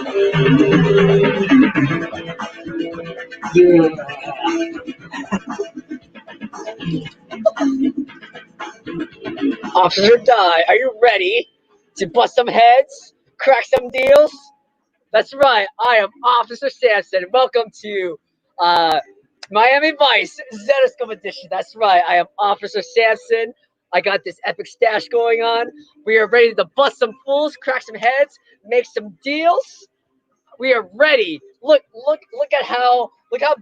Yeah. Officer Die, are you ready to bust some heads, crack some deals? That's right, I am Officer Sampson. Welcome to Miami Vice Zenescope edition. That's right, I am Officer Sampson. I got this epic stash going on. We are ready to bust some fools, crack some heads, make some deals. We are ready. Look at how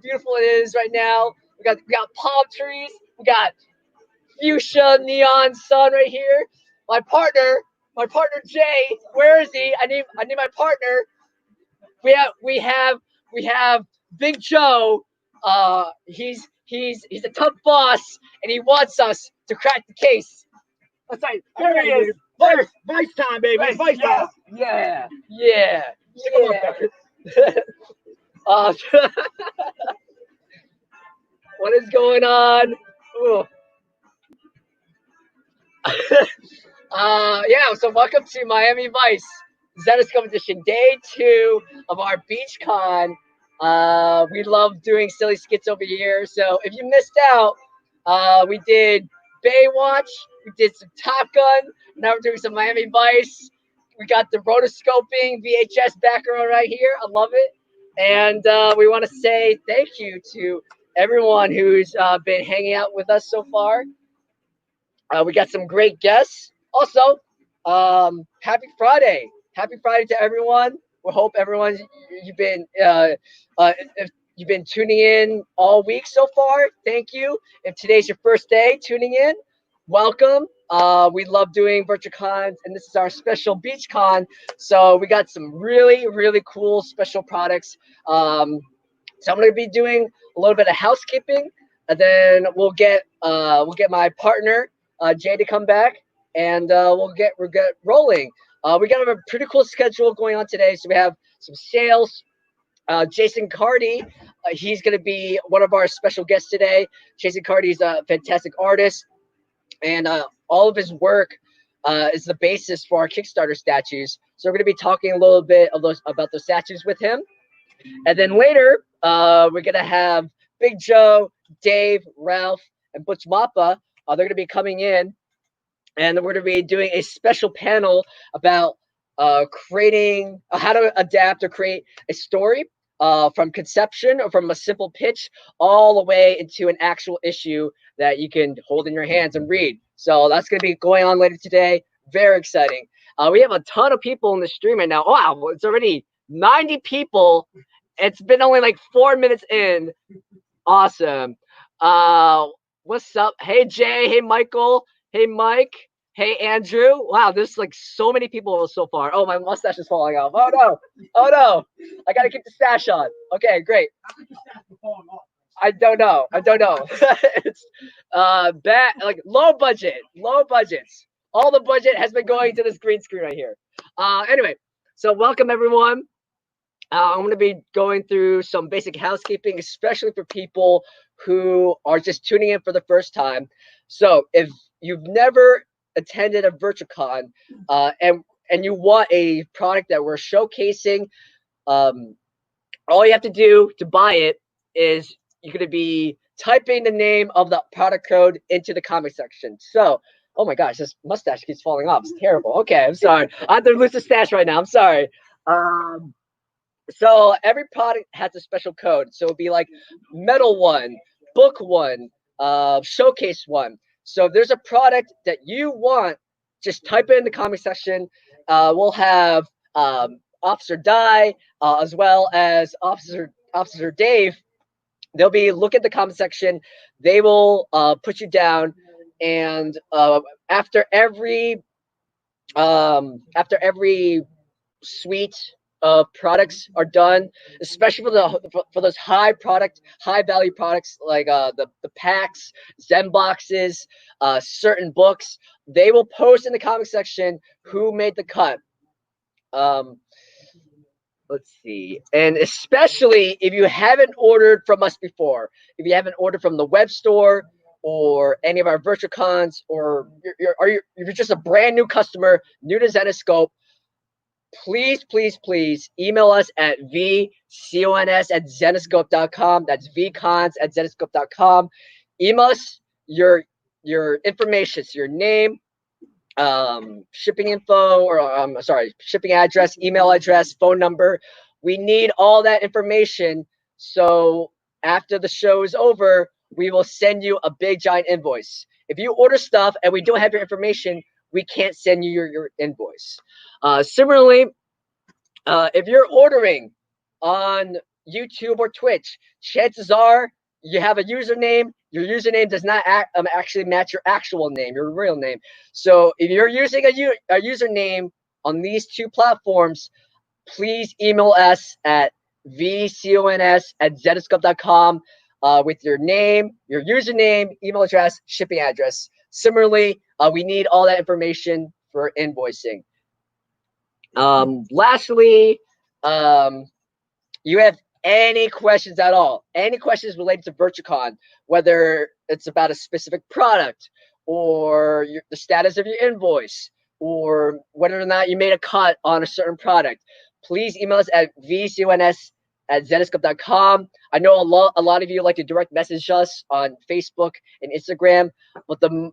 beautiful it is right now. We got palm trees. We got fuchsia neon sun right here. My partner Jay. Where is he? I need my partner. We have Big Joe. He's a tough boss, and he wants us to crack the case. That's right. There he is. Vice time, baby. Vice time. Yeah. What is going on? So welcome to Miami Vice Zenescope edition, day 2 of our beach con. We love doing silly skits over here. So if you missed out, we did Baywatch, we did some Top Gun, now we're doing some Miami Vice. We got the rotoscoping VHS background right here. I love it. And we want to say thank you to everyone who's been hanging out with us so far. We got some great guests. Also, happy Friday. Happy Friday to everyone. We hope you've been if you've been tuning in all week so far. Thank you. If today's your first day tuning in, welcome. We love doing virtual cons, and this is our special beach con. So we got some really, really cool special products. So I'm going to be doing a little bit of housekeeping, and then we'll get my partner Jay to come back, and we'll get rolling. We got a pretty cool schedule going on today. So we have some sales. Jason Cardy, he's going to be one of our special guests today. Jason Cardy is a fantastic artist, and all of his work is the basis for our Kickstarter statues. So we're going to be talking a little bit about those statues with him. And then later, we're going to have Big Joe, Dave, Ralph, and Butch Mappa. They're going to be coming in, and we're going to be doing a special panel about creating how to adapt or create a story from conception or from a simple pitch all the way into an actual issue that you can hold in your hands and read. So that's going to be going on later today. Very exciting. We have a ton of people in the stream right now. Wow, it's already 90 people. It's been only like 4 minutes in. Awesome. What's up? Hey, Jay. Hey, Michael. Hey, Mike. Hey, Andrew. Wow, there's like so many people so far. Oh, my mustache is falling off. Oh, no. Oh, no. I got to keep the stash on. Okay, great. I don't know. It's bad, like low budgets. All the budget has been going to this green screen right here. Anyway, so welcome, everyone. I'm going to be going through some basic housekeeping, especially for people who are just tuning in for the first time. So if you've never attended a virtual con and you want a product that we're showcasing, all you have to do to buy it is you're going to be typing the name of the product code into the comment section. So, oh my gosh, this mustache keeps falling off. It's terrible. Okay, I'm sorry. I have to lose the stash right now. I'm sorry. So every product has a special code. So it'll be like metal 1, book 1, showcase 1. So if there's a product that you want, just type it in the comment section. We'll have Officer Die as well as Officer Dave. They'll be look at the comment section. They will put you down, and after every suite of products are done, especially for those high value products like the packs, Zenboxes, certain books, they will post in the comment section who made the cut. Let's see. And especially if you haven't ordered from us before, if you haven't ordered from the web store or any of our virtual cons, or you're just a brand new customer, new to Zenescope, please, please, please email us at vcons@zenescope.com. That's vcons@zenescope.com. Email us your information, so your name, shipping info, or shipping address, email address, phone number. We need all that information. So after the show is over, we will send you a big giant invoice. If you order stuff and we don't have your information, we can't send you your invoice. Similarly, if you're ordering on YouTube or Twitch, chances are you have a username. Your username does not actually match your actual name, your real name. So if you're using a username on these two platforms, please email us at vcons@zenescope.com with your name, your username, email address, shipping address. Similarly, we need all that information for invoicing. Lastly, you have any questions at all, any questions related to VirtuaCon, whether it's about a specific product or the status of your invoice, or whether or not you made a cut on a certain product, please email us at vcons@zenescope.com. I know a lot of you like to direct message us on Facebook and Instagram, but the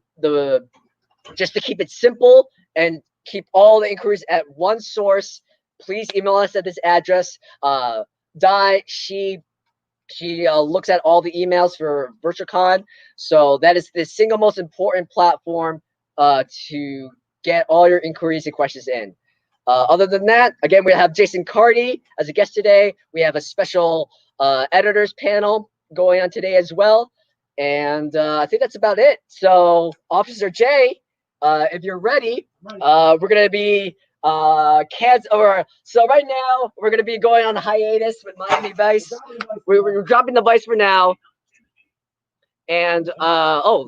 just to keep it simple and keep all the inquiries at one source, please email us at this address. Di, she looks at all the emails for VirtuaCon, so that is the single most important platform to get all your inquiries and questions in. Other than that, again, we have Jason Cardy as a guest today. We have a special editors panel going on today as well, and I think that's about it. So, Officer J, if you're ready, we're gonna be so right now we're gonna be going on a hiatus with Miami Vice. We're dropping the Vice for now, and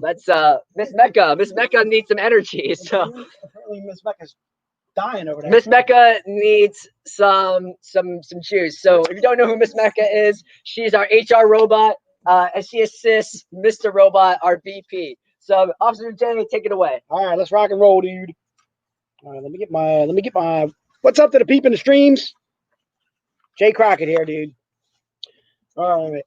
that's Miss Mecca. Miss Mecca needs some energy, so Apparently Miss Becca's dying over there. Miss Mecca needs some juice. So if you don't know who Miss Mecca is, she's our HR robot, and she assists Mr. Robot, our VP. So Officer J, take it away. All right, let's rock and roll, dude. All right, let me get my what's up to the peep in the streams? Jay Crockett here, dude. All right.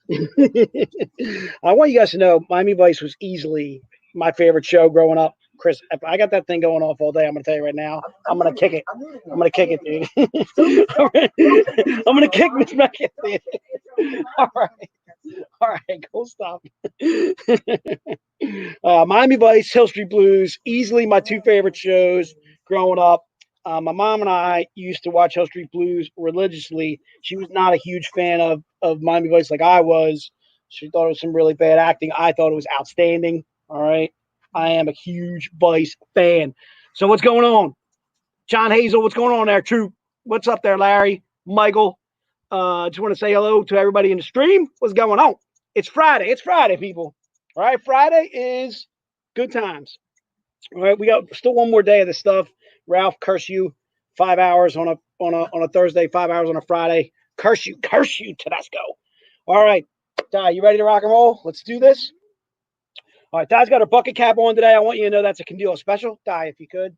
I want you guys to know Miami Vice was easily my favorite show growing up. Chris, if I got that thing going off all day, I'm going to tell you right now, I'm going to kick it. I'm going to kick it, dude. I'm going to kick Miss Mecca, dude. All right. All right, go stop. Miami Vice, Hill Street Blues, easily my two favorite shows growing up. My mom and I used to watch Hill Street Blues religiously. She was not a huge fan of Miami Vice like I was. She thought it was some really bad acting. I thought it was outstanding. All right. I am a huge Vice fan. So what's going on? John Hazel, what's going on there? Troop, what's up there, Larry? Michael, just want to say hello to everybody in the stream. What's going on? It's Friday. It's Friday, people. All right. Friday is good times. All right. We got still one more day of this stuff. Ralph, curse you. 5 hours on a Thursday, 5 hours on a Friday. Curse you, Tedesco. All right, Di, you ready to rock and roll? Let's do this. All right, Di's got her bucket cap on today. I want you to know that's a Candido special. Di, if you could.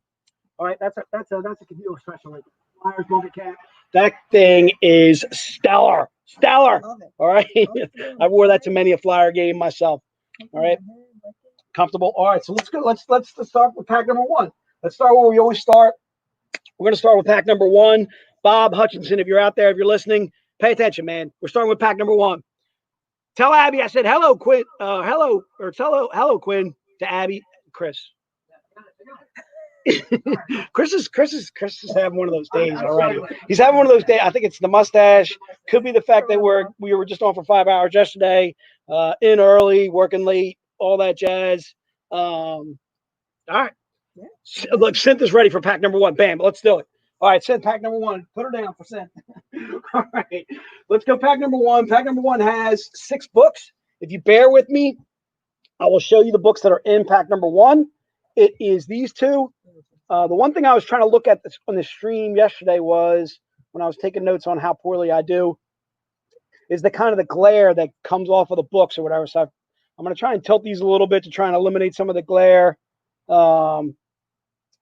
All right, that's a Candido special. Like Flyers bucket cap. That thing is stellar. All right, I wore that to many a Flyer game myself. All right, comfortable. All right, so let's go. Let's start with pack number one. Let's start where we always start. We're going to start with pack number one. Bob Hutchinson, if you're out there, if you're listening, pay attention, man. We're starting with pack number one. Tell Abby I said hello, Quinn. Hello, Quinn to Abby, Chris. Chris is having one of those days already. He's having one of those days. I think it's the mustache. Could be the fact that we were just on for 5 hours yesterday, in early, working late, all that jazz. All right. Look, Synth is ready for pack number one. Bam, let's do it. All right, Synth, pack number one. Put her down for Synth. All right, let's go pack number one. Pack number one has 6 books. If you bear with me, I will show you the books that are in pack number one. It is these two. The one thing I was trying to look at on the stream yesterday was when I was taking notes on how poorly I do, is the kind of the glare that comes off of the books or whatever. So I'm going to try and tilt these a little bit to try and eliminate some of the glare.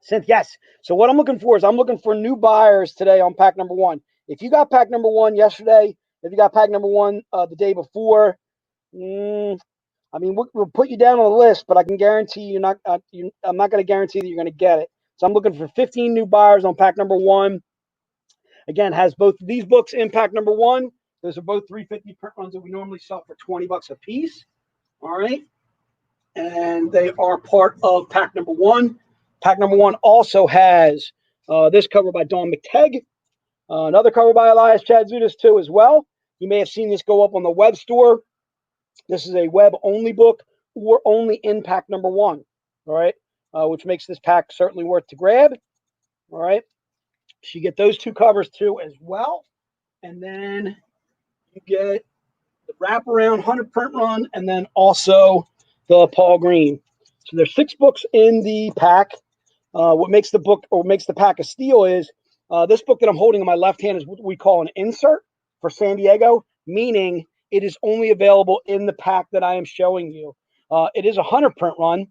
Synth, yes. So what I'm looking for is I'm looking for new buyers today on pack number 1. If you got pack number 1 yesterday, if you got pack number 1 the day before, I mean, we'll put you down on the list, but I can guarantee you're not. I'm not going to guarantee that you're going to get it. So I'm looking for 15 new buyers on pack number 1. Again, has both of these books in pack number 1. Those are both 350 print runs that we normally sell for $20 a piece. All right, and they are part of pack number 1. Pack number 1 also has this cover by McTeigue, another cover by Elias Chatzoudis too as well. You may have seen this go up on the web store. This is a web-only book or only in pack number 1, all right, which makes this pack certainly worth to grab, all right. So you get those 2 covers too as well, and then you get the wraparound 100 print run, and then also the Paul Green. So there's 6 books in the pack. What makes the book or makes the pack a steal is this book that I'm holding in my left hand is what we call an insert for San Diego, meaning it is only available in the pack that I am showing you. It is a 100 print run,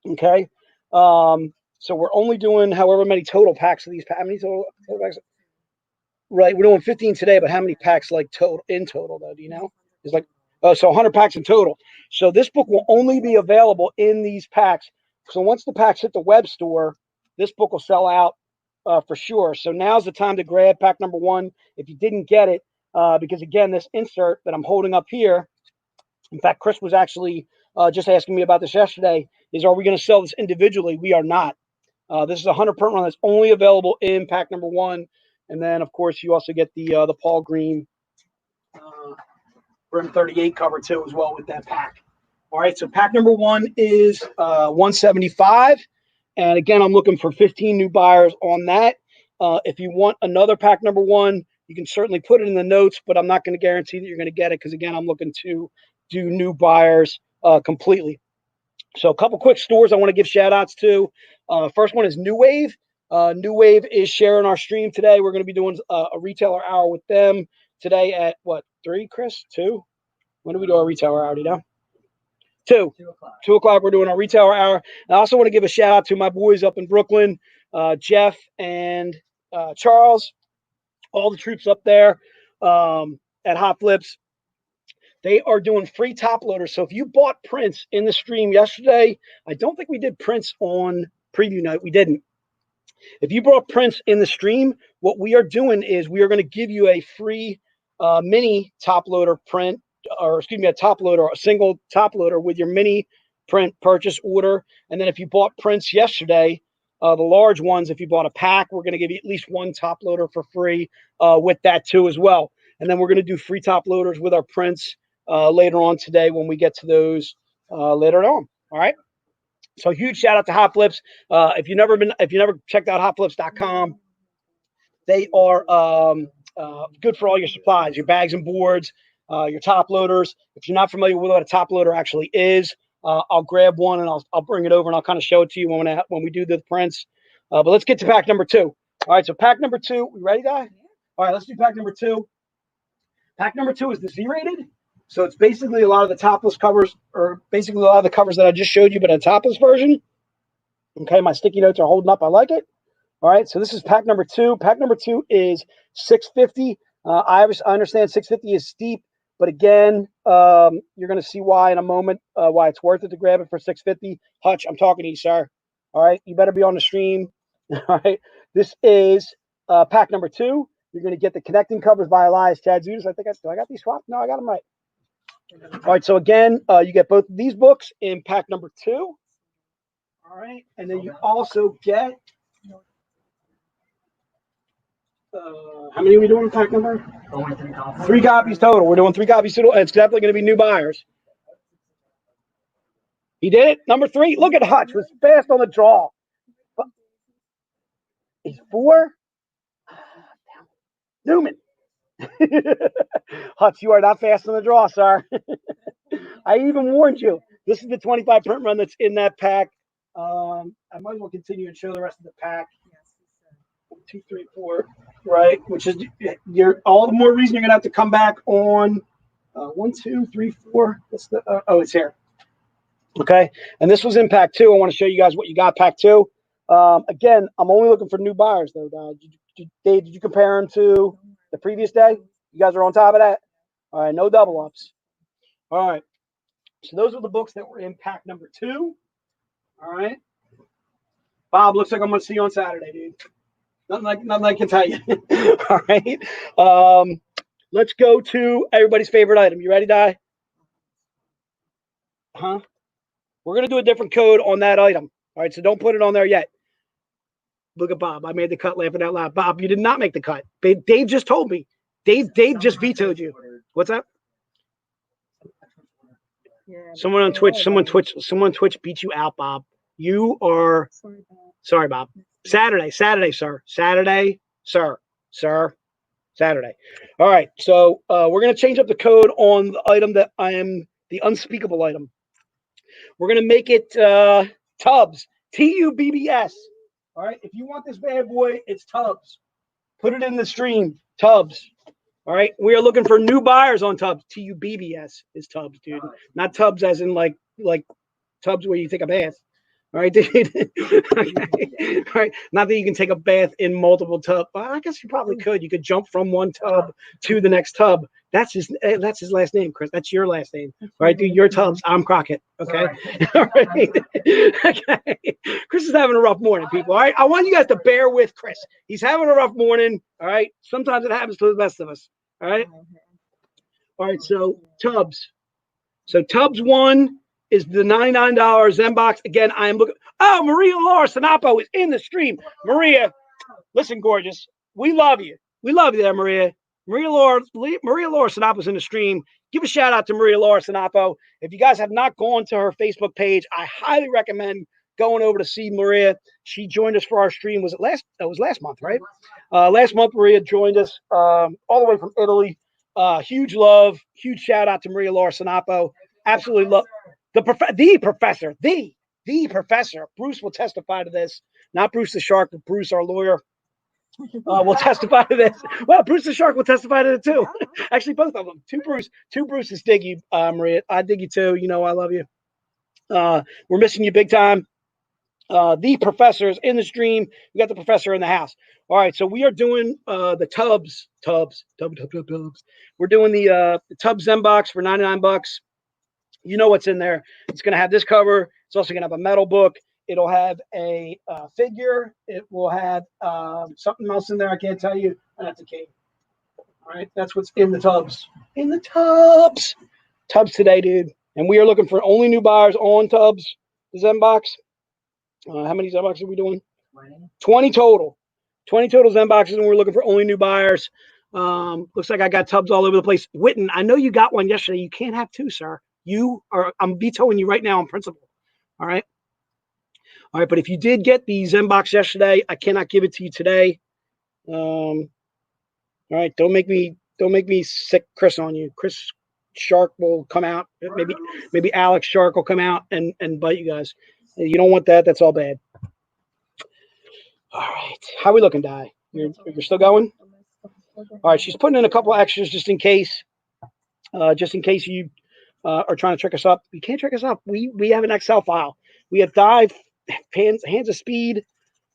okay? So we're only doing however many total packs of these. How many total packs? Right, we're doing 15 today, but how many packs like total though? Do you know? It's like so 100 packs in total. So this book will only be available in these packs. So once the packs hit the web store, this book will sell out for sure. So now's the time to grab pack number 1 if you didn't get it, because again, this insert that I'm holding up here. In fact, Chris was actually just asking me about this yesterday. Are we going to sell this individually? We are not. This is a 100 print run that's only available in pack number 1. And then, of course, you also get the Paul Green Brim 38 cover, too, as well with that pack. All right, so pack number 1 is $175. And, again, I'm looking for 15 new buyers on that. If you want another pack number 1, you can certainly put it in the notes, but I'm not going to guarantee that you're going to get it because, again, I'm looking to do new buyers completely. So a couple quick stores I want to give shout-outs to. First one is New Wave. New Wave is sharing our stream today. We're going to be doing a retailer hour with them today at, what, 3, Chris? 2? When do we do our retailer hour, do you know? 2. 2 o'clock, we're doing our retailer hour. I also want to give a shout-out to my boys up in Brooklyn, Jeff and Charles, all the troops up there at Hot Flips. They are doing free top loaders. So if you bought prints in the stream yesterday, I don't think we did prints on preview night. We didn't. If you bought prints in the stream, what we are doing is we are going to give you a free mini top loader print, or excuse me, a top loader, a single top loader with your mini print purchase order. And then if you bought prints yesterday, the large ones, if you bought a pack, we're going to give you at least 1 top loader for free with that too as well. And then we're going to do free top loaders with our prints later on today when we get to those later on. All right. So huge shout out to Hot Flips. If you never checked out hotflips.com, they are good for all your supplies, your bags and boards, your top loaders. If you're not familiar with what a top loader actually is, I'll grab one and I'll bring it over and I'll kind of show it to you when we do the prints. But let's get to pack number 2. All right. So pack number 2. We ready, guy? All right. Let's do pack number 2. Pack number 2 is the Z-rated. So it's basically a lot of the topless covers, or basically a lot of the covers that I just showed you, but a topless version. Okay, my sticky notes are holding up. I like it. All right, so this is pack number 2. Pack number 2 is $650. I understand $650 is steep, but again, you're going to see why in a moment, why it's worth it to grab it for $650. Hutch, I'm talking to you, sir. All right, you better be on the stream. All right, this is pack number 2. You're going to get the connecting covers by Elias Chatzoudis. Do I got these swapped? No, I got them right. All right, so again, you get both of these books in pack number 2. All right, and then you also get how many are we doing in pack number? 3 copies total. We're doing 3 copies total, and it's definitely going to be new buyers. He did it. Number 3. Look at Hutch. Was fast on the draw. He's 4. Newman. Hutch, you are not fast on the draw, sir. I even warned you. This is the 25 print run that's in that pack. I might as well continue and show the rest of the pack. 1, 2, 3, 4, right? Which is all the more reason you're gonna have to come back on 1, 2, 3, 4. What's the? Oh, it's here. Okay, and this was in pack 2. I want to show you guys what you got pack 2. Again, I'm only looking for new buyers, though. Dave, did you compare them to the previous day? You guys are on top of that? All right, no double ups. All right. So those were the books that were in pack number 2. All right. Bob, looks like I'm going to see you on Saturday, dude. Nothing I can tell you. All right. Let's go to everybody's favorite item. You ready, Di? Huh? We're going to do a different code on that item. All right, so don't put it on there yet. Look at Bob. I made the cut laughing out loud. Bob, you did not make the cut. Dave just told me. Dave just vetoed you. What's that? Someone on Twitch beat you out, Bob. You are sorry, Bob. Saturday, sir. Saturday. Saturday. All right, so we're going to change up the code on the item that I am the unspeakable item. We're going to make it Tubbs, Tubbs. All right, if you want this bad boy, it's Tubbs. Put it in the stream, Tubbs. All right, we are looking for new buyers on Tubbs. Tubbs is Tubbs, dude. Not Tubbs as in like tubs where you take a bath. All right, dude. Okay. All right, not that you can take a bath in multiple tubs. Well, I guess you probably could. You could jump from one tub to the next tub. That's his last name, Chris. That's your last name. All right, dude. Your Tubbs. I'm Crockett. Okay. All right. Okay. Chris is having a rough morning, people. All right. I want you guys to bear with Chris. He's having a rough morning. All right. Sometimes it happens to the best of us. All right. All right. So Tubbs. So Tubbs 1 is the $99 Zenbox. Again, I am looking. Oh, Maria Laura Sanapo is in the stream. Maria, listen, gorgeous. We love you. We love you there, Maria. Maria Laura Sanapo is in the stream. Give a shout out to Maria Laura Sanapo. If you guys have not gone to her Facebook page, I highly recommend going over to see Maria. She joined us for our stream. Was it last month, right? Last month, Maria joined us all the way from Italy. Huge love, huge shout out to Maria Laura Sanapo. Absolutely love the professor. Bruce will testify to this. Not Bruce the Shark, but Bruce, our lawyer, will testify to this. Well, Bruce the Shark will testify to it too. Actually, both of them. Two Bruces dig you, Maria. I dig you too. You know I love you. We're missing you big time. The professor's in the stream. We got the professor in the house. All right, so we are doing the Tubbs. We're doing the Tubbs Zenbox for $99. You know what's in there. It's going to have this cover. It's also going to have a metal book. It'll have a figure. It will have something else in there. I can't tell you. That's a key. All right, that's what's in the Tubbs. In the Tubbs. Tubbs today, dude. And we are looking for only new buyers on Tubbs, the Zenbox. How many Zenboxes are we doing? 20 total. 20 total Zenboxes, and we're looking for only new buyers. Looks like I got Tubbs all over the place. Witten, I know you got one yesterday. You can't have two, sir. I'm vetoing you right now on principle. All right. All right. But if you did get the Zenbox yesterday, I cannot give it to you today. All right. Don't make me sick Chris on you. Chris Shark will come out. Maybe Alex Shark will come out and bite you guys. You don't want that. That's all bad. All right. How are we looking, Di? You're still going? All right. She's putting in a couple extras just in case. Just in case you are trying to trick us up. You can't trick us up. We have an Excel file. We have Di hands of speed,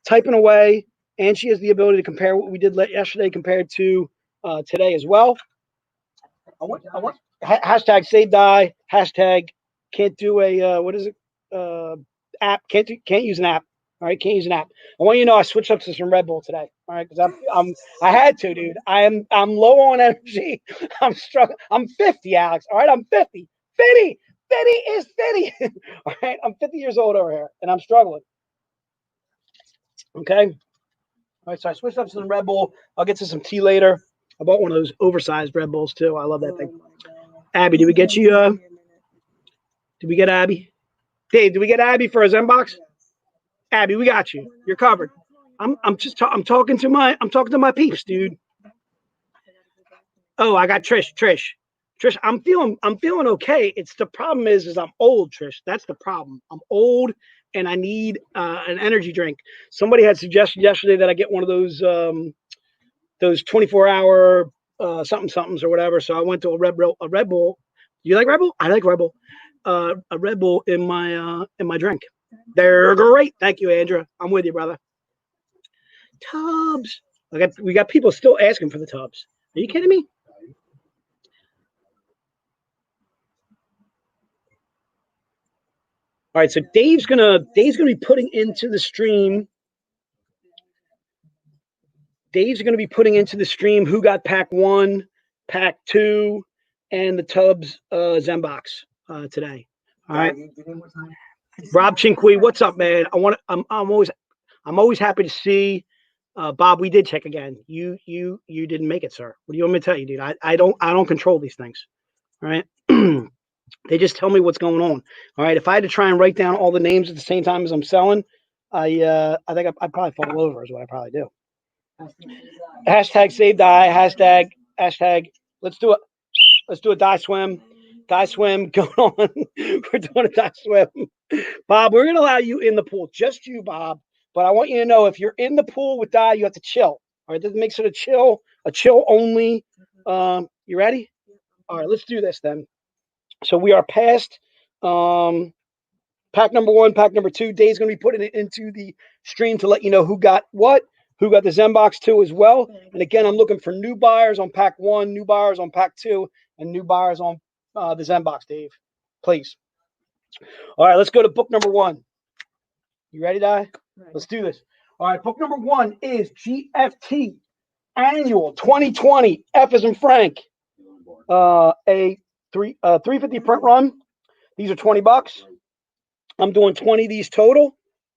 typing away, and she has the ability to compare what we did yesterday compared to today as well. I want hashtag save Di. Hashtag can't do a what is it? App can't use an app. All right, can't use an app. I want you to know I switched up to some Red Bull today. All right, because I had to, dude. I'm low on energy. I'm struggling. I'm 50, Alex. All right, I'm 50. 50 is 50. All right, I'm 50 years old over here, and I'm struggling. Okay. All right, so I switched up to some Red Bull. I'll get to some tea later. I bought one of those oversized Red Bulls too. I love that thing. Abby, did we get you? Did we get Abby? Dave, did we get Abby for a Zenbox? Abby, we got you. You're covered. I'm talking to my peeps, dude. Oh, I got Trish. I'm feeling okay. It's the problem is I'm old, Trish. That's the problem. I'm old and I need an energy drink. Somebody had suggested yesterday that I get one of those 24-hour somethings or whatever. So I went to a Red Bull. You like Red Bull? I like Red Bull. A Red Bull in my drink. They're great. Thank you, Andrew. I'm with you, brother. Tubs. We got people still asking for the tubs. Are you kidding me? All right, so Dave's gonna be putting into the stream. Dave's gonna be putting into the stream who got pack 1, pack 2, and the tubs Zenbox today. All right. Rob Chinqui, what's up, man? I'm always happy to see. Bob, we did check again. You didn't make it, sir. What do you want me to tell you, dude? I don't control these things. All right. They just tell me what's going on. All right. If I had to try and write down all the names at the same time as I'm selling, I think I'd probably fall over is what I probably do. Hashtag save die. Hashtag let's do a die swim. Die swim going on. We're doing a die swim. Bob, we're gonna allow you in the pool. Just you, Bob. But I want you to know if you're in the pool with die, you have to chill. All right. This makes it a chill only. You ready? All right, let's do this then. So we are past pack number 1, pack number 2. Dave's going to be putting it into the stream to let you know who got what, who got the Zenbox 2 as well. And again, I'm looking for new buyers on pack 1, new buyers on pack 2, and new buyers on the Zenbox, Dave. Please. All right, let's go to book number 1. You ready, Di? Let's do this. All right, book number 1 is GFT Annual 2020 F as in Frank. A 350 print run. These are $20. I'm doing 20 of these total.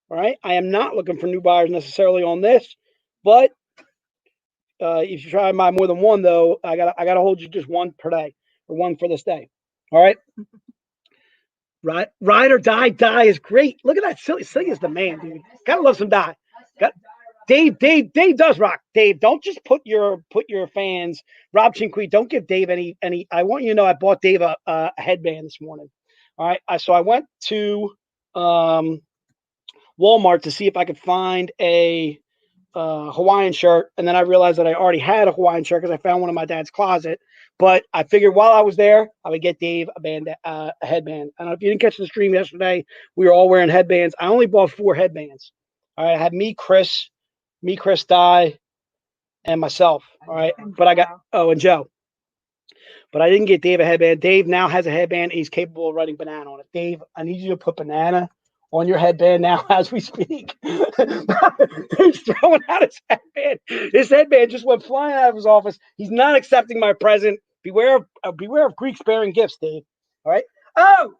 All right. I am not looking for new buyers necessarily on this, but if you try to buy more than one, though, I gotta hold you just one per day or one for this day. All right. Ride or die is great. Look at that. Silly is the man, dude. Gotta love some die. Dave does rock. Dave, don't just put your fans. Rob Chinqui, don't give Dave any. I want you to know I bought Dave a headband this morning. All right. So I went to Walmart to see if I could find a Hawaiian shirt, and then I realized that I already had a Hawaiian shirt because I found one in my dad's closet. But I figured while I was there, I would get Dave a headband. I don't know if you didn't catch the stream yesterday. We were all wearing headbands. I only bought 4 headbands. All right. I had me, Chris, Di, and myself. All right. But I got, and Joe. But I didn't get Dave a headband. Dave now has a headband. And he's capable of writing banana on it. Dave, I need you to put banana on your headband now as we speak. He's throwing out his headband. His headband just went flying out of his office. He's not accepting my present. Beware of Greeks bearing gifts, Dave. All right. Oh,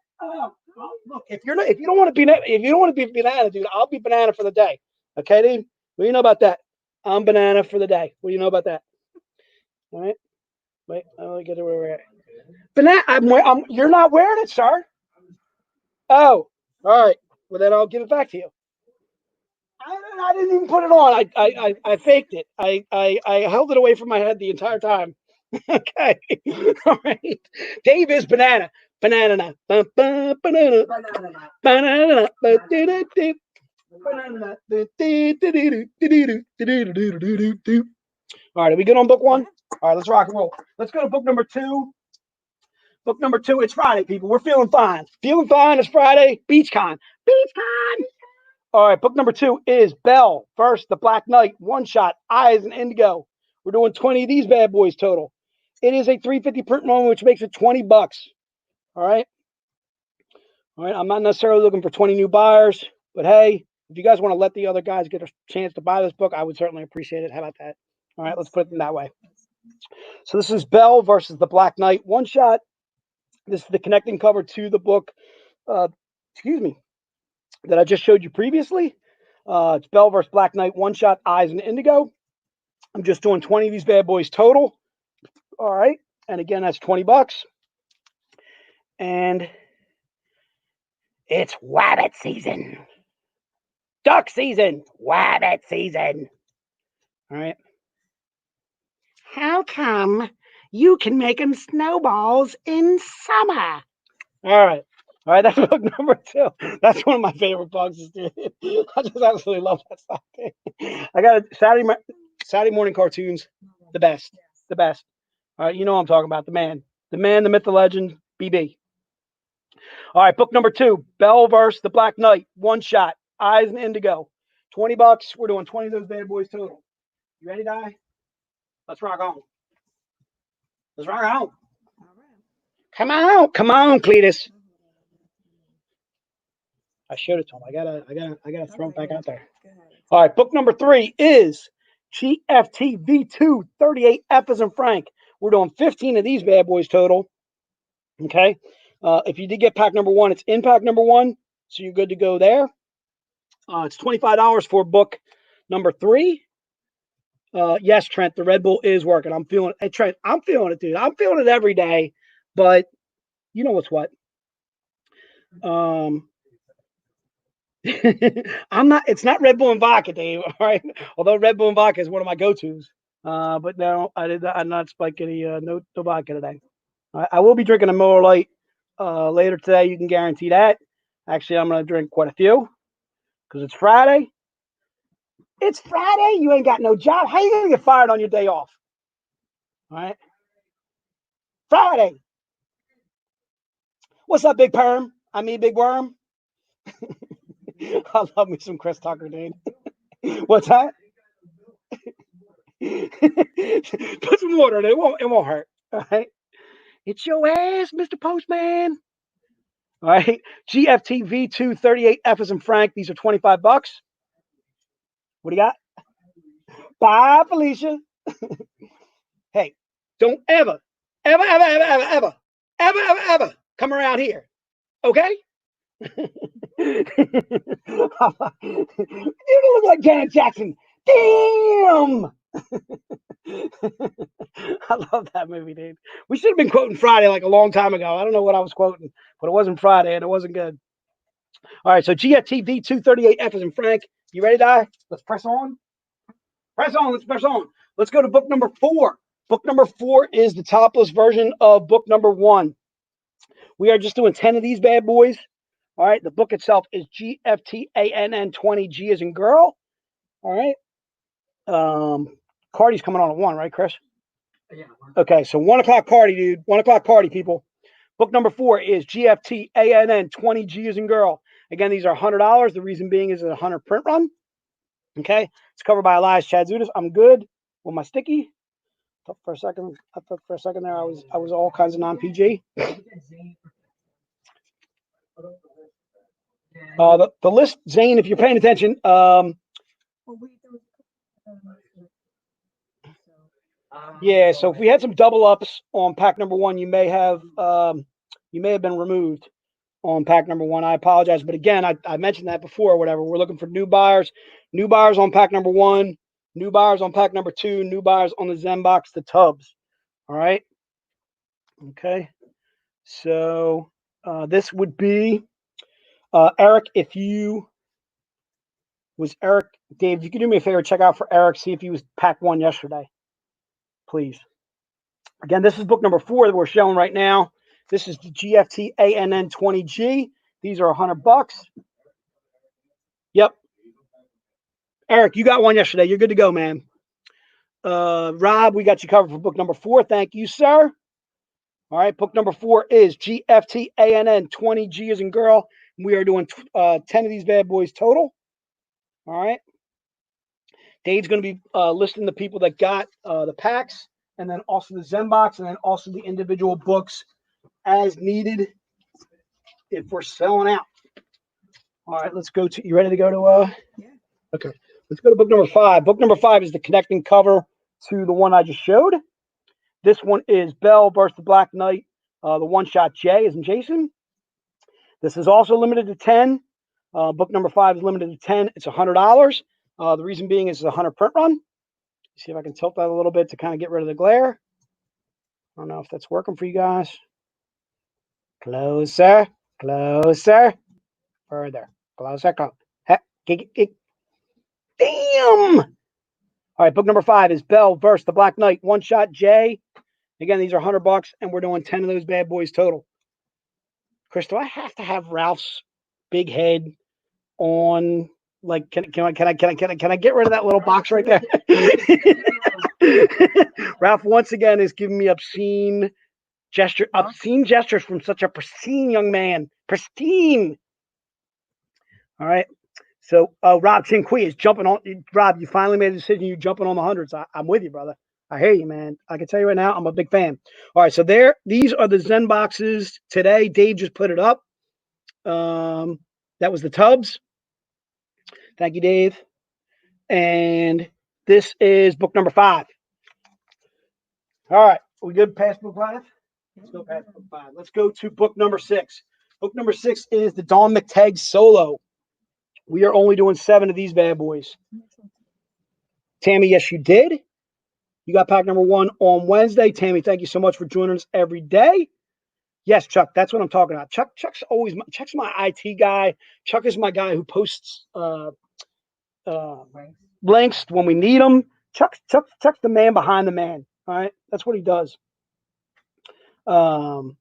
look, if you don't want to be banana, dude, I'll be banana for the day. Okay, Dave? What do you know about that? I'm banana for the day. What do you know about that? All right. Wait, I'll get it where we're at. Banana, you're not wearing it, sir. Oh, all right. Well, then I'll give it back to you. I didn't even put it on. I faked it. I held it away from my head the entire time. Okay. All right. Dave is banana. Banana. Banana. Banana. Banana. All right, are we good on book 1? All right, let's rock and roll. Let's go to book number 2. Book number 2, it's Friday, people. We're feeling fine. Feeling fine. It's Friday. BeachCon. BeachCon. All right, book number 2 is Belle First, the Black Knight, one shot, Eyes and Indigo. We're doing 20 of these bad boys total. It is a 350 print run, which makes it $20. All right. All right. I'm not necessarily looking for 20 new buyers, but hey, if you guys want to let the other guys get a chance to buy this book, I would certainly appreciate it. How about that? All right, let's put it in that way. So this is Belle versus the Black Knight, one shot. This is the connecting cover to the book, that I just showed you previously. It's Belle versus Black Knight, one shot, Eyes and Indigo. I'm just doing 20 of these bad boys total. All right. And again, that's $20. And it's wabbit season. Duck season. Wabbit season. All right. How come you can make them snowballs in summer? All right. All right, that's book number 2. That's one of my favorite books, dude. I just absolutely love that stuff. I got Saturday morning cartoons, the best. All right, you know what I'm talking about, the man, the myth, the legend, BB. All right, book number 2, Belle vs. the Black Knight, one shot, Eyes and Indigo. $20. We're doing 20 of those bad boys total. You ready, Di? Let's rock on. Let's rock on. Come on, Cletus. I showed it to him. I gotta throw it back out there. All right, book number 3 is GFT V2 38 F as in Frank. We're doing 15 of these bad boys total. Okay. If you did get pack number 1, it's in pack number 1, so you're good to go there. It's $25 for book number 3. Yes, Trent, the Red Bull is working. I'm feeling it. Hey, Trent, I'm feeling it, dude. I'm feeling it every day, but you know what's what? It's not Red Bull and vodka, Dave. All right. Although Red Bull and vodka is one of my go-tos. But no, I'm not spiking any no vodka today. I will be drinking a Miller Lite later today. You can guarantee that. Actually, I'm going to drink quite a few because it's Friday. It's Friday. You ain't got no job. How you going to get fired on your day off? All right. Friday. What's up, Big Perm? I mean, Big Worm. I love me some Chris Tucker, dude. What's that? Put some water in it. It won't hurt. All right. It's your ass, Mr. Postman. All right. GFT V2 38 F as in Frank. These are $25. What do you got? Bye, Felicia. Hey, don't ever come around here. Okay? You look like Janet Jackson. Damn. I love that movie, dude. We should have been quoting Friday like a long time ago. I don't know what I was quoting, but it wasn't Friday and it wasn't good. All right, so GFT V238 F as in Frank. You ready, Di? Let's press on. Press on. Let's press on. Let's go to book number 4. Book number 4 is the topless version of book number 1. We are just doing 10 of these bad boys. All right, the book itself is GFTANN20G as in girl. All right. Cardy's coming on at 1, right, Chris? Yeah. Okay, so 1 o'clock Cardy, dude. 1 o'clock Cardy, people. Book number 4 is GFTANN20G as in girl. Again, these are $100. The reason being is it's a 100 print run. Okay, it's covered by Elias Chatzoudis. I'm good with my sticky. I thought for a second there I was all kinds of non-PG. The list, Zane, if you're paying attention, yeah. So if we had some double ups on pack number 1, you may have been removed on pack number 1. I apologize, but again, I mentioned that before. Or whatever. We're looking for new buyers on pack number 1, new buyers on pack number 2, new buyers on the Zenbox, the tubs. All right. Okay. So this would be Eric. If you was Eric, Dave, if you could do me a favor, check out for Eric, see if he was pack 1 yesterday, please. Again, this is book number 4 that we're showing right now. This is the GFTANN20G. These are $100. Yep. Eric, you got one yesterday. You're good to go, man. Rob, we got you covered for book number 4. Thank you, sir. All right, book number 4 is GFTANN20G as in girl. We are doing 10 of these bad boys total. All right. Dave's going to be listing the people that got the packs, and then also the Zenbox, and then also the individual books as needed if we're selling out. All right, let's go to, you ready to go to, yeah. Okay, let's go to book number 5. Book number 5 is the connecting cover to the one I just showed. This one is Belle vs. the Black Knight, the one-shot J as in Jason. This is also limited to 10. Book number 5 is limited to 10. It's $100. The reason being is it's a 100 print run. See if I can tilt that a little bit to kind of get rid of the glare. I don't know if that's working for you guys. Closer, closer, further, closer, closer. Damn! All right, book number 5 is Belle vs. the Black Knight, one-shot J. Again, these are $100, and we're doing 10 of those bad boys total. Chris, do I have to have Ralph's big head on? Like, can I get rid of that little box right there? Ralph once again is giving me obscene gestures from such a pristine young man. Pristine. All right. So Rob Chinqui is jumping on. Rob, you finally made a decision. You're jumping on the hundreds. I'm with you, brother. I hear you, man. I can tell you right now, I'm a big fan. All right, so these are the Zen boxes today. Dave just put it up. That was the tubs. Thank you, Dave. And this is book number 5. All right, we good past book 5? Let's go past book 5. Let's go to book number 6. Book number 6 is the Dawn McTeigue solo. We are only doing 7 of these bad boys. Tammy, yes, you did. You got pack number 1 on Wednesday. Tammy, thank you so much for joining us every day. Yes, Chuck, that's what I'm talking about. Chuck's my IT guy. Chuck is my guy who posts links when we need them. Chuck's the man behind the man. All right, that's what he does. So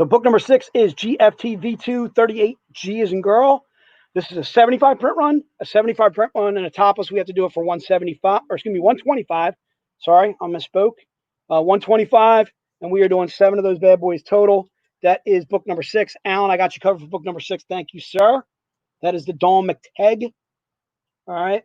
book number 6 is GFT V2 38G as in girl. This is a 75 print run, and a topless. We have to do it for 125. Sorry, I misspoke. 125, and we are doing 7 of those bad boys total. That is book number 6. Alan, I got you covered for book number 6. Thank you, sir. That is the Dawn McTeigue. All right,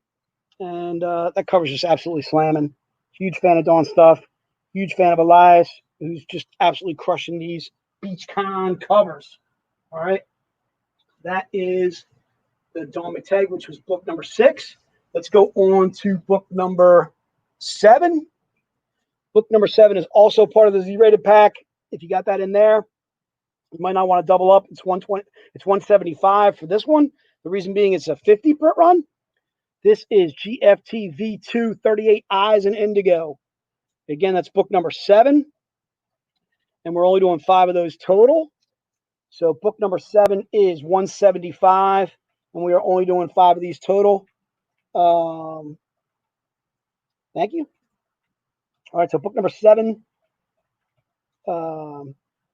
and that cover's just absolutely slamming. Huge fan of Dawn stuff. Huge fan of Elias, who's just absolutely crushing these BeachCon covers. All right, that is the Dawn McTeigue, which was book number 6. Let's go on to book number 7. Book number 7 is also part of the Z-rated pack. If you got that in there, you might not want to double up. It's 120. It's 175 for this one. The reason being it's a 50 print run. This is GFT V2 38 Eyes in Indigo. Again, that's book number 7. And we're only doing 5 of those total. So book number 7 is 175. And we are only doing 5 of these total. Thank you. All right, so book number 7.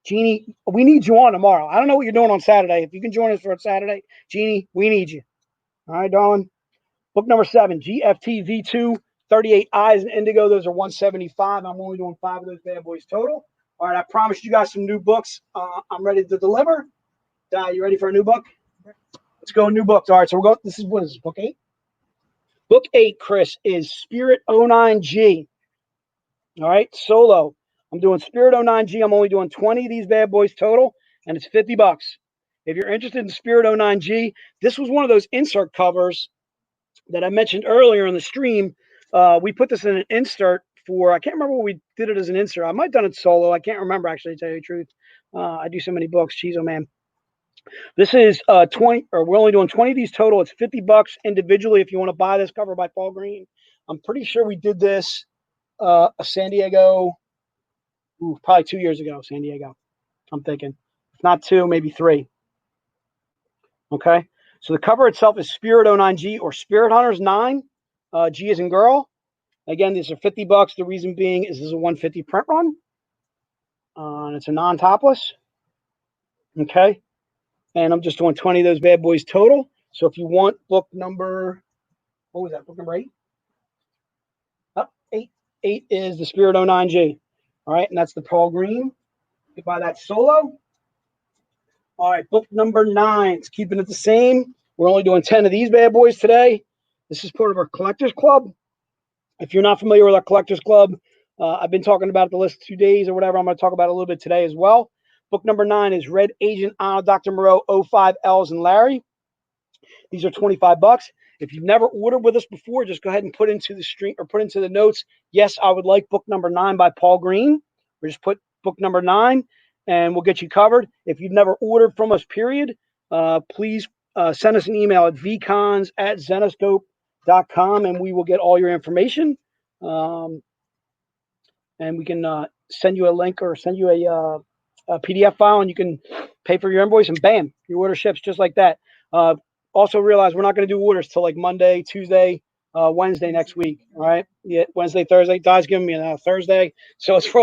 Jeannie, we need you on tomorrow. I don't know what you're doing on Saturday. If you can join us for a Saturday, Jeannie, we need you. All right, darling. Book number 7, GFT V2 38 Eyes in Indigo. Those are 175. I'm only doing 5 of those bad boys total. All right, I promised you guys some new books. I'm ready to deliver. Di, you ready for a new book? Let's go new books. All right, so we're going. What is this, book 8? Book 8, Chris, is Spirit 09G. All right, solo. I'm doing Spirit 09G. I'm only doing 20 of these bad boys total, and it's $50. If you're interested in Spirit 09G, this was one of those insert covers that I mentioned earlier in the stream. We put this in an insert for, I can't remember what we did it as an insert. I might have done it solo. I can't remember, actually, to tell you the truth. I do so many books. Cheezo, man. This is 20, or we're only doing 20 of these total. It's $50 individually if you want to buy this cover by Paul Green. I'm pretty sure we did this a San Diego, probably 2 years ago, San Diego. I'm thinking. If not 2, maybe 3. Okay. So the cover itself is Spirit 09G or Spirit Hunters 9. G as in girl. Again, these are $50. The reason being is this is a 150 print run. And it's a non-topless. Okay. And I'm just doing 20 of those bad boys total. So if you want book number, what was that? Book number 8? 8. 8 is the Spirit 09G. All right. And that's the Paul Green. You can buy that solo. All right. Book number 9. It's keeping it the same. We're only doing 10 of these bad boys today. This is part of our Collectors Club. If you're not familiar with our Collectors Club, I've been talking about it the last 2 days or whatever. I'm going to talk about it a little bit today as well. Book number 9 is Red Agent Anna Dr. Moreau 05 Els and Larry. These are $25. If you've never ordered with us before, just go ahead and put into the stream or put into the notes, yes, I would like book number 9 by Paul Green. Or just put book number 9 and we'll get you covered. If you've never ordered from us, period, please send us an email at vcons@zenescope.com and we will get all your information. And we can send you a link or send you a PDF file and you can pay for your invoice and bam, your order ships just like that. Also realize we're not going to do orders till like Monday, Tuesday, Wednesday next week. All right. Yeah, Wednesday, Thursday. Di's giving me a Thursday. So it's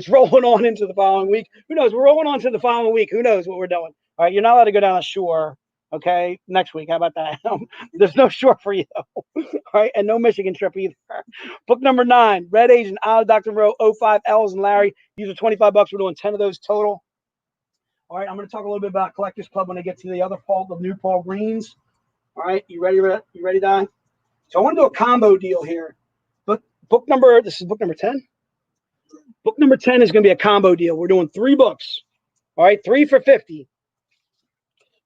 rolling on into the following week. Who knows? We're rolling on to the following week. Who knows what we're doing? All right. You're not allowed to go down the shore. Okay. Next week. How about that? There's no shore for you. All right. And no Michigan trip either. Book number 9, Red Agent Anna Dr. Moreau 05 Els and Larry. These are $25. We're doing 10 of those total. All right, I'm going to talk a little bit about Collectors Club when I get to the other Paul, the new Paul Greens. All right, you ready? You ready, Di? So I want to do a combo deal here. This is book number 10. Book number 10 is going to be a combo deal. We're doing 3 books. All right, 3 for 50.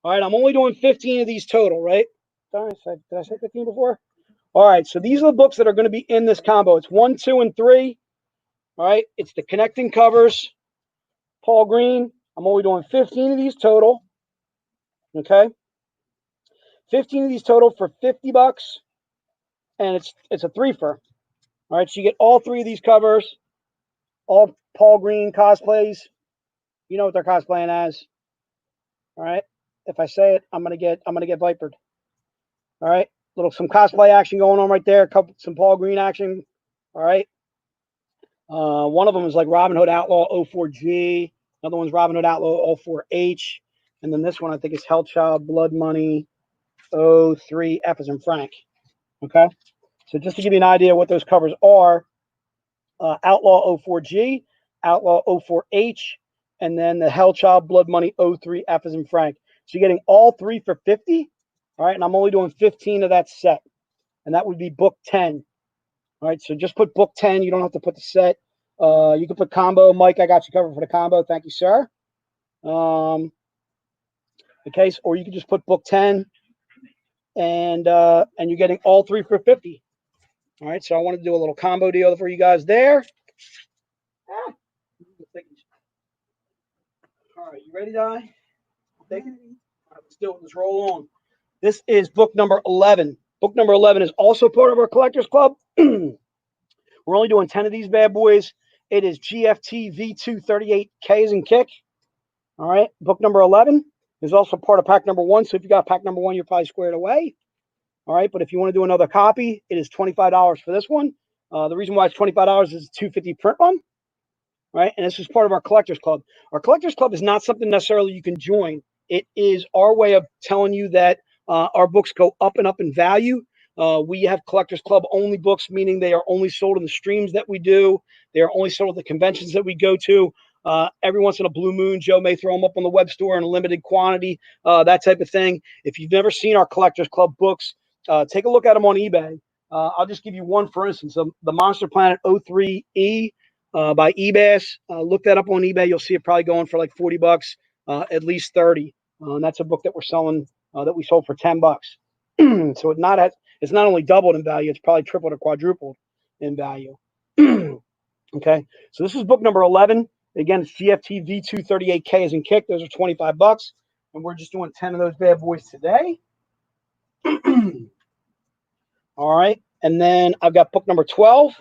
All right, I'm only doing 15 of these total, right? Did I say 15 before? All right, so these are the books that are going to be in this combo. It's 1, 2, and 3. All right, it's the connecting covers. Paul Green. I'm only doing 15 of these total. Okay, 15 of these total for $50, and it's a 3-fer. All right, so you get all 3 of these covers, all Paul Green cosplays. You know what they're cosplaying as. All right, if I say it, I'm gonna get vipered. All right, some cosplay action going on right there. Some Paul Green action. All right, one of them is like Robin Hood Outlaw 04G. Another one's Robin Hood Outlaw 04H, and then this one I think is Hellchild Blood Money 03 F as in Frank. Okay, so just to give you an idea what those covers are, Outlaw 04G, Outlaw 04H, and then the Hellchild Blood Money 03 F as in Frank. So you're getting all 3 for 50. All right, and I'm only doing 15 of that set, and that would be book 10. All right, so just put book 10. You don't have to put the set. You can put combo. Mike, I got you covered for the combo. Thank you, sir. Okay, or you can just put book 10, and you're getting all 3 for 50. All right, so I want to do a little combo deal for you guys there. All right, you ready, Di? Let's roll on. This is book number 11. Book number 11 is also part of our Collectors Club. We're only doing 10 of these bad boys. It is GFT V238 K's and Kick. All right, book number 11 is also part of pack number 1. So if you got pack number 1, you're probably squared away. All right, but if you want to do another copy, it is $25 for this one. The reason why it's $25 is a $250 print run. Right, and this is part of our Collectors Club. Our Collectors Club is not something necessarily you can join. It is our way of telling you that our books go up and up in value. We have Collectors Club only books, meaning they are only sold in the streams that we do. They are only sold at the conventions that we go to. Every once in a blue moon, Joe may throw them up on the web store in a limited quantity, that type of thing. If you've never seen our Collectors Club books, take a look at them on eBay. I'll just give you one, for instance, the Monster Planet 03E by Ebas. Look that up on eBay. You'll see it probably going for like $40, at least 30. And that's a book that we're selling, that we sold for $10. So it's not only doubled in value, it's probably tripled or quadrupled in value. Okay, so this is book number 11. Again, it's GFT V238K as in Kick. Those are $25, and we're just doing 10 of those bad boys today. All right, and then I've got book number 12.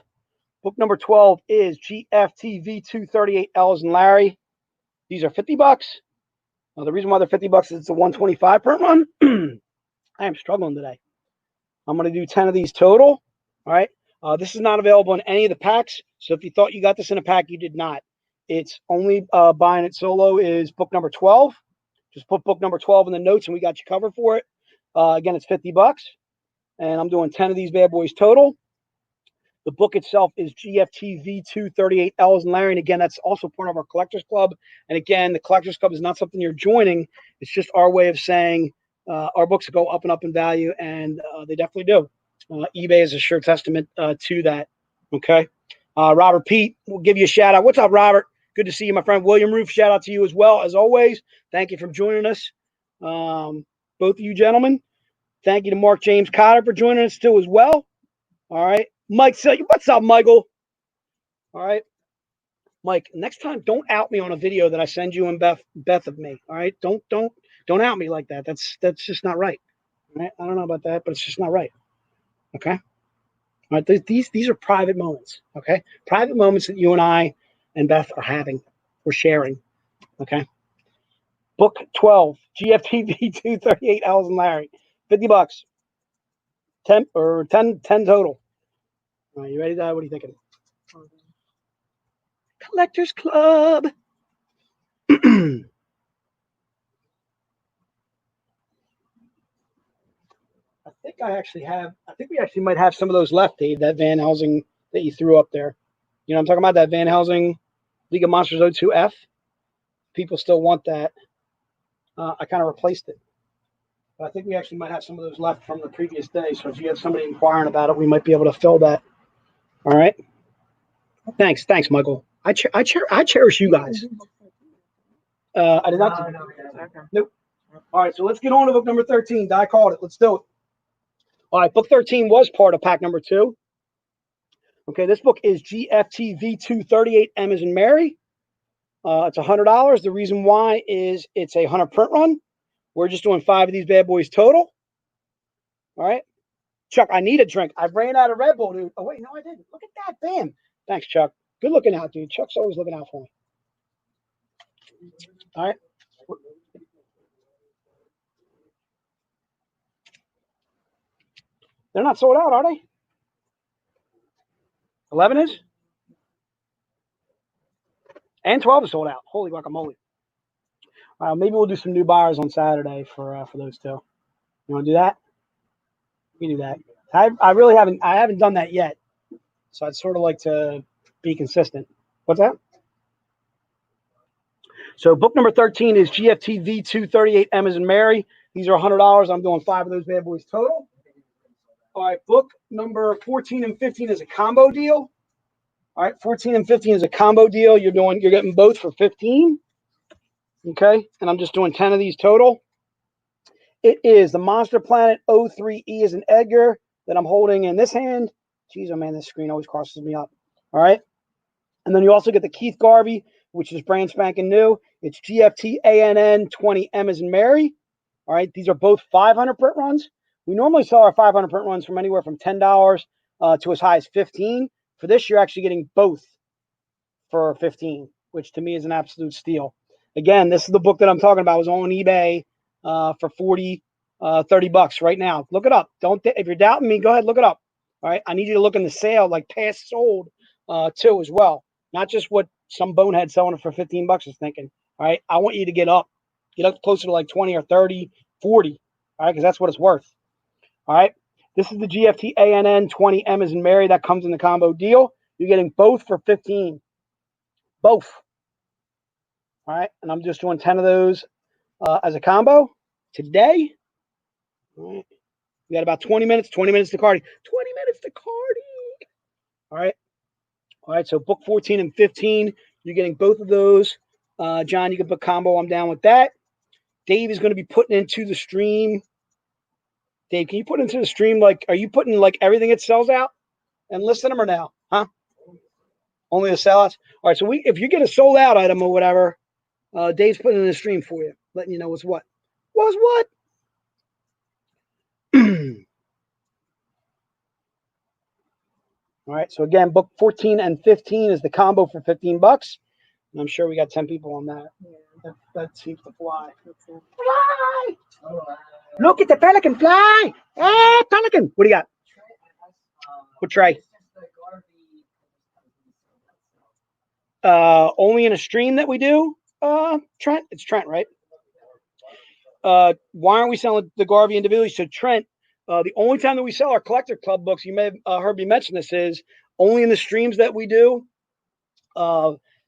Book number 12 is GFT V238 Els and Larry. These are $50. The reason why they're $50 is it's a 125 print run. I am struggling today. I'm going to do 10 of these total. All right. This is not available in any of the packs. So if you thought you got this in a pack, you did not. It's only buying it solo is book number 12. Just put book number 12 in the notes and we got you covered for it. Again, it's $50. And I'm doing 10 of these bad boys total. The book itself is GFT V238 Els and Larry. And again, that's also part of our Collectors Club. And again, the Collectors Club is not something you're joining. It's just our way of saying our books go up and up in value, and they definitely do. eBay is a sure testament to that. Okay. Robert Pete, we'll give you a shout out. What's up, Robert? Good to see you, my friend. William Roof, shout out to you as well, as always. Thank you for joining us. Both of you gentlemen. Thank you to Mark James Cotter for joining us too as well. All right. Mike, what's up, Michael? All right. Mike, next time don't out me on a video that I send you and Beth of me. All right. Don't out me like that. That's just not right. All right? I don't know about that, but it's just not right. Okay. All right. These are private moments. Okay. Private moments that you and I and Beth are having. We're sharing. Okay. Book 12, GFT V238 Els and Larry. $50. 10 total. All right, you ready, Dad? What are you thinking? Collectors Club. I think we actually might have some of those left, Dave, that Van Helsing that you threw up there. You know what I'm talking about? That Van Helsing League of Monsters 02F. People still want that. I kind of replaced it. But I think we actually might have some of those left from the previous day. So if you have somebody inquiring about it, we might be able to fill that. All right. Thanks, Michael. I cherish you guys. I did not. Nope. All right, so let's get on to book number 13. I called it. Let's do it. All right, book 13 was part of pack number 2. Okay, this book is GFT V238 M as in Mary. It's $100. The reason why is it's a 100 print run. We're just doing 5 of these bad boys total. All right. Chuck, I need a drink. I ran out of Red Bull, dude. Oh, wait, no, I didn't. Look at that. Bam. Thanks, Chuck. Good looking out, dude. Chuck's always looking out for me. All right. They're not sold out, are they? 11 is? And 12 is sold out. Holy guacamole. Maybe we'll do some new buyers on Saturday for those two. You want to do that? We can do that. I really haven't done that yet. So I'd sort of like to be consistent. What's that? So book number 13 is GFT V238 M as in Mary. These are $100. I'm doing 5 of those bad boys total. All right, book number 14 and 15 is a combo deal. All right, 14 and 15 is a combo deal. You're getting both for 15. Okay, and I'm just doing 10 of these total. It is the Monster Planet 03E as in Edgar that I'm holding in this hand. Jeez, oh man, this screen always crosses me up. All right, and then you also get the Keith Garvey, which is brand spanking new. It's GFT ANN 20M as in Mary. All right, these are both 500 print runs. We normally sell our 500 print runs from anywhere from $10 to as high as $15. For this, you're actually getting both for $15, which to me is an absolute steal. Again, this is the book that I'm talking about. It was on eBay for $40, $30 right now. Look it up. If you're doubting me, go ahead, look it up. All right, I need you to look in the sale, like past sold too as well. Not just what some bonehead selling it for $15 is thinking. All right, I want you to get up closer to like 20 or 30, 40. All right, because that's what it's worth. All right, this is the GFT ANN 20M as in Mary. That comes in the combo deal. You're getting both for 15. Both. All right, and I'm just doing 10 of those as a combo today. All right, we got about 20 minutes. 20 minutes to Cardy. 20 minutes to Cardy. All right. All right, so book 14 and 15. You're getting both of those. John, you can put combo. I'm down with that. Dave is going to be putting into the stream. Dave, can you put into the stream, like, are you putting like everything it sells out and listing them or now? Huh? Only the sellouts? All right, so if you get a sold out item or whatever, Dave's putting in the stream for you, letting you know what's what. What's what? All right, so again, book 14 and 15 is the combo for $15. And I'm sure we got 10 people on that. Yeah. That seems to fly. Fly! Oh, look at the pelican fly! Hey, pelican! What do you got? What tray? Only in a stream that we do, Trent. It's Trent, right? Why aren't we selling the Garvey individually? So Trent, the only time that we sell our collector club books, you may have heard me mention this, is only in the streams that we do.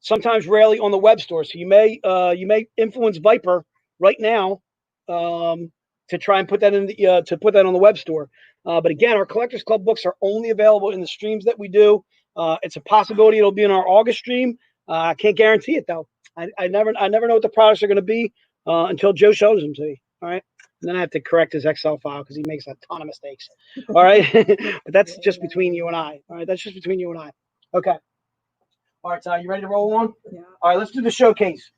Sometimes rarely on the web store. So you may influence Viper right now to try and put that in the put that on the web store. But again, our collectors club books are only available in the streams that we do. It's a possibility it'll be in our August stream. I can't guarantee it though. I never know what the products are going to be until Joe shows them to me. All right. And then I have to correct his Excel file because he makes a ton of mistakes. All right. But that's just between you and I. All right. That's just between you and I. Okay. All right, Ty, you ready to roll on? Yeah. All right, let's do the showcase.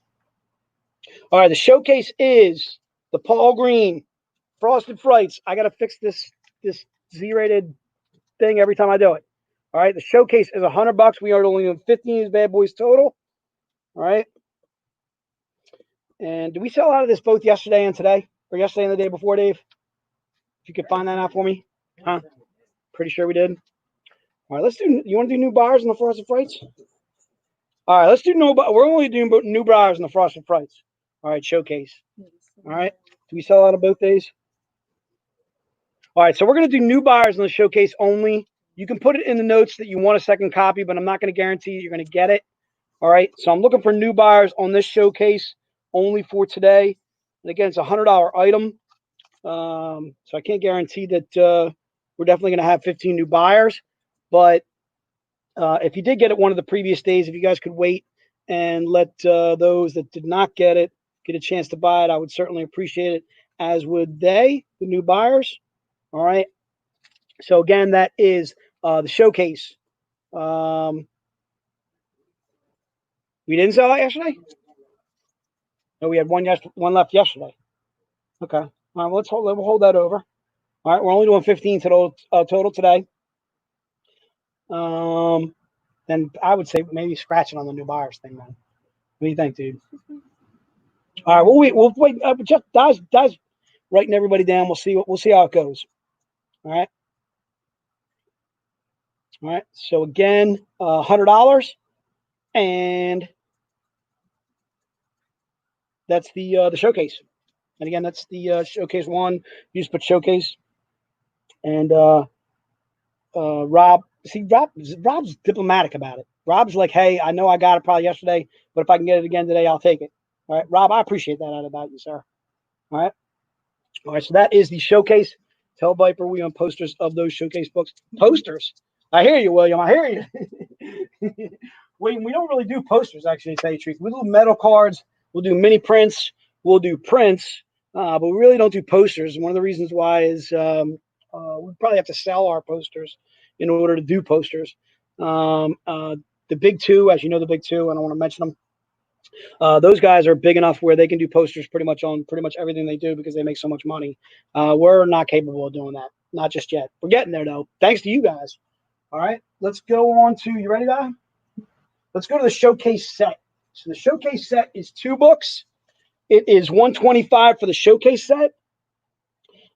All right, the showcase is the Paul Green Frosted Frights. I got to fix this Z-rated thing every time I do it. All right, the showcase is $100. We are only doing 15 of these bad boys total. All right. And did we sell out of this both yesterday and today? Or yesterday and the day before, Dave? If you could find that out for me. Huh? Pretty sure we did. All right, let's do, you want to do new buyers in the Frosted Frights? All right, let's do we're only doing new buyers in the Frosted Frights. All right, showcase. All right, do we sell out of both days? All right, so we're going to do new buyers in the showcase only. You can put it in the notes that you want a second copy, but I'm not going to guarantee you're going to get it. All right, so I'm looking for new buyers on this showcase only for today. And again, it's a $100 item. So I can't guarantee that we're definitely going to have 15 new buyers. But if you did get it one of the previous days, if you guys could wait and let those that did not get it get a chance to buy it, I would certainly appreciate it, as would they, the new buyers. All right. So again, that is the showcase. We didn't sell it yesterday? No, we had one left yesterday. Okay. All right, well, we'll hold that over. All right, we're only doing 15 total today. Then I would say maybe scratching on the new buyers thing, man. What do you think, dude? All right, we'll wait. Just Daz writing everybody down. We'll see how it goes. All right. All right. So again, $100, and that's the showcase. And again, that's the showcase one. You just put showcase, and Rob. See, Rob's diplomatic about it. Rob's like, hey, I know I got it probably yesterday, but if I can get it again today, I'll take it. All right, Rob, I appreciate that about you, sir. All right. All right, so that is the showcase. Tell Viper we on posters of those showcase books. Posters. I hear you, William. I hear you. we don't really do posters, actually, to tell you the truth. We do metal cards. We'll do mini prints. We'll do prints, but we really don't do posters. And one of the reasons why is we probably have to sell our posters in order to do posters. The big two, as you know, the big two, I don't want to mention them. Those guys are big enough where they can do posters pretty much on pretty much everything they do because they make so much money. We're not capable of doing that. Not just yet. We're getting there, though. Thanks to you guys. All right. Let's go on to, you ready, guy? Let's go to the showcase set. So the showcase set is 2 books. It is $125 for the showcase set.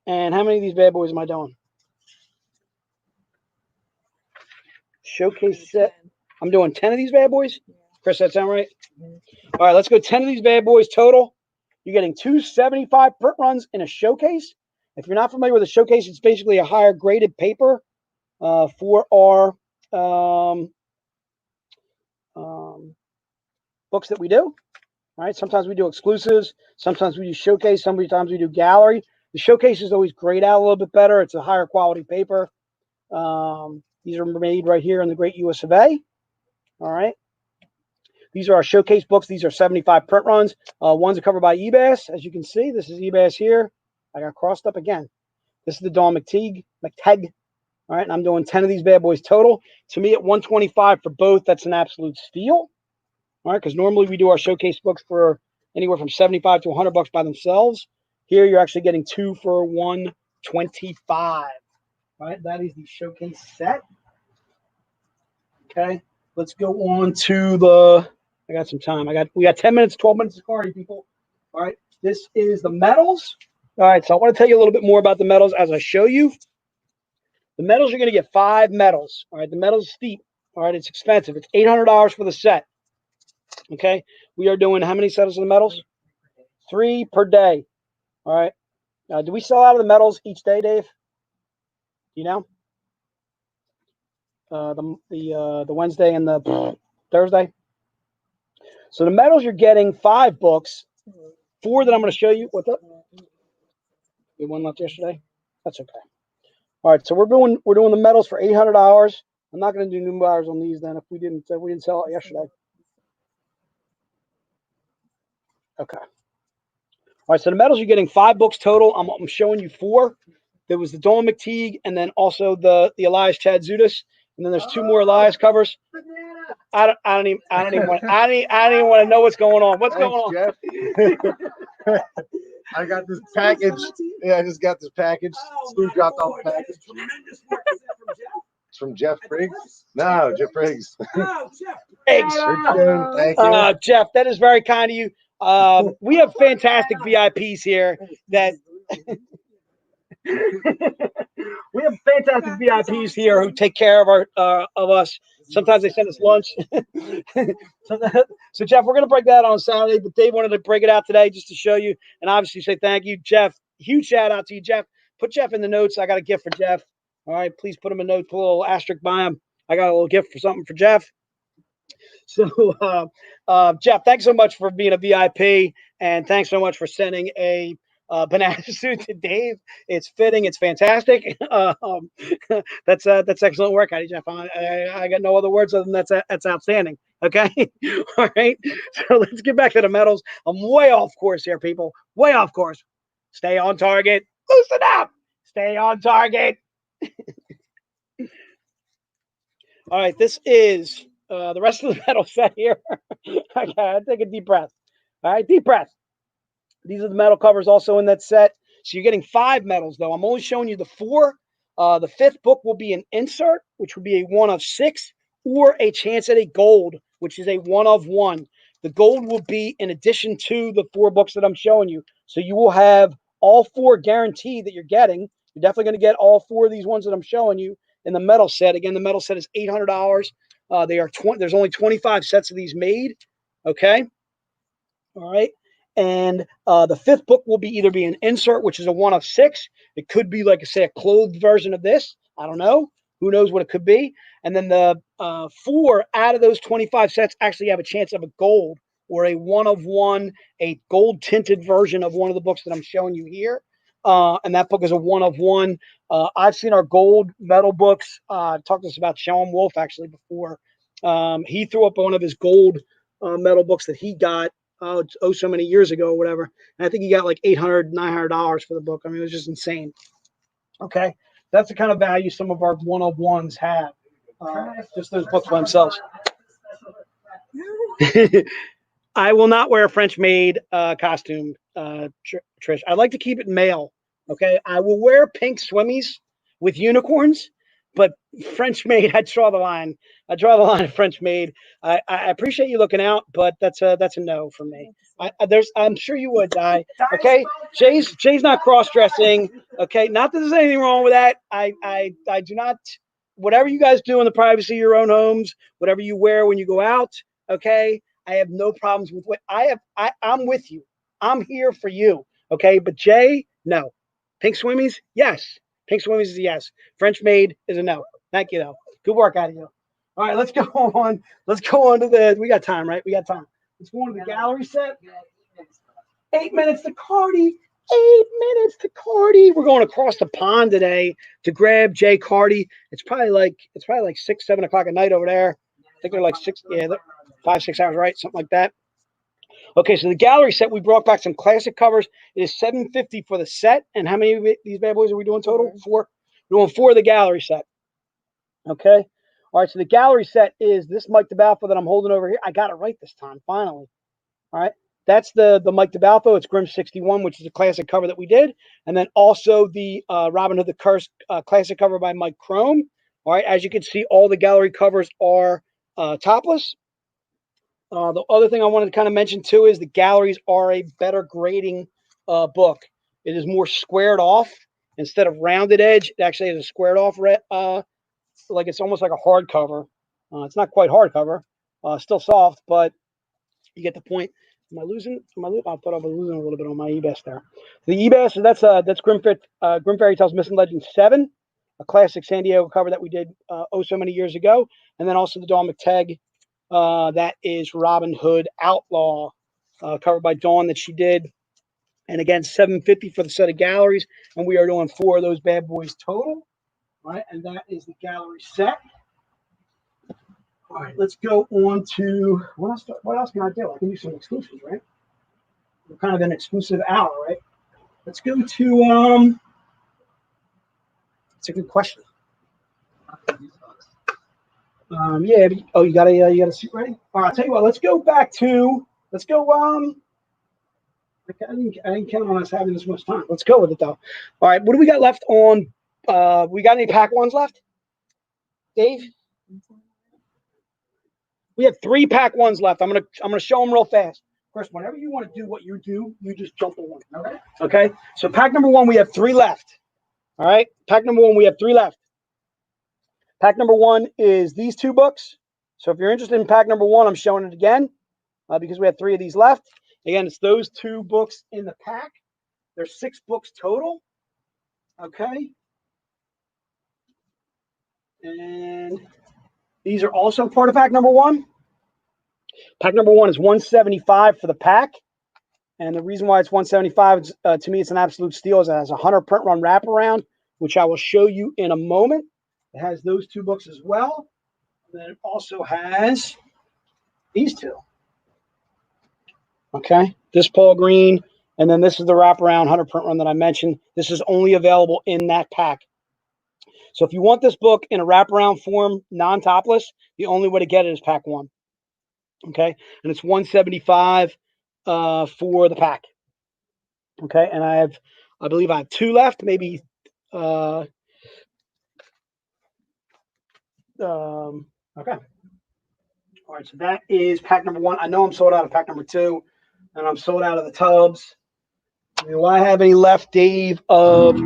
And how many of these bad boys am I doing? Showcase set. I'm doing 10 of these bad boys. Chris, that sound right? All right, let's go 10 of these bad boys total. You're getting 275 print runs in a showcase. If you're not familiar with a showcase, it's basically a higher graded paper for our books that we do. All right, sometimes we do exclusives. Sometimes we do showcase. Sometimes we do gallery. The showcase is always grayed out a little bit better. It's a higher quality paper. These are made right here in the great US of A. All right. These are our showcase books. These are 75 print runs. One's are covered by Ebas. As you can see, this is Ebas here. I got crossed up again. This is the Dawn McTeigue. All right, and I'm doing 10 of these bad boys total. To me, at $125 for both, that's an absolute steal. All right, because normally we do our showcase books for anywhere from $75 to $100 by themselves. Here, you're actually getting 2 for $125. All right, that is the showcase set. Okay, let's go on to the. I got some time. We got 10 minutes, 12 minutes of Cardy, people. All right, this is the medals. All right, so I want to tell you a little bit more about the medals as I show you. The medals, you're going to get 5 medals. All right, the medals steep. All right, it's expensive. It's $800 for the set. Okay, we are doing how many sets of the medals? 3 per day. All right. Do we sell out of the medals each day, Dave? Do you know? The Wednesday and the Thursday. So the medals, you're getting 5 books. 4 that I'm going to show you. What's up? We one left yesterday. That's okay. All right, so we're doing the medals for $800. I'm not going to do new buyers on these then if we didn't sell it yesterday. Okay. All right, so the medals, you're getting 5 books total. I'm showing you 4. There was the Dawn McTeigue, and then also the Elias Chatzoudis, and then there's 2 more Elias covers. I don't even want to know what's going on. What's going on? Jeff. I got this package. Yeah, I just got this package. Stu dropped off the package. It's from Jeff Briggs. No, Jeff Briggs. Oh, Jeff Briggs. Thank you. Jeff, that is very kind of you. We have fantastic VIPs here that we have fantastic VIPs here who take care of us. Sometimes they send us lunch. So Jeff, we're going to break that on Saturday, but Dave wanted to break it out today just to show you and obviously say thank you, Jeff. Huge shout out to you, Jeff. Put Jeff in the notes. I got a gift for Jeff. All right, please put him a note, put a little asterisk by him. I got a little gift for something for Jeff. So, Jeff, thanks so much for being a VIP, and thanks so much for sending a banana suit to Dave. It's fitting. It's fantastic. That's excellent work, out of Jeff. I got no other words other than that's outstanding. Okay, all right. So let's get back to the medals. I'm way off course here, people. Way off course. Stay on target. Loosen up. Stay on target. All right, this is the rest of the medal set here. Okay, take a deep breath. All right, deep breath. These are the medal covers also in that set. So you're getting 5 medals, though. I'm only showing you the 4. The 5th book will be an insert, which will be a 1 of 6, or a chance at a gold, which is a 1 of 1. The gold will be in addition to the 4 books that I'm showing you. So you will have all 4 guaranteed that you're getting. You're definitely going to get all 4 of these ones that I'm showing you in the medal set. Again, the medal set is $800. They are there's only 25 sets of these made. Okay. All right. And the 5th book will be either be an insert, which is a 1 of 6. It could be, like I say, a clothed version of this. I don't know. Who knows what it could be? And then the 4 out of those 25 sets actually have a chance of a gold, or a 1 of 1, a gold tinted version of one of the books that I'm showing you here. And that book is a 1 of 1. I've seen our gold medal books. Talked to us about Sean Wolf actually before. He threw up one of his gold medal books that he got so many years ago or whatever. And I think he got like $800, $900 for the book. I mean, it was just insane. Okay. That's the kind of value some of our 1 of 1s have. Just those books by themselves. I will not wear a French maid costume, Trish. I like to keep it male. Okay. I will wear pink swimmies with unicorns, but French maid, I draw the line. I draw the line of French maid. I appreciate you looking out, but that's a no for me. I'm sure you would, die. Okay. Jay's not cross dressing. Okay. Not that there's anything wrong with that. I do not. Whatever you guys do in the privacy of your own homes, whatever you wear when you go out. Okay. I have no problems with what I have. I'm with you. I'm here for you. Okay. But Jay, no. Pink swimmies, yes. Pink swimmies is a yes. French maid is a no. Thank you, though. Good work out of you. All right, let's go on. Let's go on to we got time, right? We got time. Let's go on to the gallery set. 8 minutes to Cardy. 8 minutes to Cardy. We're going across the pond today to grab Jay Cardy. It's probably like 6, 7 o'clock at night over there. I think they're like 6, 5, 6 hours, right? Something like that. Okay, so the gallery set, we brought back some classic covers. It is $750 for the set. And how many of these bad boys are we doing total? 4. We're doing 4 of the gallery set. Okay. All right, so the gallery set is this Mike DeBalfo that I'm holding over here. I got it right this time, finally. All right. That's the Mike DeBalfo. It's Grimm 61, which is a classic cover that we did. And then also the Robin Hood the Curse classic cover by Mike Crome. All right. As you can see, all the gallery covers are topless. The other thing I wanted to kind of mention too is the galleries are a better grading book. It is more squared off instead of rounded edge. It actually has a squared off, like it's almost like a hardcover. It's not quite hardcover, still soft, but you get the point. Am I losing? I thought I was losing a little bit on my Ebas there. The Ebas, that's Grimm Fairy Tales Missing Legend 7, a classic San Diego cover that we did so many years ago, and then also the Dawn McTeigue. That is Robin Hood Outlaw, covered by Dawn that she did. And again, $750 for the set of galleries. And we are doing 4 of those bad boys total. All right, and that is the gallery set. All right, let's go on to what else can I do? I can do some exclusives, right? We're kind of an exclusive hour, right? Let's go to it's a good question. Yeah. Oh, you got a suit ready? All right. I'll tell you what. Let's go. I didn't count on us having this much time. Let's go with it though. All right. What do we got left on? We got any pack ones left, Dave? We have 3 pack ones left. I'm gonna show them real fast. First, whenever you want to do what you do, you just jump on one. Okay. Okay. So pack number 1, we have 3 left. All right. Pack number 1, we have 3 left. Pack number 1 is these 2 books. So if you're interested in pack number 1, I'm showing it again because we have 3 of these left. Again, it's those 2 books in the pack. There's 6 books total. Okay. And these are also part of pack number 1. Pack number 1 is $175 for the pack. And the reason why it's $175 is, to me, it's an absolute steal. Is it has a Hunter print run wraparound, which I will show you in a moment. It has those 2 books as well. And then it also has these 2. Okay, this Paul Green, and then this is the wraparound Hunter print run that I mentioned. This is only available in that pack. So if you want this book in a wraparound form, non-topless, the only way to get it is pack 1. Okay, and it's $175 for the pack. Okay, and I believe I have 2 left, maybe. Okay. All right, so that is pack number 1. I know I'm sold out of pack number 2, and I'm sold out of the tubs. Do I have any left, Dave? Of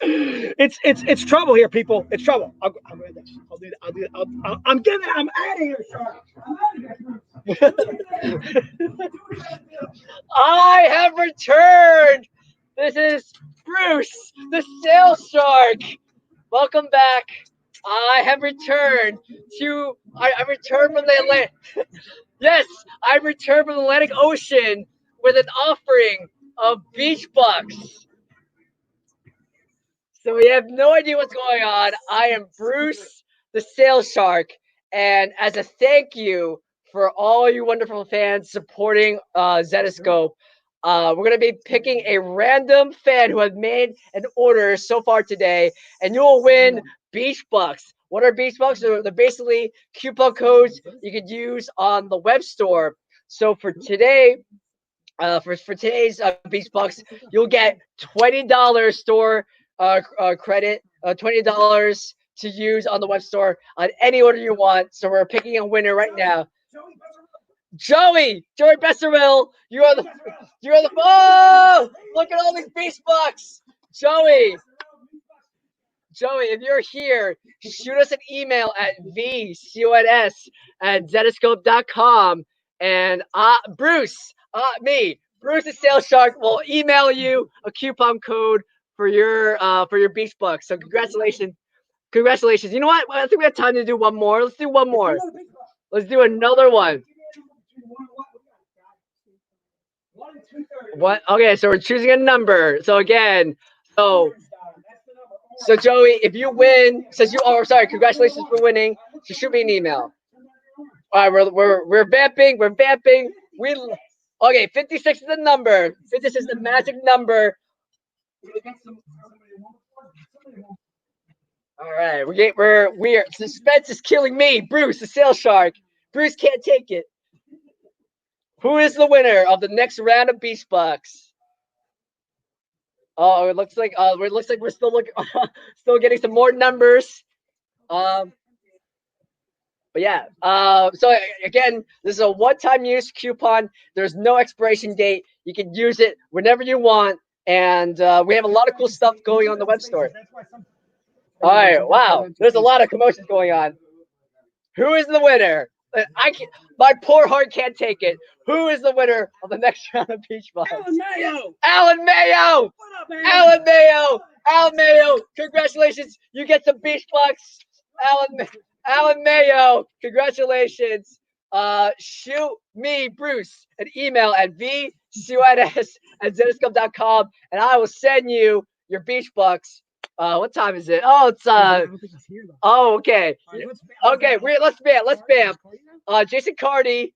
it's trouble here, people. It's trouble. I'll read this. I'll do that. I'll do that. I'm out of here, Shark. I have returned. This is Bruce, the Sale Shark. Welcome back. I have returned to. I returned from the Atlantic. Yes, I returned from the Atlantic Ocean with an offering of beach bucks. So we have no idea what's going on. I am Bruce, the Sale Shark, and as a thank you for all you wonderful fans supporting Zenescope, we're going to be picking a random fan who has made an order so far today, and you will win beach bucks. What are beach bucks? They're basically coupon codes you could use on the web store. So for today, for today's beach bucks, you'll get $20 store credit, $20 to use on the web store on any order you want. So we're picking a winner right now. Joey Besserville, you are the oh, look at all these beach bucks. Joey, if you're here, shoot us an email at vcons@zenescope.com, and Bruce the Sales Shark, will email you a coupon code for your beach bucks. So congratulations. You know what? I think we have time to do one more. Let's do one more. Let's do another one. What? Okay, so we're choosing a number. So again, so Joey, if you win, congratulations for winning. So shoot me an email. All right, we're vamping. Okay, 56 is the number. 56 is the magic number. All right, we're suspense is killing me, Bruce, the Sale Shark. Bruce can't take it. Who is the winner of the next round of beach bucks? Oh, it looks like we're still still getting some more numbers. But yeah. So again, this is a one-time use coupon. There's no expiration date. You can use it whenever you want, and we have a lot of cool stuff going on the web store. All right, wow. There's a lot of commotions going on. Who is the winner? My poor heart can't take it. Who is the winner of the next round of beach bucks? Alan Mayo! Alan Mayo! Congratulations! You get some beach bucks. Alan Mayo! Congratulations! Shoot me, Bruce, an email at vcons@zenescope.com, and I will send you your beach bucks. What time is it? Oh, it's oh, okay. Okay, let's bam. Jason Cardy,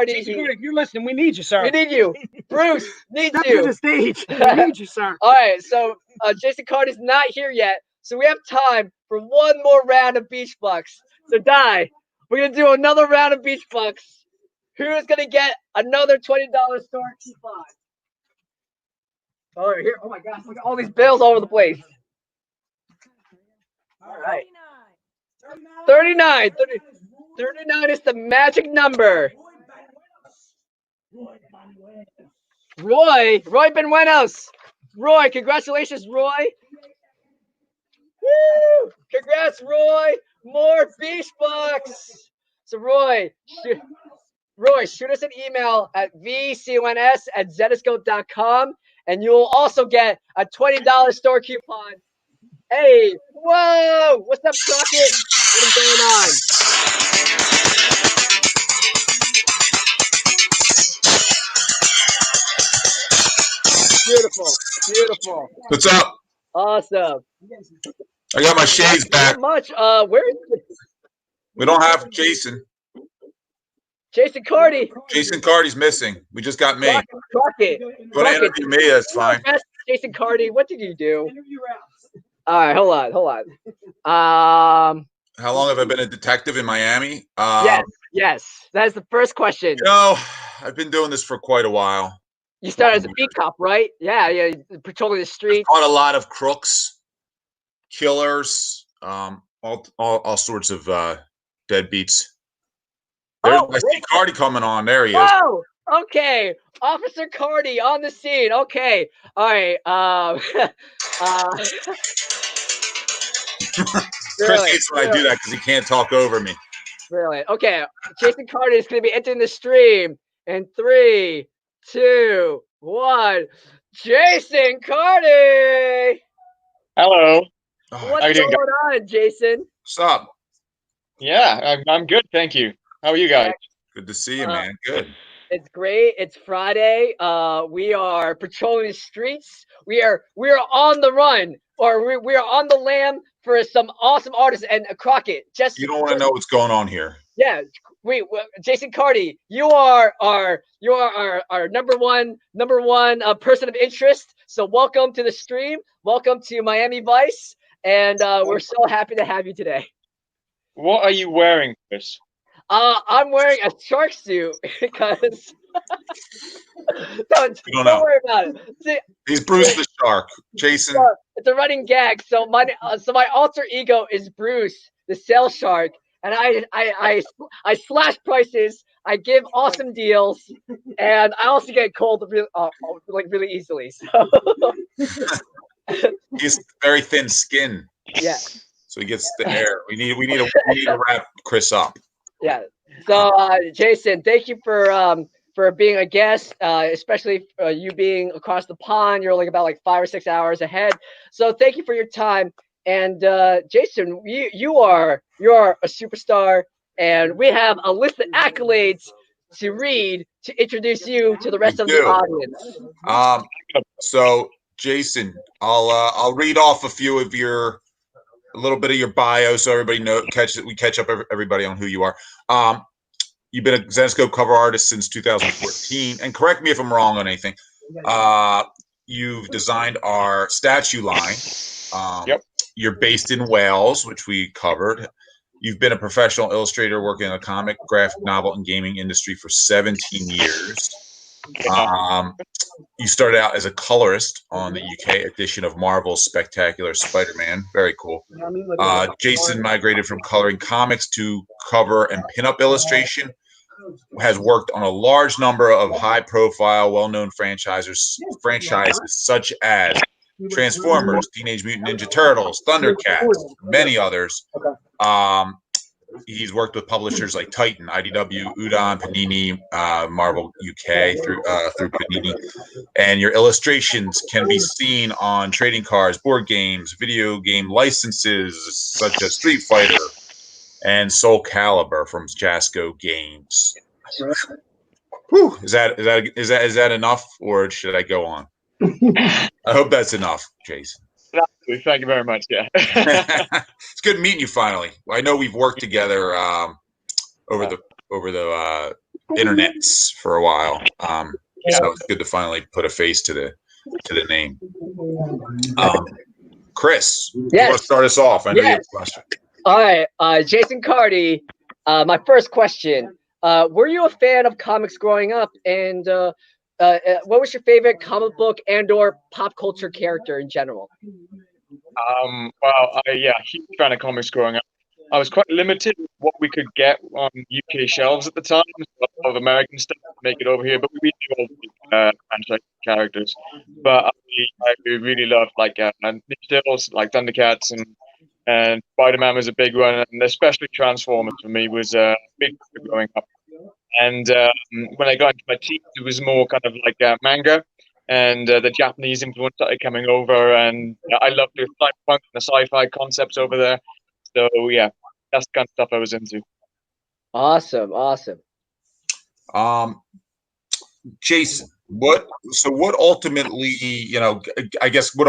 if you're listening, we need you, sir. We need you. Bruce needs Step you. to the stage. We need you, sir. All right, so Jason Cardy's not here yet, so we have time for one more round of beach bucks. So we're gonna do another round of beach bucks. Who is gonna get another $20 store coupon? Oh, here! Oh my gosh! Look at all these bills all over the place. All right. 39 is the magic number. Roy Benuenos. Roy, congratulations, Roy. Woo! Congrats, Roy. More beach bucks. So Roy, shoot us an email at vcons@zenescope.com, and you'll also get a $20 store coupon Hey, whoa! What's up, Crockett? What is going on? Beautiful, beautiful, What's up? awesome. I got my shades back. Not much. Where is We don't have Jason. Jason Cardy? Jason Cardy's missing. We just got me. Crockett. You want to interview me? That's fine. Jason Cardy, what did you do? All right, hold on. How long have I been a detective in Miami? Yes. That is the first question. You know, I've been doing this for quite a while. You started as a beat cop, right? Yeah, patrolling the streets. Caught a lot of crooks, killers, all sorts of deadbeats. I see Cardy coming on. There he is. Oh, okay. Officer Cardy on the scene. Okay. All right. Chris hates when I do that because he can't talk over me. Really? Okay. Jason Cardy is going to be entering the stream in 3, 2, 1. Jason Cardy. Hello. What's going on, Jason? What's up? Yeah, I'm good. Thank you. How are you guys? Good to see you, man. Good. It's great. It's Friday. We are patrolling the streets. We are on the run, or we are on the lam for some awesome artists. And Crockett, you don't want to know what's going on here. Yeah, Jason Cardy, you are our number one person of interest. So welcome to the stream. Welcome to Miami Vice, and we're so happy to have you today. What are you wearing, Chris? I'm wearing a shark suit because don't worry about it. See, he's Bruce the Shark. Jason. It's a running gag. So my alter ego is Bruce the Sail Shark, and I slash prices. I give awesome deals, and I also get cold really easily. So he's very thin skin. Yeah. So he gets the air. We need to wrap Chris up. Yeah. So, Jason, thank you for being a guest, especially you being across the pond. You're only about 5 or 6 hours ahead. So, thank you for your time. And Jason, you are a superstar, and we have a list of accolades to read to introduce you to the rest of the audience. So, Jason, I'll read off a little bit of your bio so everybody we catch up everybody on who you are. You've been a Zenescope cover artist since 2014, and correct me if I'm wrong on anything. You've designed our statue line. Yep. You're based in Wales, which we covered. You've been a professional illustrator working in the comic, graphic novel, and gaming industry for 17 years. You started out as a colorist on the UK edition of Marvel's Spectacular Spider-Man. Very cool. Jason migrated from coloring comics to cover and pinup illustration. Has worked on a large number of high-profile, well-known franchises such as Transformers, Teenage Mutant Ninja Turtles, Thundercats, many others. He's worked with publishers like Titan, IDW, Udon, Panini, Marvel UK through Panini, and your illustrations can be seen on trading cards, board games, video game licenses such as Street Fighter and Soul Calibur from Jasco Games. Whew, is that enough, or should I go on? I hope that's enough, Jason. Thank you very much. Yeah. It's good meeting you finally. I know we've worked together over the internets for a while. So it's good to finally put a face to the name. Chris, you want to start us off? I know you have a question. All right, Jason Cardy. My first question: were you a fan of comics growing up, and what was your favorite comic book and/or pop culture character in general? Huge fan of comics growing up. I was quite limited with what we could get on UK shelves at the time. A lot of American stuff to make it over here, but we do all the franchise characters. But I really loved Ninja Turtles, like Thundercats, and Spider-Man was a big one, and especially Transformers for me was big growing up. And when I got into my teens, it was more kind of like manga. and the Japanese influence started coming over, and I loved the cyberpunk and the sci-fi concepts over there. So yeah, that's the kind of stuff I was into. Awesome, awesome. Jason, what ultimately, I guess what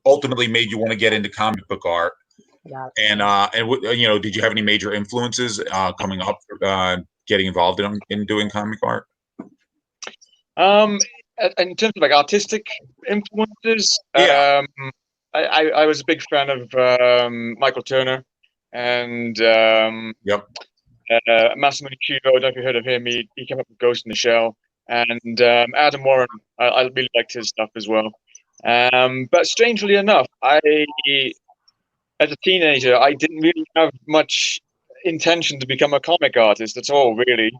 ultimately made you want to get into comic book art? And what, did you have any major influences coming up, getting involved in doing comic art? In terms of like artistic influences, Yeah. I was a big fan of Michael Turner and Yep. Massimo Nuccio. I don't know if you heard of him. He came up with Ghost in the Shell, and Adam Warren. I really liked his stuff as well. But strangely enough, as a teenager, I didn't really have much intention to become a comic artist at all, really,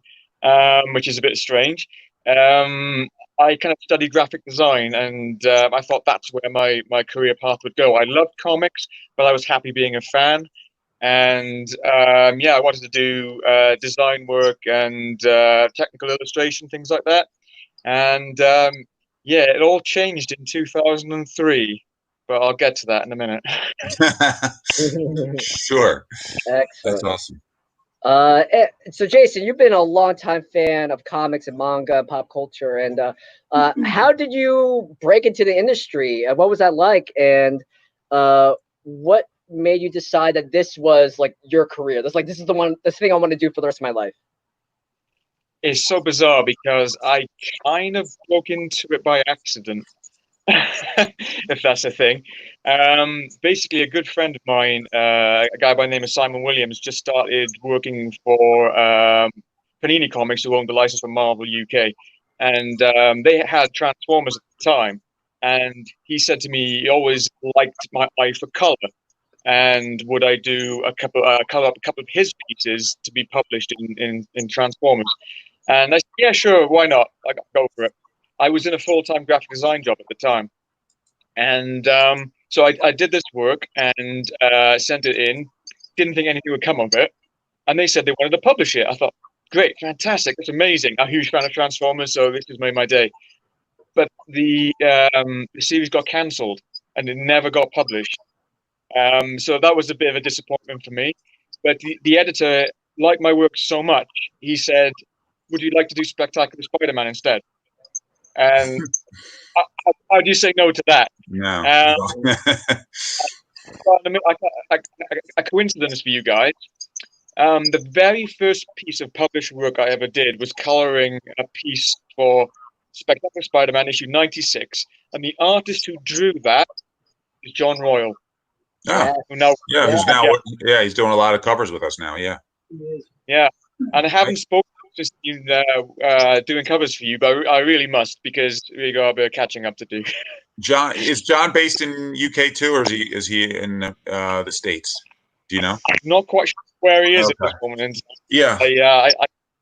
which is a bit strange. I kind of studied graphic design, and I thought that's where my career path would go. I loved comics, but I was happy being a fan. And I wanted to do design work and technical illustration, things like that. And it all changed in 2003, but I'll get to that in a minute. Sure. Excellent. That's awesome. So Jason, you've been a longtime fan of comics and manga and pop culture, and how did you break into the industry? What was that like? And what made you decide that this was like your career? This is this thing I want to do for the rest of my life. It's so bizarre because I kind of broke into it by accident, if that's a thing. Basically, a good friend of mine, a guy by the name of Simon Williams, just started working for Panini Comics, who owned the license for Marvel UK. And they had Transformers at the time. And he said to me, he always liked my eye for color. And would I do color up a couple of his pieces to be published in Transformers? And I said, yeah, sure, why not? I got to go for it. I was in a full-time graphic design job at the time. And so I did this work and sent it in. Didn't think anything would come of it. And they said they wanted to publish it. I thought, great, fantastic, that's amazing. I'm a huge fan of Transformers, so this has made my day. But the series got cancelled and it never got published. So that was a bit of a disappointment for me. But the editor liked my work so much, he said, would you like to do Spectacular Spider-Man instead? And how do you say no to that? No. A coincidence for you guys. The very first piece of published work I ever did was coloring a piece for Spectacular Spider-Man issue 96. And the artist who drew that is John Royal. Oh. He's doing a lot of covers with us now. Yeah. Yeah. And I haven't spoken since doing covers for you, but I really must, because we got a bit of catching up to do. Is John based in UK too, or is he in the States? Do you know? I'm not quite sure where he is at this moment. Yeah. I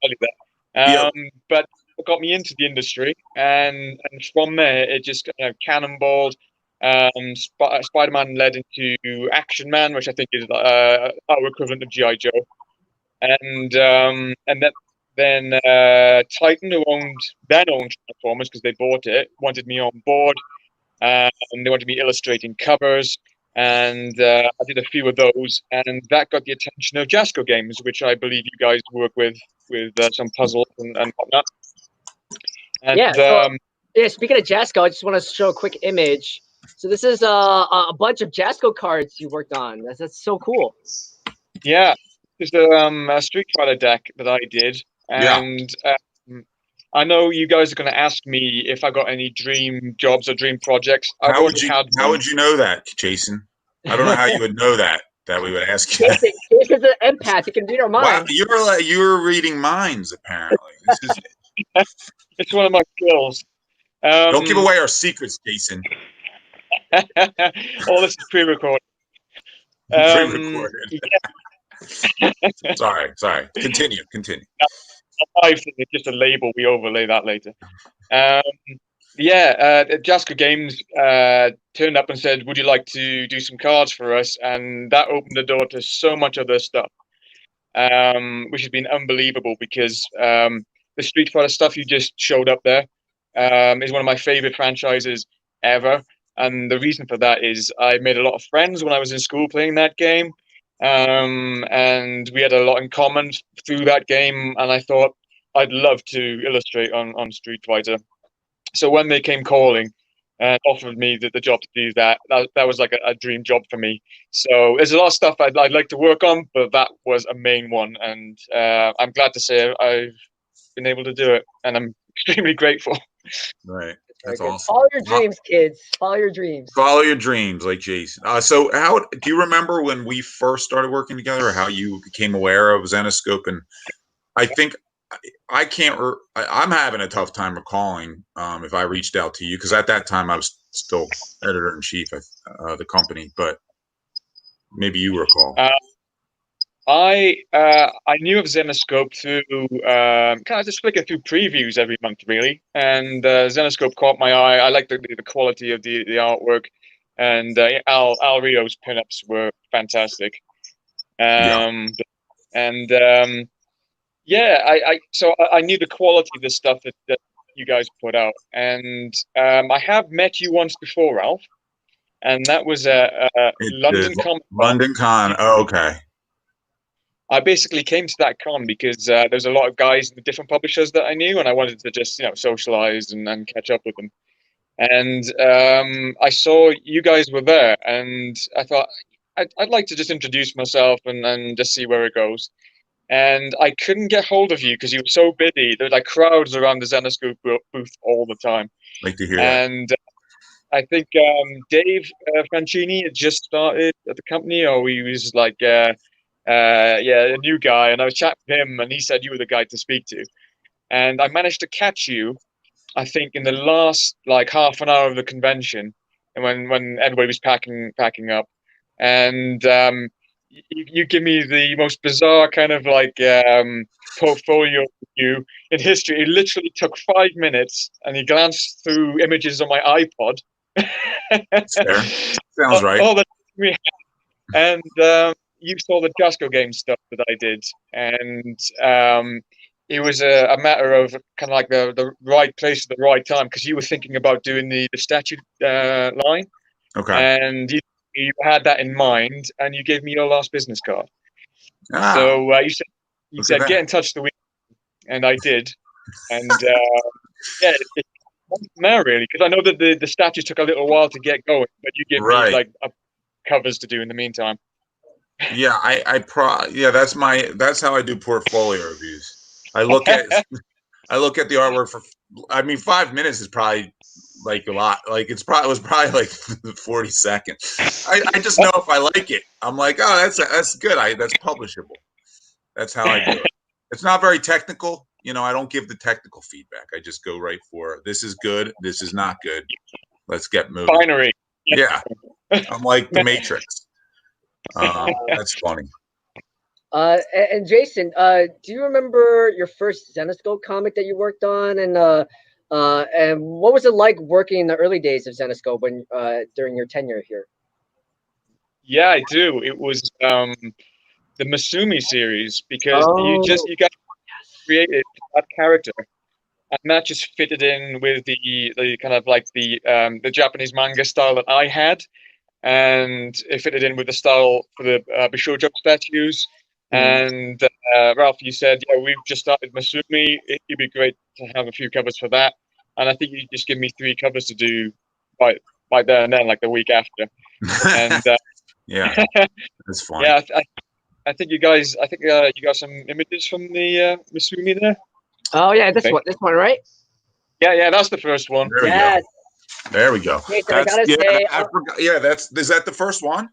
tell you that. But it got me into the industry, and from there it just cannonballed. Spider-Man led into Action Man, which I think is our equivalent of G.I. Joe, and then Titan, who owned Transformers because they bought it, wanted me on board, and they wanted me illustrating covers, and I did a few of those, and that got the attention of Jasco Games, which I believe you guys work with some puzzles and whatnot. And, speaking of Jasco, I just want to show a quick image. So this is a bunch of Jasco cards you worked on. That's so cool. Yeah, it's a Street Fighter deck that I did, and I know you guys are going to ask me if I got any dream jobs or dream projects. How would you know that, Jason? I don't know how you would know that we would ask you. Jason's an empath. He can read our minds. Wow, you're reading minds apparently. It's one of my skills. Don't give away our secrets, Jason. All this is pre-recorded. Pre-recorded. Yeah. Sorry. Continue. It's just a label. We overlay that later. Jasco Games turned up and said, would you like to do some cards for us? And that opened the door to so much other stuff, which has been unbelievable, because the Street Fighter stuff you just showed up there, is one of my favorite franchises ever. And the reason for that is I made a lot of friends when I was in school playing that game. And we had a lot in common through that game. And I thought I'd love to illustrate on Street Fighter. So when they came calling and offered me the job to do that was like a dream job for me. So there's a lot of stuff I'd like to work on, but that was a main one. And I'm glad to say I've been able to do it. And I'm extremely grateful. Right. That's Very good. awesome. Follow your dreams, kids. Follow your dreams. Follow your dreams, like Jason. So, how do you remember when we first started working together, or how you became aware of Zenescope? And I think I can't. I'm having a tough time recalling if I reached out to you, because at that time I was still editor in chief of the company. But maybe you recall. I knew of Zenescope through kind of just flicking through previews every month, really, and Zenescope caught my eye. I liked the quality of the artwork, and Al Rio's pinups were fantastic. And so I knew the quality of the stuff that you guys put out, and I have met you once before, Ralph, and that was London Comic Con. London Con. Oh, okay. I basically came to that con because there's a lot of guys in the different publishers that I knew, and I wanted to just socialize and catch up with them. And I saw you guys were there, and I thought I'd like to just introduce myself and just see where it goes. And I couldn't get hold of you because you were so busy. There were like crowds around the Zenescope booth all the time. Like to hear and I think Dave Franchini had just started at the company, or he was like a new guy, and I was chatting with him, and he said you were the guy to speak to. And I managed to catch you, I think, in the last like half an hour of the convention, and when everybody was packing up, and you give me the most bizarre kind of like portfolio review in history. It literally took 5 minutes, and he glanced through images on my iPod. Fair. Sounds right. All that we had. And you saw the Jasco game stuff that I did, and it was a matter of kind of like the right place at the right time, because you were thinking about doing the statue line. Okay. And you had that in mind, and you gave me your last business card. So you said get in touch the week, and I did. And it now really, because I know that the statues took a little while to get going, but you give me like covers to do in the meantime. Yeah, that's how I do portfolio reviews. I look at the artwork for, 5 minutes is probably like a lot. Like it was probably like 40 seconds. I just know if I like it. I'm like, oh, that's good. That's publishable. That's how I do it. It's not very technical. I don't give the technical feedback. I just go right for, this is good, this is not good. Let's get moving. Binary. Yeah. I'm like the Matrix. That's funny. And Jason, do you remember your first Zenescope comic that you worked on, and what was it like working in the early days of Zenescope when during your tenure here? Yeah, I do. It was the Masumi series, because you guys created that character, and that just fitted in with the kind of like the Japanese manga style that I had. And it fitted in with the style for the Bishoujo statues. And Ralph, you said, we've just started Masumi. It'd be great to have a few covers for that. And I think you just give me 3 covers to do right there and then, like the week after. And yeah, that's fine. Yeah, I think you guys. I think you got some images from the Masumi there. Oh yeah, this one, right? Yeah, that's the first one. There we go. There we go. Jason, I gotta say, I forgot. Yeah, is that the first one?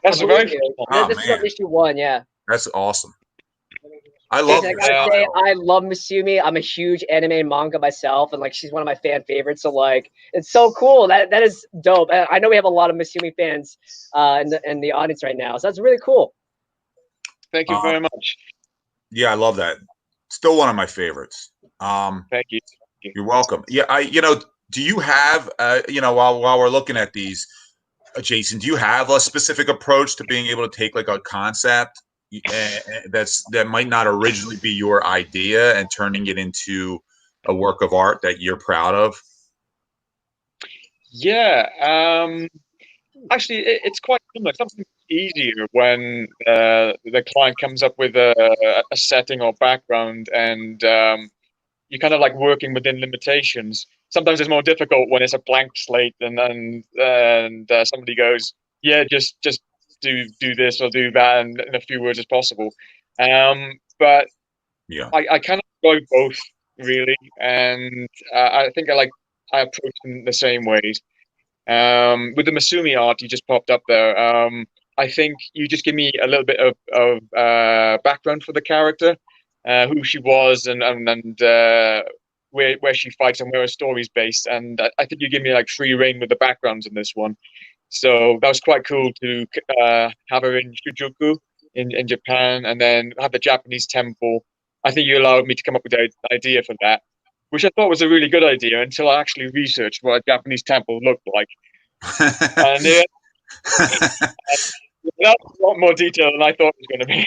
That's the very first one. This is issue 1. Yeah. That's awesome. I love. Jason, I gotta say, I love Masumi. I'm a huge anime and manga myself, and like she's one of my fan favorites. So like, it's so cool. That is dope. I know we have a lot of Masumi fans in the audience right now, so that's really cool. Thank you very much. Yeah, I love that. Still one of my favorites. Thank you. You're welcome. Yeah, do you have, while we're looking at these, Jason, do you have a specific approach to being able to take like a concept that might not originally be your idea and turning it into a work of art that you're proud of? Yeah, actually, it's quite similar. Something easier when the client comes up with a setting or background, and you're kind of like working within limitations. Sometimes it's more difficult when it's a blank slate, and somebody goes, "Yeah, just do this or do that," and in a few words as possible. But Yeah. I kind of enjoy both really, and I think I approach them the same ways. With the Masumi art you just popped up there, I think you just give me a little bit of background for the character, who she was, and where she fights and where her story's based, and I think you give me like free reign with the backgrounds in this one. So that was quite cool to have her in Shujuku in Japan, and then have the Japanese temple. I think you allowed me to come up with the idea for that, which I thought was a really good idea until I actually researched what a Japanese temple looked like. And that's a lot more detail than I thought it was going to be.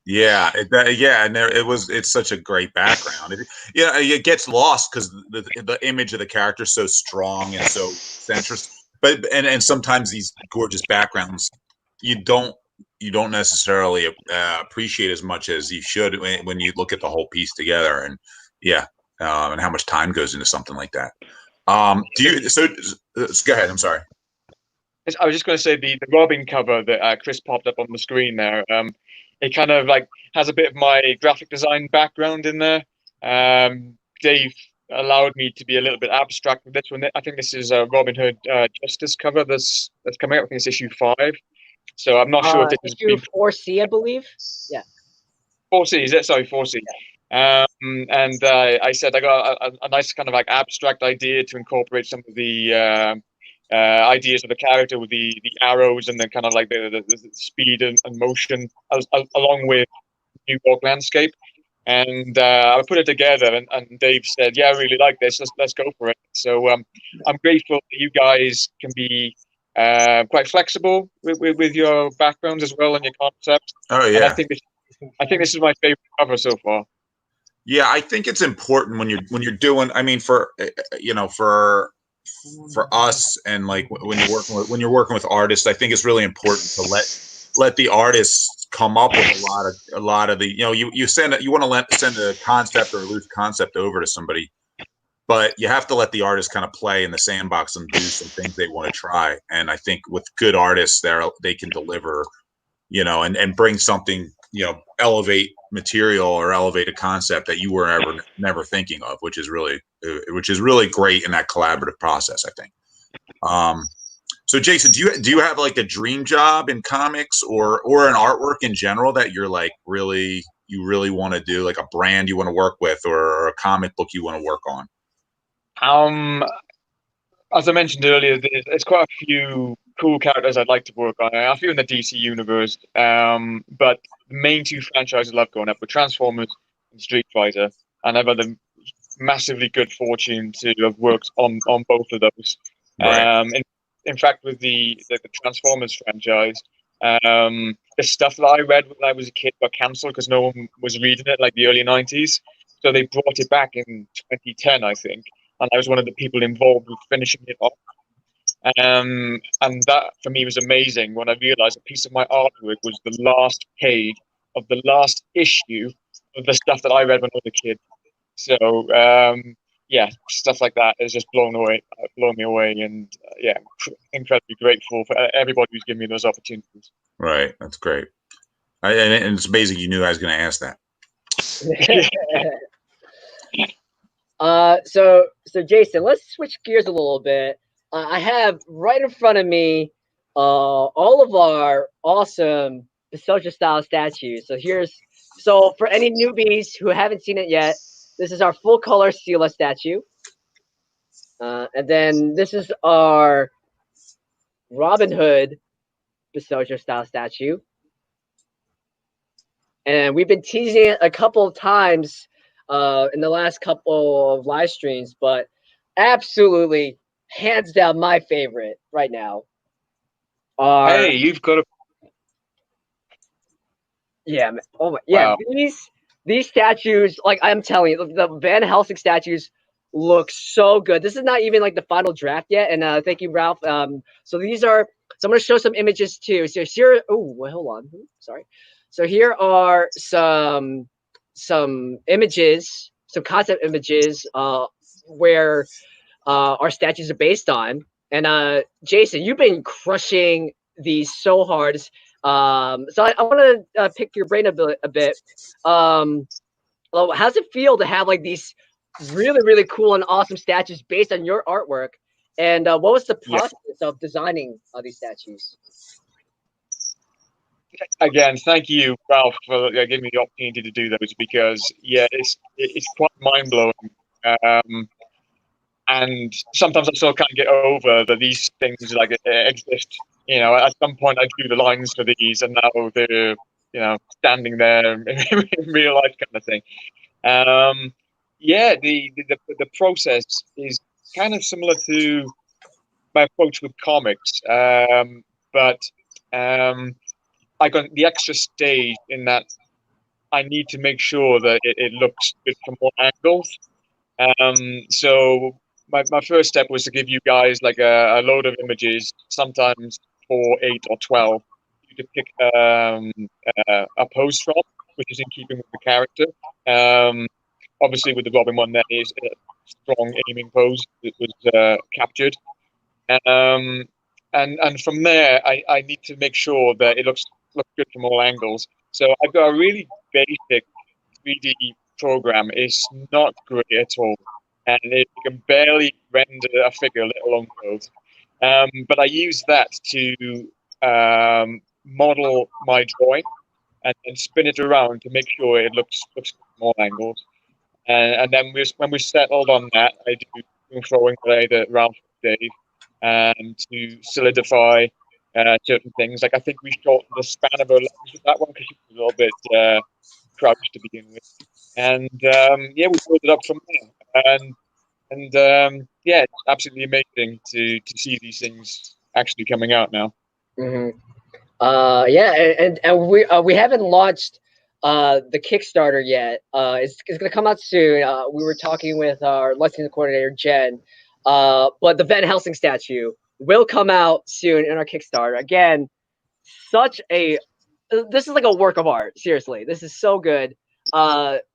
Yeah, and it's such a great background. It gets lost because the image of the character is so strong and so centrist. But and sometimes these gorgeous backgrounds you don't necessarily appreciate as much as you should when you look at the whole piece together. And and how much time goes into something like that. Go ahead. I'm sorry. I was just going to say the Robin cover that Chris popped up on the screen there. It kind of like has a bit of my graphic design background in there. Dave allowed me to be a little bit abstract with this one. I think this is a Robin Hood Justice cover that's coming out. I think it's issue 5. So I'm not sure if this issue 4C, I believe. Yeah. 4C, is it? Sorry, 4C. And I said I got a nice kind of like abstract idea to incorporate some of the ideas of the character with the arrows and then kind of like the speed and motion along with New York landscape. And I put it together, and Dave said, "Yeah, I really like this. Let's go for it." So I'm grateful that you guys can be quite flexible with your backgrounds as well and your concepts. Oh yeah. And I think this is my favorite cover so far. Yeah, I think it's important when you're doing. I mean, for us, and like when you're working with artists, I think it's really important to let the artists come up with a lot of the, you want to send a concept or a loose concept over to somebody, but you have to let the artist kind of play in the sandbox and do some things they want to try. And I think with good artists, they can deliver, and bring something, elevate material or elevate a concept that you were never thinking of, which is really great in that collaborative process, I think. So Jason, do you have like a dream job in comics or an artwork in general that you're like you really want to do, like a brand you want to work with or a comic book you want to work on? As I mentioned earlier, there's quite a few cool characters I'd like to work on. A few in the DC universe, but the main 2 franchises I love going up were Transformers and Street Fighter, and I've had a massively good fortune to have worked on both of those. Right. In fact, with the Transformers franchise, the stuff that I read when I was a kid got cancelled because no one was reading it, like the early 90s. So they brought it back in 2010, I think, and I was one of the people involved with finishing it off. And that for me was amazing when I realized a piece of my artwork was the last page of the last issue of the stuff that I read when I was a kid. So stuff like that has just blown me away, and incredibly grateful for everybody who's given me those opportunities. Right, that's great. And it's amazing you knew I was going to ask that. So Jason, let's switch gears a little bit. I have right in front of me all of our awesome nostalgia style statues. So for any newbies who haven't seen it yet, this is our full color Sela statue. And then this is our Robin Hood nostalgia style statue. And we've been teasing it a couple of times in the last couple of live streams, but absolutely, hands down, my favorite right now. Hey, you've got a... Yeah. Oh my. Yeah. Wow. These these statues, like I'm telling you, the Van Helsing statues look so good. This is not even like the final draft yet. And thank you, Ralph. So these are. So I'm gonna show some images too. So here. Oh, wait, hold on. Sorry. So here are some images, some concept images, where our statues are based on. And Jason, you've been crushing these so hard. So I want to pick your brain a bit. How's it feel to have like these really cool and awesome statues based on your artwork? And what was the process of designing these statues? Again, thank you, Ralph, for giving me the opportunity to do those, because it's quite mind blowing. And sometimes I still can't get over that these things like exist. You know, at some point I drew the lines for these, and now they're standing there in real life, kind of thing. The process is kind of similar to my approach with comics, but I got the extra stage in that I need to make sure that it looks good from all angles. So my first step was to give you guys like a load of images, sometimes 4, 8, or 12, to pick a pose from, which is in keeping with the character. Obviously, with the Robin one, that is a strong aiming pose that was captured. And from there, I need to make sure that it looks good from all angles. So I've got a really basic 3D program. It's not great at all, and it can barely render a figure, let alone pose. But I use that to model my drawing and spin it around to make sure it looks good from all angles. And then when we settled on that, I do throwing play that Ralph gave to solidify certain things. Like I think we shortened the span of her legs with that one because she was a little bit crouched to begin with. And we built it up from there. And it's absolutely amazing to see these things actually coming out now. Mm-hmm. And we haven't launched the Kickstarter yet. It's gonna come out soon. We were talking with our licensing coordinator Jen, but the Van Helsing statue will come out soon in our Kickstarter. Again, this is like a work of art. Seriously, this is so good.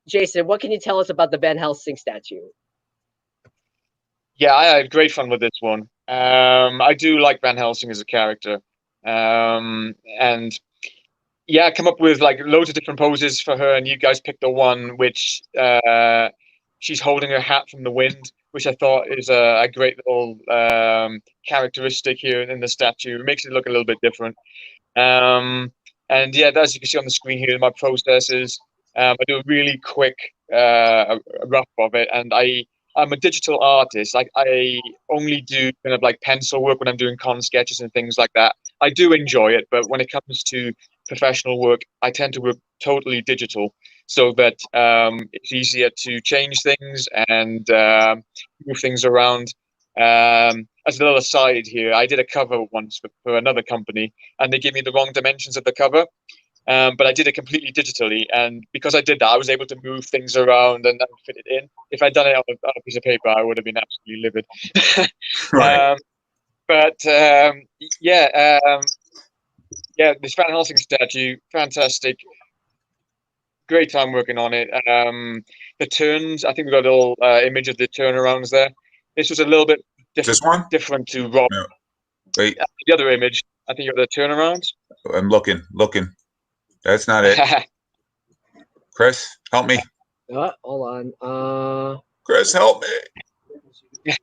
Jason, what can you tell us about the Van Helsing statue? Yeah, I had great fun with this one. I do like Van Helsing as a character. And I come up with like loads of different poses for her, and you guys picked the one which she's holding her hat from the wind, which I thought is a great little characteristic here in the statue. It makes it look a little bit different. And as you can see on the screen here, my processes, I do a really quick rough of it, and I'm a digital artist. Like I only do kind of like pencil work when I'm doing con sketches and things like that. I do enjoy it, but when it comes to professional work, I tend to work totally digital, so that it's easier to change things and move things around. As a little aside here, I did a cover once for another company, and they gave me the wrong dimensions of the cover. But I did it completely digitally, and because I did that, I was able to move things around and fit it in. If I'd done it on a piece of paper, I would have been absolutely livid. Right. This Van Helsing statue, fantastic. Great time working on it. The turns, I think we got a little image of the turnarounds there. This was a little bit different to Rob. No. Wait. The other image, I think you got the turnarounds. I'm looking. That's not it. Chris, help me. Hold on. Chris, help me.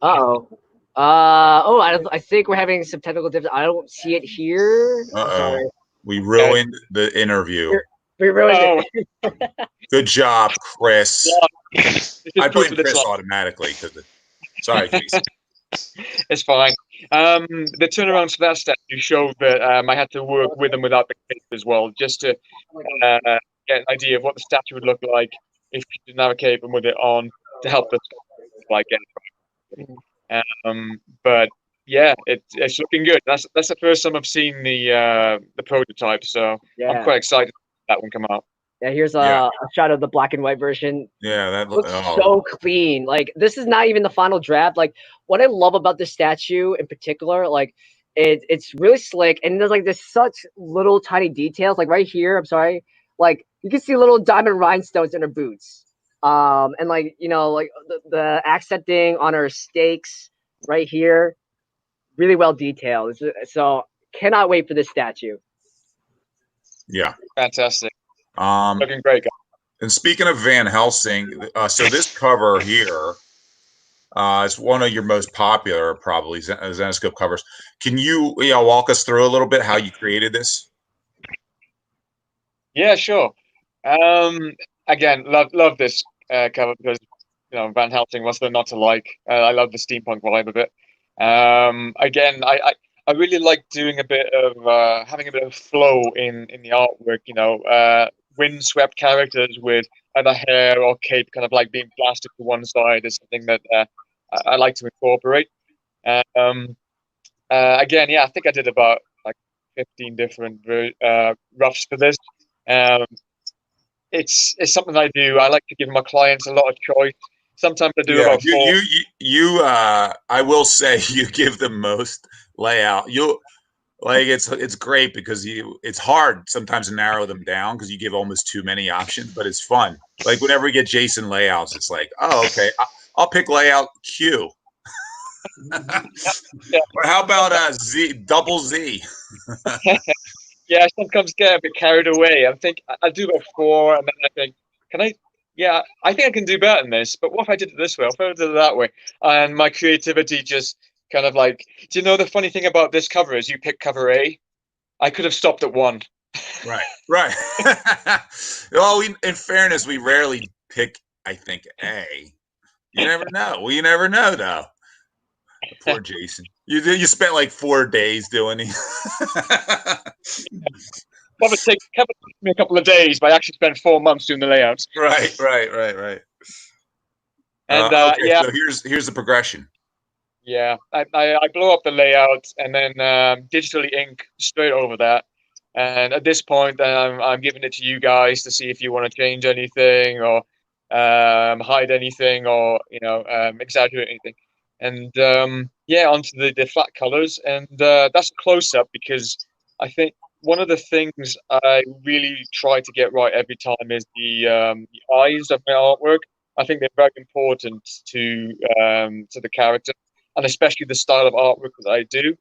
I think we're having some technical difficulties. I don't see it here. Sorry. We ruined the interview. We ruined it. Good job, Chris. I blame Chris automatically. Sorry, Jason. It's fine. The turnarounds for that statue showed that I had to work with and without the cape as well, just to get an idea of what the statue would look like if you didn't have a cape and with it on, to help the like get it. But yeah, it's looking good. That's the first time I've seen the prototype, so I'm quite excited to have that one come out. Yeah, here's Yeah. a shot of the black and white version. Yeah, that Looks oh, so clean. Like, this is not even the final draft. Like, what I love about this statue in particular, like, it's really slick, and there's such little tiny details. Like right here, I'm sorry, like you can see little diamond rhinestones in her boots. And like, like the accenting on her stakes right here, really well detailed. So cannot wait for this statue. yeah. Fantastic. Um, Looking great, guys. and speaking of Van Helsing, so this cover here is one of your most popular, probably Zenescope covers. Can you walk us through a little bit how you created this? Yeah, sure. Again, love this cover because Van Helsing, what's there not to like? I love the steampunk vibe of it. Again, I really like doing a bit of having a bit of flow in the artwork. Windswept characters with either hair or cape kind of like being blasted to one side is something that I like to incorporate. Again, yeah, I think I did about like 15 different roughs for this. It's something I do. I like to give my clients a lot of choice. Sometimes I do Yeah, about four. I will say you give the most layout. It's great because it's hard sometimes to narrow them down because you give almost too many options, but it's fun. Like whenever we get Jason layouts, it's like, oh, okay, I'll pick layout Q. Yeah. Or how about double Z? Yeah, I sometimes get a bit carried away. I do about four, and then I think, can I? Yeah, I think I can do better than this. But what if I did it this way? What if I did it that way? And my creativity just kind of like. Do you know the funny thing about this cover is you pick cover A? I could have stopped at one. Right. Well, in fairness, we rarely pick, I think, A. You never know. Well, you never know, though. Poor Jason. You spent like 4 days doing it. Cover took me a couple of days, but I actually spent 4 months doing the layouts. Right. And Okay, yeah, so here's the progression. yeah, I blow up the layout and then digitally ink straight over that. And at this point, I'm giving it to you guys to see if you want to change anything or hide anything or exaggerate anything. And yeah, onto the flat colors, and that's a close up because I think one of the things I really try to get right every time is the eyes of my artwork. I think they're very important to the character, and especially the style of artwork that I do.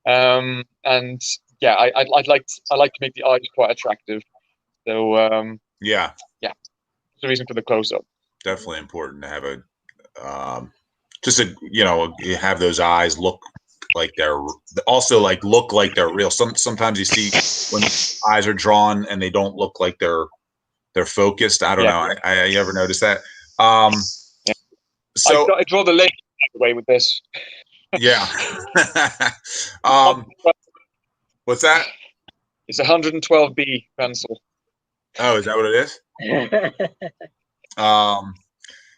And yeah, I like to make the eyes quite attractive. So Yeah, that's the reason for the close up. definitely important to have you have those eyes look like they're also like look like they're real. Sometimes you see when eyes are drawn and they don't look like they're focused. I don't know. You ever notice that? Yeah. So I draw the leg away with this. yeah. What's that? It's a 112B pencil. Oh, is that what it is?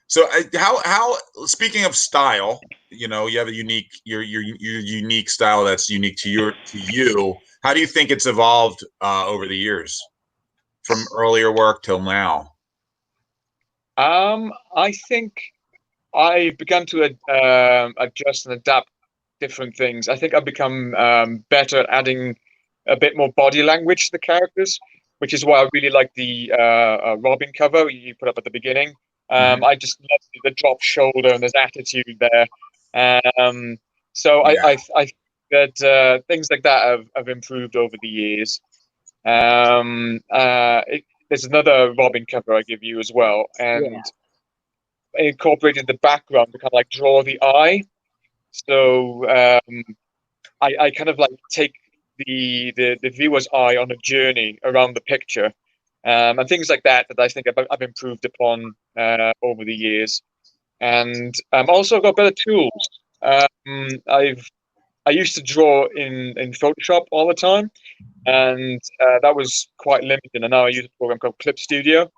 So how speaking of style, you have a your unique style that's unique to you. How do you think it's evolved over the years from earlier work till now? I think I began to adjust and adapt different things. I think I've become better at adding a bit more body language to the characters, which is why I really like the Robin cover you put up at the beginning. I just love the drop shoulder and there's attitude there. So I think that things like that have improved over the years. There's another Robin cover I give you as well, and I incorporated the background to kind of like draw the eye. So I kind of like take the viewer's eye on a journey around the picture. And things like that I think I've improved upon over the years, and also got better tools. I used to draw in Photoshop all the time, and that was quite limited. And now I use a program called Clip Studio,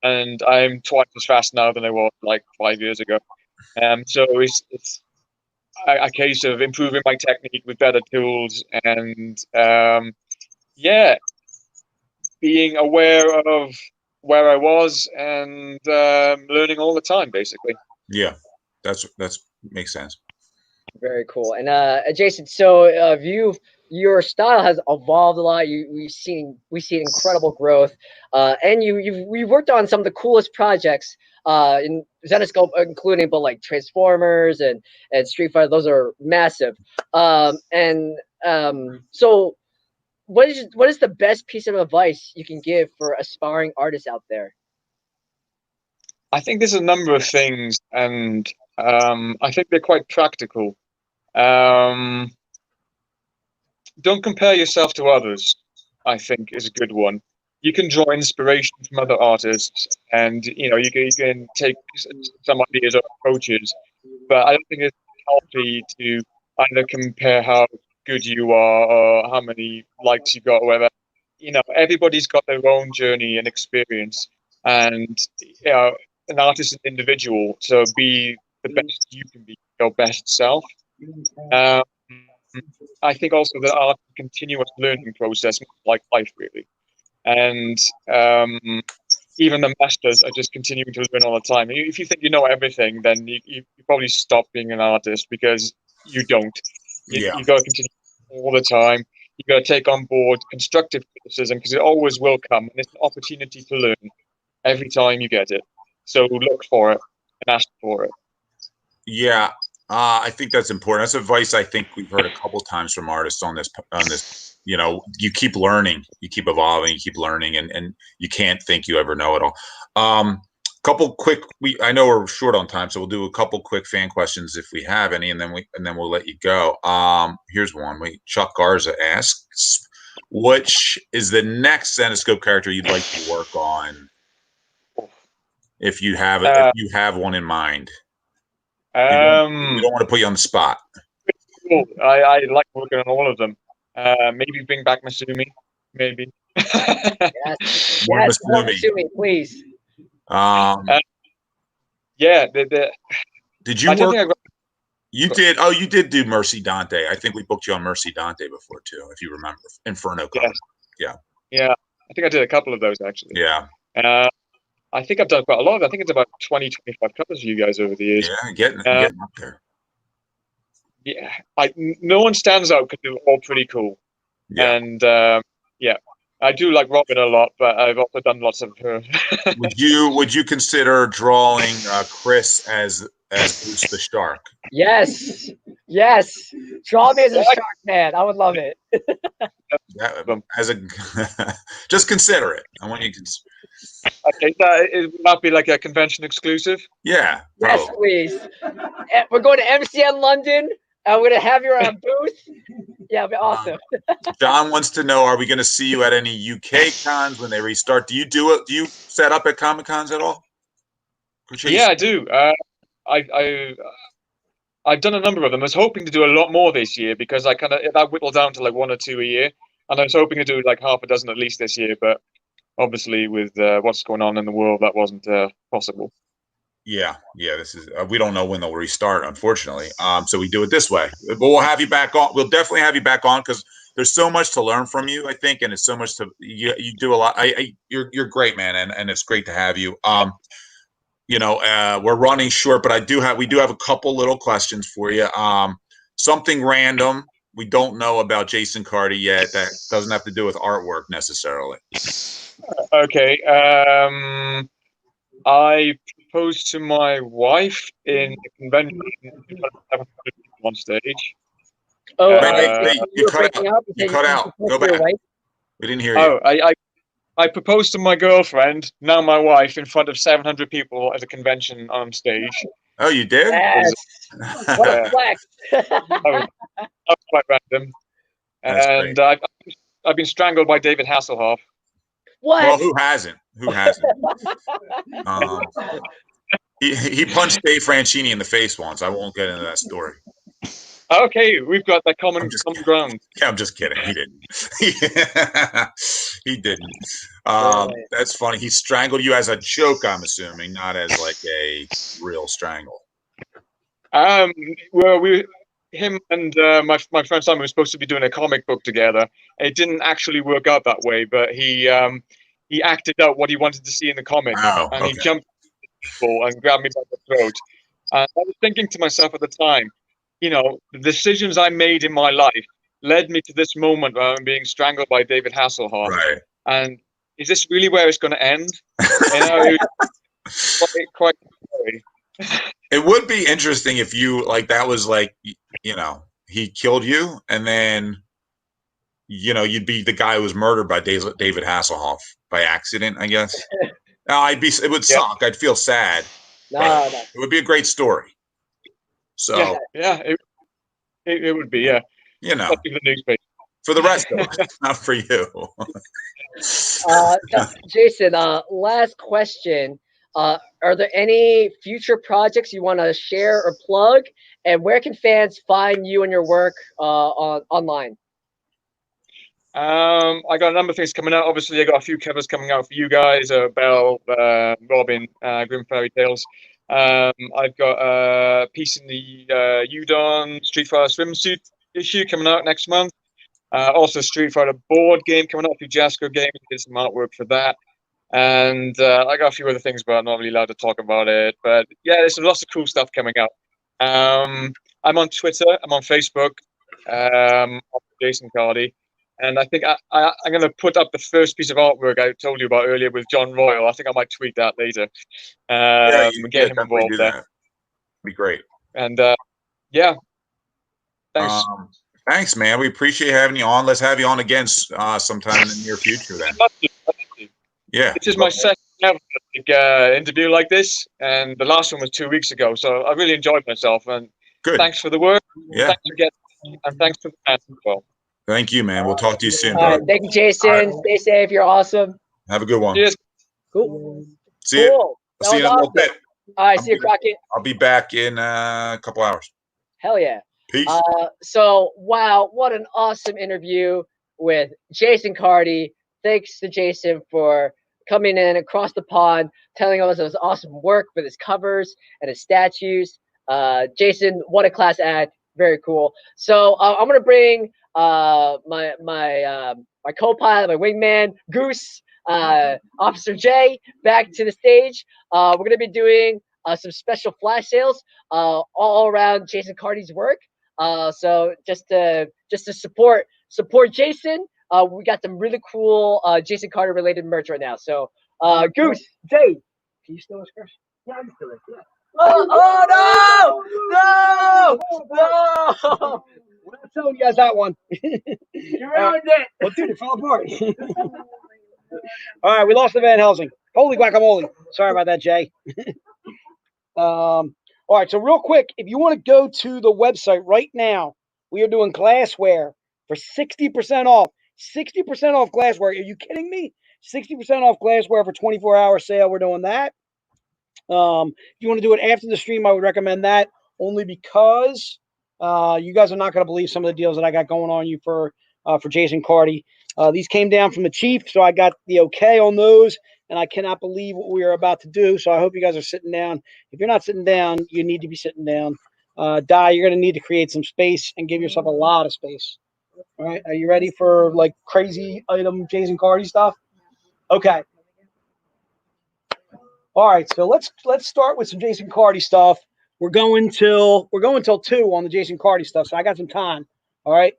and I'm twice as fast now than I was like 5 years ago. So it's a case of improving my technique with better tools, and yeah, being aware of where I was and learning all the time, basically. Yeah, that's makes sense. Very cool. And Jason, so your style has evolved a lot. We've seen incredible growth, and you've worked on some of the coolest projects in Zenescope, including but like Transformers and Street Fighter. Those are massive. So what is the best piece of advice you can give for aspiring artists out there? I think there's a number of things, and I think they're quite practical. Don't compare yourself to others, I think, is a good one. You can draw inspiration from other artists, and you can take some ideas or approaches, but I don't think it's healthy to either compare how good you are or how many likes you got or whatever. Everybody's got their own journey and experience, and an artist is an individual, so be the best you can be, your best self. I think also that art is a continuous learning process, like life, really. And even the masters are just continuing to learn all the time. If you think you know everything, then you probably stop being an artist, because you don't. Yeah. You got to continue all the time. You got to take on board constructive criticism, because it always will come, and it's an opportunity to learn every time you get it. So look for it and ask for it. Yeah, I think that's important. That's advice I think we've heard a couple times from artists on this. You keep learning, you keep evolving, you keep learning, and you can't think you ever know it all. Couple quick. I know we're short on time, so we'll do a couple quick fan questions if we have any, and then we'll let you go. Here's one. Chuck Garza asks, which is the next Zenescope character you'd like to work on? If you have one in mind. We don't want to put you on the spot. Cool. I like working on all of them. Maybe bring back Masumi. Maybe. Yes, Masumi, please. Yeah. Did you work? You did. Oh, you did do Mercy Dante. I think we booked you on Mercy Dante before too, if you remember. Inferno cover. Yes. Yeah. I think I did a couple of those actually. Yeah. I think I've done quite a lot of it. I think it's about 20, 25 covers for you guys over the years. Yeah, getting up there. Yeah, no one stands out because they're all pretty cool. Yeah. And I do like Robin a lot, but I've also done lots of her. Would you consider drawing Chris as Bruce the Shark? Yes. Draw me as a shark, man. I would love it. Just consider it. I want you to. Okay, it might be like a convention exclusive. Yeah. Yes, please. We're going to MCN London. We're going to have you on a booth. Yeah, it'll be awesome. John wants to know: are we going to see you at any UK cons when they restart? Do you set up at Comic Cons at all? Yeah, I do. I've done a number of them. I was hoping to do a lot more this year, because that whittled down to like 1 or 2 a year, and I was hoping to do like half a dozen at least this year, but obviously with what's going on in the world, that wasn't possible. Yeah. This is we don't know when they'll restart, unfortunately. So we do it this way. But we'll have you back on. We'll definitely have you back on, because there's so much to learn from you, I think, and it's so much to you do a lot. You're great, man, and it's great to have you. We're running short, but we do have a couple little questions for you. Something random. We don't know about Jason Cardy yet. That doesn't have to do with artwork necessarily. Okay. I proposed to my wife in a convention on stage. Oh, you cut out. You cut out. Go back. We didn't hear you. Oh, I proposed to my girlfriend, now my wife, in front of 700 people at a convention on stage. Oh, you did? Yes. What a flex. That was quite random. And I've been strangled by David Hasselhoff. What? Well, who hasn't? He punched Dave Franchini in the face once. I won't get into that story. Okay, we've got that common ground. Yeah, I'm just kidding. He didn't. He didn't. That's funny. He strangled you as a joke, I'm assuming, not as like a real strangle. Well, him and my friend Simon were supposed to be doing a comic book together. It didn't actually work out that way, but he he acted out what he wanted to see in the comic, Oh, and he okay. jumped people and grabbed me by the throat. And I was thinking to myself at the time, you know, the decisions I made in my life led me to this moment where I'm being strangled by David Hasselhoff. Right. And is this really where it's going to end? You know, it was quite scary. It would be interesting if you like that was like, you know, he killed you, and then, you know, you'd be the guy who was murdered by David Hasselhoff by accident, I guess. No, it would suck. I'd feel sad. No. It would be a great story. So yeah, it would be, yeah. You know, Especially the newspaper. For the rest of us, not for you. Jason, last question. Are there any future projects you want to share or plug? And where can fans find you and your work online? I got a number of things coming out. Obviously, I got a few covers coming out for you guys. Belle, Robin, Grim Fairy Tales. I've got a piece in the Udon Street Fighter swimsuit issue coming out next month. Also, Street Fighter board game coming out through Jasco Games. Did some artwork for that. And I got a few other things, but I'm not really allowed to talk about it. But yeah, there's lots of cool stuff coming out. I'm on Twitter. I'm on Facebook. Jason Cardy. And I think I'm going to put up the first piece of artwork I told you about earlier with John Royal. I think I might tweet that later. Get him involved there. That'd be great. And yeah, thanks. Thanks, man. We appreciate having you on. Let's have you on again sometime in the near future then. Yeah. This is my second ever interview like this, and the last one was 2 weeks ago. So I really enjoyed myself. And good. Thanks for the work. Yeah. Thanks for getting me, and thanks for the fans as well. Thank you, man. We'll talk to you soon. All right, thank you, Jason. Right. Stay safe. You're awesome. Have a good one. Cheers. Cool. See you. I'll see you in a little bit. All right, see you, Crockett. I'll be back in a couple hours. Hell yeah. Peace. So, wow, what an awesome interview with Jason Cardy. Thanks to Jason for coming in across the pond, telling us it was awesome work with his covers and his statues. Jason, what a class act. Very cool. So I'm going to bring my co-pilot, my wingman, Goose, Officer J, back to the stage. We're going to be doing some special flash sales all around Jason Cardy's work. So just to support Jason, we got some really cool Jason Cardy related merch right now. So Goose, Jay, can you still scratch? Yeah, I'm still yeah. Oh no! We're not telling you guys that one. You ruined it. Well, dude, it fell apart. All right, we lost the Van Helsing. Holy guacamole. Sorry about that, Jay. All right, so real quick, if you want to go to the website right now, we are doing glassware for 60% off. 60% off glassware. Are you kidding me? 60% off glassware for 24-hour sale. We're doing that. If you want to do it after the stream, I would recommend that only because you guys are not going to believe some of the deals that I got going on you for Jason Cardy. These came down from the chief, so I got the okay on those, and I cannot believe what we are about to do. So I hope you guys are sitting down. If you're not sitting you're need to be sitting down. You're going to need to create some space and give yourself a lot of space. All right, are you ready for like crazy item Jason Cardy stuff? Okay. All right, so let's start with some Jason Cardy stuff. We're going till 2 on the Jason Cardy stuff, so I got some time. All right,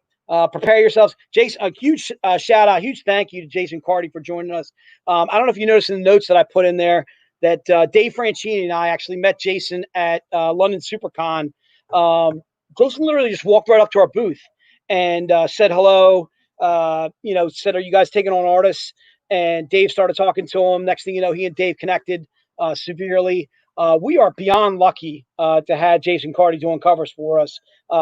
prepare yourselves. Jason, a huge shout out, huge thank you to Jason Cardy for joining us. I don't know if you noticed in the notes that I put in there that Dave Franchini and I actually met Jason at London SuperCon. Jason literally just walked right up to our booth and said hello. Said, "Are you guys taking on artists?" And Dave started talking to him. Next thing you know, he and Dave connected severely. We are beyond lucky to have Jason Cardy doing covers for us.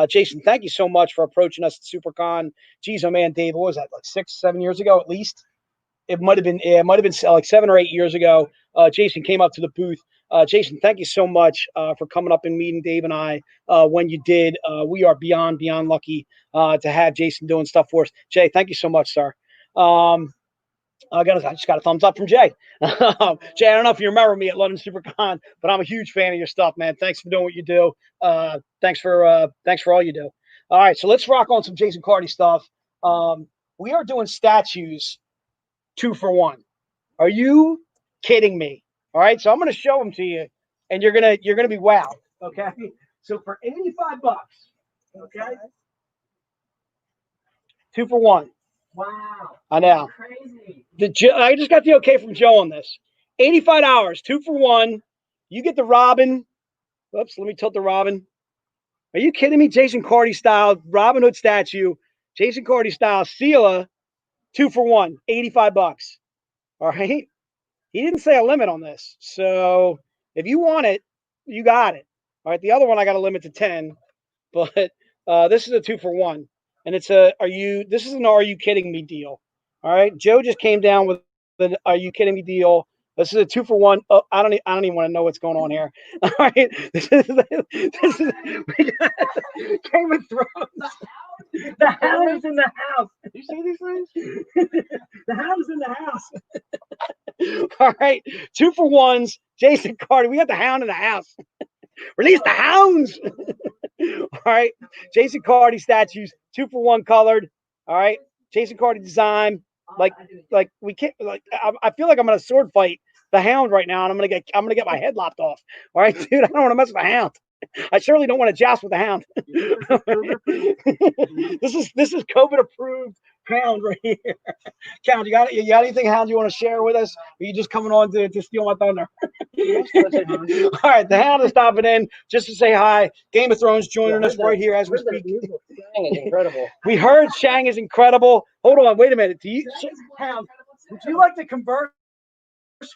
Jason, thank you so much for approaching us at SuperCon. Geez, oh man, Dave, what was that, like 6-7 years ago at least? It might have been like 7 or 8 years ago. Jason came up to the booth. Jason, thank you so much for coming up and meeting Dave and I when you did. We are beyond lucky to have Jason doing stuff for us. Jay, thank you so much, sir. I just got a thumbs up from Jay. Jay, I don't know if you remember me at London SuperCon, but I'm a huge fan of your stuff, man. Thanks for doing what you do. Thanks for all you do. All right, so let's rock on some Jason Cardy stuff. We are doing statues 2 for 1. Are you kidding me? All right, so I'm going to show them to you, and you're gonna be wowed. Okay, so for 85 bucks, okay, 2 for 1. Wow. I know. Crazy. I just got the okay from Joe on this. $85, 2 for 1. You get the Robin. Oops, let me tilt the Robin. Are you kidding me? Jason Cardy style Robin Hood statue, Jason Cardy style Sela, 2 for 1, 85 bucks. All right. He didn't say a limit on this. So if you want it, you got it. All right. The other one I got to limit to 10, but this is a 2 for 1. And it's this is an Are You Kidding Me deal. All right. Joe just came down with the Are You Kidding Me deal. This is a 2 for 1. Oh, I don't even want to know what's going on here. All right. This is Game of Thrones. The hound is in the house. You see these things? The hound is in the house. All right. 2 for 1s. Jason Cardy. We got the hound in the house. Release the hounds. All right. Jason Cardy statues, 2 for 1 colored. All right. Jason Cardy design. Like we can't I feel like I'm in a sword fight the hound right now, and I'm gonna get my head lopped off. All right, dude. I don't want to mess with the hound. I certainly don't want to joust with the hound. This is COVID approved hound right here. Count, you got anything, hound, you want to share with us? Or are you just coming on to steal my thunder? All right, the hound is stopping in just to say hi. Game of Thrones joining us right here as we speak. Shang is incredible. We heard Shang is incredible. Hold on, wait a minute. Hound, would you like to converse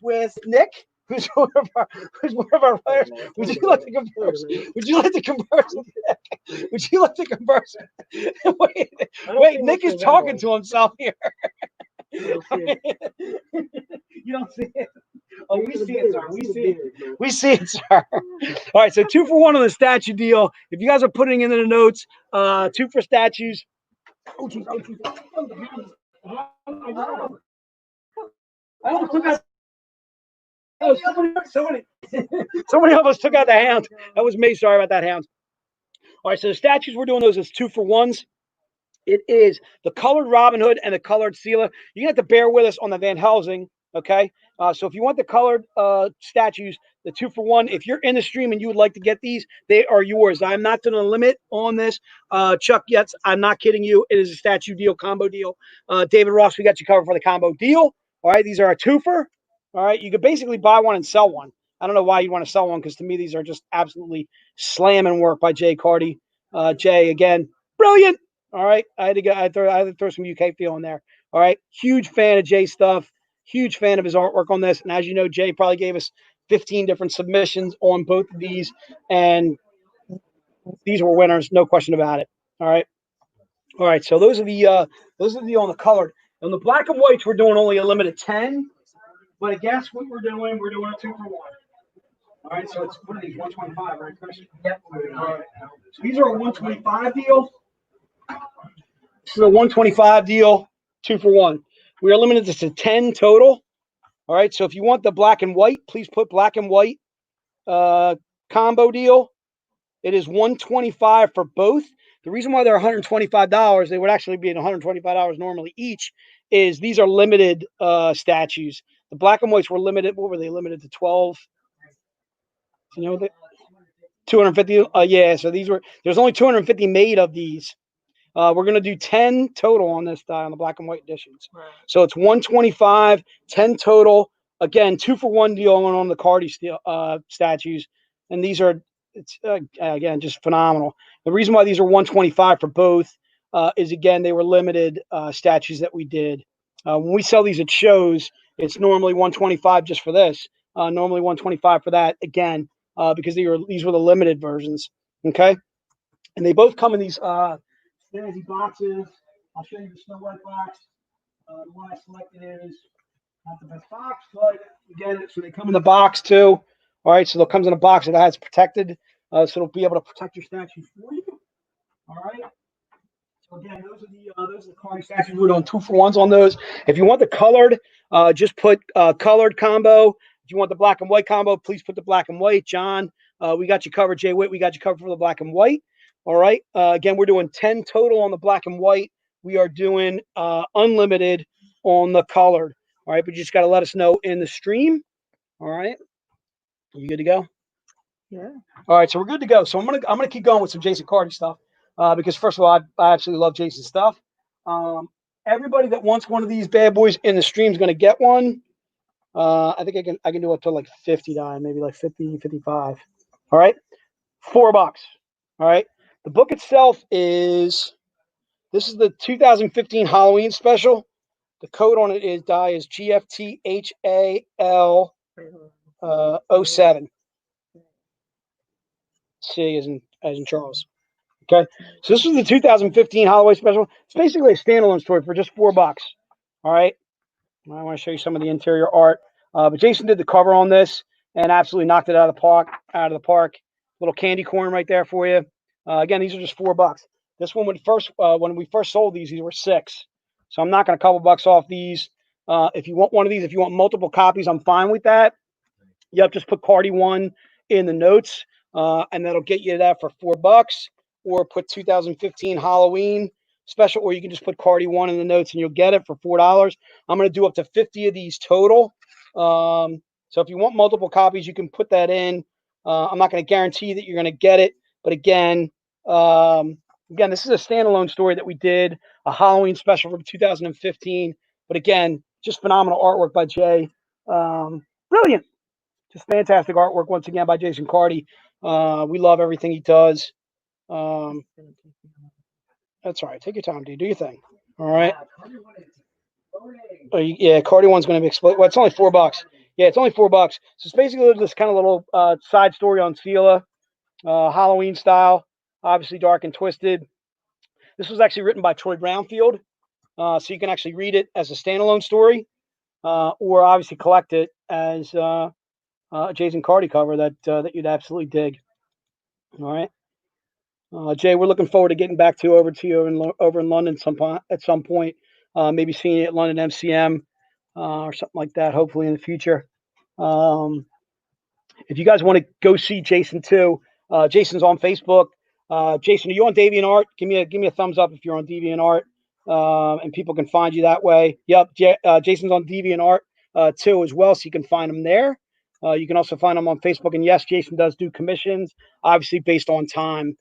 with Nick? Who's one of our players? Would you like to converse? Would you like to converse with Nick? Would you like to converse? Wait, Nick is talking to himself here. You don't see it. Oh, we see it, sir. We see it, sir. All right, so 2 for 1 on the statue deal. If you guys are putting into the notes, 2 for statues. Oh, geez. I almost took out. Oh, somebody almost took out the hound. That was me. Sorry about that, hound. All right, so the statues we're doing those as 2 for 1s. It is the colored Robin Hood and the colored Sela. You have to bear with us on the Van Helsing, okay? So if you want the colored statues, the 2 for 1, if you're in the stream and you would like to get these, they are yours. I'm not going to limit on this. Chuck, yes, I'm not kidding you. It is a statue deal, combo deal. David Ross, we got you covered for the combo deal. All right, these are a twofer. All right, you could basically buy one and sell one. I don't know why you want to sell one, because to me, these are just absolutely slamming work by Jay Cardy. Jay, again, brilliant. All right, I had to throw some UK feel in there. All right, huge fan of Jay's stuff. Huge fan of his artwork on this. And as you know, Jay probably gave us 15 different submissions on both of these, and these were winners, no question about it. All right. So those are the on the colored. On the black and whites, we're doing only a limited 10. But guess what we're doing? We're doing a 2 for 1. All right, so it's what are these, 125, right, Chris? Yep. All right. So these are a 125 deal. This is a 125 deal, 2 for 1. We are limited to 10 total. All right, so if you want the black and white, please put black and white combo deal. It is 125 for both. The reason why they're $125, they would actually be $125 normally each, is these are limited statues. The black and whites were limited. What were they limited to? 12. You know, 250. Yeah. So there's only 250 made of these. We're gonna do 10 total on this on the black and white editions. Right. So it's 125, 10 total. Again, 2 for 1 deal on the Cardy statues, and these are again just phenomenal. The reason why these are 125 for both is again they were limited statues that we did. When we sell these at shows, it's normally 125 just for this. Normally 125 for that again because these were the limited versions. Okay, and they both come in these snazzy boxes. I'll show you the Snow White box. The one I selected is not the best box, but again, so they come in the box too. All right, so it comes in a box that has protected, so it'll be able to protect your statues for you. All right. So again, those are the Cardy statues. We're doing 2 for 1s on those. If you want the colored, just put colored combo. If you want the black and white combo, please put the black and white. John, we got you covered. Jay Witt, we got you covered for the black and white. All right. Again, we're doing 10 total on the black and white. We are doing unlimited on the colored. All right, but you just got to let us know in the stream. All right, you good to go? Yeah. All right, so we're good to go. So I'm gonna keep going with some Jason Cardy stuff because first of all, I absolutely love Jason's stuff. Everybody that wants one of these bad boys in the stream is gonna get one. I think I can do up to like 50 die, maybe like 50, 55. All right, $4. All right, the book itself is the 2015 Halloween special. The code on it is GFTHAL 07. C as in Charles. Okay, so this is the 2015 Halloween special. It's basically a standalone story for just $4. All right, I want to show you some of the interior art. But Jason did the cover on this and absolutely knocked it out of the park. Little candy corn right there for you. Again, these are just $4. This one when we first sold these were $6. So I'm knocking a couple bucks off these. If you want one of these, if you want multiple copies, I'm fine with that. Yep, just put Cardy 1 in the notes, and that'll get you that for $4. Or put 2015 Halloween special, or you can just put Cardy 1 in the notes and you'll get it for $4. I'm going to do up to 50 of these total. So if you want multiple copies, you can put that in. I'm not going to guarantee that you're going to get it, but again, this is a standalone story that we did, a Halloween special from 2015. But again, just phenomenal artwork by Jay. Brilliant. Just fantastic artwork once again by Jason Cardy. We love everything he does. That's all right. Take your time, dude. Do your thing. All right. Yeah, Cardy 1's going to be exploded. Well, it's only $4. Yeah, it's only $4. So it's basically this kind of little side story on Sela, Halloween style, obviously dark and twisted. This was actually written by Troy Brownfield, so you can actually read it as a standalone story, or obviously collect it as a Jason Cardy cover that you'd absolutely dig. All right. Jay, we're looking forward to getting back over to you over in London at some point. Maybe seeing you at London MCM or something like that, hopefully in the future. If you guys want to go see Jason too, Jason's on Facebook. Jason, are you on DeviantArt? Give me a thumbs up if you're on DeviantArt, and people can find you that way. Yep, Jason's on DeviantArt too as well, so you can find him there. You can also find him on Facebook, and yes, Jason does do commissions, obviously based on time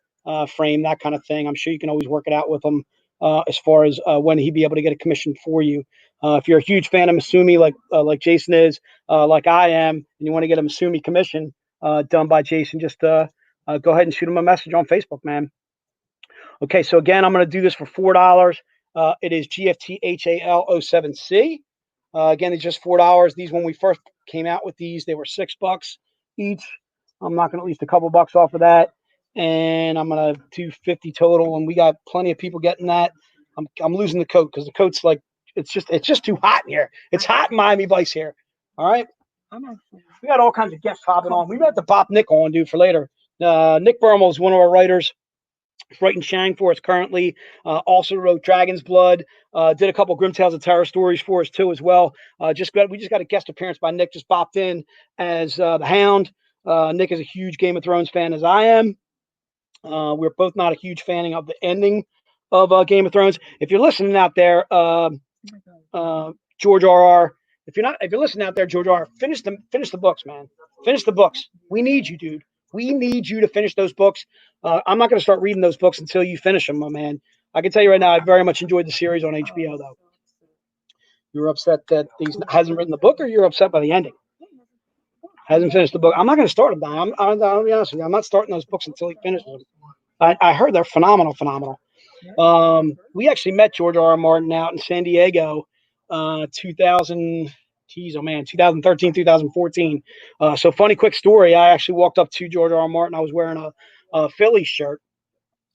frame, that kind of thing. I'm sure you can always work it out with him as far as when he'd be able to get a commission for you. If you're a huge fan of Masumi, like Jason is, like I am, and you want to get a Masumi commission done by Jason, just go ahead and shoot him a message on Facebook, man. Okay, so again, I'm going to do this for $4. It is GFTHAL07C. Again, it's just $4. These, when we first came out with these, they were $6 each. I'm knocking at least a couple bucks off of that, and I'm gonna do 50 total. And we got plenty of people getting that. I'm losing the coat because the coat's like it's just too hot in here. It's hot in Miami Vice here. All right. We got all kinds of guests hopping on. We got to pop Nick on, dude, for later. Nick Bermel is one of our writers. He's writing Shang for us currently. Also wrote Dragon's Blood. Did a couple Grim Tales of Terror stories for us too as well. We just got a guest appearance by Nick. Just popped in as the Hound. Nick is a huge Game of Thrones fan, as I am. We're both not a huge fan of the ending of Game of Thrones. If you're listening out there, George R.R. If you're listening out there, George R.R., finish the books, man. Finish the books. We need you, dude. We need you to finish those books. I'm not going to start reading those books until you finish them, my man. I can tell you right now, I very much enjoyed the series on HBO, though. You're upset that he hasn't written the book, or you're upset by the ending? Hasn't finished the book. I'm not going to start them. I'll be honest with you. I'm not starting those books until he finishes them. I heard they're phenomenal. We actually met George R.R. Martin out in San Diego, 2013, 2014. So funny, quick story. I actually walked up to George R.R. Martin. I was wearing a Phillies shirt,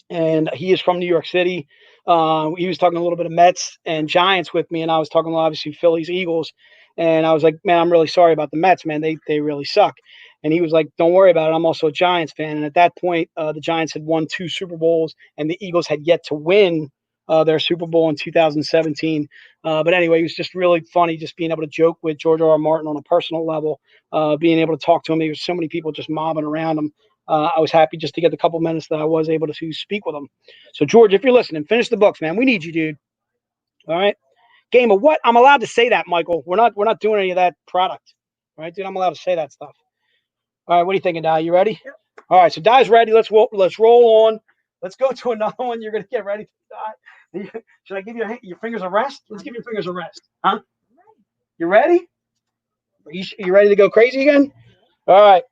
and he is from New York City. He was talking a little bit of Mets and Giants with me, and I was talking obviously Phillies, Eagles. And I was like, man, I'm really sorry about the Mets, man. They really suck. And he was like, don't worry about it. I'm also a Giants fan. And at that point, the Giants had won 2 Super Bowls, and the Eagles had yet to win their Super Bowl in 2017. But anyway, it was just really funny just being able to joke with George R.R. Martin on a personal level, being able to talk to him. There was so many people just mobbing around him. I was happy just to get the couple minutes that I was able to speak with him. So, George, if you're listening, finish the books, man. We need you, dude. All right. Game of what? I'm allowed to say that, Michael. We're not doing any of that product. All right, dude, I'm allowed to say that stuff. All right, what are you thinking, Di? You ready? Yep. All right, so Di's ready. Let's roll on. Let's go to another one. You're gonna get ready, Di. Should I give your fingers a rest? Let's give your fingers a rest, huh? You ready? You ready to go crazy again? All right.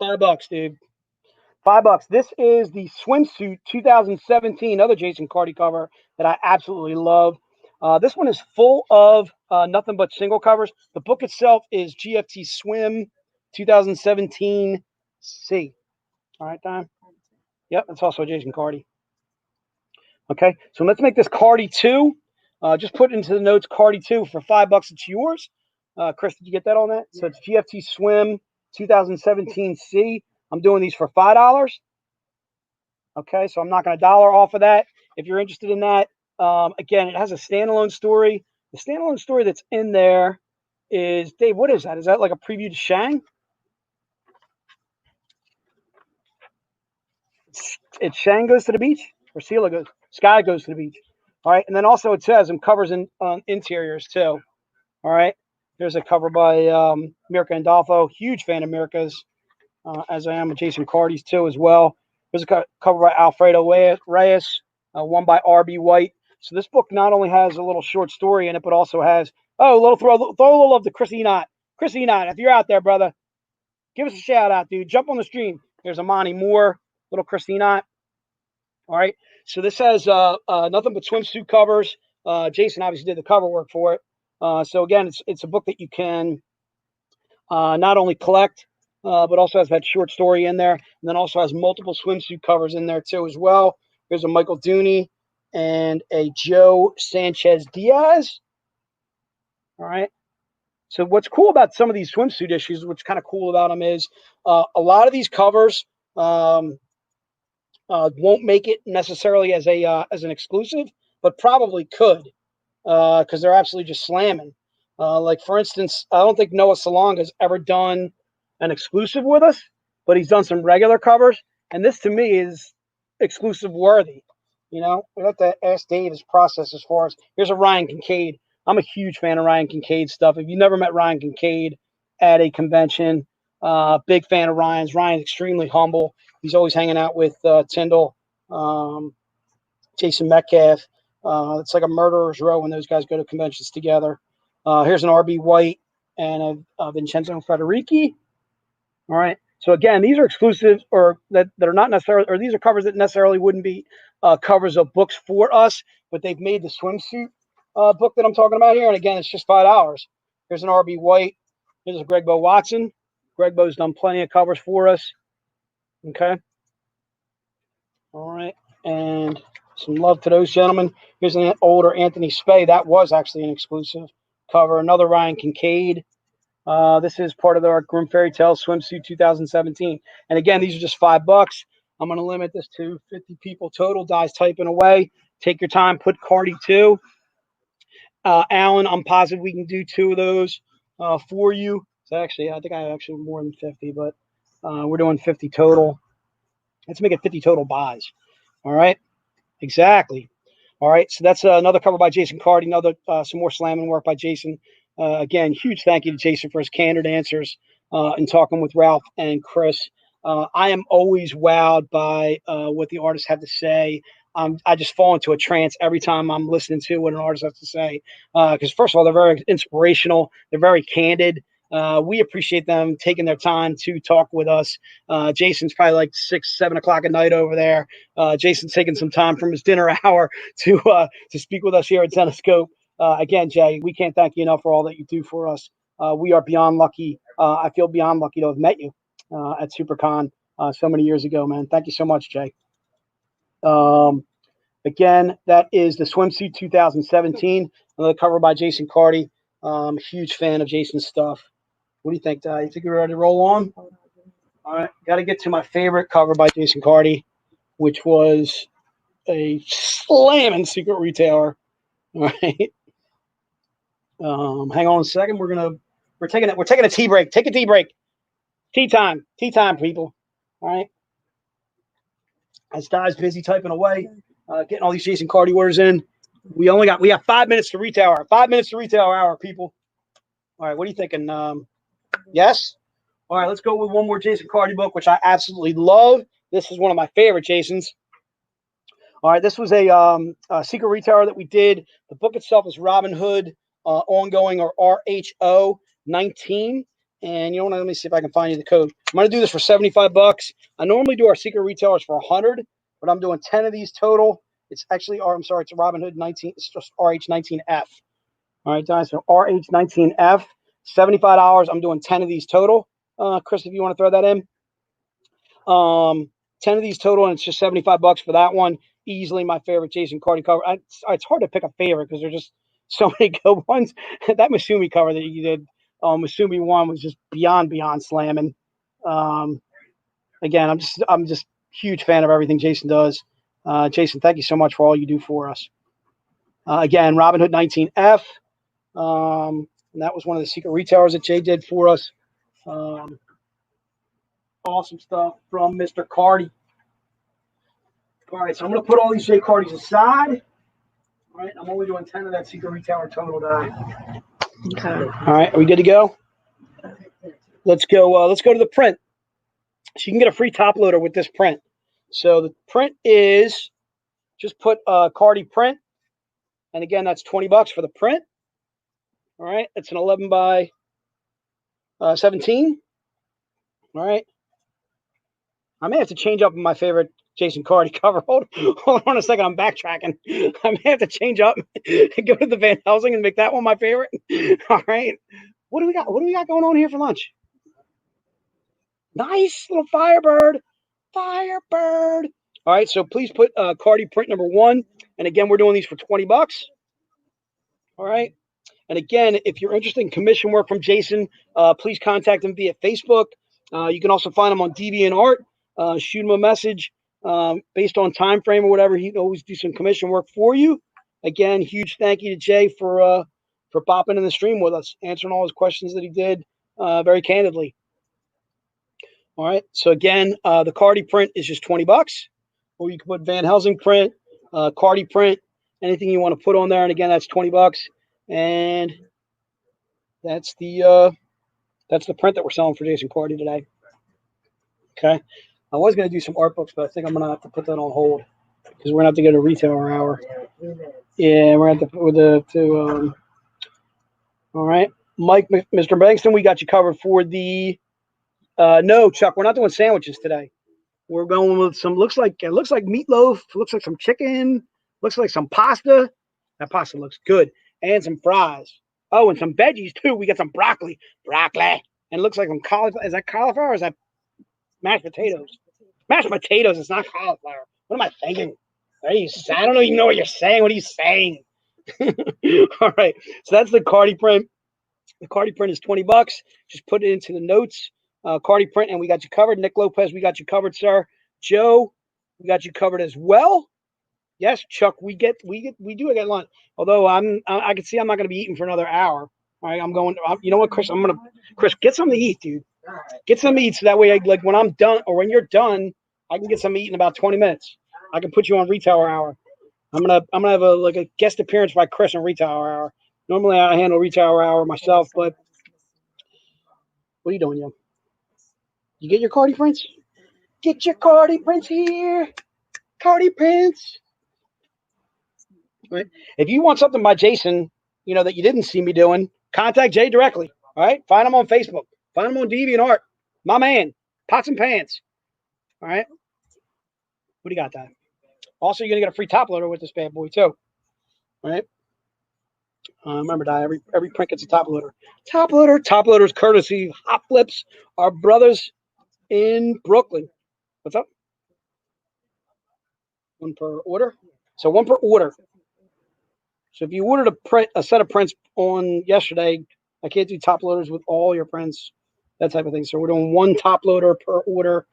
$5, dude. $5. This is the Swimsuit 2017, other Jason Cardy cover that I absolutely love. This one is full of nothing but single covers. The book itself is GFT Swim 2017 C. All right, Don? Yep, it's also Jason Cardy. Okay, so let's make this Cardy 2. Just put into the notes Cardy 2 for $5. It's yours. Chris, did you get that on that? Yeah. So it's GFT Swim 2017 C. I'm doing these for $5. Okay, so I'm knocking $1 off of that. If you're interested in that, again, it has a standalone story. The standalone story that's in there is, Dave, what is that? Is that like a preview to Shang? It's Shang goes to the beach, or Skye goes to the beach. All right, and then also it says and covers in interiors too. All right, there's a cover by Mirka Andolfo. Huge fan of Mirka's, as I am of Jason Cardy's too as well. There's a cover by Alfredo Reyes, one by R.B. White. So this book not only has a little short story in it, but also has throw a little love to Chrissy Knott. Chrissy Knott, if you're out there, brother, give us a shout out, dude. Jump on the stream. There's Amani Moore, little Chrissy Knott. All right. So this has nothing but swimsuit covers. Jason obviously did the cover work for it. So again, it's a book that you can not only collect, but also has that short story in there, and then also has multiple swimsuit covers in there too as well. There's a Michael Dooney and a Joe Sanchez Diaz. All right. So what's cool about some of these swimsuit issues, what's kind of cool about them is a lot of these covers won't make it necessarily as an exclusive, but probably could because they're absolutely just slamming. Like for instance, I don't think Noah Salonga's ever done an exclusive with us, but he's done some regular covers, and this to me is exclusive worthy. You know, we have to ask Dave his process as far as here's a Ryan Kincaid. I'm a huge fan of Ryan Kincaid stuff. If you never met Ryan Kincaid at a convention, big fan of Ryan's. Ryan's extremely humble. He's always hanging out with Tyndall, Jason Metcalf. It's like a murderer's row when those guys go to conventions together. Here's an R.B. White and a Vincenzo Federici. All right. So again, these are exclusives or that are not necessarily, or these are covers that necessarily wouldn't be covers of books for us, but they've made the swimsuit book that I'm talking about here. And again, it's just $5. Here's an R.B. White. Here's a Greg Bo Watson. Greg Bo's done plenty of covers for us. Okay. All right. And some love to those gentlemen. Here's an older Anthony Spey. That was actually an exclusive cover. Another Ryan Kincaid. This is part of our Grim Fairy Tale Swimsuit 2017. And again, these are just $5. I'm going to limit this to 50 people total. Di's typing away. Take your time. Put Cardy 2. Alan, I'm positive we can do 2 of those for you. So actually, I think I have actually more than 50, but we're doing 50 total. Let's make it 50 total buys. All right. Exactly. All right. So that's another cover by Jason Cardy. Another some more slamming work by Jason. Again, huge thank you to Jason for his candid answers in talking with Ralph and Chris. I am always wowed by what the artists have to say. I just fall into a trance every time I'm listening to what an artist has to say. Because first of all, they're very inspirational. They're very candid. We appreciate them taking their time to talk with us. Jason's probably like 6, 7 o'clock at night over there. Jason's taking some time from his dinner hour to speak with us here at Zenescope. Again, Jay, we can't thank you enough for all that you do for us. We are beyond lucky. I feel beyond lucky to have met you at SuperCon so many years ago, man. Thank you so much, Jay. Again, that is the Swimsuit 2017, another cover by Jason Cardy. I'm a huge fan of Jason's stuff. What do you think, Di? You think we're ready to roll on? All right. Got to get to my favorite cover by Jason Cardy, which was a slamming Secret Retailer. All right. Hang on a second. We're taking a tea break. Take a tea break. Tea time, people. All right. As Di's busy typing away, getting all these Jason Cardy orders in. We have 5 minutes to retail hour. 5 minutes to retail hour, people. All right, what are you thinking? Yes? All right, let's go with one more Jason Cardy book, which I absolutely love. This is one of my favorite Jasons. All right, this was a secret retailer that we did. The book itself is Robin Hood Ongoing, or RHO 19. And you know what? Let me see if I can find you the code. I'm going to do this for 75 bucks. I normally do our secret retailers for 100, but I'm doing 10 of these total. It's actually, I'm sorry, it's a Robin Hood 19. It's just RH19F. All right, guys, so RH19F, $75. I'm doing 10 of these total. Chris, if you want to throw that in. 10 of these total, and it's just 75 bucks for that one. Easily my favorite Jason Cardy cover. It's hard to pick a favorite because there's just so many good ones. That Masumi cover that you did, Masumi 1 was just beyond slamming. Again, I'm just huge fan of everything Jason does. Jason, thank you so much for all you do for us. Again, Robin Hood 19F. And that was one of the secret retailers that Jay did for us. Awesome stuff from Mr. Cardy. All right, so I'm going to put all these Jay Cardys aside. All right, I'm only doing 10 of that secret retailer total today. Okay. All right, are we good to go? Let's go. Let's go to the print. So you can get a free top loader with this print. So the print is just put Cardy print, and again that's 20 bucks for the print. All right, it's an 11 by 17. All right. I may have to change up my favorite Jason Cardy cover. Hold on a second. I'm backtracking. I may have to change up and go to the Van Helsing and make that one my favorite. All right. What do we got? What do we got going on here for lunch? Nice little Firebird. Firebird. All right. So please put Cardy print number 1. And again, we're doing these for 20 bucks. All right. And again, if you're interested in commission work from Jason, please contact him via Facebook. You can also find him on DeviantArt. Shoot him a message based on time frame or whatever. He can always do some commission work for you. Again, huge thank you to Jay for popping in the stream with us, answering all his questions that he did very candidly. All right. So again, the Cardy print is just 20 bucks, or you can put Van Helsing print, Cardy print, anything you want to put on there. And again, that's 20 bucks. And that's the print that we're selling for Jason Cardy today. Okay. I was going to do some art books, but I think I'm going to have to put that on hold because we're going to have to get a retailer hour. Yeah, we're going to have to all right. Mike, Mr. Bankston, we got you covered for the, no, Chuck, we're not doing sandwiches today. We're going with some, looks like meatloaf, looks like some chicken, looks like some pasta. That pasta looks good. And some fries. Oh, and some veggies too. We got some broccoli. And it looks like some cauliflower. Is that cauliflower or is that mashed potatoes? Mashed potatoes. It's not cauliflower. What am I thinking? What are you saying? I don't even know what you're saying. What are you saying? All right. So that's the Cardy print. The Cardy print is 20 bucks. Just put it into the notes. Cardy print, and we got you covered. Nick Lopez, we got you covered, sir. Joe, we got you covered as well. Yes, Chuck, we do get lunch. Although I can see I'm not going to be eating for another hour. All right, I'm going. You know what, Chris? Chris, get something to eat, dude. Get something to eat so that way, like when I'm done or when you're done, I can get something to eat in about 20 minutes. I can put you on retailer hour. I'm gonna have a guest appearance by Chris on retailer hour. Normally I handle retailer hour myself, but what are you doing, yo? You get your Cardy prints? Get your Cardy prints here. Cardy prints. Right. If you want something by Jason, that you didn't see me doing, contact Jay directly. All right. Find him on Facebook. Find him on DeviantArt. My man. Pots and pans. All right. What do you got, Dad? Also, you're gonna get a free top loader with this bad boy too. All right. Remember, Dad, every print gets a top loader. Top loaders courtesy Hot Flips, our brothers in Brooklyn. What's up? One per order. So one per order. So if you ordered a set of prints on yesterday, I can't do top loaders with all your prints, that type of thing. So we're doing one top loader per order.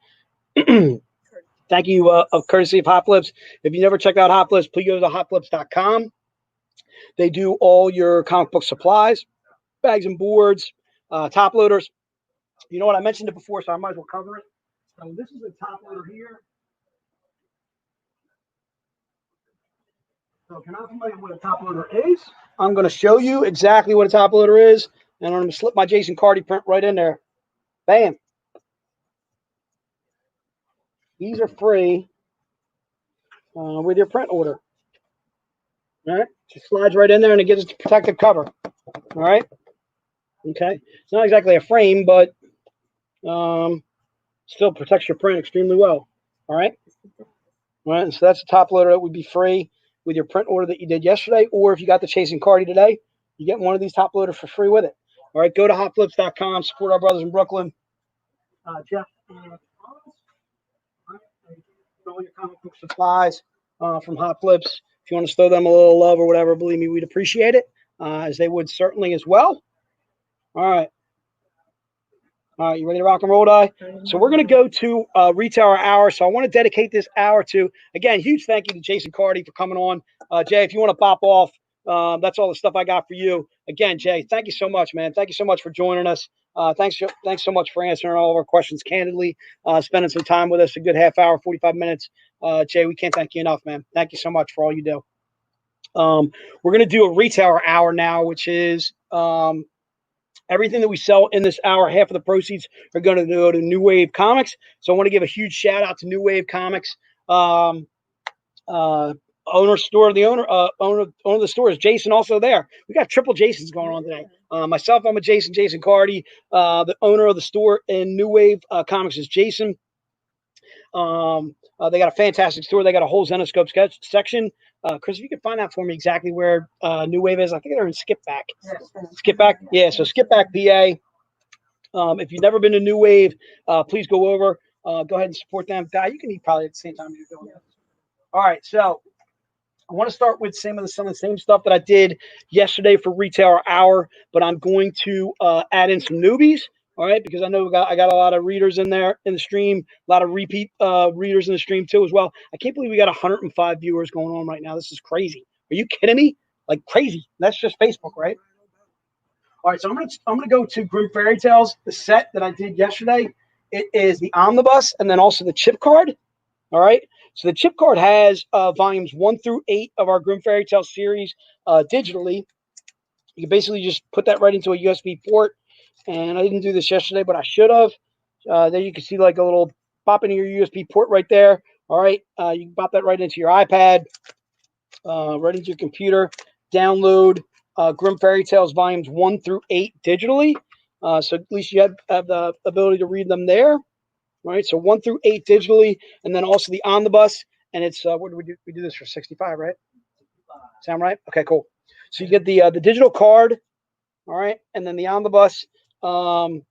Thank you, of courtesy of Hot Flips. If you never checked out Hot Flips, please go to hotflips.com. They do all your comic book supplies, bags and boards, top loaders. You know what? I mentioned it before, so I might as well cover it. So this is a top loader here. So if you're not familiar with what a top loader is, I'm going to show you exactly what a top loader is, and I'm going to slip my Jason Cardy print right in there. Bam. These are free with your print order. All right, just slides right in there, and it gives it a protective cover. All right. Okay, it's not exactly a frame, but still protects your print extremely well. All right. All right, and so that's a top loader that would be free with your print order that you did yesterday, or if you got the Jason Cardy today, you get one of these top loaders for free with it. All right, go to hotflips.com, support our brothers in Brooklyn. Jeff and all your comic book supplies from Hot Flips. If you want to throw them a little love or whatever, believe me, we'd appreciate it, as they would certainly as well. All right. All right, you ready to rock and roll, Di? So we're going to go to Retailer Hour. So I want to dedicate this hour to, again, huge thank you to Jason Cardy for coming on. Jay, if you want to pop off, that's all the stuff I got for you. Again, Jay, thank you so much, man. Thank you so much for joining us. Thanks so much for answering all of our questions candidly, spending some time with us, a good half hour, 45 minutes. Jay, we can't thank you enough, man. Thank you so much for all you do. We're going to do a Retailer Hour now, which is everything that we sell in this hour, half of the proceeds are going to go to New Wave Comics. So I want to give a huge shout out to New Wave Comics. Owner of the store is Jason, also there. We got triple Jasons going on today. Myself, I'm a Jason Cardy. The owner of the store in New Wave Comics is Jason. They got a fantastic store. They got a whole Zenescope sketch section. Chris, if you could find out for me exactly where New Wave is, I think they're in Skipback. Skipback, yeah. So Skipback, PA. If you've never been to New Wave, please go over. Go ahead and support them. Guy, you can eat probably at the same time you're doing it. All right, so I want to start with some of the same stuff that I did yesterday for Retailer Hour, but I'm going to add in some newbies. All right, because I know I got a lot of readers in there in the stream, a lot of repeat readers in the stream too as well. I can't believe we got 105 viewers going on right now. This is crazy. Are you kidding me? Like crazy. That's just Facebook, right? All right, so I'm gonna go to Grim Fairy Tales, the set that I did yesterday. It is the omnibus and then also the chip card. All right, so the chip card has volumes 1 through 8 of our Grim Fairy Tales series digitally. You can basically just put that right into a USB port. And I didn't do this yesterday, but I should have. There you can see like a little pop into your USB port right there. All right, you can pop that right into your iPad, right into your computer. Download Grim Fairy Tales volumes 1 through 8 digitally. So at least you have the ability to read them there. All right, so 1 through 8 digitally, and then also the omnibus. And it's what do we do? We do this for 65, right? Sound right? Okay, cool. So you get the digital card. All right, and then the omnibus. You're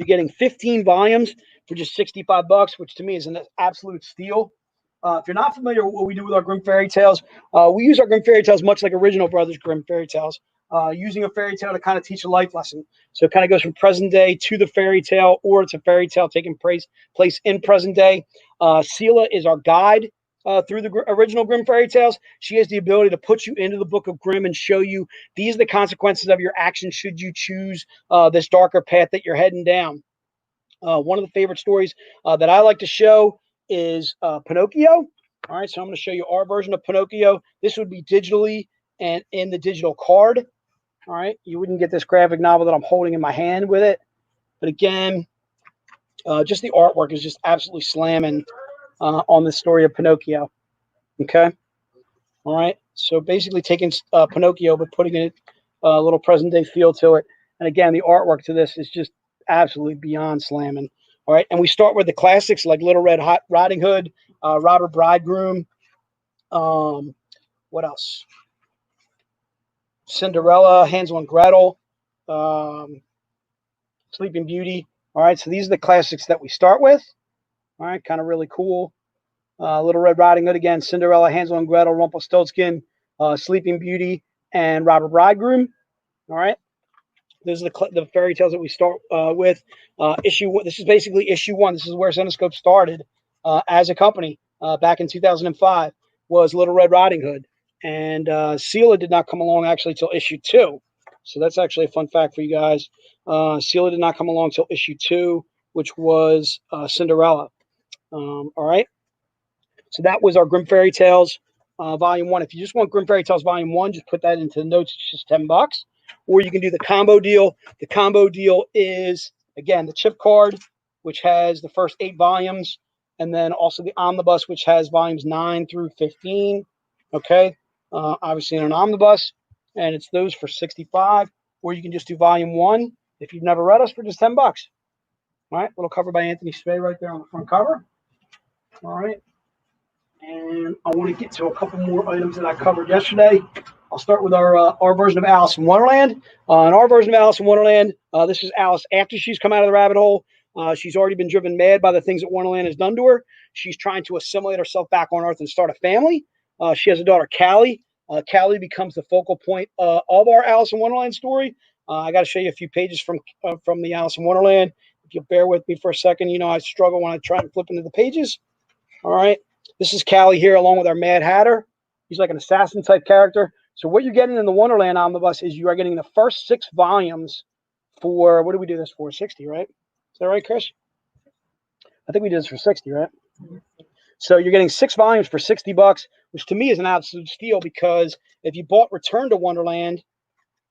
getting 15 volumes for just $65, which to me is an absolute steal. If you're not familiar with what we do with our Grim Fairy Tales, we use our Grim Fairy Tales much like Original Brothers Grim Fairy Tales, using a fairy tale to kind of teach a life lesson. So it kind of goes from present day to the fairy tale, or it's a fairy tale taking place in present day. Sela is our guide through the original Grim Fairy Tales. She has the ability to put you into the Book of Grimm and show you these are the consequences of your actions should you choose this darker path that you're heading down. One of the favorite stories that I like to show is Pinocchio. All right, so I'm going to show you our version of Pinocchio. This would be digitally and in the digital card. All right, you wouldn't get this graphic novel that I'm holding in my hand with it. But again, just the artwork is just absolutely slamming on the story of Pinocchio. Okay. All right. So basically taking Pinocchio, but putting it a little present day feel to it. And again, the artwork to this is just absolutely beyond slamming. All right. And we start with the classics like Little Red Riding Hood, Robber Bridegroom. What else? Cinderella, Hansel and Gretel, Sleeping Beauty. All right. So these are the classics that we start with. All right. Kind of really cool. Little Red Riding Hood again, Cinderella, Hansel and Gretel, Rumpelstiltskin, Sleeping Beauty, and Robber Bridegroom. All right. Those are the fairy tales that we start with. Issue 1. This is basically issue 1. This is where Zenescope started as a company back in 2005. Was Little Red Riding Hood, and Sela did not come along actually till issue 2. So that's actually a fun fact for you guys. Sela did not come along till issue 2, which was Cinderella. All right. So that was our Grim Fairy Tales Volume 1. If you just want Grim Fairy Tales Volume 1, just put that into the notes. It's just $10. Or you can do the combo deal. The combo deal is, again, the chip card, which has the first 8 volumes, and then also the omnibus, which has volumes 9 through 15. Okay, obviously in an omnibus, and it's those for $65. Or you can just do Volume 1 if you've never read us for just $10. All right, little cover by Anthony Spey right there on the front cover. All right, and I want to get to a couple more items that I covered yesterday. I'll start with our version of Alice in Wonderland. In our version of Alice in Wonderland, this is Alice after she's come out of the rabbit hole. She's already been driven mad by the things that Wonderland has done to her. She's trying to assimilate herself back on Earth and start a family. She has a daughter, Callie. Callie becomes the focal point of our Alice in Wonderland story. I got to show you a few pages from the Alice in Wonderland. If you'll bear with me for a second, you know I struggle when I try and flip into the pages. All right. This is Callie here along with our Mad Hatter. He's like an assassin type character. So what you're getting in the Wonderland omnibus is you are getting the first 6 volumes for, what did we do this for? 60, right? Is that right, Chris? I think we did this for 60, right? So you're getting 6 volumes for $60, which to me is an absolute steal because if you bought Return to Wonderland,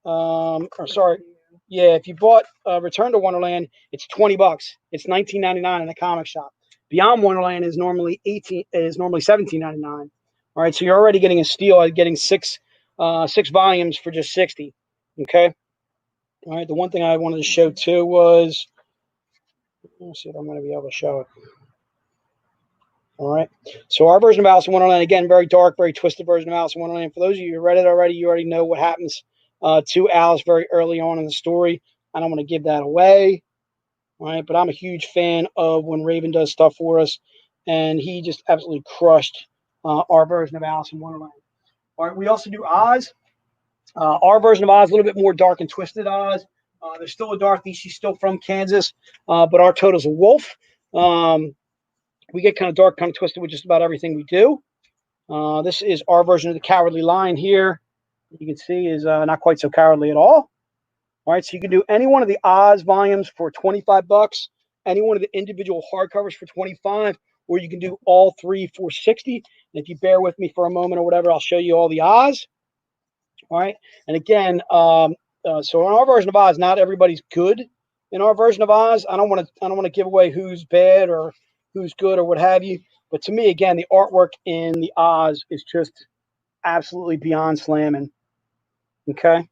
if you bought Return to Wonderland, it's $20. It's $19.99 in the comic shop. Beyond Wonderland is normally $17.99. All right, so you're already getting a steal at getting 6 volumes for just $60. Okay. All right. The one thing I wanted to show too was, let's see if I'm going to be able to show it. All right. So our version of Alice in Wonderland, again, very dark, very twisted version of Alice in Wonderland. For those of you who read it already, you already know what happens to Alice very early on in the story. I don't want to give that away. All right, but I'm a huge fan of when Raven does stuff for us, and he just absolutely crushed our version of Alice in Wonderland. All right, we also do Oz. Our version of Oz, a little bit more dark and twisted Oz. There's still a Dorothy. She's still from Kansas, but our Toto's a wolf. We get kind of dark, kind of twisted with just about everything we do. This is our version of the Cowardly Lion here. You can see is not quite so cowardly at all. All right, so you can do any one of the Oz volumes for $25, any one of the individual hardcovers for $25, or you can do all 3 for $60. And if you bear with me for a moment or whatever, I'll show you all the Oz. All right, and again, so in our version of Oz, not everybody's good. In our version of Oz, I don't want to give away who's bad or who's good or what have you. But to me, again, the artwork in the Oz is just absolutely beyond slamming. Okay.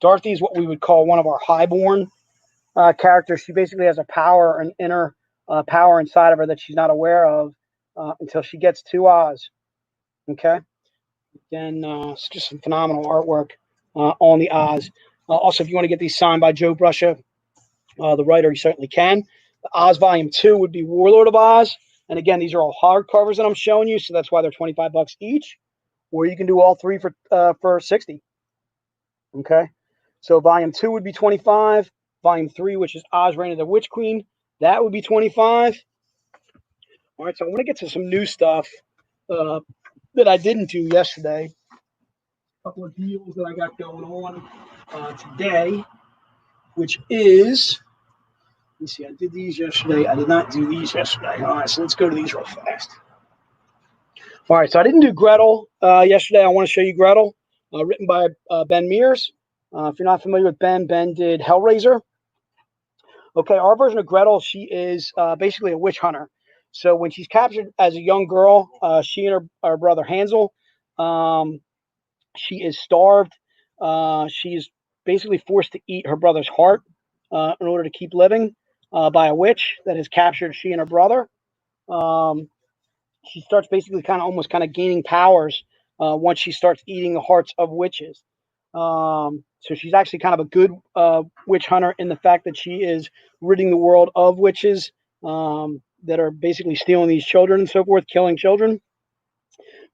Dorothy is what we would call one of our highborn characters. She basically has a power, an inner power inside of her that she's not aware of until she gets to Oz. Okay. Then it's just some phenomenal artwork on the Oz. Also, if you want to get these signed by Joe Bruscia, the writer, you certainly can. The Oz Volume 2 would be Warlord of Oz. And again, these are all hardcovers that I'm showing you, so that's why they're $25 each. Or you can do all 3 for $60. Okay. So Volume 2 would be $25. Volume 3, which is Oz Reign of the Witch Queen, that would be $25. All right, so I want to get to some new stuff that I didn't do yesterday. A couple of deals that I got going on today, which is, let me see, I did these yesterday. I did not do these yesterday. All right, so let's go to these real fast. All right, so I didn't do Gretel yesterday. I want to show you Gretel, written by Ben Mears. If you're not familiar with Ben, Ben did Hellraiser. Okay, our version of Gretel, she is basically a witch hunter. So when she's captured as a young girl, she and her brother Hansel, she is starved. She is basically forced to eat her brother's heart in order to keep living by a witch that has captured she and her brother. She starts basically almost gaining powers once she starts eating the hearts of witches. So she's actually kind of a good witch hunter in the fact that she is ridding the world of witches that are basically stealing these children and so forth, killing children.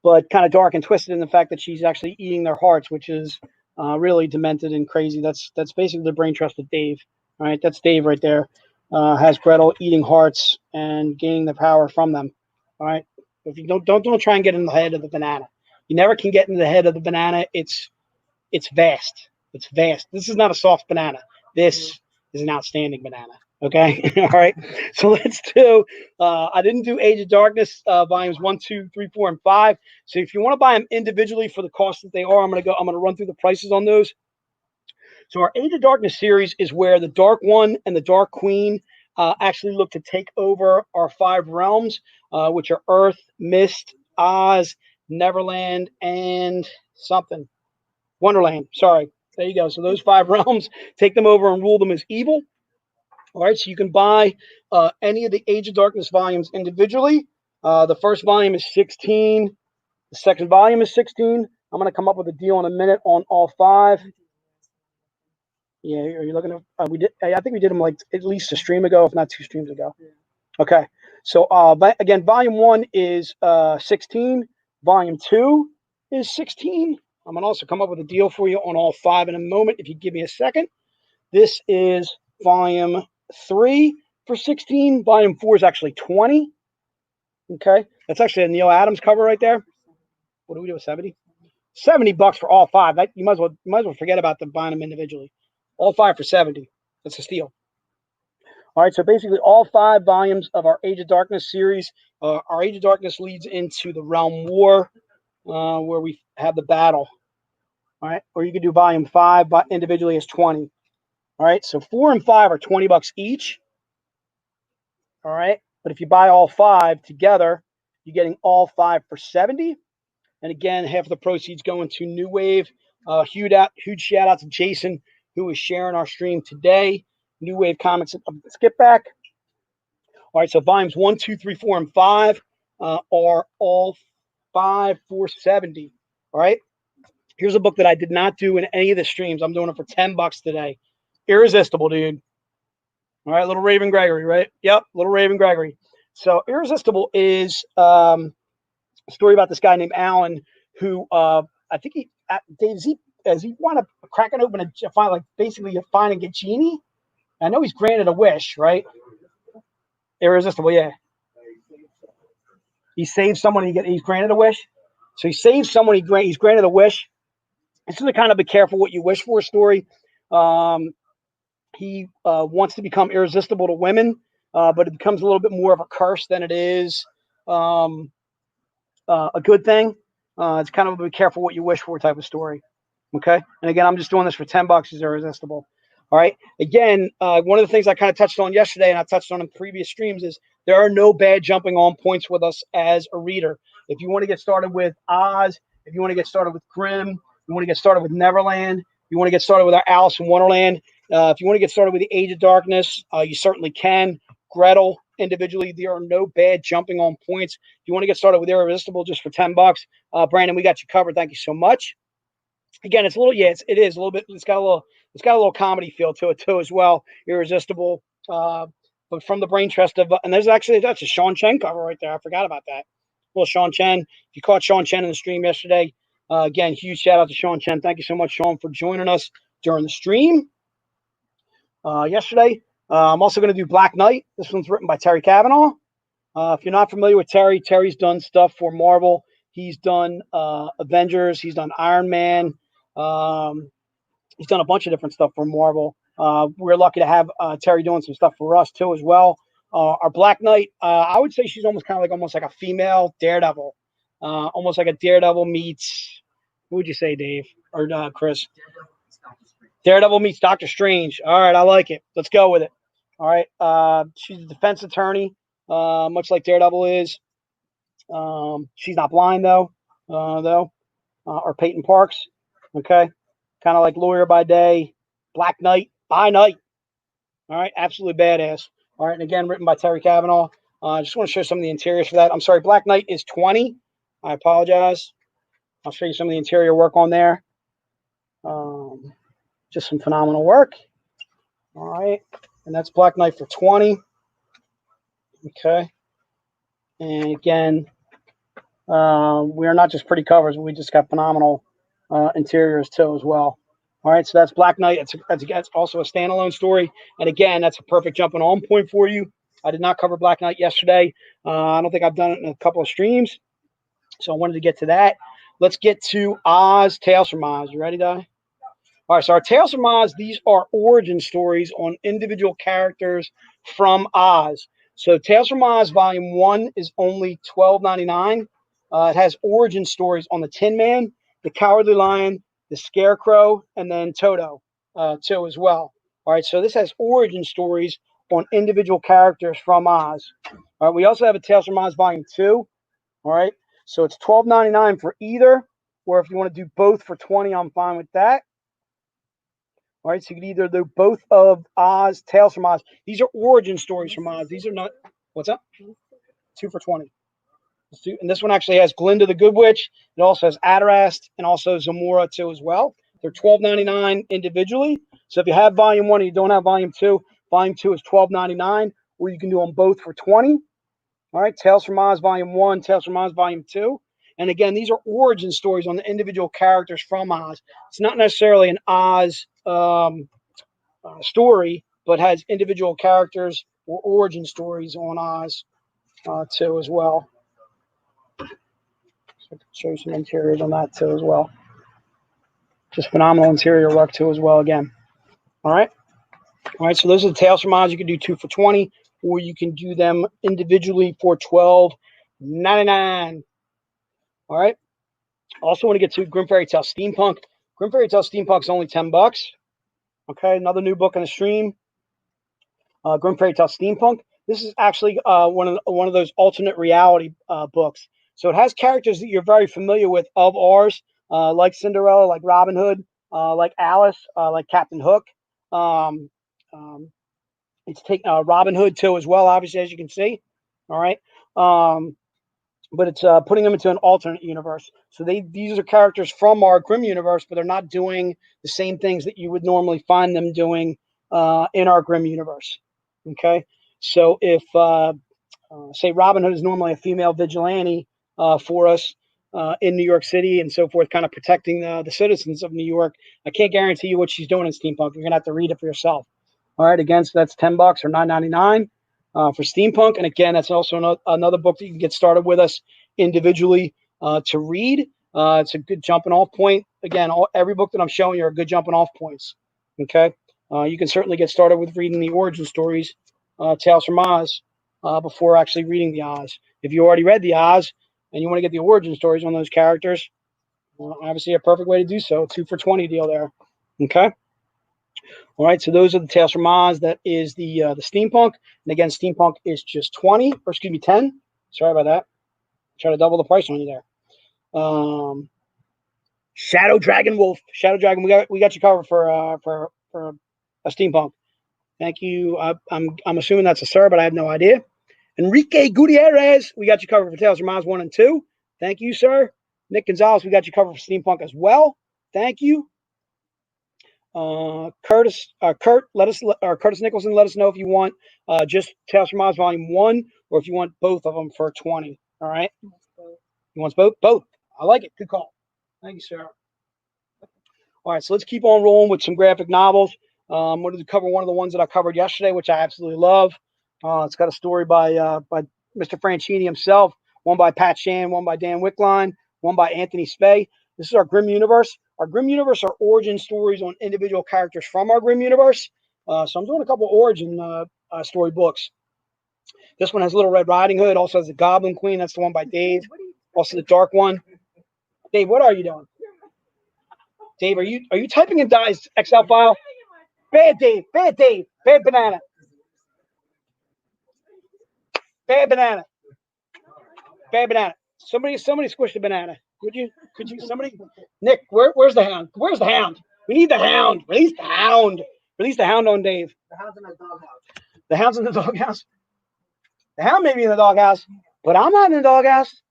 But kind of dark and twisted in the fact that she's actually eating their hearts, which is really demented and crazy. That's basically the brain trust of Dave. All right, that's Dave right there. Has Gretel eating hearts and gaining the power from them. All right, if you don't try and get in the head of the banana. You never can get in the head of the banana. It's vast. It's vast. This is not a soft banana. This is an outstanding banana. Okay. All right. So let's do, I didn't do Age of Darkness volumes 1, 2, 3, 4, and 5. So if you want to buy them individually for the cost that they are, I'm going to run through the prices on those. So our Age of Darkness series is where the Dark One and the Dark Queen actually look to take over our 5 realms, which are Earth, Mist, Oz, Neverland, and something. Wonderland. Sorry. There you go. So those 5 realms, take them over and rule them as evil. All right, so you can buy any of the Age of Darkness volumes individually. The first volume is 16. The second volume is 16. I'm going to come up with a deal in a minute on all 5. Yeah, are you looking at? We did. I think we did them like at least a stream ago, if not 2 streams ago. Okay, so again, volume 1 is 16. Volume 2 is 16. I'm going to also come up with a deal for you on all 5 in a moment, if you give me a second. This is volume 3 for 16. Volume 4 is actually 20. Okay, that's actually a Neil Adams cover right there. What do we do with 70? $70 for all 5. That, you might as well forget about them buying them individually. All 5 for 70. That's a steal. All right, so basically all 5 volumes of our Age of Darkness series. Our Age of Darkness leads into the Realm War, where we have the battle. All right, or you could do volume 5 but individually as 20. All right, so 4 and 5 are $20 each. All right, but if you buy all 5 together, you're getting all 5 for 70. And again, half of the proceeds going to New Wave. Huge shout out to Jason, who is sharing our stream today. New Wave Comics. Skip back. All right, so volumes 1, 2, 3, 4, and 5 are all 5 for 70. All right. Here's a book that I did not do in any of the streams. I'm doing it for $10 today. Irresistible, dude. All right, Little Raven Gregory, right? Yep, Little Raven Gregory. So Irresistible is a story about this guy named Alan who I think Dave, is he wound up cracking open a find, like basically a find and get genie? I know he's granted a wish, right? Irresistible, yeah. He saves someone, he's granted a wish. So he saves someone, he's granted a wish. This is a kind of be careful what you wish for story. He wants to become irresistible to women, but it becomes a little bit more of a curse than it is a good thing. It's kind of a be careful what you wish for type of story. Okay. And again, I'm just doing this for $10. Is Irresistible. All right. Again, one of the things I kind of touched on yesterday and I touched on in previous streams is there are no bad jumping on points with us as a reader. If you want to get started with Oz, if you want to get started with Grimm, you want to get started with Neverland, you want to get started with our Alice in Wonderland, if you want to get started with the Age of Darkness, you certainly can. Gretel, individually, there are no bad jumping on points. If you want to get started with Irresistible just for $10, Brandon, we got you covered. Thank you so much. Again, it's a little, it is a little bit. It's got a little comedy feel to it too as well. Irresistible, but from the brain trust of, and that's a Sean Chen cover right there. I forgot about that. Well, Sean Chen, if you caught Sean Chen in the stream yesterday, again, huge shout out to Sean Chen. Thank you so much, Sean, for joining us during the stream yesterday. I'm also going to do Black Knight. This one's written by Terry Cavanaugh. If you're not familiar with Terry, Terry's done stuff for Marvel. He's done Avengers. He's done Iron Man. He's done a bunch of different stuff for Marvel. We're lucky to have Terry doing some stuff for us too as well. Our Black Knight, I would say she's almost like a female Daredevil, almost like a Daredevil meets. What would you say, Dave or Chris? Daredevil meets Doctor Strange. All right, I like it. Let's go with it. All right, she's a defense attorney, much like Daredevil is. She's not blind though, or Peyton Parks. Okay. Kind of like Lawyer by Day, Black Knight by Night. All right, absolutely badass. All right, and again, written by Terry Cavanaugh. I just want to show some of the interiors for that. I'm sorry, Black Knight is 20. I apologize. I'll show you some of the interior work on there. Just some phenomenal work. All right, and that's Black Knight for 20. Okay. And again, we are not just pretty covers. We just got phenomenal interiors too as well. All right, so that's Black Knight. It's also a standalone story, and again, that's a perfect jumping on point for you. I did not cover Black Knight yesterday. I don't think I've done it in a couple of streams, so I wanted to get to that. Let's get to Oz, Tales from Oz. You ready, Di? All right, so our Tales from Oz, these are origin stories on individual characters from Oz. So Tales from Oz Volume 1 is only $12.99. It has origin stories on the Tin Man, the Cowardly Lion, the Scarecrow, and then Toto too as well. All right, so this has origin stories on individual characters from Oz. All right, we also have a Tales from Oz Volume 2. All right, so it's $12.99 for either, or if you want to do both for $20, I'm fine with that. All right, so you can either do both of Oz, Tales from Oz. These are origin stories from Oz. These are not, what's up? 2 for 20. And this one actually has Glinda the Good Witch. It also has Adarast and also Zamora too as well. They're $12.99 individually. So if you have Volume 1 and you don't have Volume 2, Volume 2 is $12.99, or you can do them both for $20. All right, Tales from Oz Volume 1, Tales from Oz Volume 2. And again, these are origin stories on the individual characters from Oz. It's not necessarily an Oz story, but has individual characters or origin stories on Oz too as well. So I can show you some interiors on that too as well. Just phenomenal interior work too as well again. All right. All right, so those are the Tales from Oz. You can do 2 for $20, or you can do them individually for $12.99. All right. Also want to get to Grim Fairy Tale Steampunk. Grim Fairy Tale Steampunk is only $10. Okay, another new book on the stream. Grim Fairy Tale Steampunk. This is actually one of those alternate reality books. So it has characters that you're very familiar with of ours, like Cinderella, like Robin Hood, like Alice, like Captain Hook. It's taking Robin Hood too as well, obviously, as you can see. All right. But it's putting them into an alternate universe. So these are characters from our Grimm universe, but they're not doing the same things that you would normally find them doing in our Grimm universe. Okay, so if say Robin Hood is normally a female vigilante for us in New York City and so forth, kind of protecting the citizens of New York, I can't guarantee you what she's doing in Steampunk. You're gonna have to read it for yourself. All right, again, so that's $10 or $9.99. For Steampunk. And again, that's also another book that you can get started with us individually to read. It's a good jumping off point. Again, every book that I'm showing you are good jumping off points. Okay. You can certainly get started with reading the origin stories, Tales from Oz, before actually reading the Oz. If you already read the Oz and you want to get the origin stories on those characters, obviously a perfect way to do so. 2 for $20 deal there. Okay. All right, so those are the Tales from Oz. That is the Steampunk. And again, Steampunk is just 20, or excuse me, 10. Sorry about that. Try to double the price on you there. Shadow Dragon Wolf. Shadow Dragon, we got you covered for a Steampunk. Thank you. I'm assuming that's a sir, but I have no idea. Enrique Gutierrez, we got you covered for Tales from Oz 1 and 2. Thank you, sir. Nick Gonzalez, we got you covered for Steampunk as well. Thank you. Kurt Nicholson, let us know if you want just Tales from Oz Volume 1 or if you want both of them for $20. All right. You want both? Both. I like it. Good call. Thank you, sir. All right, so let's keep on rolling with some graphic novels. I wanted to cover one of the ones that I covered yesterday, which I absolutely love. It's got a story by Mr. Franchini himself, one by Pat Shan, one by Dan Wickline, one by Anthony Spey. This is our Grimm universe. Our Grimm universe are origin stories on individual characters from our Grimm universe. So I'm doing a couple origin story books. This one has Little Red Riding Hood. Also has the Goblin Queen. That's the one by Dave. Also the dark one. Dave, what are you doing? Dave, are you typing in Di's Excel file? Bad Dave. Bad Dave. Bad banana. Bad banana. Bad banana. Somebody squish the banana. Could you somebody? Nick, where's the hound? Where's the hound? We need the hound. Release the hound. Release the hound on Dave. The hound's in the doghouse. The hound's in the doghouse. The hound may be in the doghouse, but I'm not in the doghouse.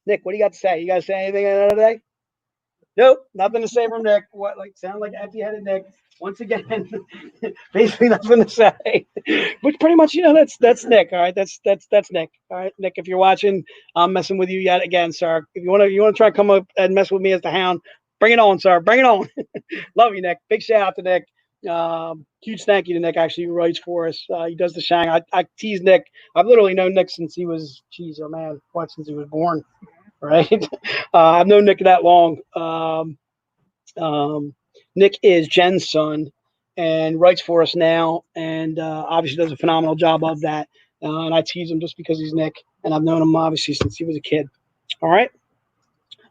Nick, what do you got to say? You got to say anything another day? Nope, nothing to say from Nick. What, like, sound like empty-headed Nick once again? Basically, nothing to say. But pretty much, that's Nick. All right, that's Nick. All right, Nick, if you're watching, I'm messing with you yet again, sir. If you want to try to come up and mess with me as the hound, bring it on, sir. Bring it on. Love you, Nick. Big shout out to Nick. Huge thank you to Nick. Actually, who writes for us. He does the shang. I tease Nick. I've literally known Nick since he was, since he was born. Right. I've known Nick that long. Nick is Jen's son and writes for us now, and obviously does a phenomenal job of that. And I tease him just because he's Nick, and I've known him obviously since he was a kid. All right.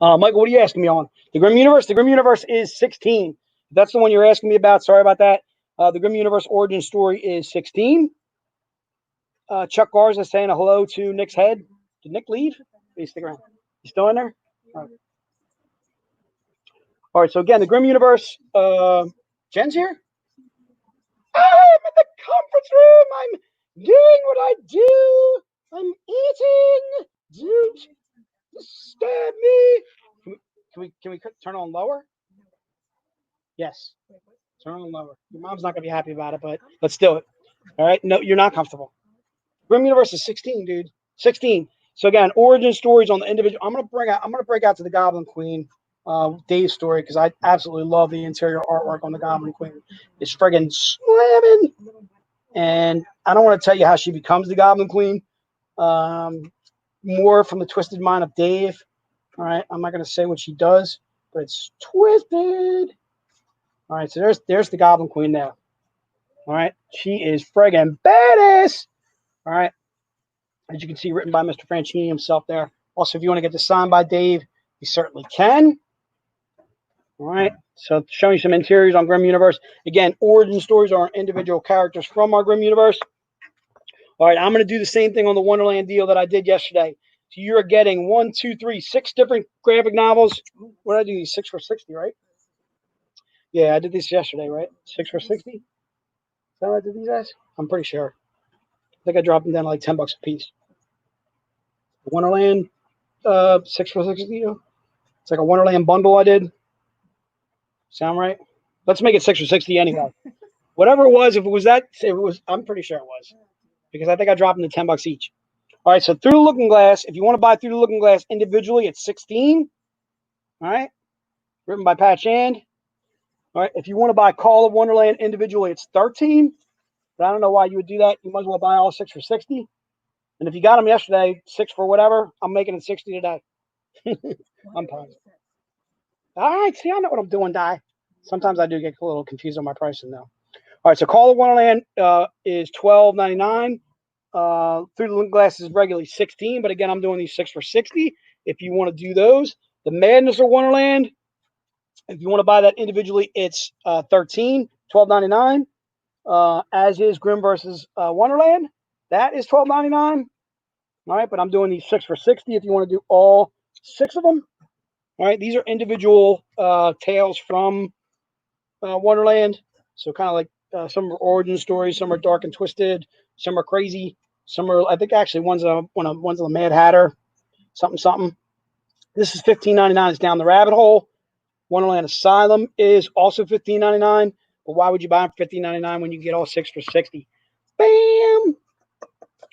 Michael, what are you asking me on? The Grim Universe? The Grim Universe is 16. If that's the one you're asking me about, sorry about that. The Grim Universe origin story is 16. Chuck Garza saying a hello to Nick's head. Did Nick leave? Did he stick around? You still in there? All right, so again, the Grim Universe. Jen's here? I'm in the conference room. I'm doing what I do. I'm eating. Dude, stab me. Can we turn on lower? Yes. Turn on lower. Your mom's not gonna be happy about it, but let's do it. All right. No, you're not comfortable. Grim Universe is 16, dude. 16. So again, origin stories on the individual. I'm gonna break out to the Goblin Queen, Dave's story, because I absolutely love the interior artwork on the Goblin Queen. It's friggin' slamming. And I don't want to tell you how she becomes the Goblin Queen. More from the twisted mind of Dave. All right. I'm not gonna say what she does, but it's twisted. All right. So there's the Goblin Queen there. All right. She is friggin' badass. All right. As you can see, written by Mr. Franchini himself there. Also, if you want to get this signed by Dave, you certainly can. All right. So showing some interiors on Grim Universe. Again, origin stories are individual characters from our Grim Universe. All right. I'm going to do the same thing on the Wonderland deal that I did yesterday. So you're getting 6 different graphic novels. What did I do? These 6 for 60, right? Yeah, I did this yesterday, right? 6 for 60? Is that what I did these guys? I'm pretty sure. I think I dropped them down to like $10 a piece. Wonderland 6 for 60. It's like a Wonderland bundle I did. Sound right? Let's make it 6 for 60 anyway. Whatever it was, if it was that, I'm pretty sure it was. Because I think I dropped them to $10 each. All right, so Through the Looking Glass, if you want to buy Through the Looking Glass individually, it's 16. All right. Written by Pat Shand. All right. If you want to buy Call of Wonderland individually, it's 13. But I don't know why you would do that. You might as well buy all 6 for 60. And if you got them yesterday, 6 for whatever, I'm making it 60 today. I'm positive. All right. See, I know what I'm doing, Di. Sometimes I do get a little confused on my pricing, though. All right. So Call of Wonderland is $12.99. Through the Looking Glass is regularly 16. But again, I'm doing these 6 for 60. If you want to do those. The Madness of Wonderland, if you want to buy that individually, it's 13, $12.99. As is Grimm versus Wonderland, that is $12.99. All right, but I'm doing these 6 for 60 if you want to do all 6 of them. All right, these are individual tales from Wonderland. So kind of like some are origin stories, some are dark and twisted, some are crazy, some are, I think actually one's a Mad Hatter, something. This is $15.99. It's Down the Rabbit Hole. Wonderland Asylum is also $15.99. But why would you buy them for $15.99 when you get all 6 for 60? Bam! All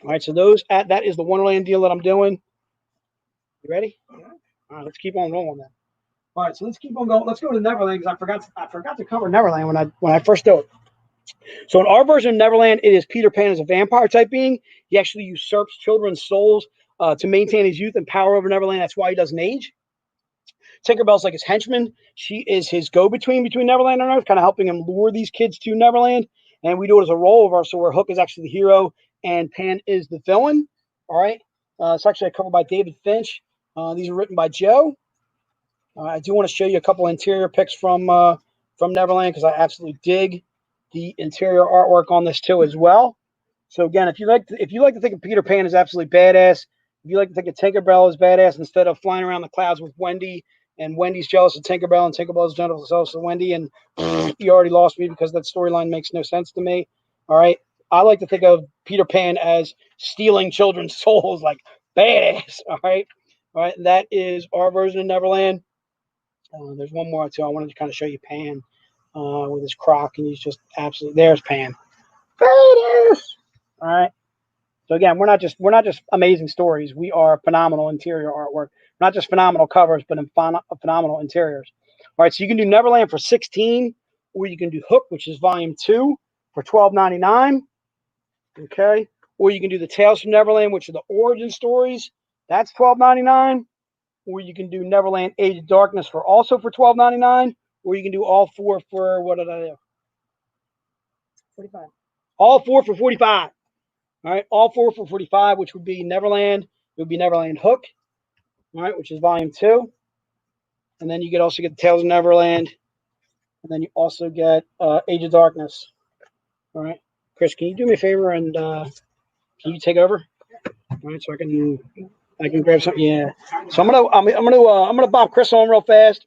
right, so that is the Wonderland deal that I'm doing. You ready? All right, let's keep on rolling then. All right, so let's keep on going. Let's go to Neverland because I forgot to cover Neverland when I first do it. So in our version of Neverland, it is Peter Pan as a vampire type being. He actually usurps children's souls to maintain his youth and power over Neverland. That's why he doesn't age. Tinkerbell's like his henchman. She is his go-between between Neverland and Earth, kind of helping him lure these kids to Neverland. And we do it as a rollover, so where Hook is actually the hero and Pan is the villain. All right. It's actually a cover by David Finch. These are written by Joe. I do want to show you a couple interior pics from Neverland because I absolutely dig the interior artwork on this too as well. So again, if you like to think of Peter Pan as absolutely badass, if you like to think of Tinkerbell as badass instead of flying around the clouds with Wendy, and Wendy's jealous of Tinkerbell, and Tinkerbell's jealous of Wendy, and you already lost me because that storyline makes no sense to me. All right, I like to think of Peter Pan as stealing children's souls, like badass. All right. That is our version of Neverland. There's one more too. I wanted to kind of show you Pan with his croc, and he's just absolutely there's Pan. Badass. All right. So again, we're not just amazing stories. We are phenomenal interior artwork. Not just phenomenal covers, but phenomenal interiors. All right, so you can do Neverland for 16, or you can do Hook, which is volume 2, for $12.99. Okay. Or you can do the Tales from Neverland, which are the origin stories. That's $12.99. Or you can do Neverland Age of Darkness for $12.99. or you can do all 4 for, what did I do? 45. All 4 for 45. All right, all 4 for 45, which would be Neverland. It would be Neverland Hook, all right, which is volume 2. And then you also get the Tales of Neverland. And then you also get Age of Darkness. All right, Chris, can you do me a favor and can you take over? All right, so I can grab something. Yeah. So I'm gonna bob Chris on real fast.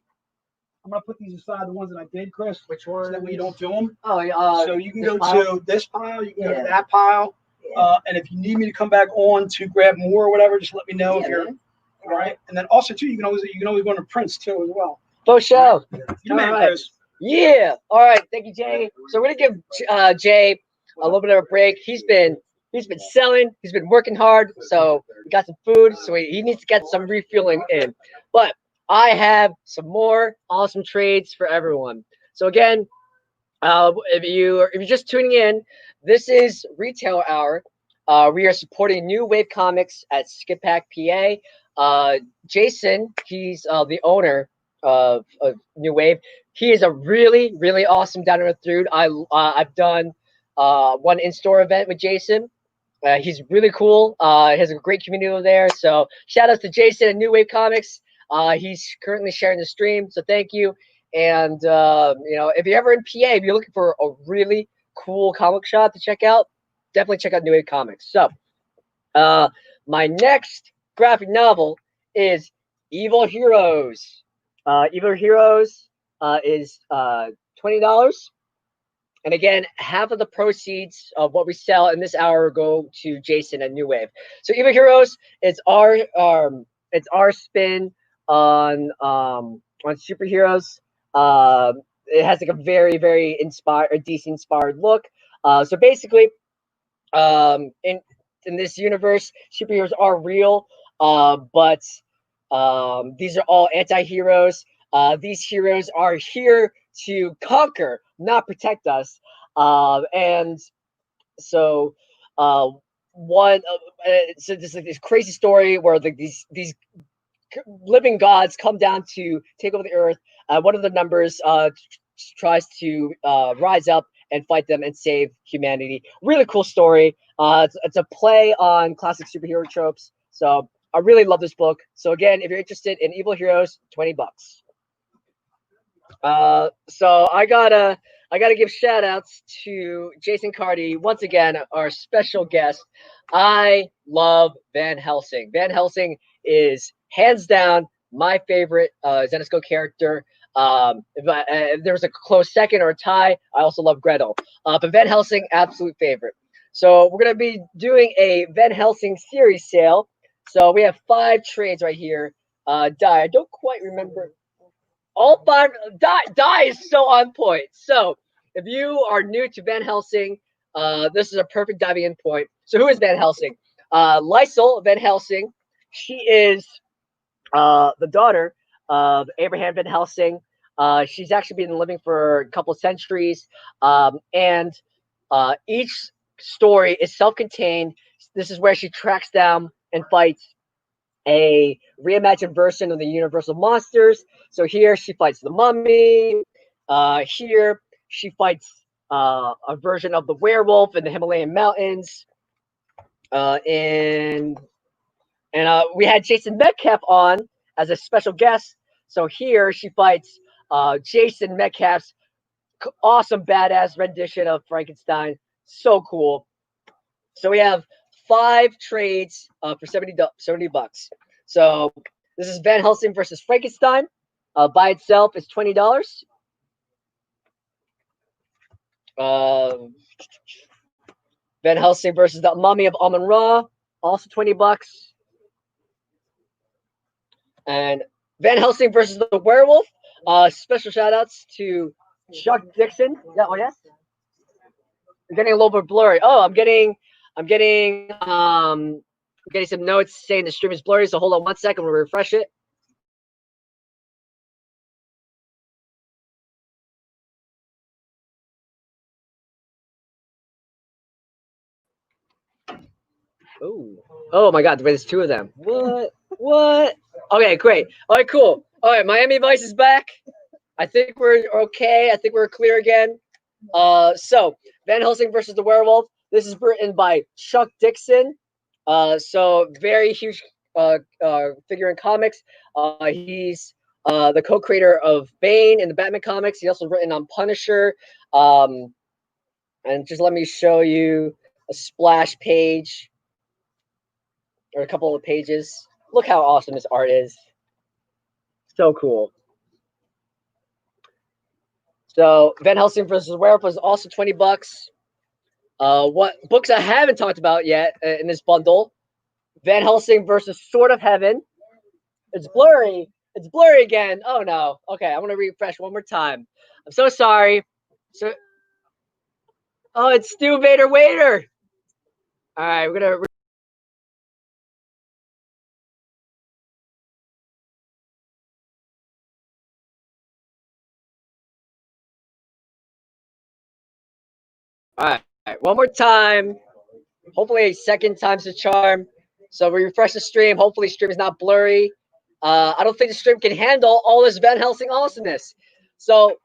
I'm gonna put these aside, the ones that I did, Chris. Which one? So that way you don't do them. Oh, so you can go pile? to this pile, you can go Yeah. to that pile, Yeah. and if you need me to come back on to grab more or whatever, just let me know. Yeah, if you're man. all right. And then also too, you can always go into prints too as well. For sure. You man, All right. Chris. Yeah. All right. Thank you, Jay. So we're gonna give Jay a little bit of a break. He's been selling. He's been working hard. So we got some food. So he needs to get some refueling in. But I have some more awesome trades for everyone. So again, if you're just tuning in, this is Retail Hour. We are supporting New Wave Comics at Skip Pack, PA. Jason, he's the owner of New Wave. He is a really, really awesome down to earth dude. I've done one in-store event with Jason. He's really cool. He has a great community over there. So shout out to Jason and New Wave Comics. He's currently sharing the stream, so thank you. And if you're ever in PA, if you're looking for a really cool comic shop to check out, definitely check out New Wave Comics. So my next graphic novel is Evil Heroes. Evil Heroes is $20. And again, half of the proceeds of what we sell in this hour go to Jason at New Wave. So Evil Heroes, it's our spin on superheroes. It has like a very, very DC inspired look. So basically, in this universe, superheroes are real, but these are all anti-heroes. These heroes are here to conquer, not protect us. And so so there's like this crazy story where these living gods come down to take over the earth. One of the numbers tries to rise up and fight them and save humanity. Really cool story. It's a play on classic superhero tropes. So I really love this book. So again, if you're interested in Evil Heroes, $20. So I gotta give shout outs to Jason Cardy, once again, our special guest. I love Van Helsing. Van Helsing is hands down my favorite Zenescope character. If there was a close second or a tie, I also love Gretel. But Van Helsing, absolute favorite. So we're gonna be doing a Van Helsing series sale. So we have 5 trades right here. I don't quite remember. All 5 die is so on point. So if you are new to Van Helsing, this is a perfect diving in point. So who is Van Helsing? Lysel Van Helsing. She is the daughter of Abraham Van Helsing. She's actually been living for a couple of centuries, and each story is self-contained. This is where she tracks down and fights a reimagined version of the Universal monsters. So here she fights the mummy. Here she fights a version of the werewolf in the Himalayan mountains. And we had Jason Metcalf on as a special guest. So here she fights Jason Metcalf's awesome badass rendition of Frankenstein. So cool. So we have 5 trades for $70. So this is Van Helsing versus Frankenstein. By itself is $20. Van Helsing versus the Mummy of Amun-Ra, also $20. And Van Helsing versus the Werewolf. Special shout outs to Chuck Dixon. Yes. I'm getting a little bit blurry. Oh, I'm getting some notes saying the stream is blurry. So hold on one second. We'll refresh it. Oh my God! There's 2 of them. What? Okay, great. All right, cool. All right, Miami Vice is back. I think we're okay. I think we're clear again. So Van Helsing versus the Werewolf. This is written by Chuck Dixon. So very huge figure in comics. He's the co-creator of Bane in the Batman comics. He also written on Punisher. And just let me show you a splash page or a couple of pages. Look how awesome this art is. So cool. So Van Helsing versus Werewolf is also $20. What books I haven't talked about yet in this bundle? Van Helsing versus Sword of Heaven. It's blurry. It's blurry again. Oh no. Okay, I'm gonna refresh one more time. I'm so sorry. So, oh, it's Stu Vader Waiter. All right, we're gonna. All right, one more time. Hopefully, second time's the charm. So we refresh the stream. Hopefully, stream is not blurry. I don't think the stream can handle all this Van Helsing awesomeness. So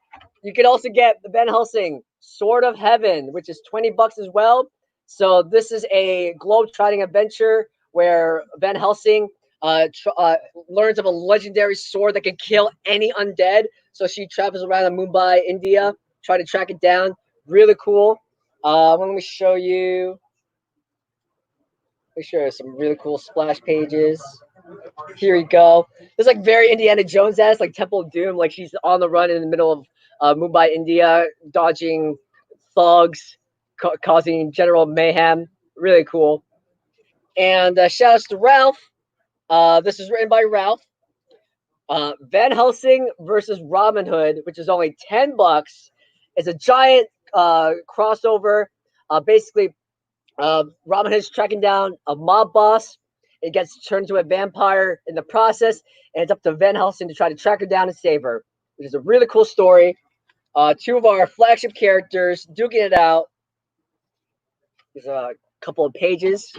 you can also get the Van Helsing Sword of Heaven, which is $20 as well. So this is a globe-trotting adventure where Van Helsing learns of a legendary sword that can kill any undead. So she travels around Mumbai, India, trying to track it down. Really cool. Let me show you. Make sure there's some really cool splash pages. Here we go. It's like very Indiana Jones-esque, like Temple of Doom. Like she's on the run in the middle of Mumbai, India, dodging thugs, causing general mayhem. Really cool. And shout outs to Ralph. This is written by Ralph. Van Helsing versus Robin Hood, which is only $10. It's a giant crossover. Basically, Robin Hood is tracking down a mob boss. It gets turned into a vampire in the process, and it's up to Van Helsing to try to track her down and save her, which is a really cool story. Two of our flagship characters duking it out. There's a couple of pages.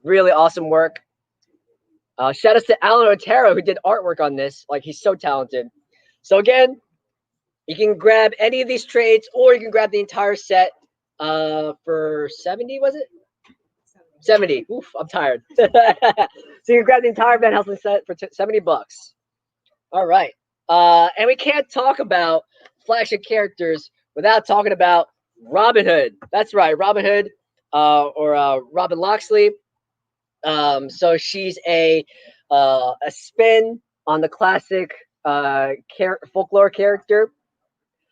Really awesome work. Shout out to Alan Otero, who did artwork on this. Like, he's so talented. So again, you can grab any of these trades, or you can grab the entire set for 70, was it? 70. Oof, I'm tired. So you can grab the entire Van Helsing set for $70. All right. And we can't talk about flagship characters without talking about Robin Hood. That's right, Robin Hood, or Robin Loxley. So she's a spin on the classic folklore character.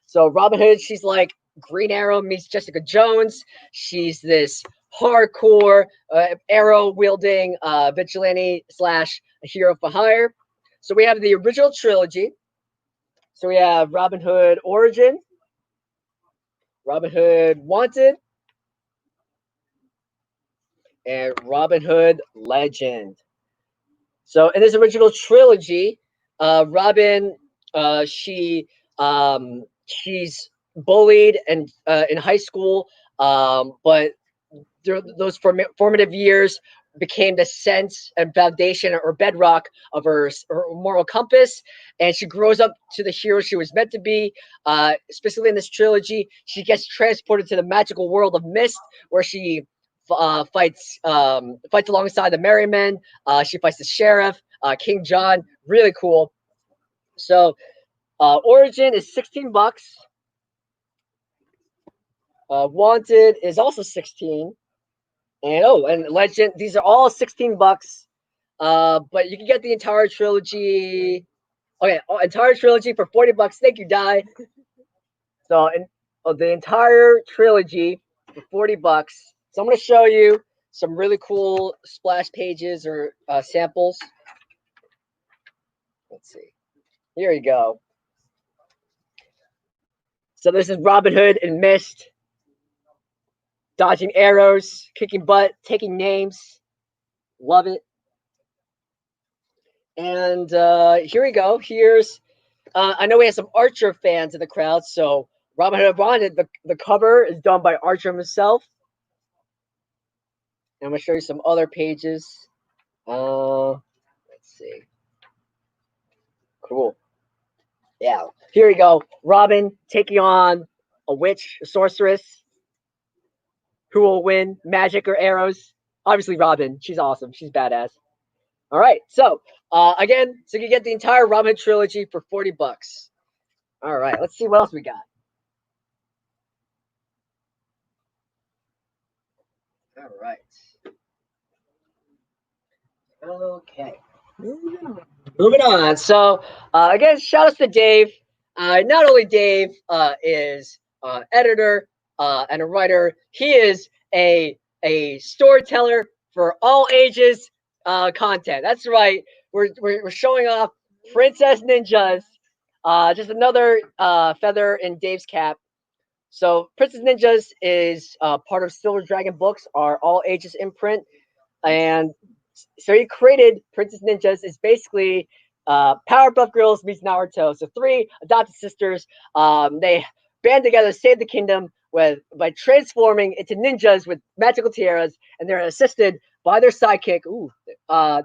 So Robin Hood, she's like Green Arrow meets Jessica Jones. She's this hardcore arrow wielding vigilante / hero for hire. So we have the original trilogy. So we have Robin Hood Origin, Robin Hood Wanted, and Robin Hood Legend. So in this original trilogy, Robin, she's bullied and in high school, but those formative years became the sense and foundation or bedrock of her moral compass, and she grows up to the hero she was meant to be. Specifically in this trilogy, she gets transported to the magical world of Mist, where she fights alongside the Merry Men. She fights the sheriff, King John. Really cool. So Origin is $16. Wanted is also 16. And Legend, these are all $16. But you can get the entire trilogy. Okay, entire trilogy for $40. Thank you, Di. So the entire trilogy for $40. So I'm going to show you some really cool splash pages or samples. Let's see. Here we go. So this is Robin Hood in Mist, dodging arrows, kicking butt, taking names. Love it. And here we go. Here's, I know we have some Archer fans in the crowd. So Robin Hood Wanted, the cover is done by Archer himself. And I'm going to show you some other pages. Let's see. Cool. Yeah. Here we go. Robin taking on a witch, a sorceress. Who will win? Magic or arrows? Obviously Robin. She's awesome. She's badass. All right. So again, so you get the entire Robin Hood trilogy for $40. All right. Let's see what else we got. All right. Okay. Moving on. So again, shout outs to Dave. Not only Dave is editor and a writer, he is a storyteller for all ages content. That's right. We're showing off Princess Ninjas. Just another feather in Dave's cap. So Princess Ninjas is part of Silver Dragon Books, our all ages imprint, and so he created Princess Ninjas. Is basically Powerpuff Girls meets Naruto. So 3 adopted sisters. They band together, save the kingdom by transforming into ninjas with magical tiaras, and they're assisted by their sidekick,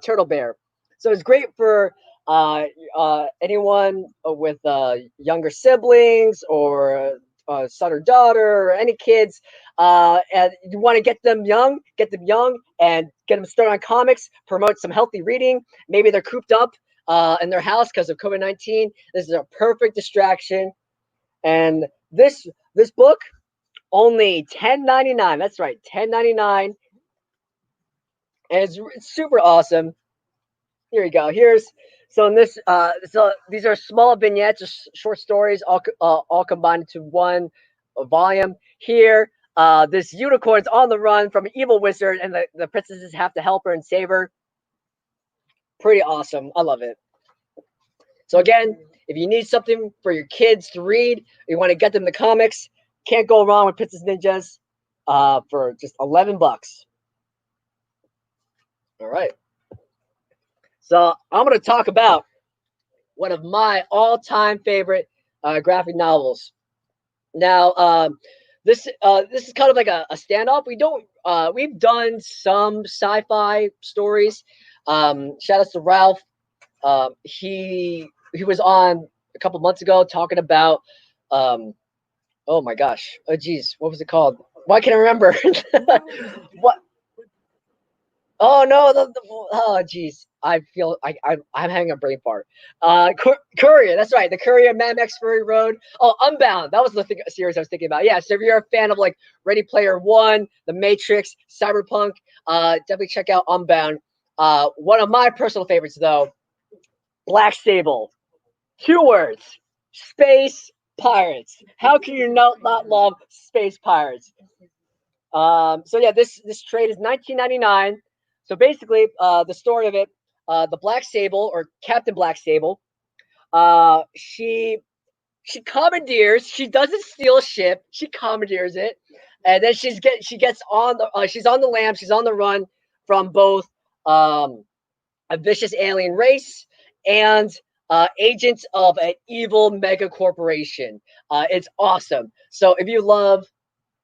Turtle Bear. So it's great for anyone with younger siblings or son or daughter or any kids, and you want to get them young, and get them started on comics, promote some healthy reading. Maybe they're cooped up in their house because of COVID-19. This is a perfect distraction. And this book, only $10.99. That's right, $10.99. And it's super awesome. Here you go. So in this, so these are small vignettes, just short stories, all combined into one volume. Here, this unicorn's on the run from an evil wizard, and the princesses have to help her and save her. Pretty awesome. I love it. So again, if you need something for your kids to read, you want to get them the comics, can't go wrong with Princess Ninjas for just $11. All right. So I'm going to talk about one of my all-time favorite graphic novels. Now, this is kind of like a standoff. We've done some sci-fi stories. Shout out to Ralph. He was on a couple months ago talking about oh my gosh, oh geez, what was it called? Why can't I remember? What? Oh no, oh geez, I feel I'm having a brain fart. Courier, that's right, the Courier, Mad Max Fury Road. Oh, Unbound, that was the series I was thinking about. Yeah, so if you're a fan of like Ready Player One, The Matrix, Cyberpunk, definitely check out Unbound. One of my personal favorites though, Black Sable. 2 words: space pirates. How can you not love space pirates? So yeah, this trade is $19.99. So basically, the story of it, the Black Sable, or Captain Black Sable, she commandeers. She doesn't steal a ship. She commandeers it, and then she's on the lam. She's on the run from both a vicious alien race and agents of an evil mega corporation. It's awesome. So if you love,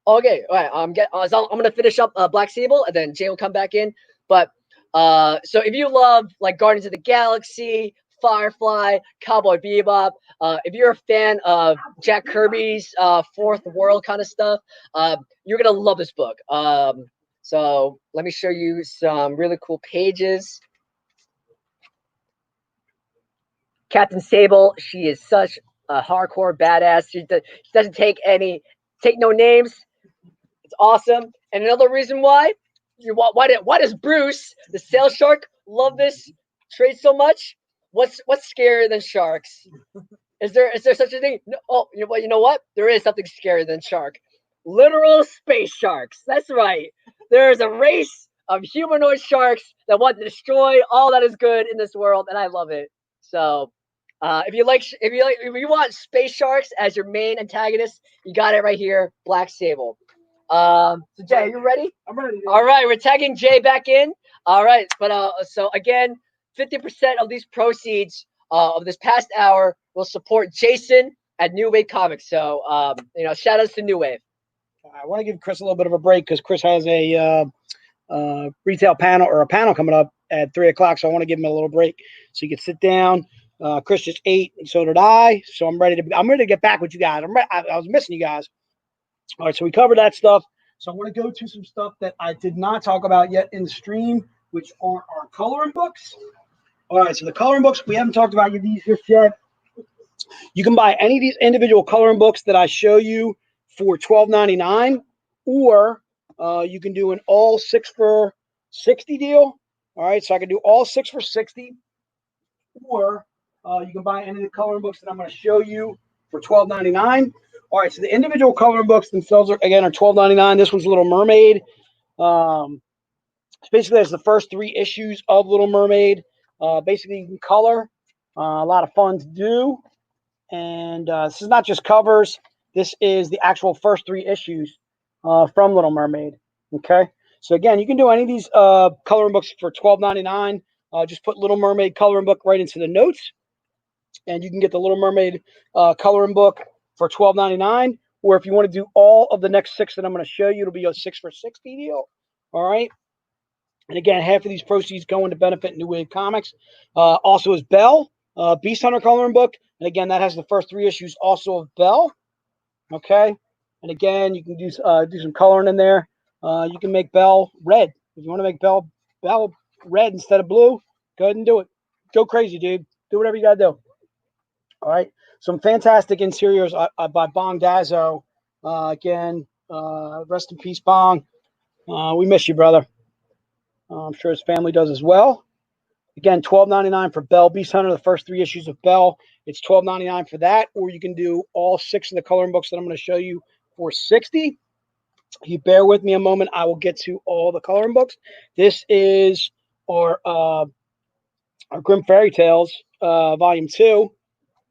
okay, all right, I'm gonna finish up Black Sable, and then Jay will come back in. But so if you love like Guardians of the Galaxy, Firefly, Cowboy Bebop, if you're a fan of Jack Kirby's Fourth World kind of stuff, you're gonna love this book. So let me show you some really cool pages. Captain Sable, she is such a hardcore badass. She doesn't take no names. It's awesome. And another reason why does Bruce, the sail shark, love this trade so much? What's scarier than sharks? Is there such a thing? No, oh, you know what? There is something scarier than shark. Literal space sharks. That's right. There is a race of humanoid sharks that want to destroy all that is good in this world, and I love it. So, if you want space sharks as your main antagonist, you got it right here, Black Sable. So Jay, are you ready? I'm ready. All right, we're tagging Jay back in. All right, but so again, 50% of these proceeds of this past hour will support Jason at New Wave Comics. So shout outs to New Wave. I want to give Chris a little bit of a break because Chris has a retail panel coming up at 3 o'clock. So I want to give him a little break so he can sit down, Chris just ate, and so did I. So I'm ready to get back with you guys. I was missing you guys. All right, so we covered that stuff. So I want to go to some stuff that I did not talk about yet in the stream, which are our coloring books. All right, so the coloring books, we haven't talked about these just yet. You can buy any of these individual coloring books that I show you for $12.99, or you can do an all 6 for $60 deal. All right, so I can do all 6 for $60, or you can buy any of the coloring books that I'm going to show you for $12.99. All right, so the individual coloring books themselves are $12.99. This one's Little Mermaid. Basically, that's the first 3 issues of Little Mermaid. Basically, you can color. A lot of fun to do. And this is not just covers. This is the actual first 3 issues from Little Mermaid. Okay, so again, you can do any of these coloring books for $12.99. Just put Little Mermaid coloring book right into the notes, and you can get the Little Mermaid coloring book for $12.99. Or if you want to do all of the next 6 that I'm going to show you, it'll be a 6 for $60 deal. All right. And again, half of these proceeds going to benefit New Wave Comics. Also is Belle, Beast Hunter coloring book. And again, that has the first 3 issues also of Belle. Okay. And again, you can do some coloring in there. You can make Belle red. If you want to make Belle red instead of blue, go ahead and do it. Go crazy, dude. Do whatever you got to do. All right. Some fantastic interiors by Bong Dazzo. Again, rest in peace, Bong. We miss you, brother. I'm sure his family does as well. Again, $12.99 for Belle Beast Hunter, the first 3 issues of Belle. It's $12.99 for that, or you can do all 6 of the coloring books that I'm going to show you for $60. If you bear with me a moment, I will get to all the coloring books. This is our Grimm Fairy Tales, Volume 2.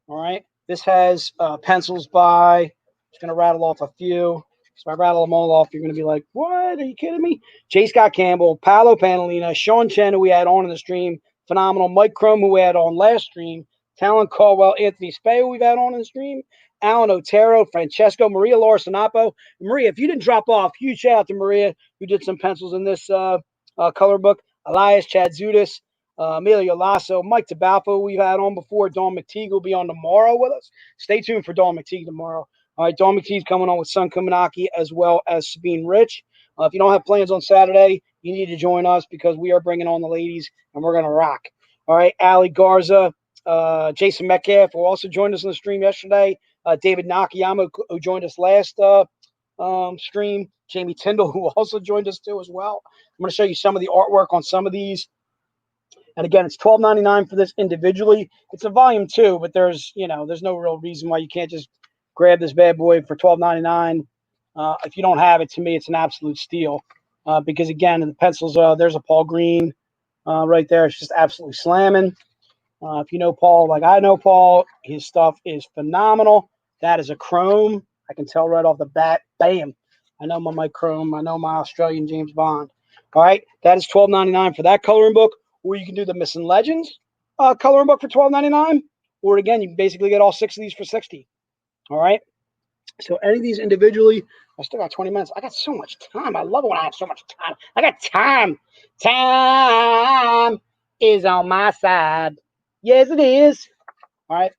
All right. This has pencils by, I'm just going to rattle off a few. So if I rattle them all off, you're going to be like, what? Are you kidding me? J. Scott Campbell, Paolo Panalina, Sean Chen, who we had on in the stream, phenomenal. Mike Crum, who we had on last stream, Talon Caldwell, Anthony Spey, who we've had on in the stream, Alan Otero, Francesco, Maria Laura Sanapo. Maria, if you didn't drop off, huge shout out to Maria, who did some pencils in this color book. Elias, Chatzoudis, Emilio Lasso, Mike Tabalfo, we've had on before. Dawn McTeigue will be on tomorrow with us. Stay tuned for Dawn McTeigue tomorrow. All right, Dawn McTeague's coming on with Sun Kumanaki as well as Sabine Rich. If you don't have plans on Saturday, you need to join us because we are bringing on the ladies and we're going to rock. All right, Ali Garza, Jason Metcalf, who also joined us on the stream yesterday. David Nakayama, who joined us last stream. Jamie Tyndall, who also joined us too as well. I'm going to show you some of the artwork on some of these. And again, it's $12.99 for this individually. It's a volume 2, but there's no real reason why you can't just grab this bad boy for $12.99. If you don't have it, to me, it's an absolute steal. Because again, the pencils, there's a Paul Green right there. It's just absolutely slamming. If you know Paul, like I know Paul, his stuff is phenomenal. That is a chrome. I can tell right off the bat. Bam. I know my Mike Chrome. I know my Australian James Bond. All right. That is $12.99 for that coloring book. Or you can do the Missing Legends coloring book for $12.99. Or again, you can basically get all 6 of these for $60. All right. So any of these individually, I still got 20 minutes. I got so much time. I love it when I have so much time. I got time. Time is on my side. Yes, it is. All right.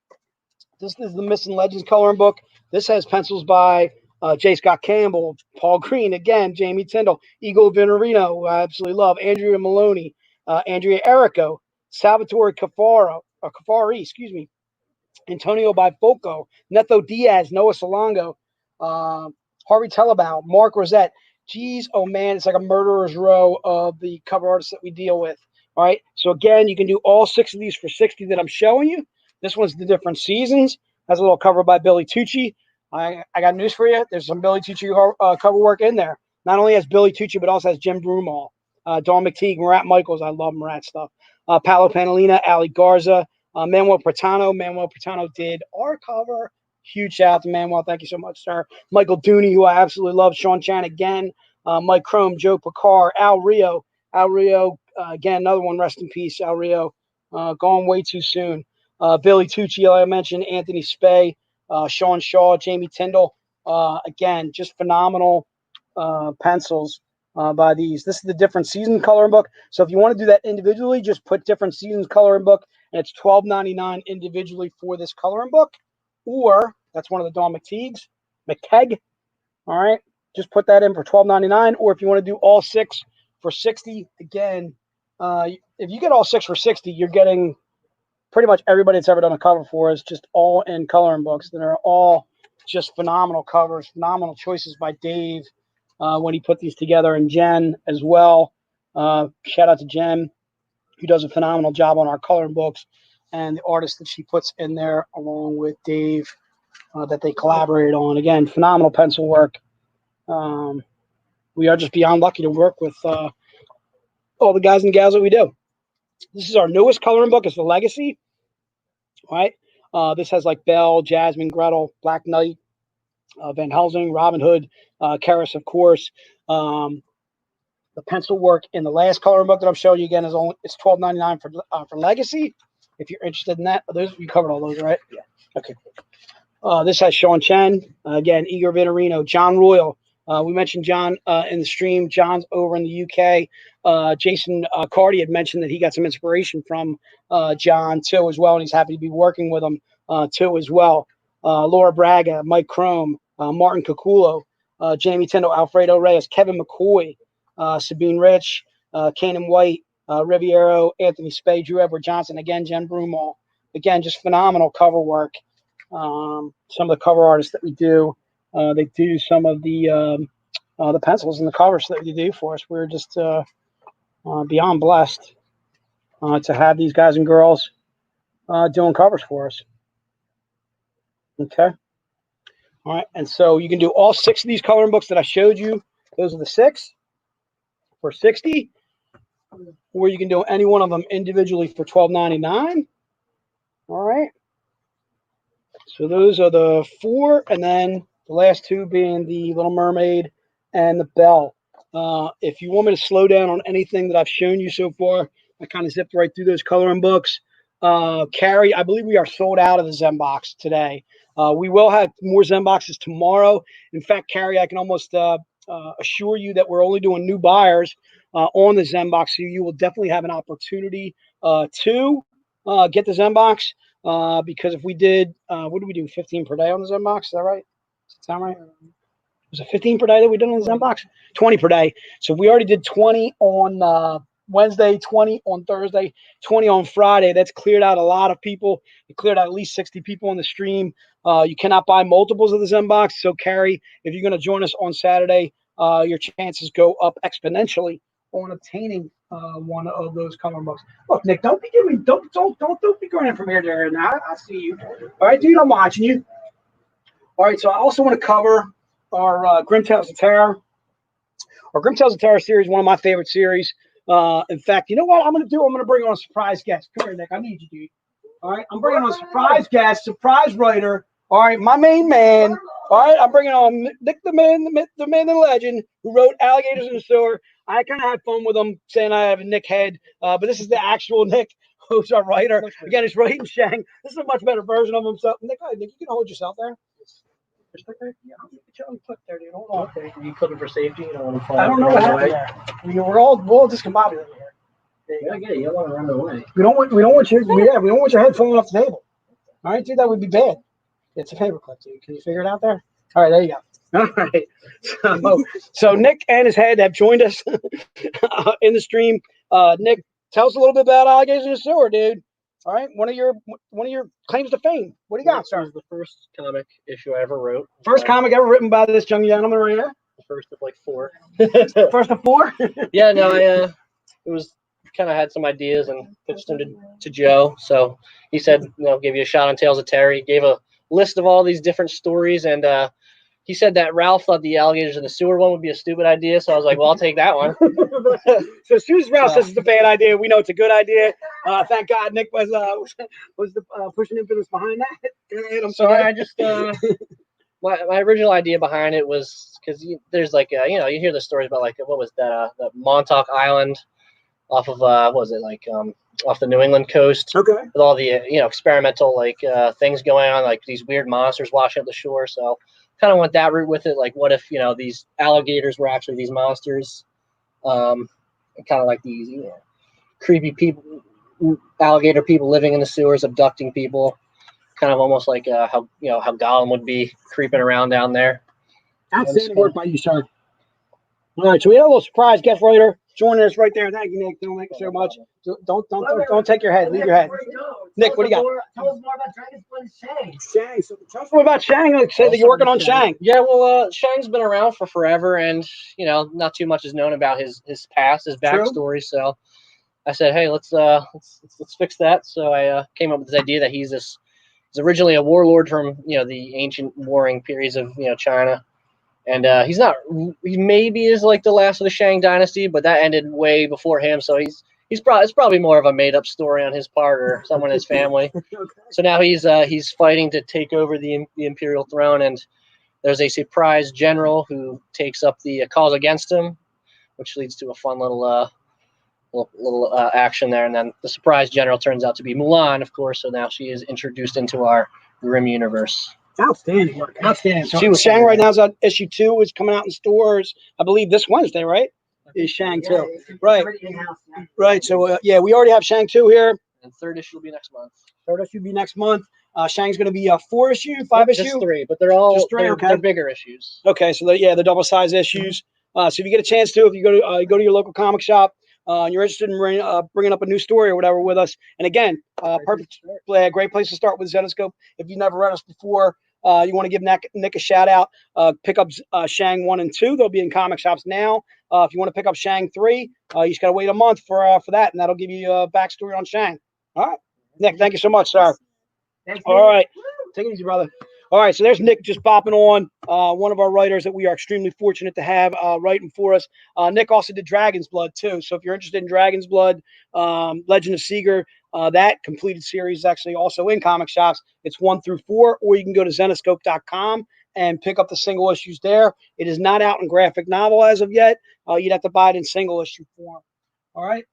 This is the Missing Legends coloring book. This has pencils by J. Scott Campbell, Paul Green, again, Jamie Tyndall, Igor Vinorino, who I absolutely love, Andrea Maloney, Andrea Errico, Salvatore Cafari, Antonio Bifolco, Neto Diaz, Noah Salongo, Harvey Telebow, Mark Rosette. Geez, oh man, it's like a murderer's row of the cover artists that we deal with. All right. So again, you can do all 6 of these for $60 that I'm showing you. This one's the different seasons. Has a little cover by Billy Tucci. I got news for you. There's some Billy Tucci cover work in there. Not only has Billy Tucci, but also has Jim Broomall, Dawn McTeigue, Marat Michaels. I love Marat stuff. Paolo Panalina, Ali Garza, Manuel Pratano. Manuel Pratano did our cover. Huge shout out to Manuel. Thank you so much, sir. Michael Dooney, who I absolutely love. Sean Chan again. Mike Chrome, Joe Picard, Al Rio. Again, another one. Rest in peace, Al Rio. Gone way too soon. Billy Tucci, like I mentioned. Anthony Spey. Sean Shaw, Jamie Tyndall. Again, just phenomenal pencils by these. This is the different season coloring book. So if you want to do that individually, just put different seasons coloring book and it's $12.99 individually for this coloring book, or that's one of the Dawn McTeigue. All right, just put that in for $12.99, or if you want to do all 6 for $60, again, if you get all 6 for $60, you're getting pretty much everybody that's ever done a cover for us, just all in coloring books that are all just phenomenal covers, phenomenal choices by Dave when he put these together, and Jen as well. Shout out to Jen, who does a phenomenal job on our coloring books, and the artists that she puts in there along with Dave that they collaborated on. Again, phenomenal pencil work. We are just beyond lucky to work with all the guys and gals that we do. This is our newest coloring book. It's the Legacy. All right. This has like Belle, Jasmine, Gretel, Black Knight, Van Helsing, Robin Hood, Keres, of course. The pencil work in the last coloring book that I'm showing you again is it's $12.99 for Legacy. If you're interested in that, those you covered all those, right? Yeah. Okay. This has Sean Chen, again, Igor Vitorino, John Royal. We mentioned John in the stream. John's over in the UK. Jason Cardy had mentioned that he got some inspiration from John too as well, and he's happy to be working with him too as well. Laura Braga, Mike Crome, Martin Caculo, Jamie Tyndall, Alfredo Reyes, Kevin McCoy, Sabine Rich, Kanan White, Riviero, Anthony Spade, Drew Edward Johnson, again, Jen Broomall. Again, just phenomenal cover work. Some of the cover artists that we do, they do some of the pencils and the covers that they do for us. We're just beyond blessed to have these guys and girls doing covers for us. Okay. All right. And so you can do all 6 of these coloring books that I showed you. Those are the 6 for $60, or you can do any one of them individually for $12.99. All right. So those are the 4, and then the last 2 being the Little Mermaid and the Belle. If you want me to slow down on anything that I've shown you so far, I kind of zipped right through those coloring books. Carrie, I believe we are sold out of the Zenbox today. We will have more Zenboxes tomorrow. In fact, Carrie, I can almost assure you that we're only doing new buyers on the Zenbox, so you will definitely have an opportunity to get the Zenbox. Because if we did, what did we do? 15 per day on the Zenbox? Is that right? Does that sound right? Was it 15 per day that we did on the Zenbox? 20 per day. So we already did 20 on Wednesday, 20 on Thursday, 20 on Friday. That's cleared out a lot of people. It cleared out at least 60 people on the stream. You cannot buy multiples of the Zenbox. So, Carrie, if you're going to join us on Saturday, your chances go up exponentially on obtaining one of those coloring books. Look, Nick, don't be giving, don't be going from here to there now. I see you. All right, dude, I'm watching you. All right, so I also want to cover our Grim Tales of Terror. Our Grim Tales of Terror series, one of my favorite series. In fact, you know what I'm going to do? I'm going to bring on a surprise guest. Come here, Nick. I need you, dude. All right, I'm bringing on a surprise guest, surprise writer. All right, my main man. All right, I'm bringing on Nick, the man, the myth, the man, the legend, who wrote Alligators in the Sewer. I kind of had fun with him, saying I have a Nick head, but this is the actual Nick, who's our writer. Again, it's Raiden Shang. This is a much better version of himself. Nick, you can hold yourself there. Yeah, I'll get you on the clip there, dude. Hold on. Okay, are you clipping for safety? You don't want to fall. I don't know what happened there. I mean, we're all discombobulated here. Yeah, you don't want to run away. We don't want your head falling off the table. All right, dude, that would be bad. It's a paperclip, dude. Can you figure it out there? All right, there you go. All right. So Nick and his head have joined us in the stream. Nick, tell us a little bit about Alligators in the Sewer, dude. All right, one of your claims to fame. What do you got, sir? This is the first comic issue I ever wrote. First comic ever written by this young gentleman right here. The first of like 4. First of 4? Yeah, no, it was kind of had some ideas and pitched them to Joe. So he said, give you a shot on Tales of Terror. He gave a list of all these different stories, and he said that Ralph thought the Alligators in the Sewer one would be a stupid idea. So I was like, well, I'll take that one. So as soon as Ralph says it's a bad idea, we know it's a good idea. Thank God Nick was the pushing impetus behind that. I'm sorry. Yeah, I just my original idea behind it was because there's like you hear the stories about like what was that the Montauk Island off of what was it like off the New England coast, okay, with all the experimental like things going on, like these weird monsters washing up the shore. So kind of went that route with it. Like, what if these alligators were actually these monsters, kind of like these creepy people, alligator people living in the sewers, abducting people, kind of almost like how Gollum would be creeping around down there. Outstanding work by you, sir. All right, so we have a little surprise guest writer joining us right there. Thank you, Nick. Thank you so much. Don't take your head. Leave your head. Nick, what do you got? Tell us more about Dragon's Blood Shang. Shang. So tell us more about Shang. Like, say that you're working on Shang. Yeah, well, Shang's been around for forever, and not too much is known about his past, his backstory. So I said, hey, let's fix that. So I came up with this idea that he's originally a warlord from the ancient warring periods of China. And he maybe is like the last of the Shang dynasty, but that ended way before him. So it's probably more of a made up story on his part or someone in his family. Okay. So now he's fighting to take over the imperial throne, and there's a surprise general who takes up the cause against him, which leads to a fun little action there. And then the surprise general turns out to be Mulan, of course. So now she is introduced into our Grimm universe. Outstanding work. Outstanding. So Shang right now is on issue 2. Is coming out in stores, I believe, this Wednesday, right? Is Shang 2. Right. Right. So, we already have Shang 2 here. And third issue will be next month. Shang's going to be a 4 issue, 5 issue? Just 3, but they're all just 3, okay. They're bigger issues. Okay, so the double size issues. So if you get a chance to, if you go to your local comic shop, and you're interested in bringing up a new story or whatever with us, and again, great place to start with Zenescope. If you've never read us before, you want to give Nick a shout out, pick up Shang 1 and 2. They'll be in comic shops now. If you want to pick up Shang 3, you just got to wait a month for that, and that'll give you a backstory on Shang. All right, Nick, thank you so much, sir. All right, take it easy, brother. All right, so there's Nick just bopping on, one of our writers that we are extremely fortunate to have writing for us. Nick also did Dragon's Blood, too. So if you're interested in Dragon's Blood, Legend of Seeger, that completed series is actually also in comic shops. It's 1 through 4, or you can go to Zenescope.com and pick up the single issues there. It is not out in graphic novel as of yet. You'd have to buy it in single issue form. All right.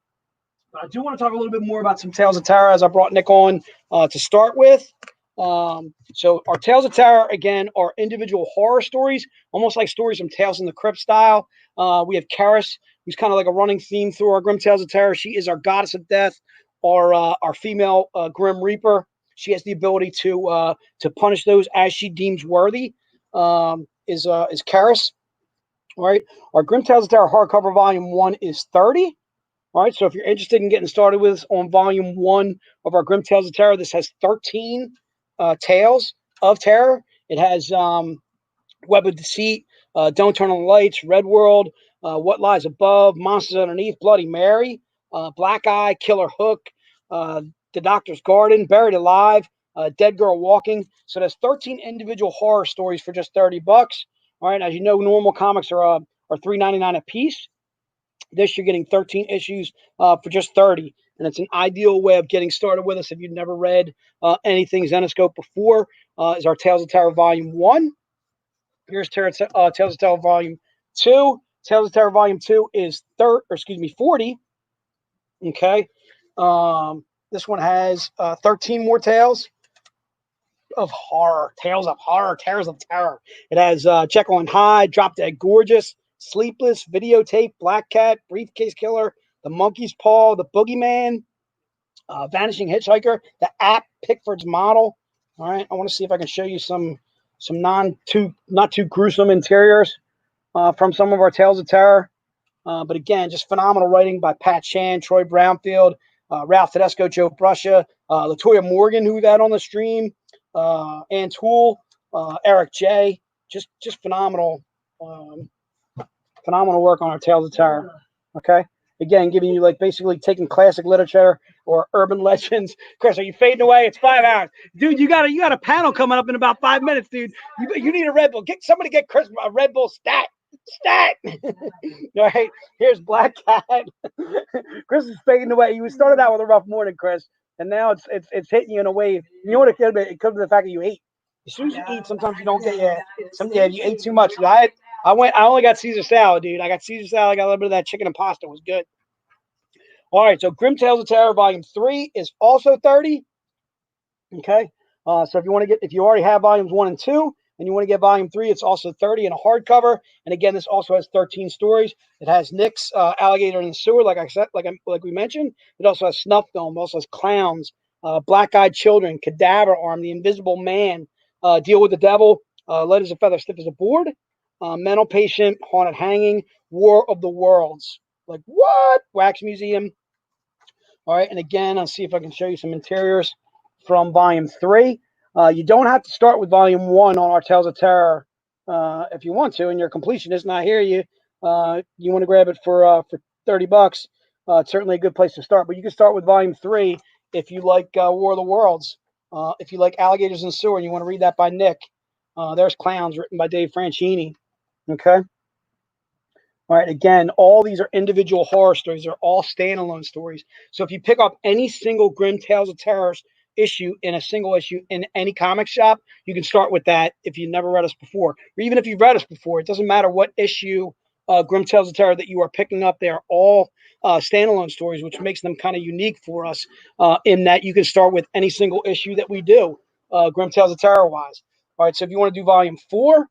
But I do want to talk a little bit more about some Tales of Terror as I brought Nick on to start with. So our Tales of Terror, again, are individual horror stories, almost like stories from Tales from the Crypt style. We have Keres, who's kind of like a running theme through our Grimm Tales of Terror. She is our goddess of death, our female Grim Reaper. She has the ability to punish those as she deems worthy. Is Keres. All right. Our Grimm Tales of Terror hardcover volume 1 is 30. All right. So if you're interested in getting started with us on volume 1 of our Grimm Tales of Terror, this has 13 Tales of Terror. It has Web of Deceit, Don't Turn on the Lights, Red World, What Lies Above, Monsters Underneath, Bloody Mary, Black Eye, Killer Hook, The Doctor's Garden, Buried Alive, Dead Girl Walking. So there's 13 individual horror stories for just $30. All right, as you know, normal comics are $3.99 a piece. This you're getting 13 issues for just 30, and it's an ideal way of getting started with us if you've never read anything Zenescope before. Is our Tales of Terror Volume 1. Here's Tales of Terror Volume 2. Tales of Terror Volume 2 is 40. Okay, this one has 13 more tales of horror, Tales of Terror. It has Jekyll and Hyde, Drop Dead Gorgeous, Sleepless, Videotape, Black Cat, Briefcase Killer, The Monkey's Paw, The Boogeyman, Vanishing Hitchhiker, The App, Pickford's Model. All right, I want to see if I can show you some not too gruesome interiors from some of our Tales of Terror. But again, just phenomenal writing by Pat Chan, Troy Brownfield, Ralph Tedesco, Joe Bruscia, Latoya Morgan, who we've had on the stream, Ann Toole, Eric J. Just phenomenal. Phenomenal work on our Tales of Terror. Okay, again, giving you like basically taking classic literature or urban legends. Chris, are you fading away? It's 5 hours, dude. You got a panel coming up in about 5 minutes, dude. You need a Red Bull. Get Chris a Red Bull stat. All right, here's Black Cat. Chris is fading away. You started out with a rough morning, Chris, and now it's hitting you in a wave. You know what it could be? It comes to the fact that you ate. As soon as you eat, sometimes you don't get you ate too much. I only got Caesar salad, dude. I got Caesar salad. I got a little bit of that chicken and pasta. It was good. All right, so Grimm Tales of Terror Volume 3 is also 30. Okay, so if you already have volumes 1 and 2, and you want to get volume 3, it's also 30 in a hardcover. And again, this also has 13 stories. It has Nick's Alligator in the Sewer, like I said, like we mentioned. It also has Snuff Film. It also has Clowns, Black-Eyed Children, Cadaver Arm, The Invisible Man, Deal with the Devil, Light as a Feather, Stiff as a Board, Mental Patient, Haunted Hanging, War of the Worlds. Like what? Wax Museum. All right, and again, I'll see if I can show you some interiors from volume 3. You don't have to start with volume 1 on our Tales of Terror if you want to, and you're a completionist, and I hear you. You want to grab it for $30. It's certainly a good place to start, but you can start with volume 3 if you like War of the Worlds. If you like Alligators in the Sewer and you want to read that by Nick. There's Clowns, written by Dave Franchini. Okay. All right, again, all these are individual horror stories. They're all standalone stories. So if you pick up any single Grim Tales of Terror issue in a single issue in any comic shop, you can start with that if you've never read us before. Or even if you've read us before, it doesn't matter what issue Grim Tales of Terror that you are picking up. They're all standalone stories, which makes them kind of unique for us in that you can start with any single issue that we do, Grim Tales of Terror-wise. All right, so if you want to do volume 4,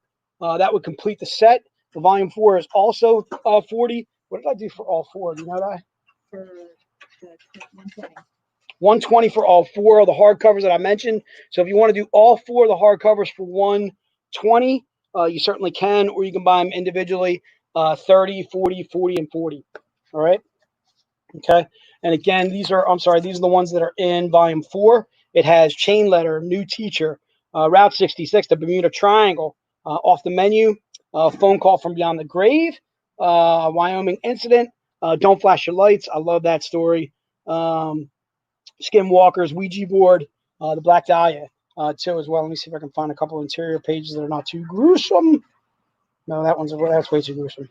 that would complete the set. The volume 4 is also 40. What did I do for all 4? Do you know that? For the 120. 120 for all 4 of the hardcovers that I mentioned. So if you want to do all 4 of the hardcovers for 120, you certainly can, or you can buy them individually, 30, 40, 40, and 40. All right. Okay. And again, these are the ones that are in volume 4. It has Chain Letter, New Teacher, Route 66, the Bermuda Triangle, Off the Menu, Phone Call from Beyond the Grave, Wyoming Incident, Don't Flash Your Lights. I love that story. Skinwalkers, Ouija Board, the Black Dahlia, too, as well. Let me see if I can find a couple interior pages that are not too gruesome. No, that's way too gruesome.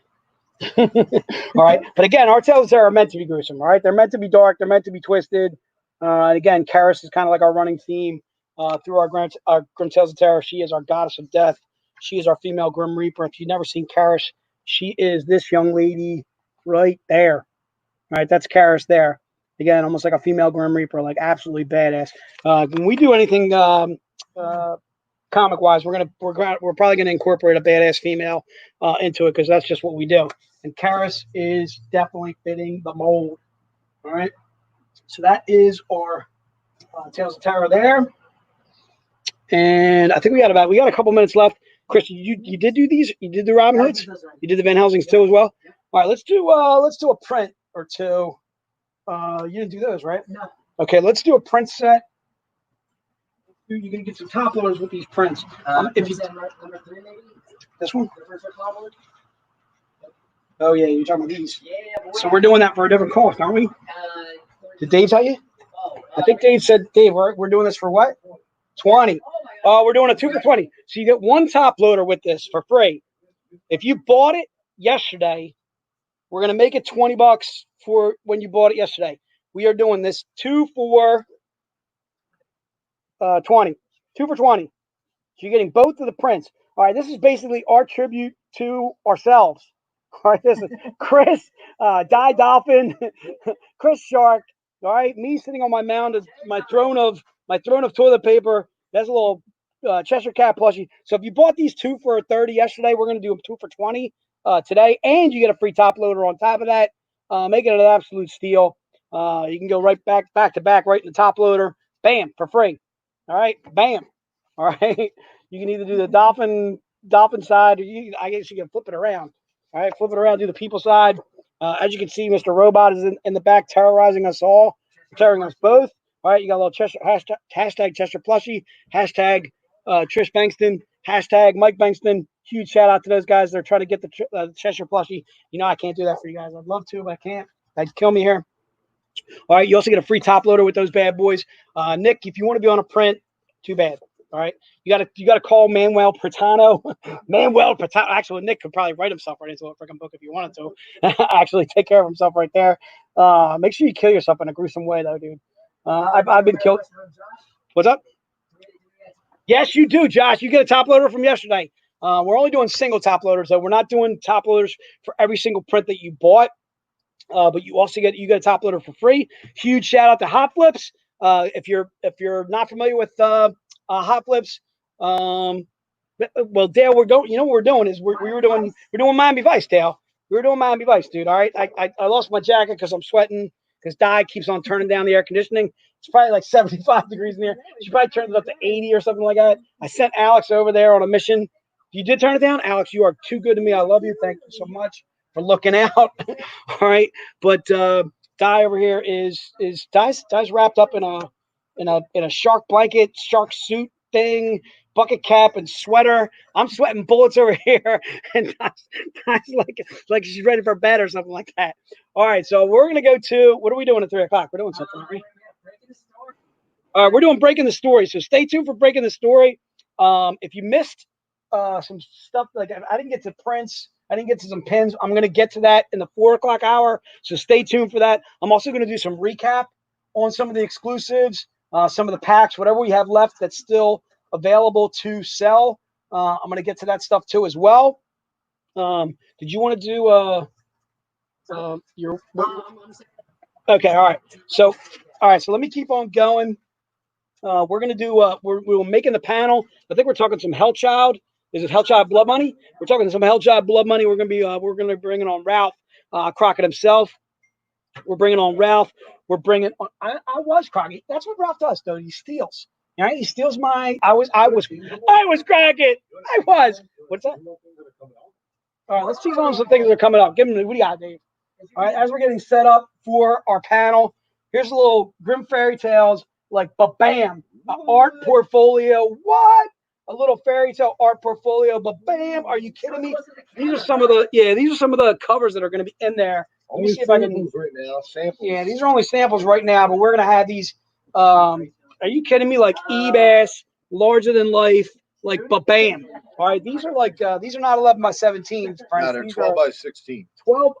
All right, but again, our tales are meant to be gruesome. All right, they're meant to be dark. They're meant to be twisted. And again, Keres is kind of like our running theme through our Grim Tales of Terror. She is our goddess of death. She is our female Grim Reaper. If you've never seen Keres, she is this young lady right there. All right, that's Keres there. Again, almost like a female Grim Reaper, like absolutely badass. When we do anything comic-wise, we're probably gonna incorporate a badass female into it because that's just what we do. And Keres is definitely fitting the mold. All right, so that is our Tales of Terror there. And I think we got a couple minutes left. Chris, you did do these? You did the Robin Hoods? You did the Van Helsings too as well? All right, let's do a print or two. You didn't do those, right? No. Okay, let's do a print set. You're gonna get some top loaders with these prints. If you number 3 maybe? this one? The first top loader? Oh yeah, you're talking about these. Yeah, So we're doing that for a different cost, aren't we? Did Dave tell you? I think Dave said, Dave, we're doing this for what? 20. Oh, we're doing a 2 for 20. So you get one top loader with this for free. If you bought it yesterday, we're gonna make it $20 for when you bought it yesterday. We are doing this 2 for 20. 2 for 20. So you're getting both of the prints. All right, this is basically our tribute to ourselves. All right, this is Chris, Die Dolphin, Chris Shark. All right, me sitting on my mound, my throne of toilet paper. That's a little Cheshire Cat plushie. So if you bought these 2 for 30 yesterday, we're going to do them 2 for 20 today, and you get a free top loader on top of that, making it an absolute steal. You can go right back to back, right in the top loader, bam, for free. All right, bam. All right, you can either do the dolphin side, or I guess you can flip it around. All right, flip it around, do the people side. As you can see, Mr. Robot is in the back terrorizing us all, terrorizing us both. All right, you got a little Cheshire, hashtag Cheshire plushie, hashtag Trish Bankston, hashtag Mike Bankston. Huge shout out to those guys. They're trying to get the Cheshire plushie. You know, I can't do that for you guys. I'd love to, but I can't. That'd kill me here. All right, you also get a free top loader with those bad boys. Nick, if you want to be on a print, too bad. All right, you gotta call Manuel Pratano. Manuel Pratano. Actually, Nick could probably write himself right into a freaking book if you wanted to. Actually, take care of himself right there. Make sure you kill yourself in a gruesome way, though, dude. I've been killed. What's up? Yes, you do, Josh. You get a top loader from yesterday. We're only doing single top loaders, though. We're not doing top loaders for every single print that you bought. But you also get a top loader for free. Huge shout out to Hot Flips. If you're not familiar with Hot Flips, Well, Dale, we're going. You know what we're doing is we're doing Miami Vice, Dale. We were doing Miami Vice, dude. All right. I lost my jacket because I'm sweating because Di keeps on turning down the air conditioning. It's probably like 75 degrees in here. She probably turned it up to 80 or something like that. I sent Alex over there on a mission. You did turn it down, Alex. You are too good to me. I love you. Thank you so much for looking out. All right. But Di over here is Di's wrapped up in a shark blanket, shark suit thing, bucket cap and sweater. I'm sweating bullets over here, and Di's like she's ready for bed or something like that. All right, so we're gonna go to what are we doing at 3 o'clock? We're doing something, aren't we? All right, we're doing breaking the story. So stay tuned for breaking the story. If you missed some stuff, like I didn't get to prints, I didn't get to some pins. I'm gonna get to that in the 4 o'clock hour. So stay tuned for that. I'm also gonna do some recap on some of the exclusives, some of the packs, whatever we have left that's still available to sell. I'm going to get to that stuff too as well. Did you want to do your okay, all right. So let me keep on going. We're going to do we're making the panel. I think we're talking some Hellchild. Is it Hellchild Blood Money? We're talking some Hellchild Blood Money. We're going to be bringing on Ralph Crockett himself. We're bringing on Ralph. We're bringing on. I was Crockett. That's what Ralph does, though. He steals. All right, he steals my. I was Crockett. I was. What's that? All right, let's tease on some things that are coming up. Give him. What do you got, Dave? All right, as we're getting set up for our panel, here's a little Grim Fairy Tales, like bam, art portfolio. What? A little fairy tale art portfolio, bam. Are you kidding me? These are some of the covers that are going to be in there. Let me see if I can. Right now, samples. Yeah, these are only samples right now, but we're gonna have these. Are you kidding me? Like Ebas, larger than life, like bam. All right, these are like these are not 11 by 17. No, they're 12 by 16. 12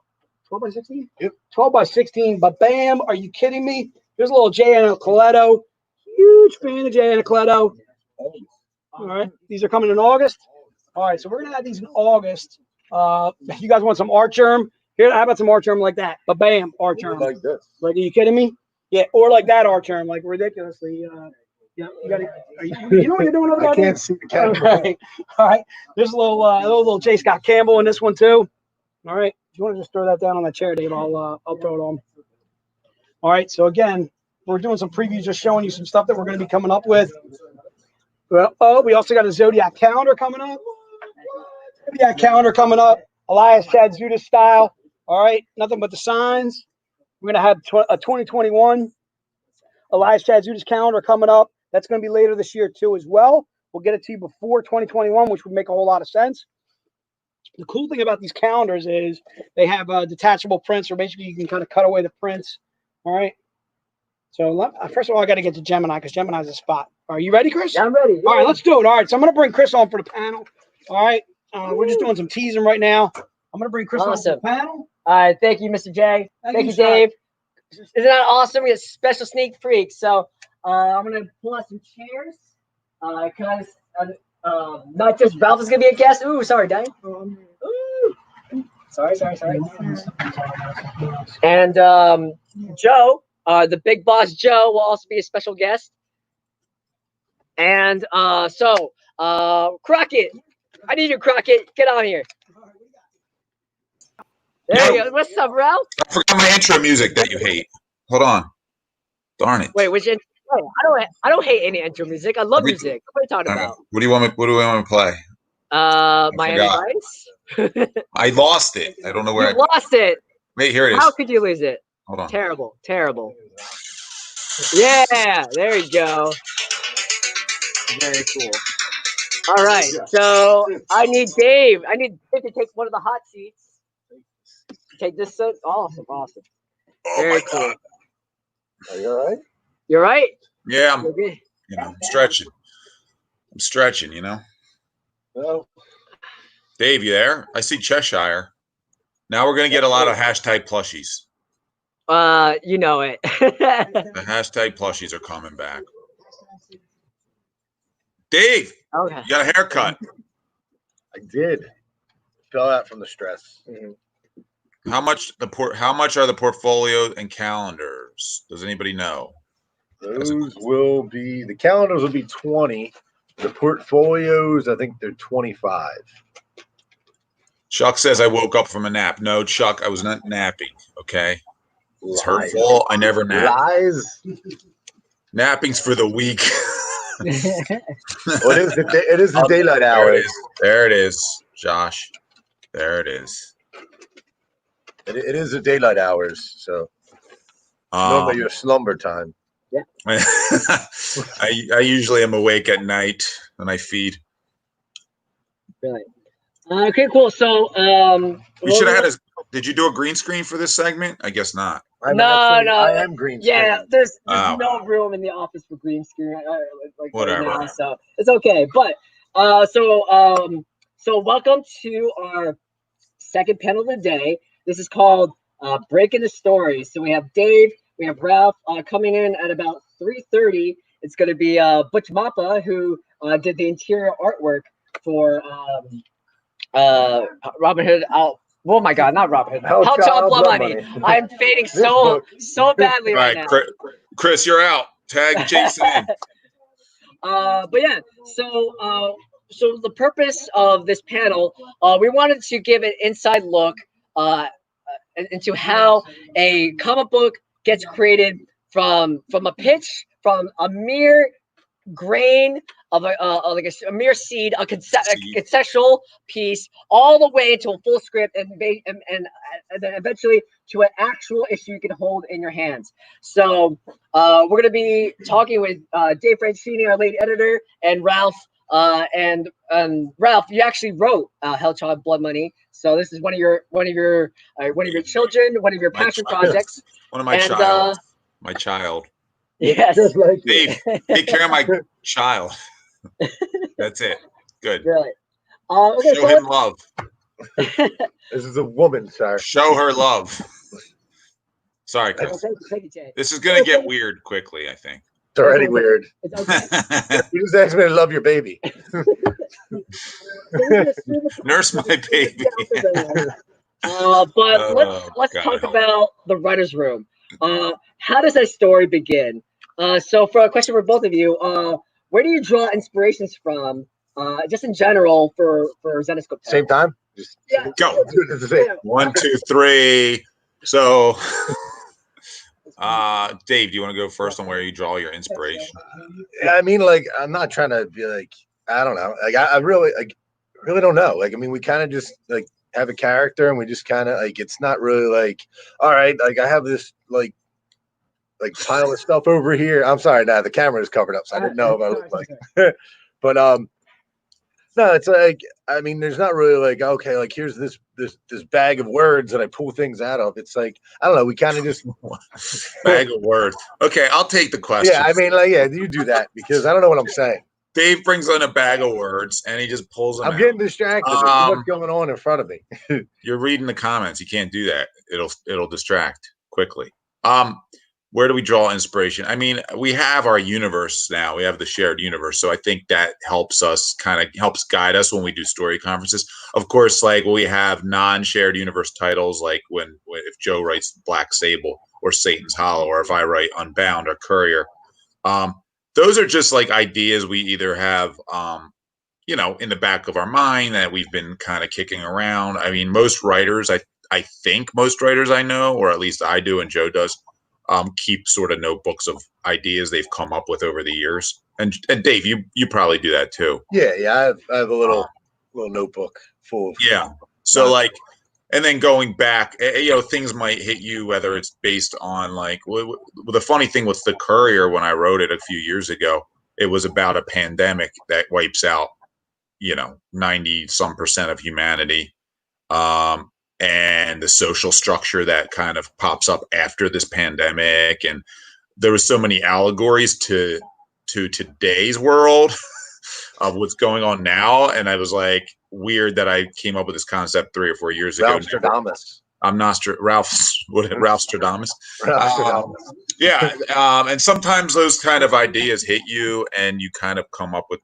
by 16. Yep. 12 by 16. Bam. Are you kidding me? There's a little Jay Anacoletto. Huge fan of Jay Anacoletto. All right, these are coming in August. All right, so we're gonna have these in August. If you guys want some art germ. Here, how about some art germ like that? Bam, art germ. Like this. Like, are you kidding me? Yeah, or like that art germ, like ridiculously. Yeah, you got to. You know what you're doing over there? I can't see the camera. All right. There's a little J. Scott Campbell in this one too. All right. If you want to just throw that down on that chair, Dave, I'll throw it on. All right. So again, we're doing some previews, just showing you some stuff that we're going to be coming up with. Well, we also got a Zodiac calendar coming up. Zodiac calendar coming up. Elias Chatzoudis style. All right, nothing but the signs. We're going to have a 2021 Elias Chatzoudis calendar coming up. That's going to be later this year, too, as well. We'll get it to you before 2021, which would make a whole lot of sense. The cool thing about these calendars is they have detachable prints, or basically you can kind of cut away the prints. All right. So first of all, I got to get to Gemini because Gemini's a spot. Are you ready, Chris? Yeah, I'm ready. All right, let's do it. All right, so I'm going to bring Chris on for the panel. All right. We're just doing some teasing right now. I'm going to bring Chris on for the panel. All right, thank you, Mr. J. Thank you, Scott. Dave. Isn't that awesome? We have special sneak freaks. So I'm gonna pull out some chairs because not just Ralph is gonna be a guest. Ooh, sorry, Diane. Sorry. And Joe, the big boss Joe, will also be a special guest. And Crockett, I need you, Crockett. Get on here. There you go. What's up, Ralph? I forgot my intro music that you hate. Hold on. Darn it. Wait, which intro? I don't hate any intro music. I love music. What are you talking about? What do you want me to play? Miami Vice. I lost it. I don't know where You lost it. Wait, here it is. How could you lose it? Hold on. Terrible. Yeah, there you go. Very cool. All right, so I need Dave. I need Dave to take one of the hot seats. Take this seat. Awesome. Very cool. Are you all right? You're right. Yeah, I'm stretching. I'm stretching, No. Dave, you there? I see Cheshire. Now we're going to get a lot of hashtag plushies. You know it. The hashtag plushies are coming back. Dave, Okay. you got a haircut. I did. Fell out from the stress. Mm-hmm. How much are the portfolio and calendars? Does anybody know? Those will be the calendars will be 20. The portfolios, I think they're 25. Chuck says I woke up from a nap. No, Chuck, I was not napping. Okay, it's her Lies. fault. I never nap. Lies. Napping's for the weak. Well, it is the daylight There it hours. is. There it is, Josh. There it is. It is the daylight hours, so normally your slumber time. I usually am awake at night when I feed. Really? Okay, cool. So, We should have had a. Did you do a green screen for this segment? I guess not. No. I am green screen. Yeah, there's Oh. no room in the office for green screen like Whatever. right now, so it's okay. But so welcome to our second panel of the day. This is called Breaking the Story. So we have Dave, we have Ralph coming in at about 3:30. It's going to be Butch Mappa, who did the interior artwork for Robin Hood. Oh my God, not Robin Hood. Hell Child Blood Blood Money. Money. I'm fading so badly All right right, now. Chris, you're out. Tag Jason in. But yeah, so the purpose of this panel, we wanted to give an inside look into how a comic book gets created from a pitch, from a mere grain of like a mere seed, a conceptual piece, all the way to a full script, and then eventually to an actual issue you can hold in your hands. So we're going to be talking with Dave Franchini, our lead editor, and Ralph. And Ralph, you actually wrote Hellchild Blood Money. So this is one of your children, one of your passion projects. One of my child. My child. Yes. Just like Dave, take care of my child. That's it. Good. Really. Okay, Show him love. This is a woman, sir. Show her love. Sorry, Chris. Thank you, Jay. This is gonna get weird quickly, I think. It's already weird. It's okay. You just asked me to love your baby. Nurse my baby. But let's talk about the writer's room. How does that story begin? So for a question for both of you, where do you draw inspirations from, just in general for Zenescope? Same time? Just Yeah. Go. do the same. 1, 2, 3. So, Dave, do you want to go first on where you draw your inspiration? I mean, like, I'm not trying to be like, I don't know. Like, I really don't know. Like, I mean, we kind of just like have a character, and we just kind of like, it's not really like, all right, like I have this like pile of stuff over here. I'm sorry, now the camera is covered up, so I didn't know what I looked like. But no, it's like, I mean, there's not really like, okay, like here's this bag of words that I pull things out of. It's like, I don't know, we kind of just Bag of words. Okay, I'll take the question. yeah, I mean, like, yeah, you do that because I don't know what I'm saying. Dave brings in a bag of words and he just pulls them I'm out. getting distracted. There's too much going on in front of me. You're reading the comments. You can't do that. It'll distract quickly. Where do we draw inspiration? I mean, we have our universe now. We have the shared universe. So I think that helps us helps guide us when we do story conferences. Of course, like we have non-shared universe titles, like when if Joe writes Black Sable or Satan's Hollow, or if I write Unbound or Courier. Those are just like ideas we either have, in the back of our mind that we've been kind of kicking around. I mean, most writers, I think most writers I know, or at least I do and Joe does, keep sort of notebooks of ideas they've come up with over the years. And Dave, you probably do that too. Yeah, I have a little notebook full of So like, and then going back, things might hit you, whether it's based on like, the funny thing with the Courier, when I wrote it a few years ago, it was about a pandemic that wipes out, 90% of humanity. And the social structure that kind of pops up after this pandemic. And there was so many allegories to today's world of what's going on now. And I was like, weird that I came up with this concept 3 or 4 years ago. Ralphstradamus. I'm Ralphstradamus. Ralphstradamus. Yeah. And sometimes those kind of ideas hit you and you kind of come up with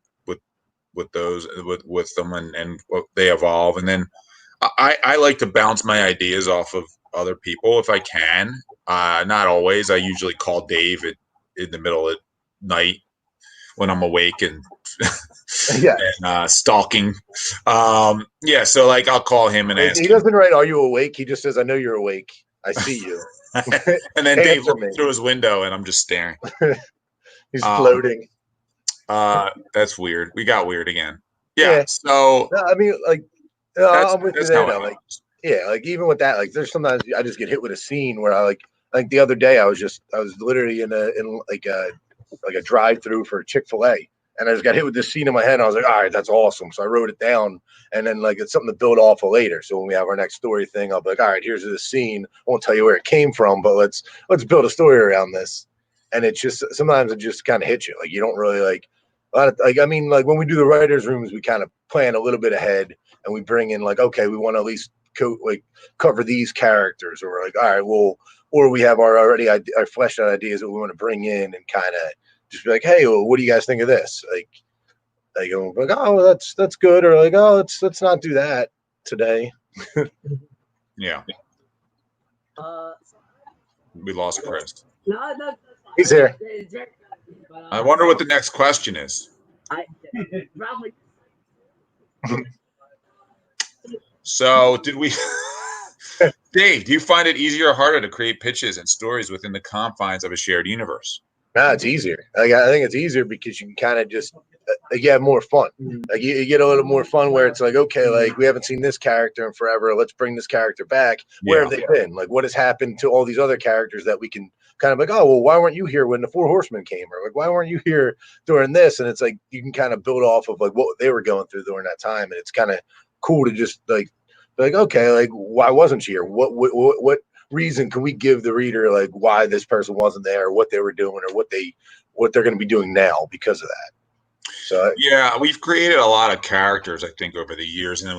them and they evolve. And then I like to bounce my ideas off of other people if I can. Not always. I usually call Dave in the middle of night when I'm awake and Yeah. and stalking. Yeah, so like I'll call him and ask He him. doesn't write, "Are you awake?" He just says, "I know you're awake. I see you." And then Dave Answer looks me. through his window and I'm just staring. He's floating. That's weird. We got weird again. Yeah. So No, I mean, like, that's I'm with you that's there. how Though. I Like, yeah, like even with that, like, there's sometimes I just get hit with a scene where like the other day I was literally in a drive-through for Chick-fil-A, and I just got hit with this scene in my head. And I was like, all right, that's awesome. So I wrote it down, and then like it's something to build off of later. So when we have our next story thing, I'll be like, all right, here's this scene. I won't tell you where it came from, but let's build a story around this. And it's just sometimes it just kind of hits you. Like you don't really like. Like I mean, like when we do the writers' rooms, we kind of plan a little bit ahead, and we bring in like, okay, we want to at least cover these characters, or like, all right, well, or we have our fleshed out ideas that we want to bring in, and kind of just be like, hey, well, what do you guys think of this? Like oh, that's good, or like, oh, let's not do that today. Yeah. We lost Chris. No, no, He's here. I wonder what the next question is. probably. So did we Dave, do you find it easier or harder to create pitches and stories within the confines of a shared universe? Nah, it's easier. Like, I think it's easier because you can kind of just you have more fun. Like you get a little more fun where it's like, okay, like we haven't seen this character in forever. Let's bring this character back. Where have they been? Like what has happened to all these other characters that we can kind of like, oh, well, why weren't you here when the Four Horsemen came? Or like, why weren't you here during this? And it's like you can kind of build off of like what they were going through during that time. And it's kind of cool to just like, okay, like why wasn't she here? What reason can we give the reader like why this person wasn't there, or what they were doing, or what they're going to be doing now because of that? So yeah, we've created a lot of characters, I think, over the years, and then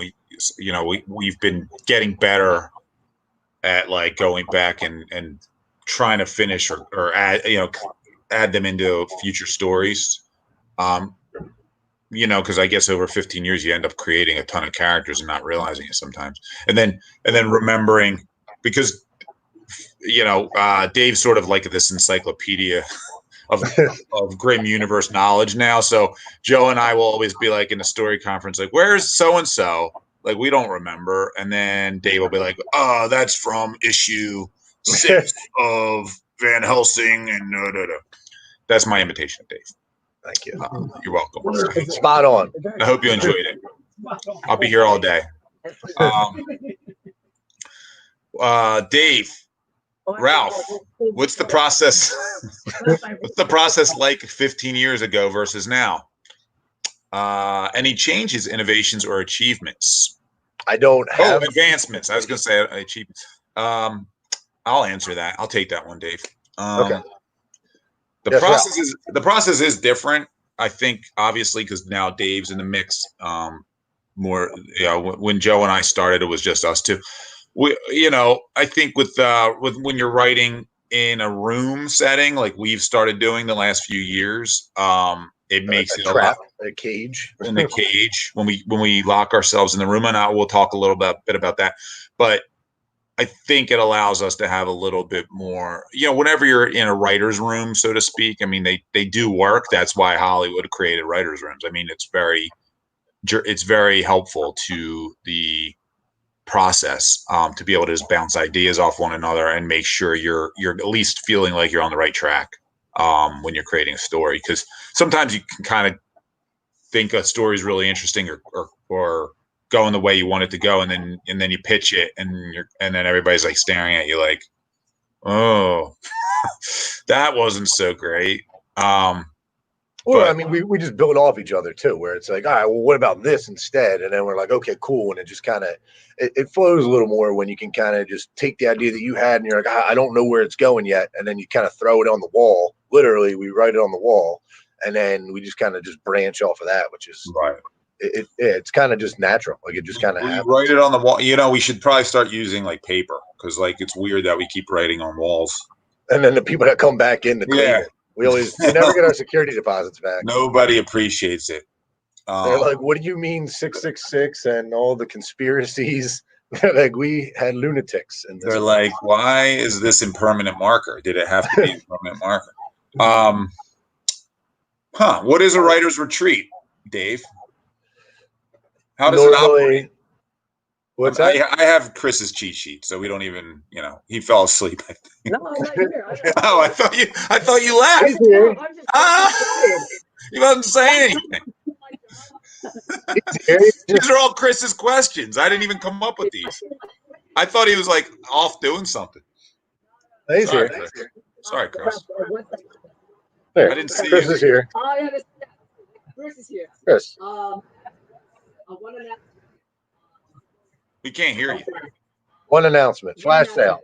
we've been getting better at like going back and trying to finish or add them into future stories. Because I guess over 15 years you end up creating a ton of characters and not realizing it sometimes, and then remembering, because Dave's sort of like this encyclopedia of Grimm universe knowledge now. So Joe and I will always be like in a story conference, like, where's so and so? Like we don't remember, and then Dave will be like, oh, that's from issue 6 of Van Helsing, and that's my invitation, Dave. Thank you. You're welcome. Spot on. I hope you enjoyed it. I'll be here all day. Dave, Ralph, what's the process? What's the process like 15 years ago versus now? Any changes, innovations, or achievements? I don't have advancements. I was going to say achievements. I'll answer that. I'll take that one, Dave. Okay. The process is different, I think, obviously, because now Dave's in the mix. More, when Joe and I started, it was just us two. I think with when you're writing in a room setting like we've started doing the last few years, it makes it a cage in the cage when we lock ourselves in the room, and we'll talk a little bit about that. But I think it allows us to have a little bit more, whenever you're in a writer's room, so to speak. I mean, they do work. That's why Hollywood created writer's rooms. I mean, it's very helpful to the process to be able to just bounce ideas off one another and make sure you're at least feeling like you're on the right track when you're creating a story. Because sometimes you can kind of think a story is really interesting or going the way you want it to go, and then you pitch it, and then everybody's like staring at you like, oh, that wasn't so great. I mean, we just build off each other too, where it's like, all right, well, what about this instead? And then we're like, okay, cool. And it just kind of, it flows a little more when you can kind of just take the idea that you had and you're like, I don't know where it's going yet. And then you kind of throw it on the wall. Literally, we write it on the wall, and then we just kind of just branch off of that, which is right. It's kind of just natural. Like it just kind of happens. Write it on the wall. We should probably start using like paper, because like it's weird that we keep writing on walls. And then the people that come back in to clean it, we never get our security deposits back. Nobody appreciates it. They're like, what do you mean 666 and all the conspiracies? Like we had lunatics. And they're like, why is this in permanent marker? Did it have to be in permanent marker? Huh? What is a writer's retreat, Dave? How does it operate? What's that? I have Chris's cheat sheet, so we don't even, he fell asleep. I think. No, I'm not here. Oh, I thought you laughed. He's here. I'm just Ah, he wasn't saying anything. These are all Chris's questions. I didn't even come up with these. I thought he was like off doing something. He's Sorry, here. Chris. Sorry, Chris. There. I didn't see Chris you. is here. Oh, yeah, Chris is here. Chris. I want to We can't hear you. One announcement. Flash sale.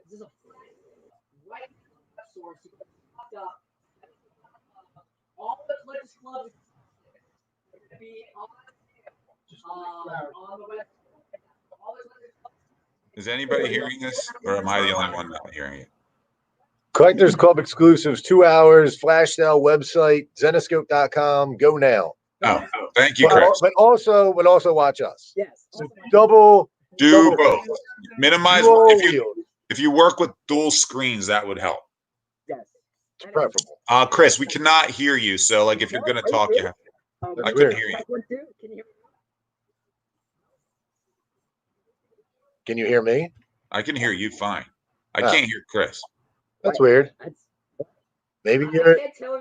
All the Clips clubs be on the web. Is anybody hearing this, or am I the only one not hearing it? Collectors Club exclusives, 2 hours, flash sale website, Zenescope.com. Go now. Oh, thank you, Chris. But also watch us. Yes. So double. Do both. Minimize Dual if you work with dual screens, that would help. Yes. It's preferable. Chris, we cannot hear you. So, like, if you're gonna talk, you have. I couldn't hear you. Can you hear me? I can hear you fine. I can't hear Chris. That's weird. Maybe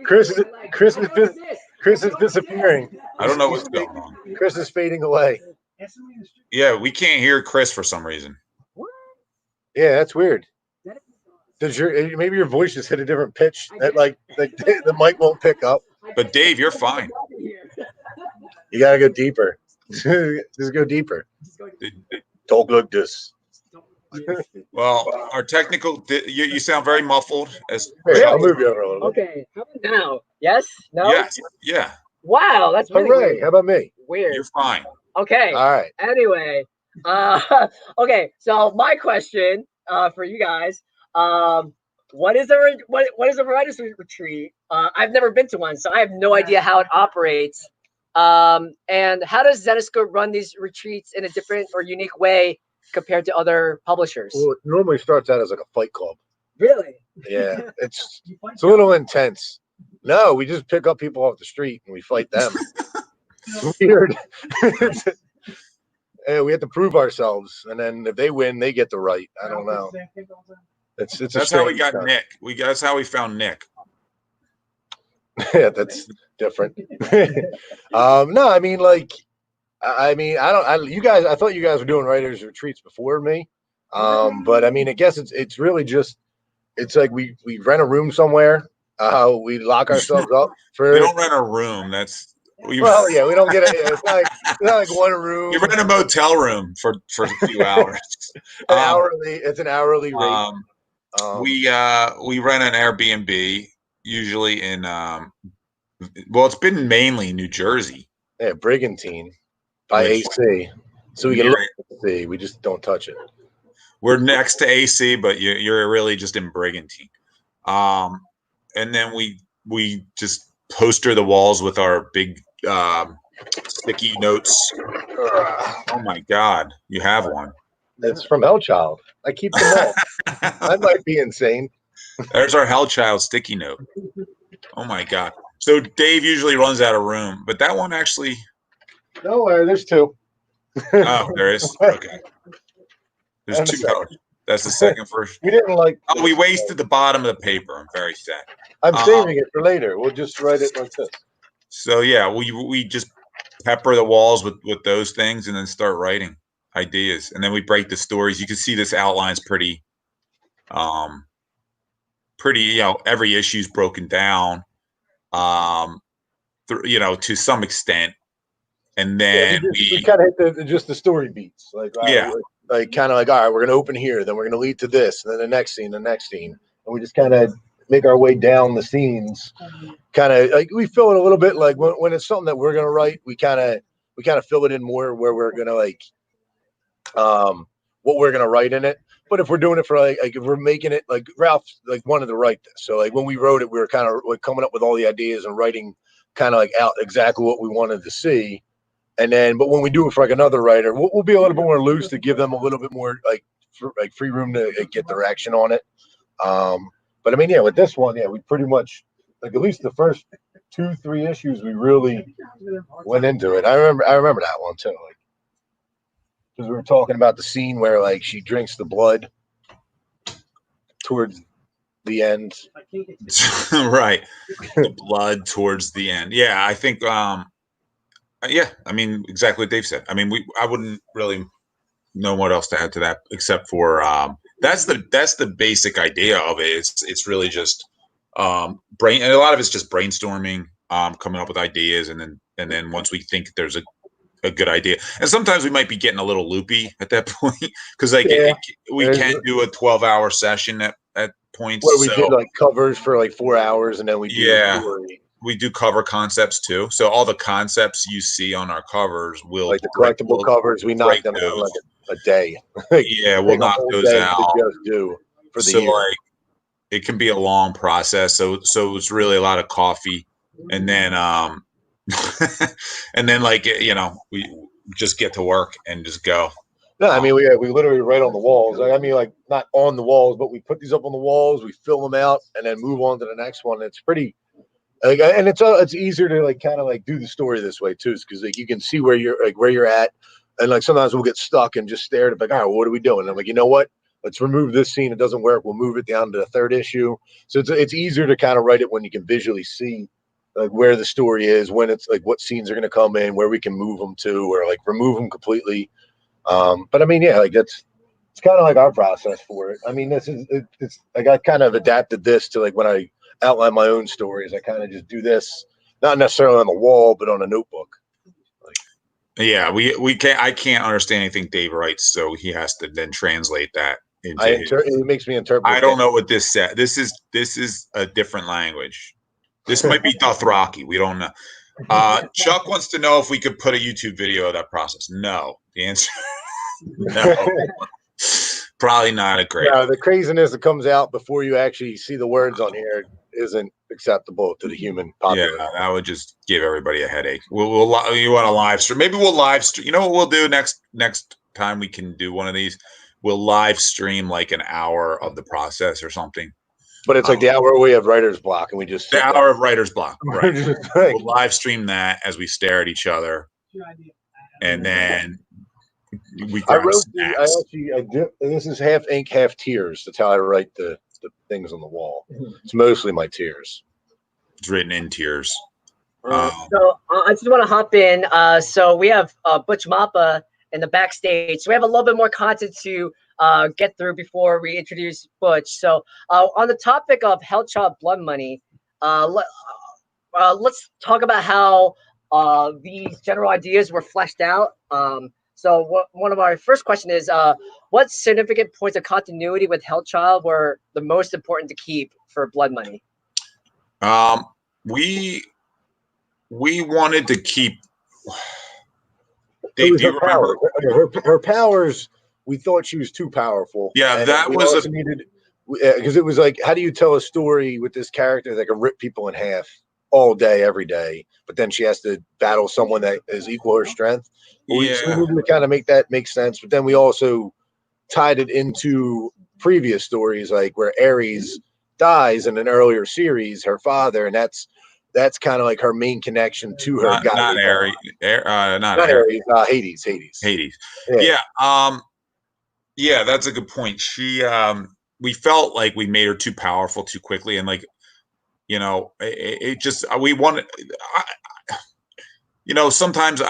Chris is disappearing. I don't know what's going on. Chris is fading away. Yeah, we can't hear Chris for some reason. Yeah, that's weird. Does maybe your voice just hit a different pitch that like the mic won't pick up? But Dave, you're fine. You gotta go deeper. Just go deeper. Talk like this. Well, our technical, you sound very muffled. Here, I'll move you over a little bit. Okay, how about now? Yes? No? Yes. Yeah. Wow, that's really Hooray. weird. How about me? Weird. You're fine. Okay. All right. Anyway, okay. So my question for you guys, what is a writer's retreat? I've never been to one, so I have no idea how it operates. And how does Zenescope run these retreats in a different or unique way compared to other publishers? Well, it normally starts out as like a fight club. Really? Yeah, it's a little intense. No, we just pick up people off the street and we fight them. It's weird. Yeah, we have to prove ourselves, and then if they win, they get the right. I don't know. That's how we got Nick. That's how we found Nick. Yeah, that's different. No, I mean, like, you guys. I thought you guys were doing writers retreats before me. But I mean, I guess it's really just like we rent a room somewhere. We lock ourselves up for. We don't rent a room. Well, yeah, we don't get it. It's not like one room. You rent a motel room for a few hours. It's an hourly rate. We rent an Airbnb usually in it's been mainly New Jersey. Yeah, Brigantine by AC. So we can look at AC. We just don't touch it. We're next to AC, but you're really just in Brigantine. And then we just poster the walls with our big sticky notes. Oh my God, you have one. It's from Hellchild. I keep them all. I might be insane. There's our Hellchild sticky note. Oh my God. So Dave usually runs out of room, but that one actually. No worry, there's two. Oh, there is. Okay. There's two colors. That's the second first. We didn't like. Oh, we wasted the bottom of the paper. I'm very sad. I'm saving it for later. We'll just write it like this. So yeah, we just pepper the walls with those things and then start writing ideas, and then we break the stories. You can see this outline's pretty, every issue's broken down, to some extent, and then we kind of hit just the story beats, like kind of like, all right, we're gonna open here, then we're gonna lead to this, and then the next scene, and we just kind of make our way down the scenes. Kind of like we fill it a little bit, like when it's something that we're gonna write, we kind of fill it in more where we're gonna what we're gonna write in it. But if we're doing it for like if we're making it, like Ralph wanted to write this, so like when we wrote it, we were kind of like coming up with all the ideas and writing kind of like out exactly what we wanted to see. And then, but when we do it for like another writer, we'll be a little bit more loose to give them a little bit more free room to get direction on it. But I mean, yeah, with this one, yeah, we pretty much at least the first 2-3 issues we really went into it. I remember that one too, like because we were talking about the scene where like she drinks the blood towards the end. Right, the blood towards the end. Yeah, I think. Yeah, I mean exactly what Dave said. I mean, I wouldn't really know what else to add to that except for that's the basic idea of it. It's really just brain, and a lot of it's just brainstorming, coming up with ideas, and then once we think there's a good idea, and sometimes we might be getting a little loopy at that point because like we can do a 12-hour session at points where we did like covers for like 4 hours, and then we do the story. We do cover concepts too, so all the concepts you see on our covers will like the collectible covers. We knock them out in like a day. Yeah, we'll knock those out. To just do for the year. Like it can be a long process. So it's really a lot of coffee, and then and then like we just get to work and just go. No, I mean we literally write on the walls. I mean like not on the walls, but we put these up on the walls. We fill them out and then move on to the next one. It's pretty. Like, and it's easier to like kind of like do the story this way too, because like you can see where you're at, and like sometimes we'll get stuck and just stare at it like, all right, well, what are we doing? And I'm like, you know what? Let's remove this scene. It doesn't work. We'll move it down to the third issue. So it's easier to kind of write it when you can visually see like where the story is, when it's like what scenes are going to come in, where we can move them to, or like remove them completely. But I mean, yeah, like it's kind of like our process for it. I mean, it's like I kind of adapted this to like when I outline my own stories. I kind of just do this, not necessarily on the wall, but on a notebook. Yeah, we can't. I can't understand anything Dave writes, so he has to then translate that into. It makes me interpret. I don't know what this said. This is a different language. This might be Dothraki. We don't know. Chuck wants to know if we could put a YouTube video of that process. No, the answer. No. Probably not a great. No, the craziness that comes out before you actually see the words on here isn't acceptable to the human population. Yeah, that would just give everybody a headache. You want to live stream? Maybe we'll live stream. You know what we'll do next time we can do one of these? We'll live stream like an hour of the process or something. But it's like the hour we have writer's block, and we just the hour of writer's block. Right. We'll live stream that as we stare at each other, and then. I wrote. I did. This is half ink, half tears. That's how I write the things on the wall. It's mostly my tears. It's written in tears. So I just want to hop in. So we have Butch Mappa in the backstage. So we have a little bit more content to get through before we introduce Butch. So on the topic of Hellchild Blood Money, let's talk about how these general ideas were fleshed out. So one of our first question is, what significant points of continuity with Hellchild were the most important to keep for Blood Money? We wanted to keep. Dave, do you remember her powers? We thought she was too powerful. Yeah, that was needed because it was like, how do you tell a story with this character that can rip people in half all day, every day, but then she has to battle someone that is equal her strength? We needed to kind of make that make sense, but then we also tied it into previous stories, like where Ares dies in an earlier series, her father, and that's kind of like her main connection to her. Not Ares, not Ares. Hades. Yeah, that's a good point. She, we felt like we made her too powerful too quickly, and like, it just we wanted. Sometimes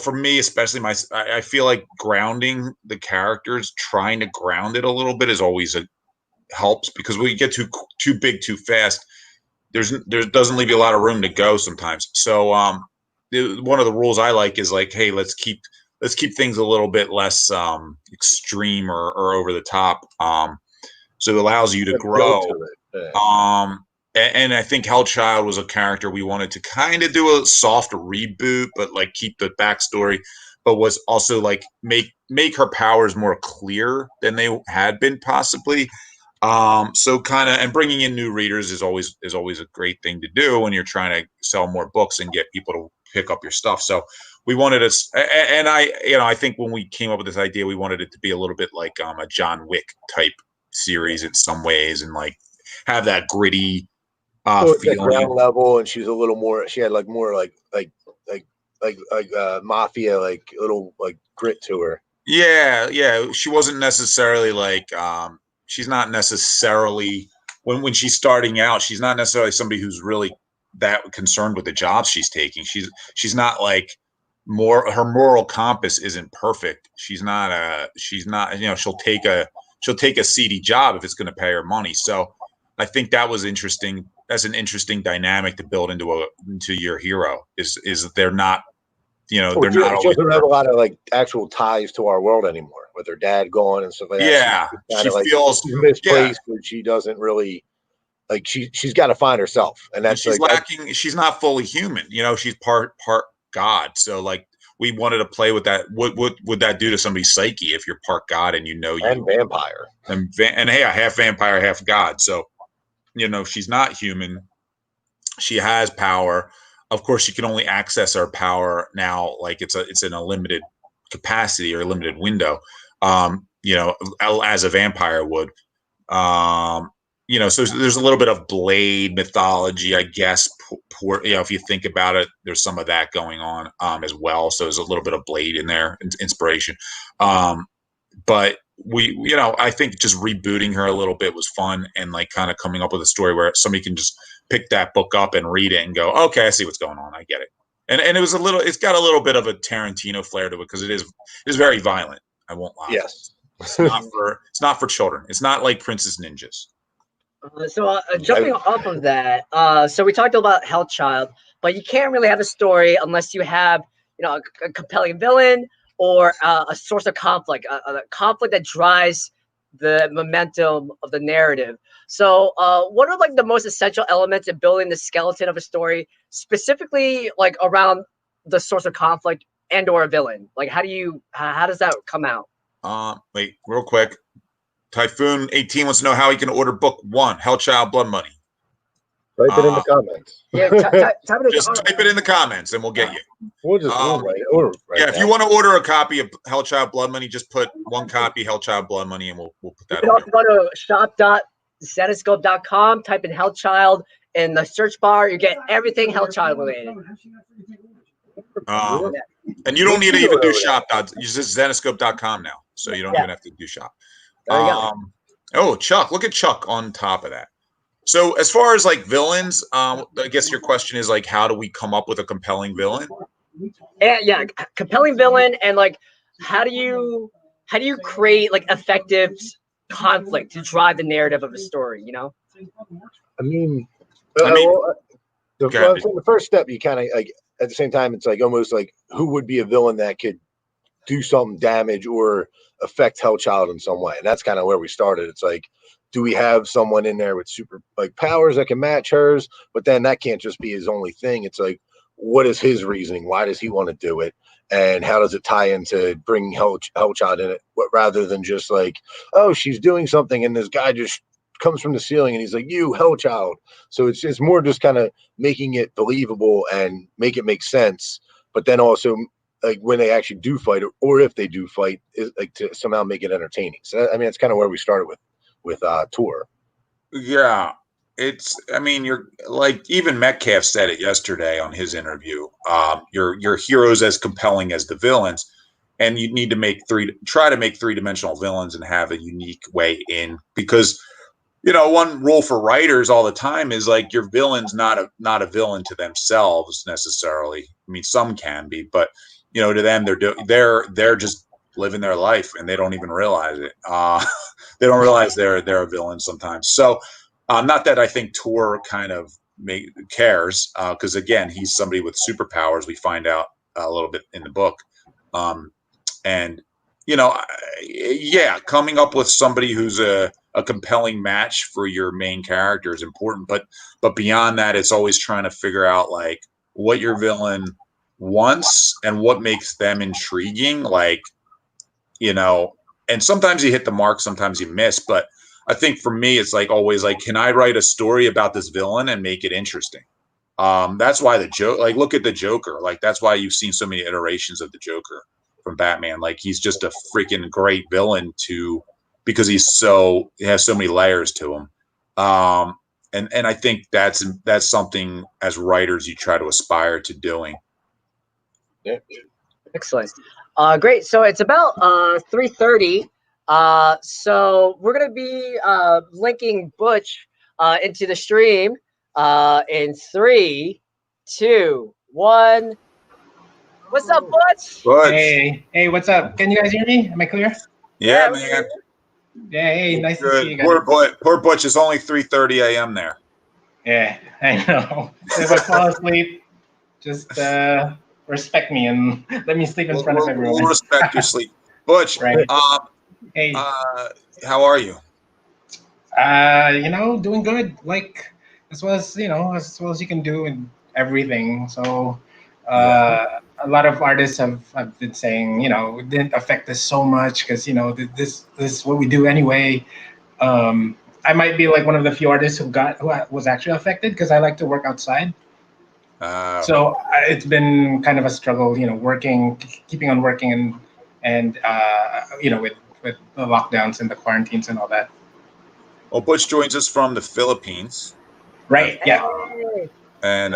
for me, especially I feel like grounding the characters, trying to ground it a little bit is always helps, because when you get too big too fast, there doesn't leave you a lot of room to go sometimes. So one of the rules I like is like, hey, let's keep things a little bit less extreme or over the top, so it allows you to grow. And I think Hellchild was a character we wanted to kind of do a soft reboot, but like keep the backstory, but was also like make her powers more clear than they had been possibly. So kind of, and bringing in new readers is always a great thing to do when you're trying to sell more books and get people to pick up your stuff. So we wanted to, and I think when we came up with this idea, we wanted it to be a little bit like a John Wick type series in some ways, and like have that gritty So it's like feeling. ground level, and she's a little more. She had like more mafia, like little like grit to her. Yeah. She wasn't necessarily like she's not necessarily when she's starting out, she's not necessarily somebody who's really that concerned with the jobs she's taking. She's not like her moral compass isn't perfect. She's not she'll take a seedy job if it's going to pay her money. So I think that was interesting. That's an interesting dynamic to build into your hero is that they're not, they're not She always doesn't have a lot of like actual ties to our world anymore with her dad gone and stuff like that. Yeah, she feels she's misplaced, but she doesn't really like she's got to find herself, and that's she's like lacking. She's not fully human. She's part God. So like we wanted to play with that. What would that do to somebody's psyche if you're part God and and vampire and hey, half vampire, half God. So she's not human. She has power. Of course, she can only access her power now. Like it's in a limited capacity or a limited window. As a vampire would. So there's a little bit of Blade mythology, I guess. If you think about it, there's some of that going on as well. So there's a little bit of Blade in there, inspiration. But I think just rebooting her a little bit was fun, and like kind of coming up with a story where somebody can just pick that book up and read it and go, okay, I see what's going on. I get it. And it's got a little bit of a Tarantino flair to it because it is very violent. I won't lie. Yes. It's not for children. It's not like Princess Ninjas. Jumping off of that, so we talked about Hellchild, but you can't really have a story unless you have, a compelling villain or a source of conflict, a conflict that drives the momentum of the narrative. So, what are like the most essential elements in building the skeleton of a story, specifically like around the source of conflict and or a villain? Like, how does that come out? Wait, real quick. Typhoon 18 wants to know how he can order book 1, Hellchild Blood Money. Type it in the comments. Yeah, just type it in the comments and we'll get you. We'll just order right yeah, if you want to order a copy of Hellchild Blood Money, just put one copy Hellchild Blood Money and we'll put that on. You can also go to shop.zenescope.com, type in Hellchild in the search bar. You get everything Hellchild related. And you don't need to even do shop. Use just Zenescope.com now. So you don't even have to do shop. Oh, Chuck, look at Chuck on top of that. So as far as like villains, I guess your question is like, how do we come up with a compelling villain? Yeah, compelling villain, and like, how do you create like effective conflict to drive the narrative of a story? The first step, you kind of like at the same time, it's like almost like who would be a villain that could do some damage or affect Hellchild in some way, and that's kind of where we started. It's like, do we have someone in there with super like powers that can match hers? But then that can't just be his only thing. It's like, what is his reasoning? Why does he want to do it? And how does it tie into bringing Hellchild in it, rather than just like, oh, she's doing something and this guy just comes from the ceiling and he's like, you Hellchild. So it's more just kind of making it believable and make it make sense, but then also like when they actually do fight, or if they do fight, is like to somehow make it entertaining. So that's kind of where we started with Tour. Yeah, you're like, even Metcalf said it yesterday on his interview. Your heroes as compelling as the villains, and you need to try to make three-dimensional villains and have a unique way in, because one rule for writers all the time is like, your villain's not a villain to themselves necessarily. I mean, some can be, but to them, they're just living their life and they don't even realize it. They don't realize they're a villain sometimes. So, not that I think Tor kind of cares, because again, he's somebody with superpowers. We find out a little bit in the book, and coming up with somebody who's a compelling match for your main character is important. But beyond that, it's always trying to figure out like what your villain wants and what makes them intriguing. Like, and sometimes you hit the mark, sometimes you miss. But I think for me, it's like always like, can I write a story about this villain and make it interesting? That's why look at the Joker. Like, that's why you've seen so many iterations of the Joker from Batman. Like, he's just a freaking great villain because he has so many layers to him. And I think that's something as writers you try to aspire to doing. Yeah. Excellent. Great. So it's about 3:30. So we're gonna be linking Butch into the stream in 3, 2, 1. What's up, Butch? Butch. Hey, what's up? Can you guys hear me? Am I clear? Yeah, we man. Yeah, hey, nice to see you guys. Poor Butch. It's only 3:30 a.m. there. Yeah, I know. If I fall asleep, just respect me and let me sleep in front of everyone. We'll respect your sleep. Butch, Right. Hey, how are you? doing good. Like as well as as you can do in everything. So a lot of artists have been saying, it didn't affect us so much because this is what we do anyway. I might be like one of the few artists who was actually affected because I like to work outside. So it's been kind of a struggle, working, keeping on working, and with the lockdowns and the quarantines and all that. Well, Butch joins us from the Philippines. Right. Yeah. And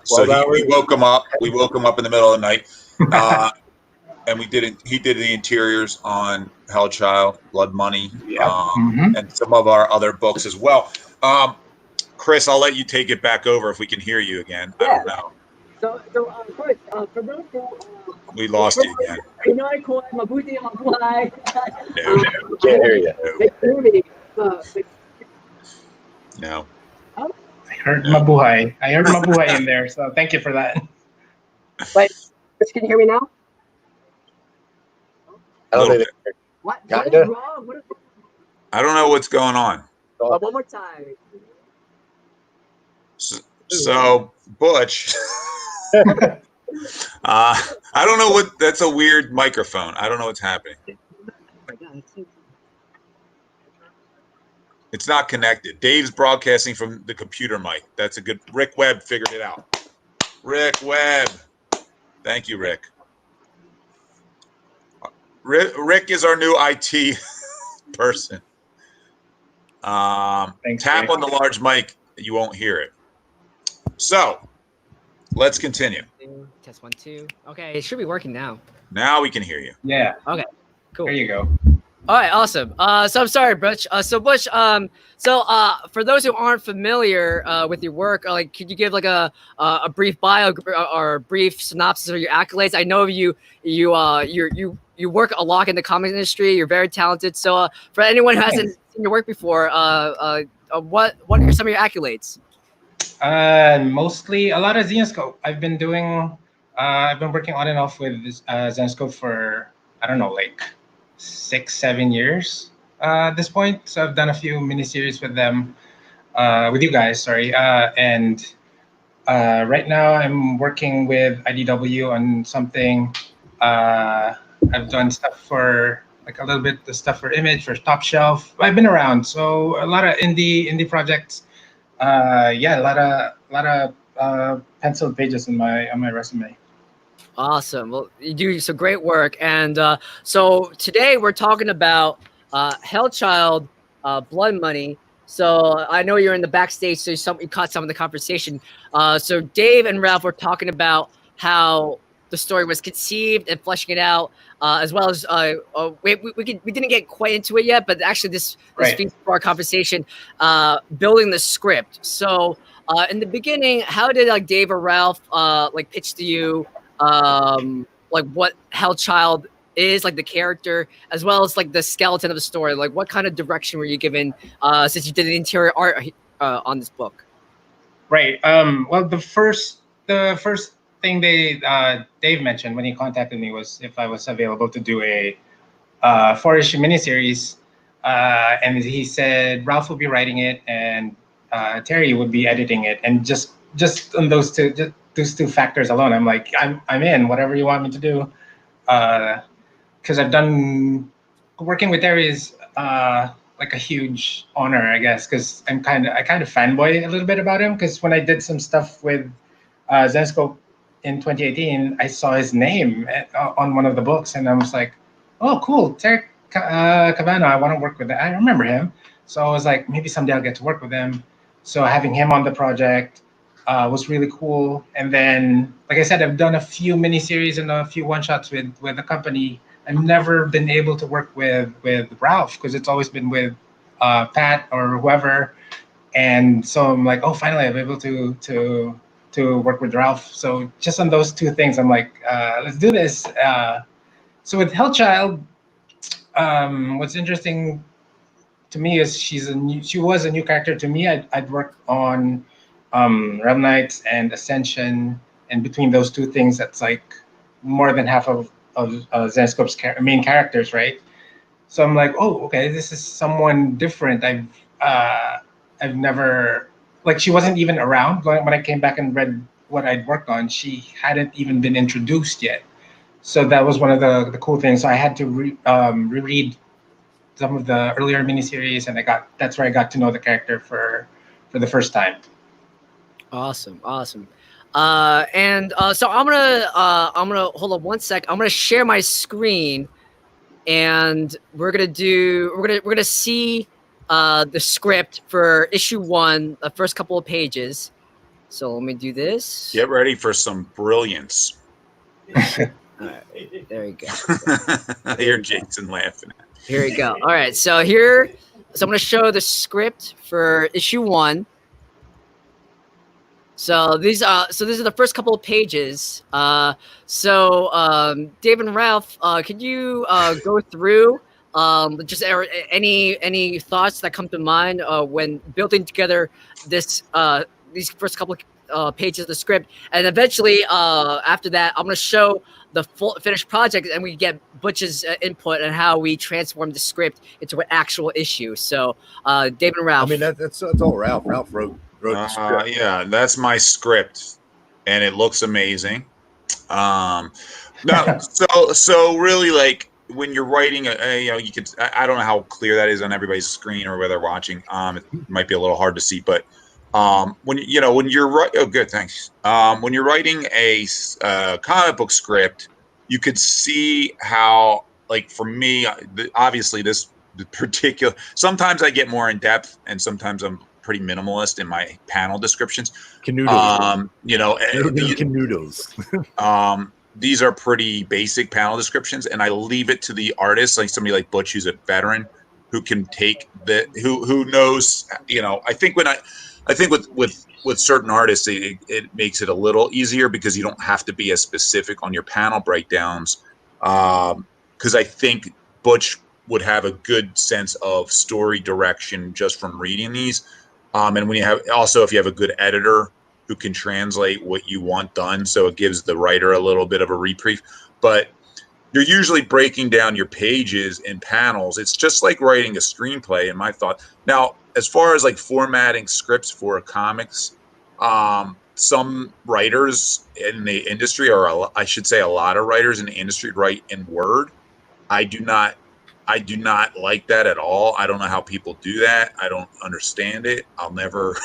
so we woke him up. We woke him up in the middle of the night, and he did the interiors on Hellchild, Blood Money, and some of our other books as well. Chris, I'll let you take it back over if we can hear you again. I don't know. So Chris, for those who We lost you again. Pinoy ko ay mabuti ang buhay. No, can't hear you. They hear me. No. I heard Mabuhay. I heard Mabuhay in there, so thank you for that. But can you hear me now? I don't think What is wrong? What is wrong? I don't know what's going on. One more time. So Butch, I don't know what. That's a weird microphone. I don't know what's happening. It's not connected. Dave's broadcasting from the computer mic. That's a good. Rick Webb figured it out. Rick Webb. Thank you, Rick. Rick is our new IT person. Thanks, Tap Rick. on the large mic. You won't hear it. So, let's continue. Test 1, 2. Okay, it should be working now. Now we can hear you. Yeah. Okay, cool. There you go. All right, awesome. So I'm sorry, Butch. So Butch, for those who aren't familiar with your work, could you give like a brief bio or a brief synopsis of your accolades? I know you work a lot in the comics industry. You're very talented. So for anyone who hasn't seen your work before, what are some of your accolades? Mostly a lot of Zenescope. I've been working on and off with Zenescope for, I don't know, like 6-7 years at this point. So I've done a few miniseries with them, with you guys, sorry. And right now I'm working with IDW on something. I've done stuff for like a little bit, the stuff for Image, for Top Shelf. I've been around, so a lot of indie projects. A lot of penciled pages on my resume. Awesome. Well, you do some great work. And so today we're talking about Hellchild, Blood Money. So I know you're in the backstage, so you caught some of the conversation. So Dave and Ralph were talking about how the story was conceived and fleshing it out, as well as we didn't get quite into it yet, but actually this feeds for our conversation, building the script. So in the beginning, how did Dave or Ralph pitch to you what Hellchild is, like the character, as well as like the skeleton of the story? Like what kind of direction were you given since you did the interior art on this book? Right. Well, the first thing Dave mentioned when he contacted me was if I was available to do a 4-issue miniseries, and he said Ralph would be writing it and Terry would be editing it, and just on those two factors alone, I'm like, I'm in, whatever you want me to do, because I've done working with Terry is like a huge honor, I guess, because I kind of fanboy a little bit about him, because when I did some stuff with Zenescope in 2018, I saw his name on one of the books, and I was like, oh, cool, Terry Cabana, I want to work with that. I remember him. So I was like, maybe someday I'll get to work with him. So having him on the project was really cool. And then, like I said, I've done a few miniseries and a few one-shots with the company. I've never been able to work with Ralph because it's always been with Pat or whoever. And so I'm like, oh, finally I'm able to work with Ralph. So just on those two things, I'm like, let's do this. So with Hellchild, what's interesting to me is she was a new character to me. I'd worked on Realm Knights and Ascension, and between those two things, that's like more than half of Zenescope's main characters, right? So I'm like, oh, okay, this is someone different. I've never, like, she wasn't even around when I came back and read what I'd worked on. She hadn't even been introduced yet. So that was one of the cool things. So I had to reread some of the earlier miniseries, and that's where I got to know the character for the first time. Awesome. So I'm gonna hold on one sec. I'm gonna share my screen, and we're gonna see the script for issue 1, the first couple of pages. So let me do this. Get ready for some brilliance. All right, there you go. I hear Jason laughing. Here we go. All right, so I'm going to show the script for issue 1. So these are the first couple of pages. Dave and Ralph, could you go through just any thoughts that come to mind when building together these first couple of pages of the script, and eventually after that, I'm going to show the full finished project, and we get Butch's input on how we transform the script into an actual issue. So, David and Ralph. I mean, that's all Ralph. Ralph wrote the script. Yeah, that's my script, and it looks amazing. No, so really, like when you're writing, you could. I don't know how clear that is on everybody's screen or where they're watching. It might be a little hard to see, but when you're writing, oh, good, thanks. When you're writing a comic book script, you could see how, like, for me, obviously this particular. Sometimes I get more in depth, and sometimes I'm pretty minimalist in my panel descriptions. Canoodles. These are pretty basic panel descriptions, and I leave it to the artist, like somebody like Butch, who's a veteran, who can take who knows. I think with certain artists, it makes it a little easier because you don't have to be as specific on your panel breakdowns. Because I think Butch would have a good sense of story direction just from reading these. And when if you have a good editor who can translate what you want done, so it gives the writer a little bit of a reprieve. But you're usually breaking down your pages in panels. It's just like writing a screenplay, in my thought. Now, as far as like formatting scripts for comics, some writers in the industry, or I should say a lot of writers in the industry, write in Word. I do not like that at all. I don't know how people do that. I don't understand it. I'll never.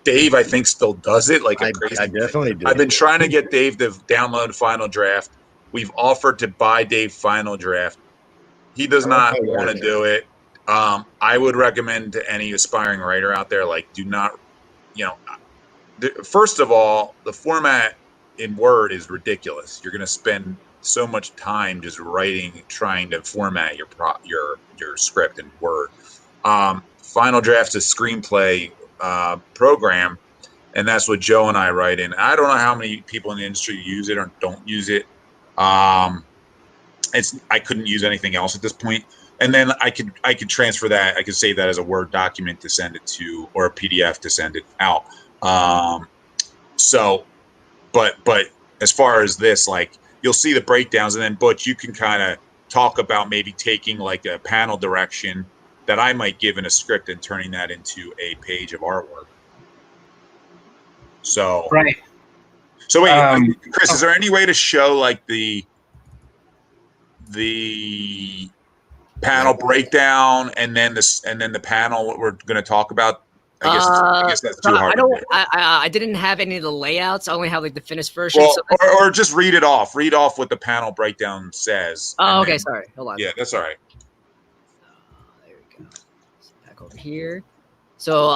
Dave, I think, still does it like a crazy. I definitely do. I've been trying to get Dave to download Final Draft. We've offered to buy Dave Final Draft. He does not want to do it. I would recommend to any aspiring writer out there, like, do not, first of all, the format in Word is ridiculous. You're going to spend so much time just trying to format your script in Word. Final Draft's a screenplay program, and that's what Joe and I write in. I don't know how many people in the industry use it or don't use it. I couldn't use anything else at this point. And then I could transfer that. I could save that as a Word document to send it to, or a PDF to send it out. But as far as this, like, you'll see the breakdowns, and then Butch, you can kind of talk about maybe taking like a panel direction that I might give in a script and turning that into a page of artwork. So right. So wait, Chris, is there any way to show like the panel breakdown and then the panel what we're going to talk about? I guess that's too hard. I didn't have any of the layouts. I only have like the finished version. Well, or just read it off. Read off what the panel breakdown says. Oh, okay. Sorry. Hold on. Yeah, that's all right. There we go. Back over here. So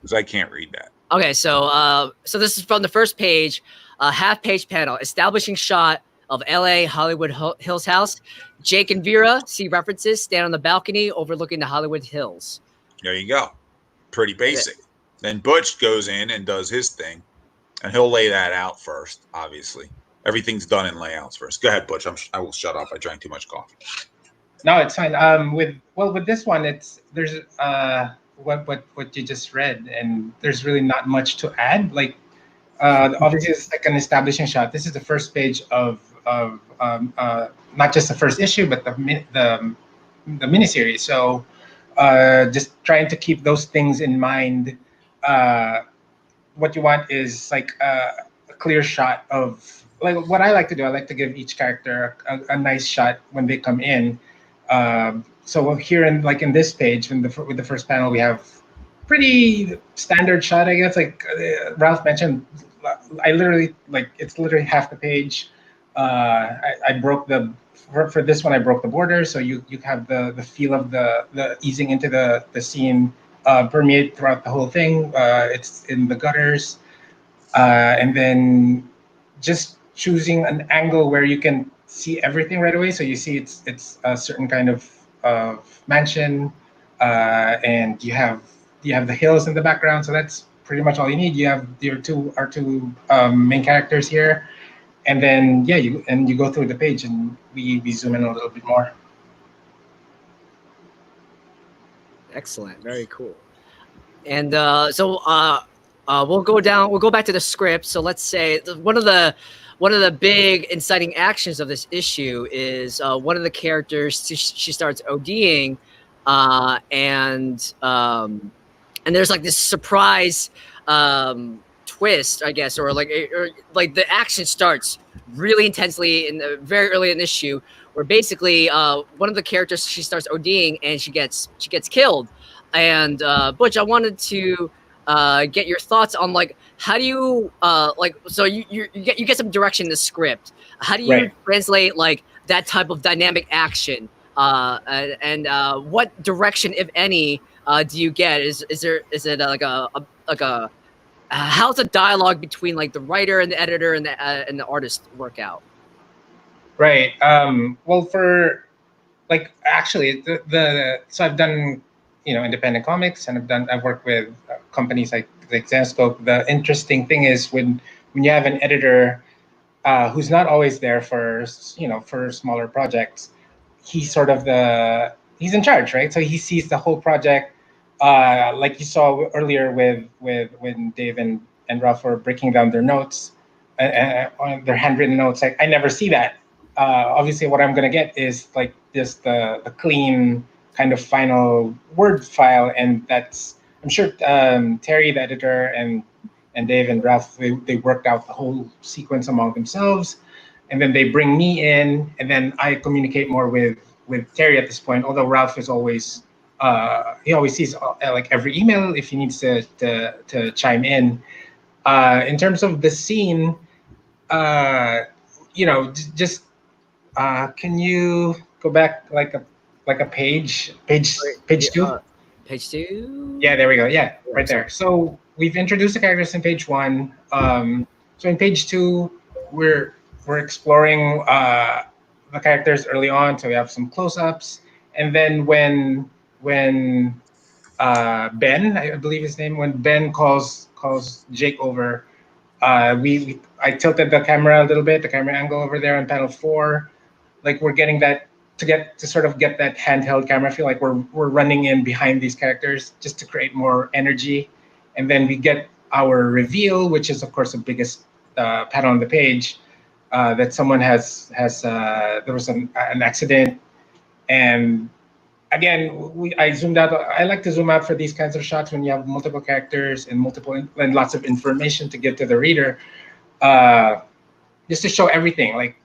Because I can't read that. okay, so this is from the first page, half-page panel, establishing shot of L.A. Hollywood Hills house. Jake and Vera, see references, stand on the balcony overlooking the Hollywood Hills. There you go. Pretty basic. Then Butch goes in and does his thing, and he'll lay that out first. Obviously, everything's done in layouts first. Go ahead, Butch. I will shut up. I drank too much coffee. No, it's fine. With this one, there's what you just read, and there's really not much to add. Like, obviously, it's like an establishing shot. This is the first page of not just the first issue, but the miniseries. So, just trying to keep those things in mind. What you want is like a clear shot of, like, what I like to do. I like to give each character a nice shot when they come in. So here in this page, with the first panel, we have pretty standard shot, I guess. Like Ralph mentioned, I literally, like, it's literally half the page. I broke for this one, I broke the border, so you have the feel of the easing into the scene permeate throughout the whole thing. It's in the gutters, and then just choosing an angle where you can see everything right away. So you see it's a certain kind of mansion, and you have the hills in the background. So that's pretty much all you need. You have our two main characters here, and then you go through the page, and we zoom in a little bit more. Excellent, very cool. And we'll go back to the script. So let's say one of the big inciting actions of this issue is one of the characters, she starts ODing, and there's like this surprise twist, I guess, or like the action starts really intensely very early in the issue, where basically one of the characters, she starts ODing and she gets killed. And Butch, I wanted to get your thoughts on, like, how do you so you get some direction in the script. How do you translate like that type of dynamic action, and what direction, if any, do you get? Is it like a how's the dialogue between like the writer and the editor and the artist work out? Right. Well, for like, actually so I've done independent comics, and I've worked with companies like Zenescope. The interesting thing is when you have an editor who's not always there for smaller projects, he's sort of he's in charge, right? So he sees the whole project, like you saw earlier with when Dave and Ralph were breaking down their notes, on their handwritten notes. Like, I never see that. Obviously, what I'm gonna get is like just the clean kind of final word file, and that's, I'm sure Terry, the editor, and Dave and Ralph, they worked out the whole sequence among themselves, and then they bring me in, and then I communicate more with Terry at this point. Although Ralph is always he always sees like every email if he needs to chime in. In terms of the scene, just can you go back like a page two? Page two? Yeah, there we go. Yeah, right there. So we've introduced the characters in page one. So in page two, we're exploring the characters early on. So we have some close-ups, and then when Ben, I believe his name, when Ben calls Jake over, I tilted the camera a little bit, the camera angle over there on panel 4. Like, we're getting that to sort of get that handheld camera feel, like we're running in behind these characters just to create more energy. And then we get our reveal, which is of course the biggest panel on the page, that someone has there was an accident. And again, I zoomed out. I like to zoom out for these kinds of shots when you have multiple characters and lots of information to get to the reader, just to show everything. Like,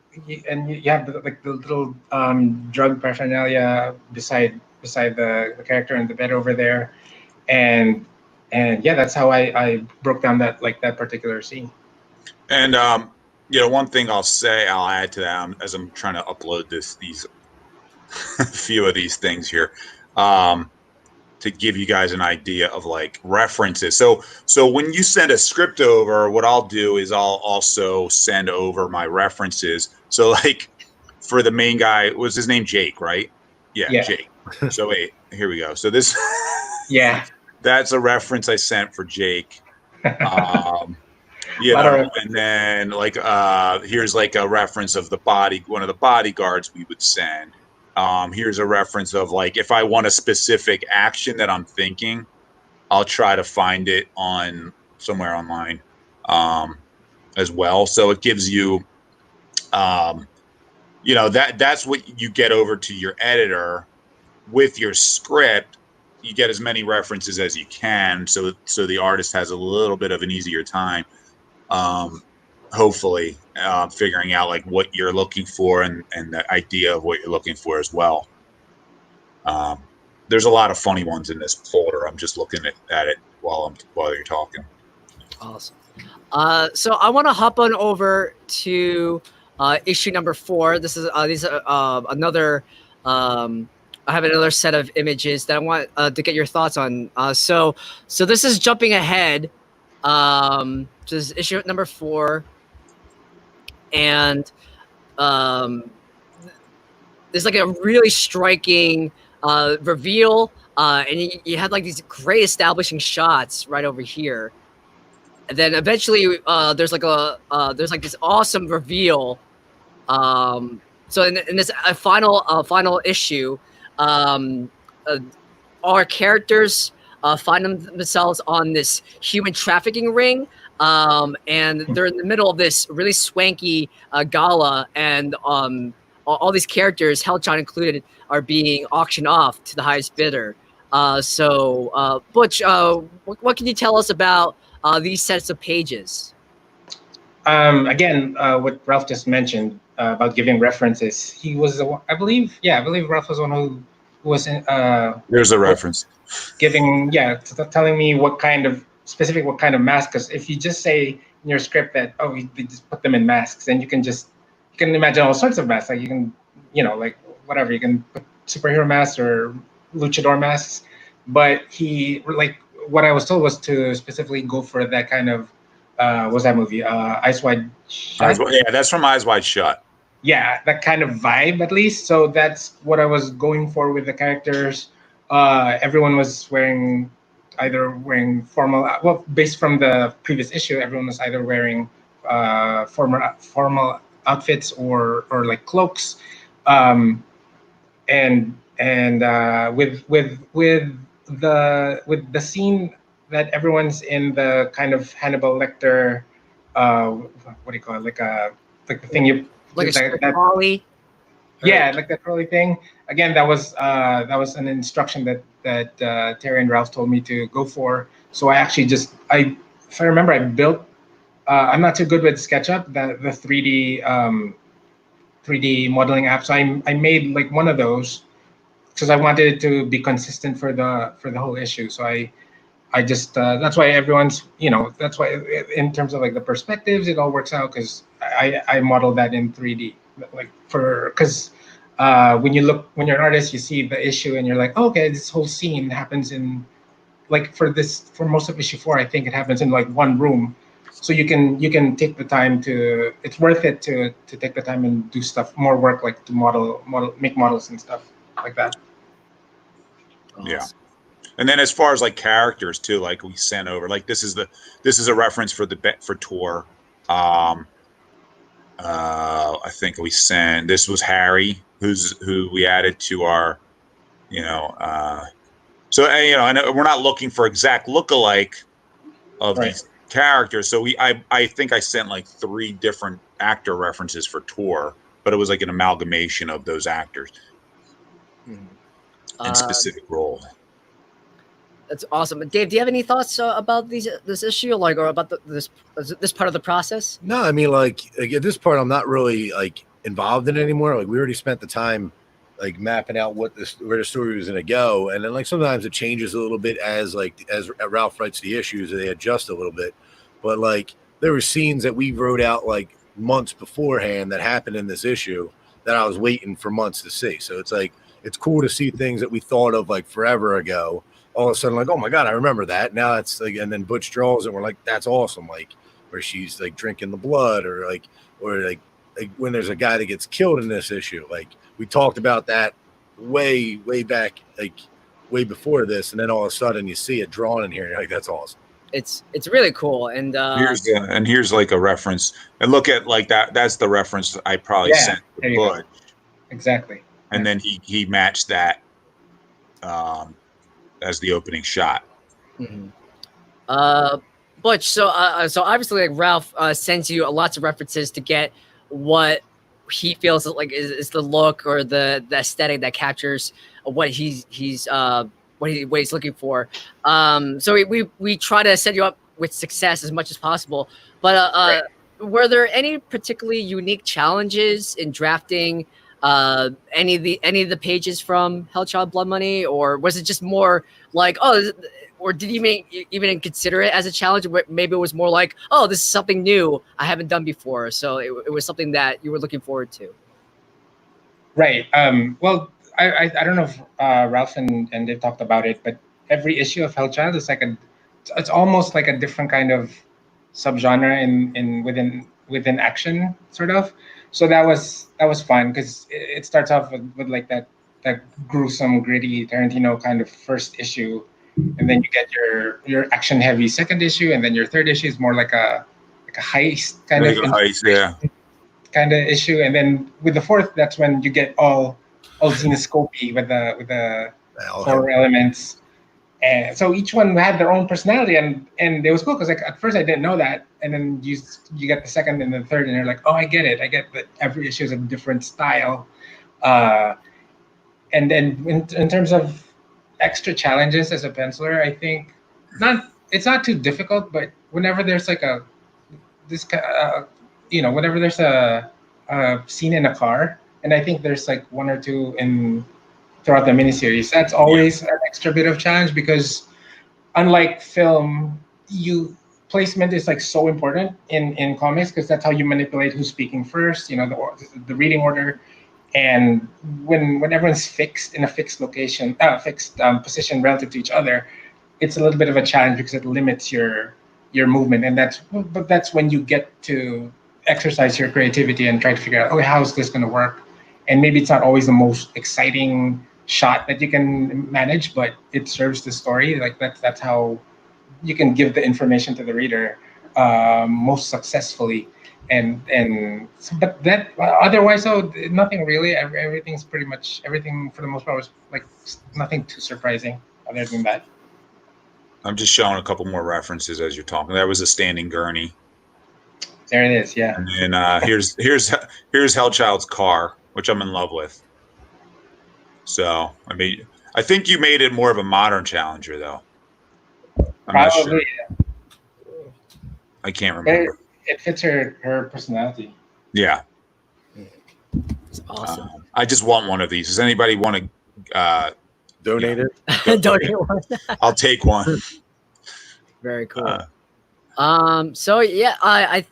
and you have the little drug paraphernalia beside the character in the bed over there, and yeah, that's how I broke down that particular scene. And one thing I'll add to that, as I'm trying to upload these few of these things here. to give you guys an idea of like references. So when you send a script over, what I'll do is I'll also send over my references. So like for the main guy, was his name Jake, right? Yeah. Jake. So wait, here we go. So this, that's a reference I sent for Jake. You know, and then like here's like a reference of one of the bodyguards we would send. Here's a reference of like if I want a specific action that I'm thinking, I'll try to find it on somewhere online as well. So it gives you you know, that's what you get over to your editor with your script. You get as many references as you can, so the artist has a little bit of an easier time, hopefully, figuring out like what you're looking for and the idea of what you're looking for as well. There's a lot of funny ones in this folder. I'm just looking at it while you're talking. Awesome. So I want to hop on over to issue number 4. This is another. I have another set of images that I want to get your thoughts on. So this is jumping ahead. This is issue number 4, and there's like a really striking reveal, and you had like these great establishing shots right over here, and then eventually there's like this awesome reveal. So in this final issue, our characters find themselves on this human trafficking ring, and they're in the middle of this really swanky gala, and all these characters, Hellchild included, are being auctioned off to the highest bidder. So Butch, what can you tell us about these sets of pages? Again, what Ralph just mentioned about giving references, he was the one, I believe Ralph was the one who was in, there's a reference giving, telling me what kind of mask, because if you just say in your script that, they just put them in masks, then you can imagine all sorts of masks. Like you can, like whatever, you can put superhero masks or luchador masks, but what I was told was to specifically go for that kind of, what's that movie? Eyes Wide Shut? Yeah, that's from Eyes Wide Shut. Yeah, that kind of vibe at least. So that's what I was going for with the characters. Everyone was either wearing formal. Well, based from the previous issue, everyone was either wearing formal outfits or like cloaks, and with the scene that everyone's in the kind of Hannibal Lecter, what do you call it? Like the thing you like a trolley. Yeah, like that trolley thing. Again, that was an instruction that Terry and Ralph told me to go for. So I actually if I remember, I built. I'm not too good with SketchUp, the 3D modeling app. So I made like one of those because I wanted it to be consistent for the whole issue. So I just that's why everyone's, that's why in terms of like the perspectives, it all works out because I modeled that in 3D, like because when you're an artist, you see the issue and you're like, okay, this whole scene happens in like for most of issue 4, I think it happens in like one room. So you can take the time it's worth it to take the time and do more work, like to make models and stuff like that. Yeah. And then as far as like characters too, like we sent over, like this is a reference for Tor. I think this was Harry, who we added to our, so I know we're not looking for exact lookalike of these characters. So I think I sent like 3 different actor references for Tor, but it was like an amalgamation of those actors in specific role. That's awesome. Dave, do you have any thoughts about this issue, like, or about this part of the process? No, I mean, like at this part, I'm not really like involved in it anymore. Like we already spent the time like mapping out where the story was going to go, and then like sometimes it changes a little bit as Ralph writes the issues, they adjust a little bit. But like there were scenes that we wrote out like months beforehand that happened in this issue that I was waiting for months to see. So it's like it's cool to see things that we thought of like forever ago all of a sudden like, oh my god, I remember that. Now it's like, and then Butch draws it, we're like, that's awesome. Like where she's like drinking the blood, or like when there's a guy that gets killed in this issue. Like we talked about that way back, like way before this, and then all of a sudden you see it drawn in here, and you're like, that's awesome. It's really cool. And here's like a reference, and look at like that's the reference I probably sent to Butch. Exactly. And then he matched that as the opening shot. Mm-hmm. Butch, so obviously like Ralph sends you lots of references to get what he feels like is the look or the aesthetic that captures what he's what he's looking for. So we try to set you up with success as much as possible. But were there any particularly unique challenges in drafting any of the pages from Hellchild Blood Money, or was it just more like, or did you even consider it as a challenge? Maybe it was more like, oh, this is something new I haven't done before, so it was something that you were looking forward to. Right. Well, I don't know if Ralph and they talked about it, but every issue of Hellchild is like it's almost like a different kind of subgenre within action, sort of. So that was fun because it starts off with like that gruesome, gritty Tarantino kind of first issue, and then you get your action heavy second issue, and then your third issue is more like a heist kind of kind of issue, and then with the fourth, that's when you get all Zenescope with the horror elements. And so each one had their own personality, and it was cool because like at first I didn't know that, and then you get the second and the third, and you're like, oh, I get that every issue is a different style. And then in terms of extra challenges as a penciler, I think it's not too difficult, but whenever there's like whenever there's a scene in a car, and I think there's like one or two throughout the miniseries, that's always an extra bit of challenge because unlike film, placement is like so important in comics because that's how you manipulate who's speaking first, the reading order. And when everyone's fixed in a fixed location, fixed position relative to each other, it's a little bit of a challenge because it limits your movement, and that's when you get to exercise your creativity and try to figure out, okay, how is this going to work? And maybe it's not always the most exciting shot that you can manage, but it serves the story. Like that's how you can give the information to the reader most successfusly. But that otherwise, nothing really. Everything's pretty much everything for the most part was like nothing too surprising other than that. I'm just showing a couple more references as you're talking. That was a standing gurney. There it is, yeah. And then here's Hellchild's car, which I'm in love with. So I mean, I think you made it more of a modern Challenger, though. I'm not sure. Yeah. I can't remember. It fits her personality. Yeah. It's awesome. I just want one of these. Does anybody want to donate it? Donate one. I'll take one. Very cool. So yeah, I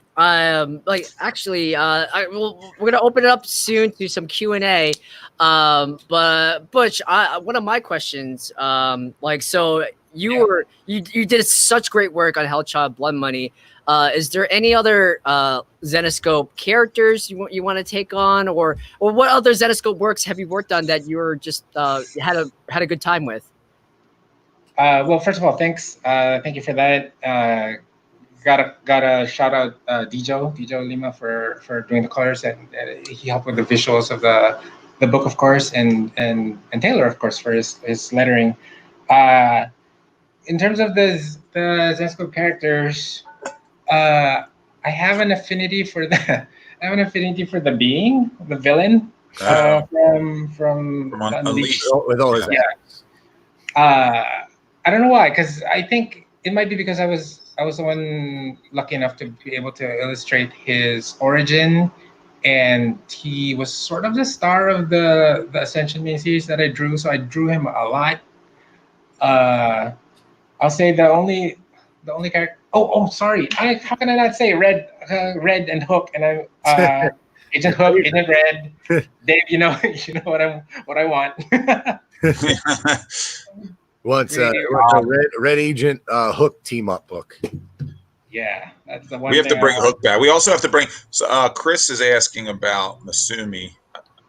like actually, we're gonna open it up soon to some Q&A. But Butch, one of my questions, so you did such great work on Hellchild Blood Money. Is there any other Zenescope characters you want to take on, or what other Zenescope works have you worked on that you're just had a good time with? Well, first of all, thanks. Thank you for that. Got a shout out Dijo Lima for doing the colors, and he helped with the visuals of the book, of course, and Taylor, of course, for his lettering. In terms of the Zenescope characters, I have an affinity for the being, the villain from Unleashed. With all his I don't know why, because I think it might be because I was the one lucky enough to be able to illustrate his origin, and he was sort of the star of the Ascension miniseries that I drew, so I drew him a lot. I'll say the only character. Oh, sorry. How can I not say Red and Hook, and I'm Agent Hook, Agent Red. Dave, you know what I want. Wants a Red Agent Hook team up book. Yeah, that's the one. We have to bring Hook back. We also have to bring. Chris is asking about Masumi.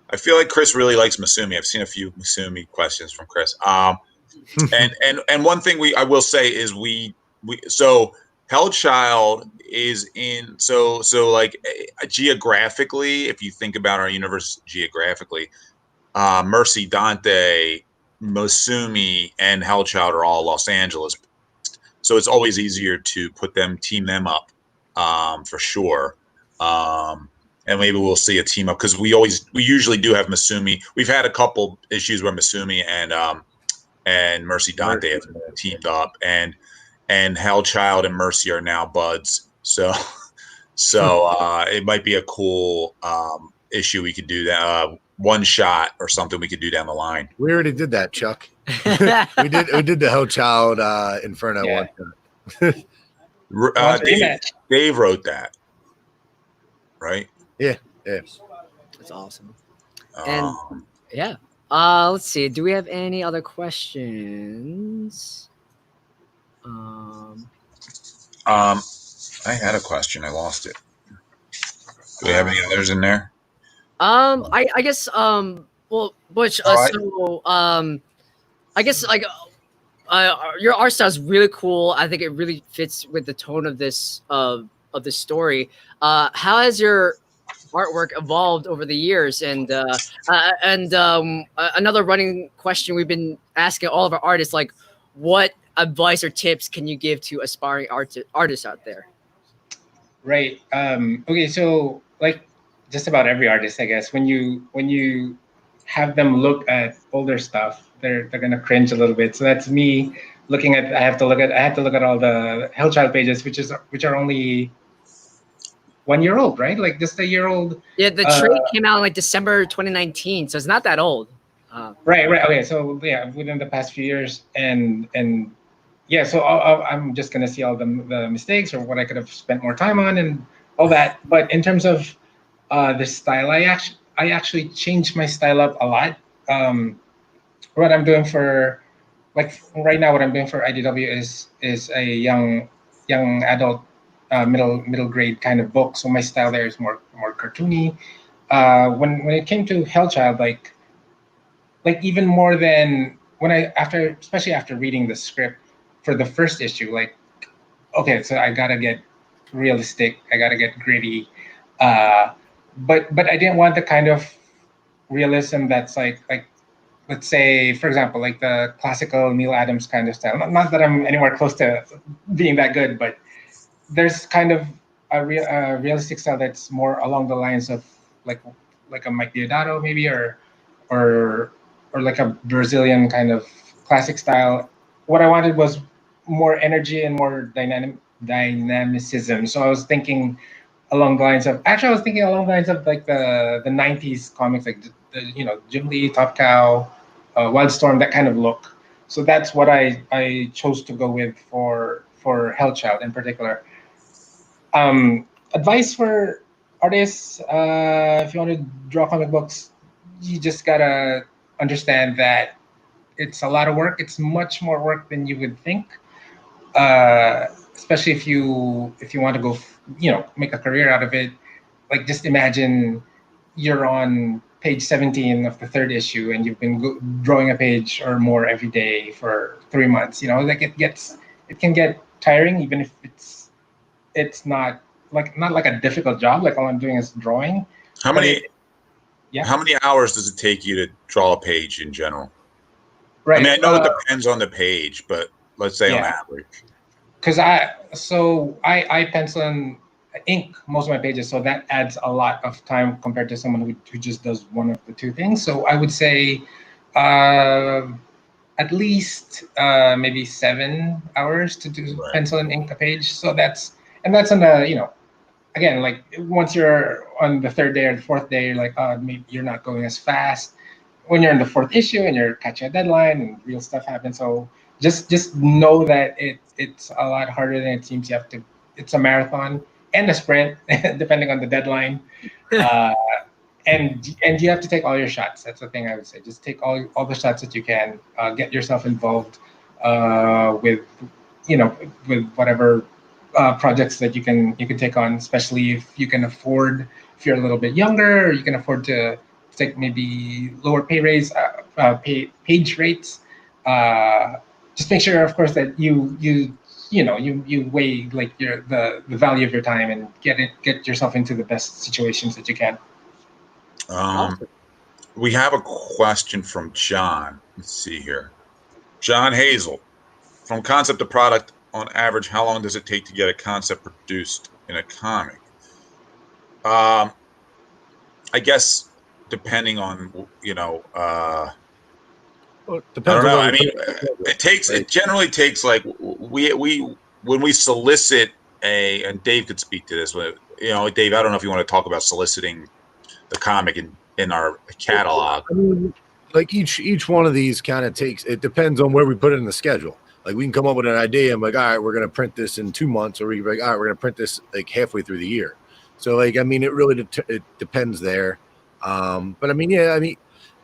I feel like Chris really likes Masumi. I've seen a few Masumi questions from Chris. And one thing I will say is we Hellchild is in so like geographically, if you think about our universe geographically, Mercy, Dante, Masumi, and Hellchild are all Los Angeles. So it's always easier to team them up, for sure. And maybe we'll see a team up because we usually do have Masumi. We've had a couple issues where Masumi and Mercy Dante have teamed up, and Hellchild and Mercy are now buds. So it might be a cool issue we could do that. One shot or something we could do down the line. We already did that, Chuck. we did the Hellchild Inferno one. Dave wrote that, right? Yeah. That's awesome. And yeah, let's see. Do we have any other questions? I had a question. I lost it. Do we have any others in there? I guess well, Butch, right. so I guess like your art style is really cool. I think it really fits with the tone of this story. How has your artwork evolved over the years? And another running question we've been asking all of our artists, like, what advice or tips can you give to aspiring artists out there? Right. Okay. So like just about every artist, I guess, when you have them look at older stuff, they're gonna cringe a little bit. So that's me looking at. I have to look at all the Hellchild pages, which are only 1 year old, right? Like just a year old. Yeah, the trade came out in like December 2019, so it's not that old. Right. Okay. So yeah, within the past few years, and yeah, so I'm just gonna see all the mistakes or what I could have spent more time on and all that. But in terms of the style, I actually changed my style up a lot. What I'm doing for, like right now, what I'm doing for IDW is a young adult, middle grade kind of book. So my style there is more cartoony. When it came to Hellchild, like even more than especially after reading the script for the first issue, like, okay, so I gotta get realistic, I gotta get gritty, but I didn't want the kind of realism that's like let's say, for example, like the classical Neil Adams kind of style. Not that I'm anywhere close to being that good, but there's kind of a realistic style that's more along the lines of like a Mike Deodato maybe, or like a Brazilian kind of classic style. What I wanted was more energy and more dynamicism. So I was thinking along the lines of like the 90s comics, like the Jim Lee, Top Cow, Wildstorm, that kind of look. So that's what I chose to go with for Hellchild in particular. Advice for artists, if you want to draw comic books, you just gotta understand that it's a lot of work. It's much more work than you would think, especially if you want to go, make a career out of it. Like, just imagine you're on page 17 of the third issue and you've been drawing a page or more every day for 3 months. Like it can get tiring, even if it's not like a difficult job. Like all I'm doing is drawing. How many hours does it take you to draw a page in general? Right. I mean, I know it depends on the page, but let's say on average. Because I pencil and ink most of my pages, so that adds a lot of time compared to someone who just does one of the two things. So I would say at least maybe 7 hours to do pencil and ink a page. So that's on the, again, like once you're on the third day or the fourth day, you're like, maybe you're not going as fast. When you're in the fourth issue and you're catching a deadline and real stuff happens. So just know that it's a lot harder than it seems. It's a marathon and a sprint, depending on the deadline. And you have to take all your shots. That's the thing I would say. Just take all the shots that you can. Get yourself involved with with whatever projects that you can take on, especially if you can afford, if you're a little bit younger, or you can afford to take maybe lower page rates. Just make sure, of course, that you weigh like the value of your time and get yourself into the best situations that you can. We have a question from John. Let's see here. John Hazel. From concept to product, on average, how long does it take to get a concept produced in a comic? I guess depending on, Well, it I depends don't know. on I mean, it generally takes like we when we solicit and Dave could speak to this. Dave, I don't know if you want to talk about soliciting the comic in our catalog. I mean, like each one of these kind of takes, it depends on where we put it in the schedule. Like we can come up with an idea and like, all right, we're going to print this in 2 months, or we can be like, all right, we're going to print this like halfway through the year. So like, I mean, it really it depends there. But I mean, yeah, I mean,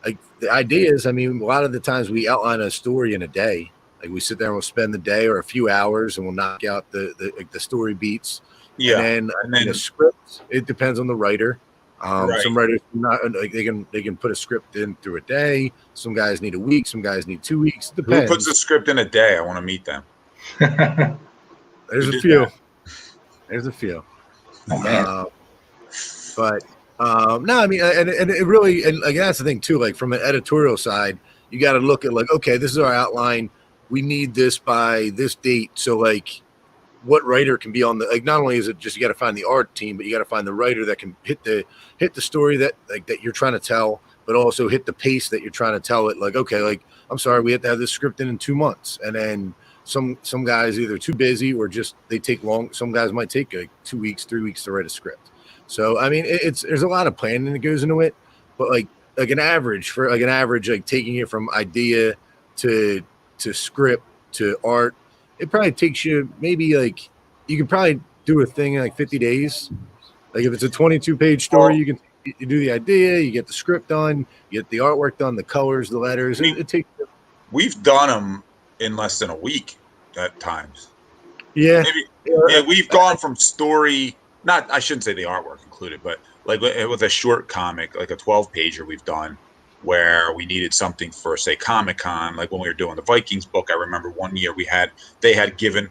like the idea is, I mean, a lot of the times we outline a story in a day. Like we sit there and we'll spend the day or a few hours and we'll knock out the story beats. Yeah, and then the script, it depends on the writer. Right. Some writers not like they can put a script in through a day. Some guys need a week. Some guys need 2 weeks. Depends. Who puts a script in a day? I want to meet them. There's a few. There's a few. Oh, man. But no, I mean, and it really, and like that's the thing too. Like from an editorial side, you got to look at like, okay, this is our outline. We need this by this date. So like, what writer can be on the, like, not only is it just you got to find the art team, but you got to find the writer that can hit the story that you're trying to tell, but also hit the pace that you're trying to tell it. Like, okay, like I'm sorry, we have to have this script in 2 months, and then some guys either too busy or just they take long. Some guys might take like 2 weeks, 3 weeks to write a script. So I mean, there's a lot of planning that goes into it, but like an average like taking it from idea to script to art, it probably takes you maybe like you can probably do a thing in like 50 days. Like if it's a 22-page story, you do the idea, you get the script done, you get the artwork done, the colors, the letters. It takes. We've done them in less than a week at times. Yeah. Yeah, we've gone from story. Not, I shouldn't say the artwork included, but like with a short comic, like a 12-pager, we've done where we needed something for, say, Comic-Con. Like when we were doing the Vikings book, I remember one year they had given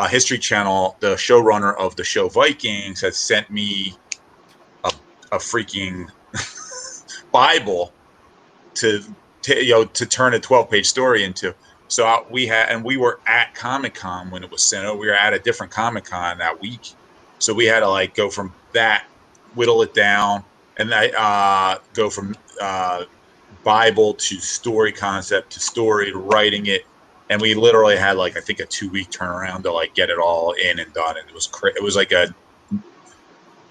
History Channel, the showrunner of the show Vikings, had sent me a freaking Bible to turn a 12-page story into. So we were at Comic-Con when it was sent over. We were at a different Comic-Con that week. So we had to like go from that, whittle it down, and go from Bible to story concept to story to writing it. And we literally had like, I think a 2-week turnaround to like get it all in and done. And it was like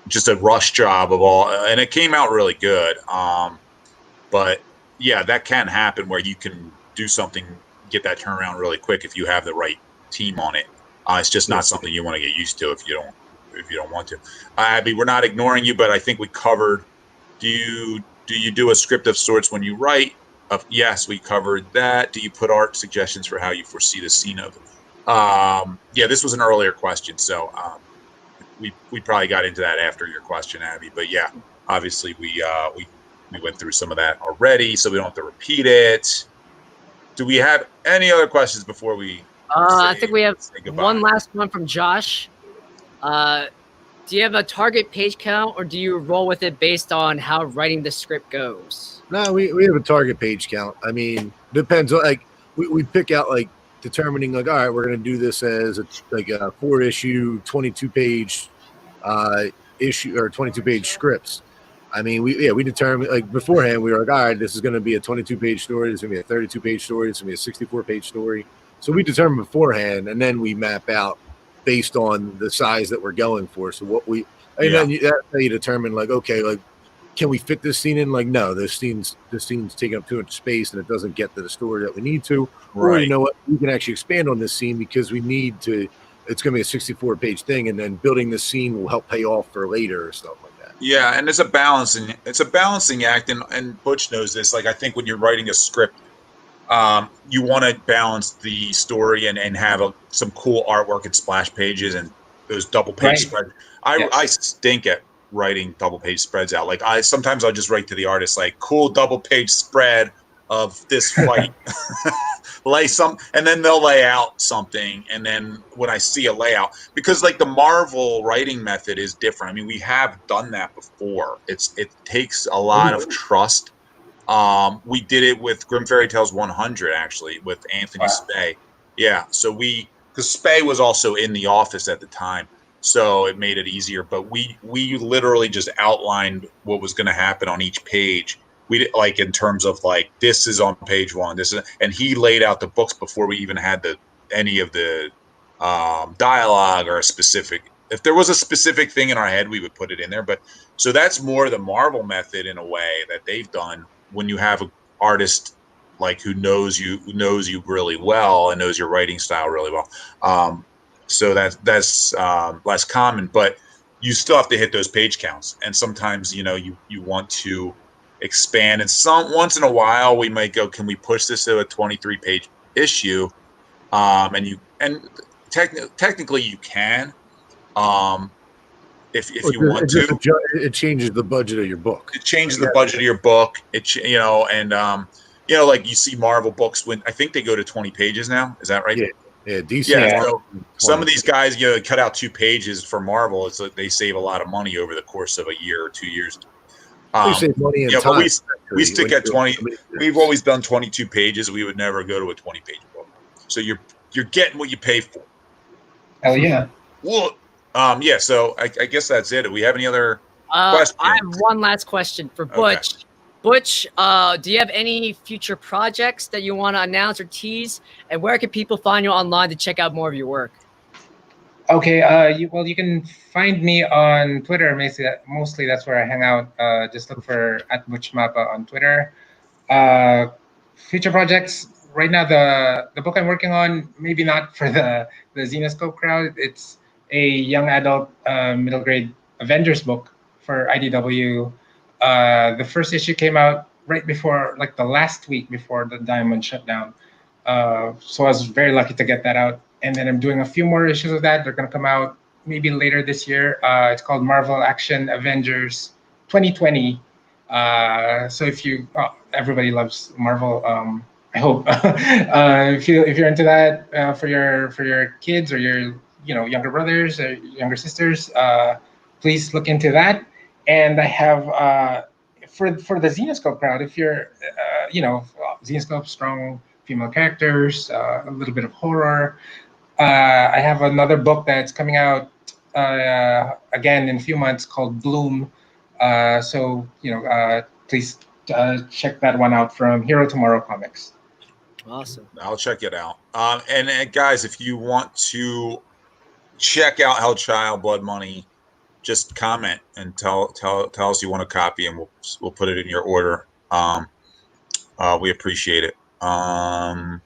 just a rush job of all, and it came out really good. But yeah, that can happen where you can do something, get that turnaround really quick if you have the right team on it. It's just not something you want to get used to if you don't want to. Abby, we're not ignoring you, but I think we covered. Do you do a script of sorts when you write? Yes, we covered that. Do you put art suggestions for how you foresee the scene of? Yeah, this was an earlier question, so we probably got into that after your question, Abby. But yeah, obviously we went through some of that already, so we don't have to repeat it. Do we have any other questions before we? I think we have one last one from Josh. Do you have a target page count, or do you roll with it based on how writing the script goes? No, we have a target page count. I mean, depends on like we pick out like determining like, all right, we're going to do this as a 4-issue, 22-page issue or 22-page scripts. I mean, we determined like beforehand. We were like, all right, this is going to be a 22-page story. This is going to be a 32-page story. It's going to be a 64-page story. So we determined beforehand, and then we map out based on the size that we're going for. So what then that's how you determine like, okay, like, can we fit this scene in? Like, no, this scene's taking up too much space and it doesn't get to the story that we need to. Right. Or you know what, we can actually expand on this scene because we need to. It's going to be a 64-page thing, and then building this scene will help pay off for later or stuff like that. Yeah, and it's a balancing act, and Butch knows this. Like, I think when you're writing a script, you want to balance the story and have some cool artwork and splash pages and those double page spreads. I stink at writing double page spreads out. Like sometimes I'll just write to the artist like cool double page spread of this fight. And then they'll lay out something, and then when I see a layout, because like the Marvel writing method is different. I mean, we have done that before. It takes a lot of trust. We did it with Grim Fairy Tales 100 actually with Anthony Skye. Yeah, so because Skye was also in the office at the time, so it made it easier. But we literally just outlined what was going to happen on each page. We did, like, in terms of like, this is on page 1, and he laid out the books before we even had any of the dialogue or if there was a specific thing in our head, we would put it in there. But so that's more the Marvel method in a way that they've done when you have an artist like who knows you really well and knows your writing style really well. So that's less common, but you still have to hit those page counts. And sometimes, you want to expand, and once in a while we might go, can we push this to a 23-page issue? Technically you can, if you want to. It changes the budget of your book. It changes the budget of your book. Like you see Marvel books when I think they go to 20 pages now. Is that right? Yeah, DC. Yeah. So some of these guys, cut out 2 pages for Marvel. It's like they save a lot of money over the course of a year or 2 years. We save money and time. But we stick at 20. We've always done 22 pages. We would never go to a 20-page book. So you're getting what you pay for. Hell yeah. Well, yeah. So I guess that's it. Do we have any other questions? I have one last question for Butch. Okay. Butch, do you have any future projects that you want to announce or tease? And where can people find you online to check out more of your work? Okay, you can find me on Twitter. Mostly that's where I hang out. Just look for @ButchMappa on Twitter. Future projects, right now the book I'm working on, maybe not for the Zenescope crowd. It's a young adult middle grade Avengers book for IDW. The first issue came out right before, like the last week before the Diamond shutdown. So I was very lucky to get that out. And then I'm doing a few more issues of that. They're going to come out maybe later this year. It's called Marvel Action Avengers 2020. So everybody loves Marvel. I hope if you're into that for your kids or your younger brothers or younger sisters, please look into that. And I have for the Zenescope crowd, if you're Zenescope, strong female characters, a little bit of horror. I have another book that's coming out again in a few months called Bloom. Please check that one out from Hero Tomorrow Comics. Awesome. I'll check it out. And guys, if you want to check out Hellchild Blood Money, just comment and tell us you want a copy, and we'll put it in your order. We appreciate it. That's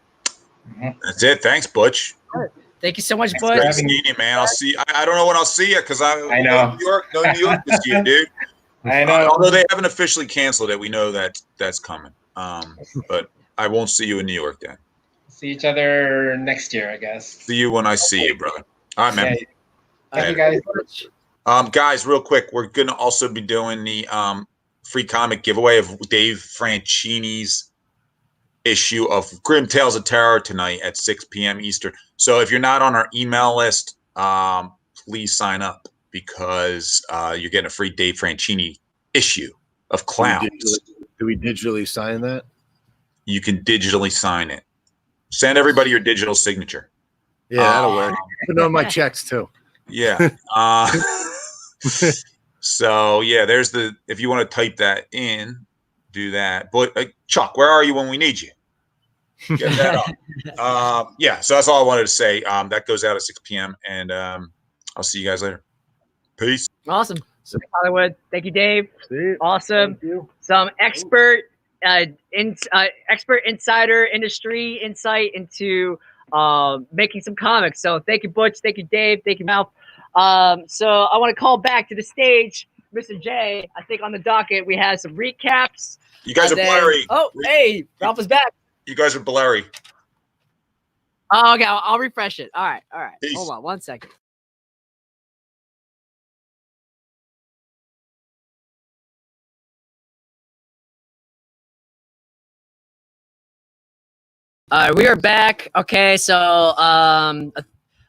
it. Thanks, Butch. All right. Thank you so much, Thanks Butch. for seeing you, man. I'll see. I don't know when I'll see you because I know New York this year, dude. I know. Although they haven't officially canceled it, we know that's coming. But I won't see you in New York then. See each other next year, I guess. See you when I see you, brother. All right, man. Thank you, guys. Guys, real quick, we're going to also be doing the free comic giveaway of Dave Franchini's issue of Grim Tales of Terror tonight at 6 p.m. Eastern. So if you're not on our email list, please sign up because you're getting a free Dave Franchini issue of Clowns. Do we digitally sign that? You can digitally sign it. Send everybody your digital signature. Yeah, that'll work. Put on my checks too. Yeah. So yeah, there's if you want to type that in, do that. But Chuck, where are you when we need you? Get that up. Yeah, so that's all I wanted to say. That goes out at 6 p.m. and I'll see you guys later. Peace. Awesome. Hollywood. Thank you, Dave. Awesome. Thank you. Some expert insider industry insight into making some comics. So thank you, Butch. Thank you, Dave. Thank you, Mal. So I want to call back to the stage, Mr. J. I think on the docket we have some recaps. You guys are blurry. Oh, hey, Ralph is back. You guys are blurry. Oh, okay, I'll refresh it. All right. Peace. Hold on 1 second. All right, we are back. Okay, so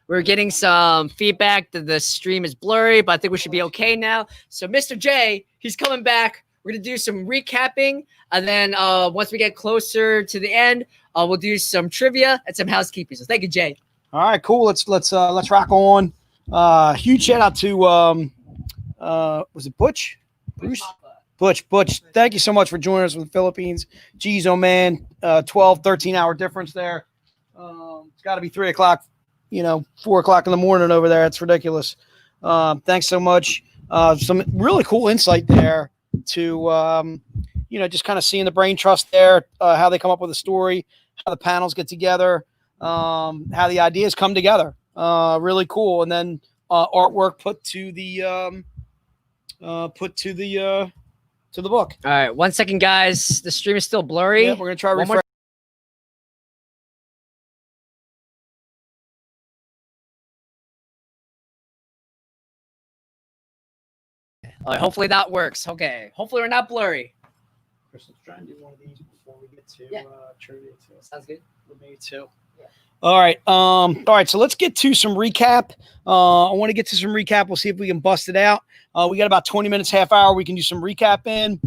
we're getting some feedback that the stream is blurry, but I think we should be okay now. So Mr. J, he's coming back. We're gonna do some recapping, and then once we get closer to the end, we'll do some trivia and some housekeeping. So thank you, Jay. All right, cool. Let's rock on. Huge shout out to was it Butch? Bruce? Butch. Thank you so much for joining us from the Philippines. Geez, oh man, 12, 13-hour difference there. It's got to be 3 o'clock, 4 o'clock in the morning over there. It's ridiculous. Thanks so much. Some really cool insight there to, just kind of seeing the brain trust there, how they come up with a story, how the panels get together, how the ideas come together. Really cool. And then artwork put to the book. All right, 1 second, guys. The stream is still blurry. Yeah, we're gonna try One more refresh. All right, hopefully that works. Okay, hopefully we're not blurry. Chris, let's try and do one of these before we get to trivia too. Sounds good. Maybe two. Yeah. All right. So let's get to some recap. I want to get to some recap. We'll see if we can bust it out. We got about 20 minutes, half hour. We can do some recap in.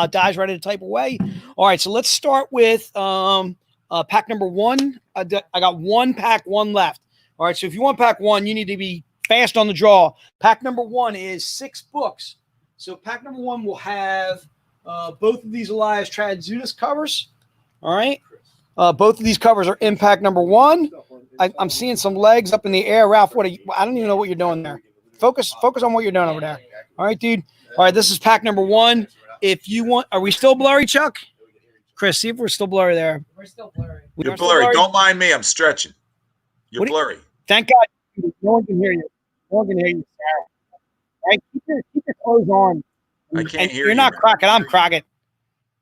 Di's ready to type away. All right. So let's start with pack number one. I got one pack, one left. All right. So if you want pack one, you need to be fast on the draw. Pack number one is 6 books. So pack number one will have both of these Elias Chatzoudis covers. All right. Both of these covers are in pack number one. I'm seeing some legs up in the air. Ralph, I don't even know what you're doing there. Focus on what you're doing over there. All right, dude. All right, this is pack number one. If you want, are we still blurry, Chuck? Chris, see if we're still blurry there. We're still blurry. You're blurry. Don't mind me. I'm stretching. You're blurry. Thank God. No one can hear you. No one can hear you, Sarah. All right, keep your clothes on. I can't hear you. You're not Crockett. I'm Crockett.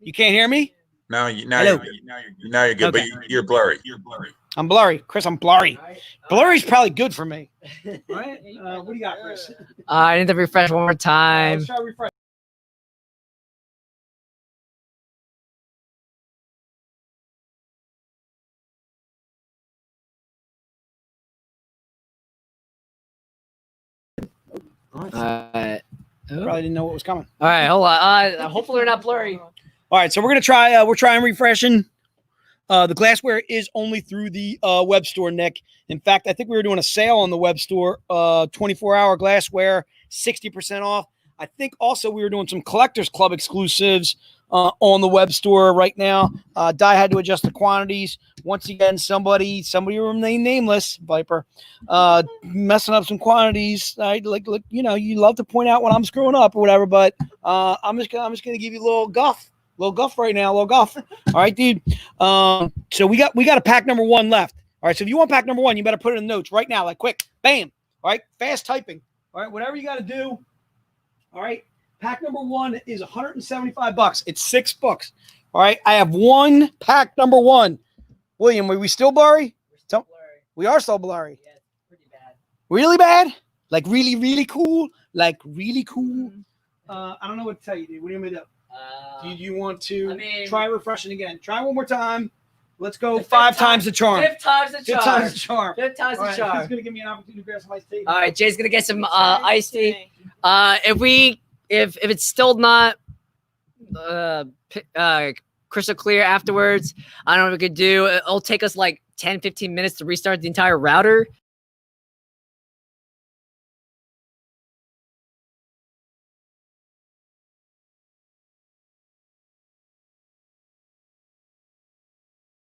You can't hear me? Now you're good, okay. But you're blurry. I'm blurry. Chris, I'm blurry. Blurry's probably good for me. All right? What do you got, Chris? I need to refresh one more time. Let's try to refresh. Probably didn't know what was coming. All right, hold on. Hopefully we're not blurry. All right, so we're gonna try. We're trying refreshing. The glassware is only through the web store, Nick. In fact, I think we were doing a sale on the web store. 24-hour glassware, 60% off. I think also we were doing some Collectors Club exclusives on the web store right now. Di had to adjust the quantities. Once again, somebody will remain nameless, Viper, messing up some quantities. Look, you love to point out when I'm screwing up or whatever, but I'm just gonna give you a little guff right now, All right, dude. So we got a pack number one left. All right, so if you want pack number one, you better put it in the notes right now, like quick, bam. All right, fast typing. All right, whatever you got to do. All right, pack number one is $175. It's 6 books. All right, I have one pack number one. William, are we still blurry? We're still blurry. We are still blurry. Yeah, it's pretty bad. Really bad? Like really, really cool? Like really cool? I don't know what to tell you, dude. What do you want me to do? Do you want to try refreshing again? Try one more time. Let's go 5 times the charm. 5 times the charm. 5 times the charm. 5 times the charm. He's gonna give me an opportunity to grab some iced tea. All right, Jay's gonna get some iced tea. If it's still not crystal clear afterwards, I don't know what we could do. It'll take us like 10-15 minutes to restart the entire router.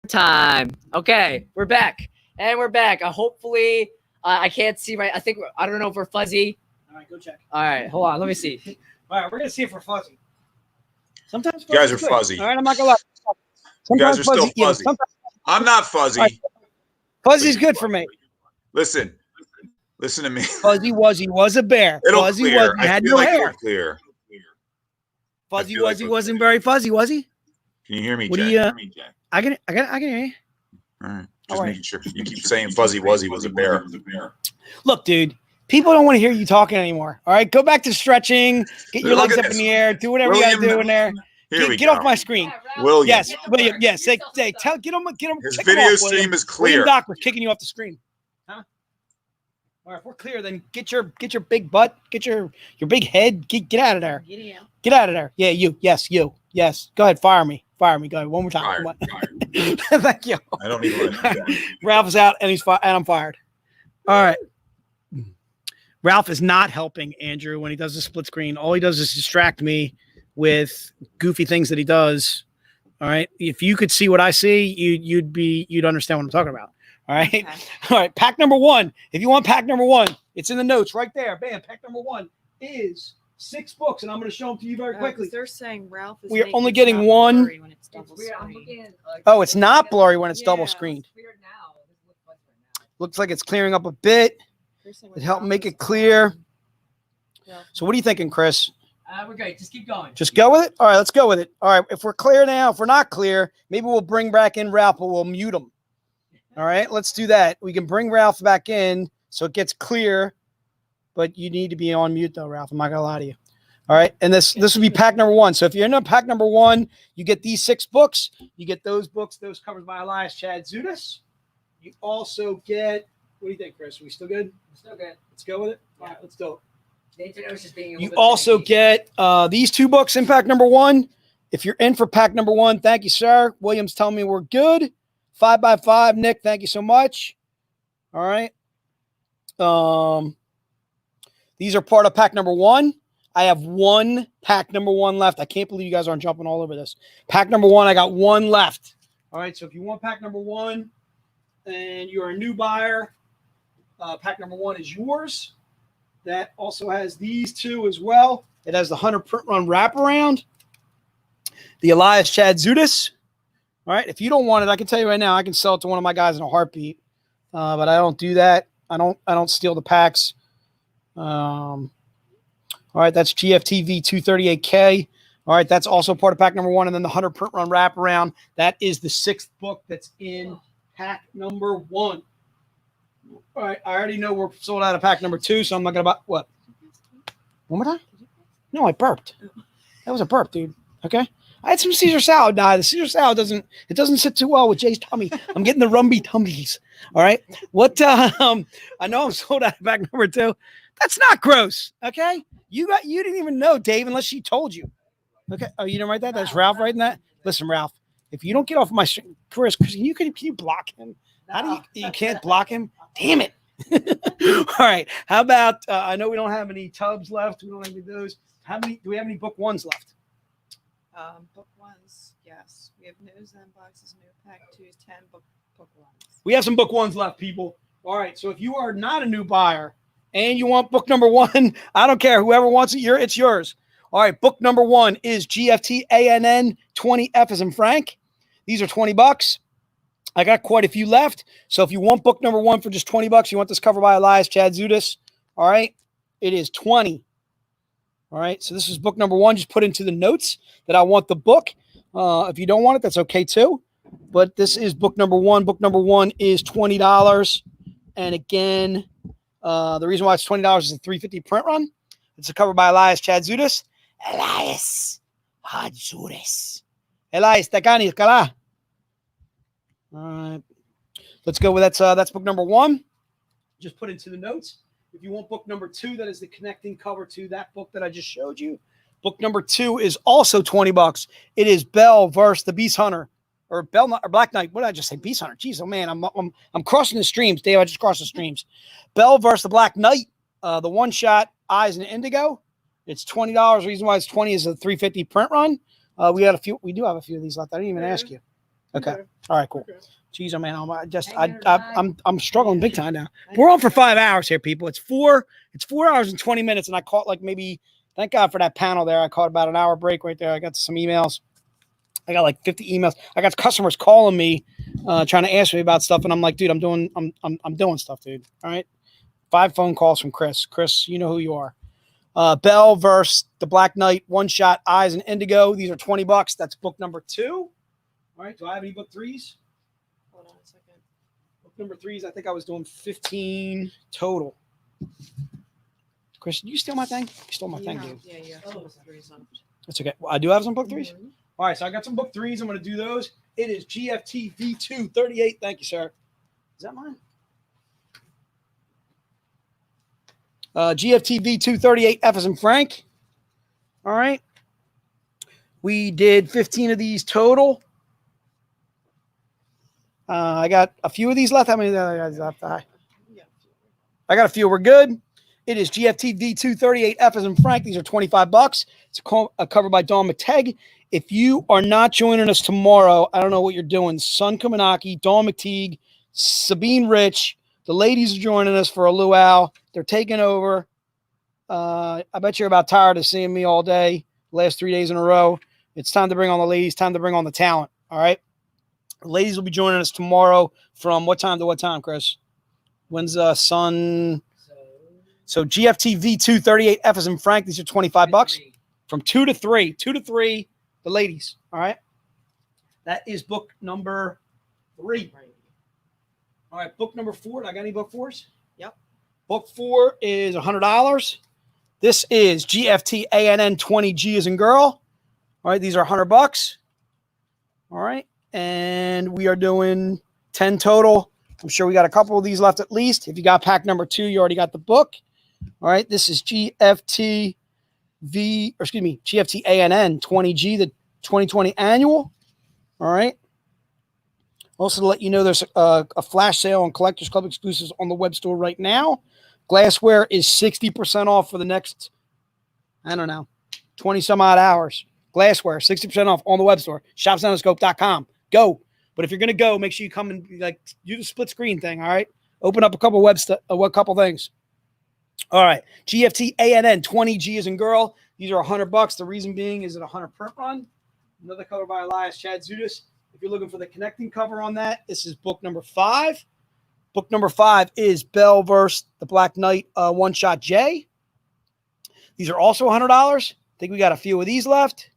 Time. Okay, we're back. And we're back. Hopefully, I can't see right. I don't know if we're fuzzy. All right, go check. All right, hold on. Let me see. All right, we're going to see if we're fuzzy. Sometimes you guys are fuzzy. All right, I'm not going to lie. You guys are still fuzzy. I'm not fuzzy. Right. Fuzzy's good for me. Listen to me. Fuzzy Wuzzy was a bear. It'll Fuzzy clear. Wuzzy had I feel no like hair. it'll clear. Fuzzy Wuzzy wasn't very fuzzy, was he? Can you hear me, What Jack? do you, I can hear you. All right. All Just right. making sure. You keep saying Fuzzy Wuzzy was a bear. Look, dude, people don't want to hear you talking anymore. All right, go back to stretching. Get your Look legs at up in this. the air. Do whatever you got to do in there. Here we Get go. off my screen. William. Yes, William. Yes, say tell get him. His kick him video off, William. stream is William clear. Doc, we're kicking you off the screen. Huh? All right, if we're clear, then get your big butt, get your big head, get out of there. Get out of there. Yeah, you. Yes, you. Yes. Go ahead, fire me. Fire me. Go ahead. One more time. Fired. Thank you. I don't even like Ralph is out and and I'm fired. All right. Ralph is not helping Andrew when he does the split screen. All he does is distract me with goofy things that he does. All right. If you could see what I see, you'd understand what I'm talking about. All right. Okay. All right. Pack number 1. If you want pack number 1, it's in the notes right there. Bam. Pack number 1 is 6 books, and I'm going to show them to you very quickly. They're saying Ralph is. We are only getting one. When it's Oh, it's not blurry when it's double screened. Looks like it's clearing up a bit. It helped make it clear. So what are you thinking, Chris? We're great. Just keep going. Just go with it? All right, let's go with it. All right, if we're clear now, if we're not clear, maybe we'll bring back in Ralph, but we'll mute him. All right, let's do that. We can bring Ralph back in so it gets clear, but you need to be on mute though, Ralph. I'm not going to lie to you. All right, and this will be pack number 1. So if you're in pack number 1, you get these 6 books. You get those books, those covered by Elias Chatzoudis. You also get, what do you think, Chris? Are we still good? Still good. Let's go with it. All right, let's do it. You You also get these 2 books in pack number 1. If you're in for pack number 1, thank you, sir. William's telling me we're good. 5x5, Nick, thank you so much. All right. These are part of pack number 1. I have 1 pack number 1 left. I can't believe you guys aren't jumping all over this. Pack number 1, I got 1 left. All right, so if you want pack number 1 and you're a new buyer, pack number 1 is yours. That also has these 2 as well. It has the Hunter Print Run wraparound, the Elias Chatzoudis. All right, if you don't want it, I can tell you right now, I can sell it to one of my guys in a heartbeat. But I don't do that. I don't steal the packs. All right, that's GFTV 238K. All right, that's also part of pack number 1. And then the Hunter Print Run wraparound. That is the 6th book that's in pack number 1. All right, I already know we're sold out of pack number 2, so I'm not going to buy what? One more time? No, I burped. That was a burp, dude. Okay. I had some Caesar salad. Nah, the Caesar salad doesn't sit too well with Jay's tummy. I'm getting the rumby tummies. All right. What I know I'm sold out of pack number 2. That's not gross. Okay. You didn't even know, Dave, unless she told you. Okay. Oh, you didn't write that? That's Ralph writing that? Listen, Ralph, if you don't get off my string, Chris, can you block him? How do you can't block him? Damn it. All right. How about I know we don't have any tubs left. We don't have any of those. Do we have any book 1s left? Book 1s, yes. We have new Zenboxes, new pack 2s, 10 book 1s. We have some book 1s left, people. All right. So if you are not a new buyer and you want book number 1, I don't care. Whoever wants it, it's yours. All right. Book number 1 is GFT ANN 20F as in Frank. These are $20. I got quite a few left. So if you want book number 1 for just $20, you want this cover by Elias Chatzoudis. All right. It is 20. All right. So this is book number 1. Just put into the notes that I want the book. If you don't want it, that's okay too. But this is book number 1. Book number 1 is $20. And again, the reason why it's $20 is a $350 print run. It's a cover by Elias Chatzoudis. Elias Chatzoudis. Elias Takani Kala. All right. Let's go with that's book number 1. Just put into the notes. If you want book number 2, that is the connecting cover to that book that I just showed you. Book number 2 is also $20. It is Belle versus the Beast Hunter, or Black Knight. What did I just say? Beast Hunter. Jeez, oh man, I'm crossing the streams, Dave. I just crossed the streams. Belle versus the Black Knight. The one shot Eyes and Indigo. It's $20. The reason why it's 20 is a $350 print run. We do have a few of these left. I didn't even ask you. Okay. All right. Cool. Okay. Jeez, oh man, I'm struggling big time now. We're on for 5 hours here, people. It's 4 hours and 20 minutes, and I caught like maybe. Thank God for that panel there. I caught about an hour break right there. I got some emails. I got like 50 emails. I got customers calling me, trying to ask me about stuff, and I'm like, dude, I'm doing stuff, dude. All right. 5 phone calls from Chris. Chris, you know who you are. Belle versus the Black Knight, one shot Eyes and Indigo. These are $20. That's book number 2. All right. Do I have any book 3s? Hold on a second. Book number 3s, I think I was doing 15 total. Chris, did you steal my thing? You stole my thing, dude. Yeah, you have some book 3s left. That's okay. Well, I do have some book 3s. Mhm. All right, so I got some book 3s. I'm going to do those. It is GFT V2 38. Thank you, sir. Is that mine? GFT V2 38 F as in Frank. All right. We did 15 of these total. I got a few of these left. How many guys left? I got a few. We're good. It is GFT V2 38 F as in Frank. These are $25. It's a cover by Dawn McTeigue. If you are not joining us tomorrow, I don't know what you're doing. Sun Kaminaki, Dawn McTeigue, Sabine Rich. The ladies are joining us for a luau. They're taking over. I bet you're about tired of seeing me all day, last 3 days in a row. It's time to bring on the ladies, time to bring on the talent. All right. The ladies will be joining us tomorrow from what time to what time, Chris? When's Sun? So GFT V2 38 F as in Frank. These are $25 from 2 to 3. 2 to 3, the ladies. All right. That is book number 3. All right. Book number 4. I got any book 4s? Yep. Book 4 is $100. This is GFT ANN 20G as in girl. All right. These are $100. All right. And we are doing 10 total. I'm sure we got a couple of these left at least. If you got pack number 2, you already got the book. All right. This is GFT ANN 20G, the 2020 annual. All right. Also to let you know, there's a flash sale on Collectors Club exclusives on the web store right now. Glassware is 60% off for the next, 20 some odd hours. Glassware, 60% off on the web store. ShopZenescope.com. Go. But if you're going to go, make sure you come and do the split screen thing. All right. Open up a couple couple things. All right. GFT ANN 20G as in girl. These are $100. The reason being is it a 100 print run. Another cover by Elias, Chatzoudis. If you're looking for the connecting cover on that, this is book number 5. Book number 5 is Belle versus the Black Knight one-shot J. These are also $100. I think we got a few of these left.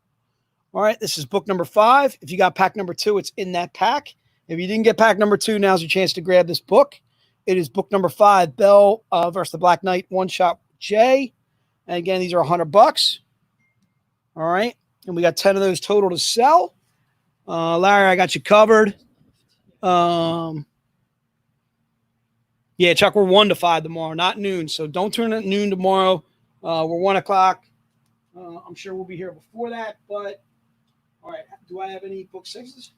All right, this is book number 5. If you got pack number 2, it's in that pack. If you didn't get pack number 2, now's your chance to grab this book. It is book number 5, Belle versus the Black Knight one-shot J. And again, these are $100. All right, and we got 10 of those total to sell. Larry, I got you covered. Yeah, Chuck, we're 1 to 5 tomorrow, not noon. So don't turn at noon tomorrow. We're 1 o'clock. I'm sure we'll be here before that, but all right. Do I have any book 6s?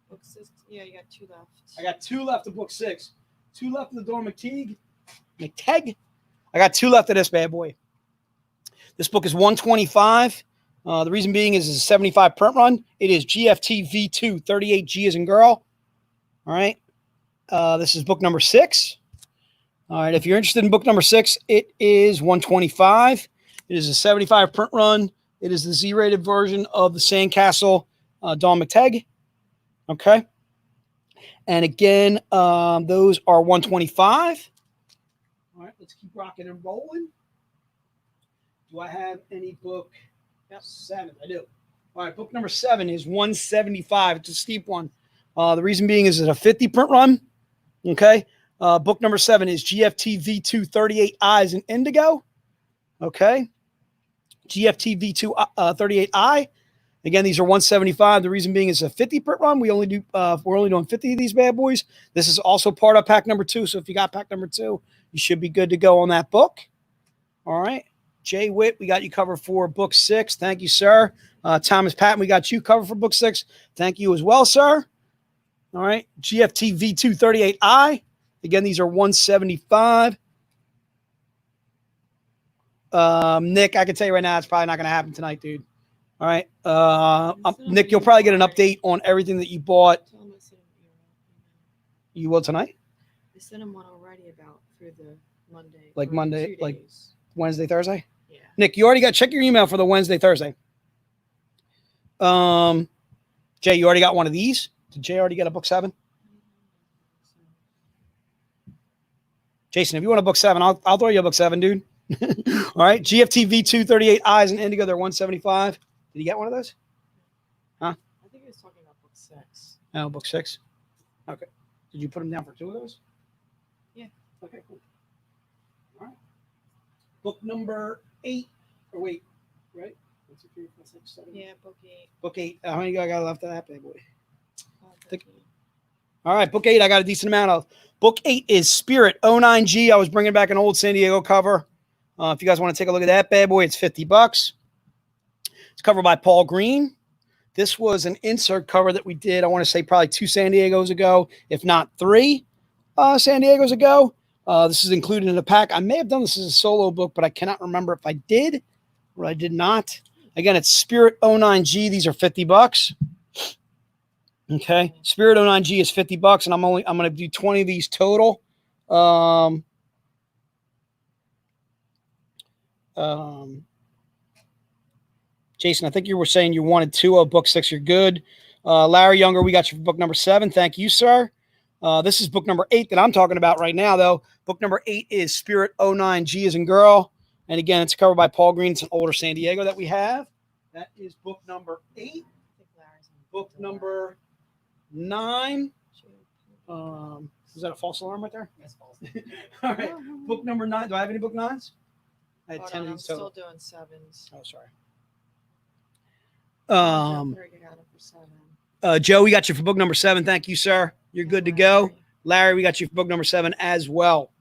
Book 6. Yeah, you got 2 left. I got 2 left of book 6. 2 left of the Dawn McTeigue. I got 2 left of this bad boy. This book is $125. The reason being is it's a 75 print run. It is GFT V2 38G as in girl. All right. This is book number 6. All right. If you're interested in book number 6, it is $125. It is a 75 print run. It is the Z-rated version of the Sandcastle Dawn McTeigue. Okay. And again, those are $125. All right. Let's keep rocking and rolling. Do I have any book? 7? I do. All right. Book number 7 is $175. It's a steep one. The reason being is it's a 50 print run. Okay. Book number 7 is GFT V2 38 Eyes in Indigo. Okay. GFT V2 38I. Again, these are $175. The reason being is a 50 print run. We're only doing 50 of these bad boys. This is also part of pack number 2. So if you got pack number 2, you should be good to go on that book. All right. Jay Witt, we got you covered for book 6. Thank you, sir. Thomas Patton, we got you covered for book 6. Thank you as well, sir. All right. GFT V2 38I. Again, these are $175. Nick, I can tell you right now, it's probably not going to happen tonight, dude. All right. Nick, you'll probably get an update on everything that you bought. You will tonight? I sent him one already about through the Monday. Like for Monday, 2 like days. Wednesday, Thursday? Yeah. Nick, you already check your email for the Wednesday, Thursday. Jay, you already got one of these? Did Jay already get a book 7? Jason, if you want a book 7, I'll throw you a book 7, dude. All right. GFT V2 38 Eyes in Indigo, they're $175. Did you get one of those? Huh? I think he was talking about book 6. Oh, book 6. Okay. Did you put them down for 2 of those? Yeah. Okay, cool. All right. Book number 8. Or wait, right? 1, 2, 3, 4, 5, 6, 7. Yeah, book 8. Book 8. How many I got left of that bad boy? Book 8. All right, book 8. I got a decent amount of. Book 8 is Spirit 09G. I was bringing back an old San Diego cover. If you guys want to take a look at that bad boy, it's $50. It's covered by Paul Green. This was an insert cover that we did, I want to say probably 2 San Diegos ago, if not 3 San Diegos ago. This is included in the pack. I may have done this as a solo book, but I cannot remember if I did or I did not. Again, it's Spirit 09G. These are $50. Okay. Spirit 09G is $50, and I'm going to do 20 of these total. Jason, I think you were saying you wanted 2 of book 6. You're good. Larry Younger, we got you for book number 7. Thank you, sir. This is book number 8 that I'm talking about right now, though. Book number 8 is Spirit 09G as in girl. And again, it's covered by Paul Green. It's an older San Diego that we have. That is book number 8. Book number 9. Was that a false alarm right there? Yes, false. All right. Book number 9. Do I have any book 9s? I had 10 of I'm these total. still doing 7s. Oh, sorry. Joe, we got you for book number 7. Thank you, sir. You're good to go. Larry, we got you for book number 7 as well.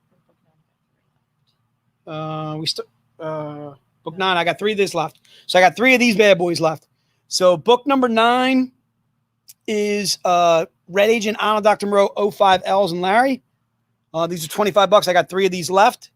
Book 9. I got 3 of this left. So I got 3 of these bad boys left. So book number 9 is Red Agent Anna Dr. Moreau 05 L's and Larry. These are $25. I got 3 of these left.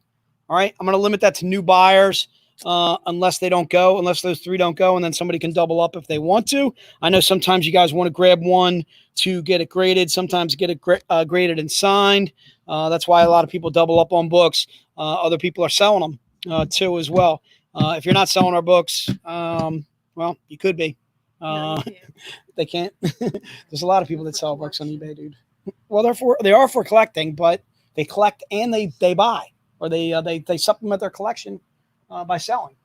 All right. I'm going to limit that to new buyers. Unless those 3 don't go, and then somebody can double up if they want to. I know sometimes you guys want to grab one to get it graded, sometimes get it graded and signed. That's why a lot of people double up on books. Other people are selling them too as well. If you're not selling our books, well, you could be. They can't. There's a lot of people that sell books on eBay, dude. Well, they are for collecting, but they collect and they buy, or they supplement their collection by selling.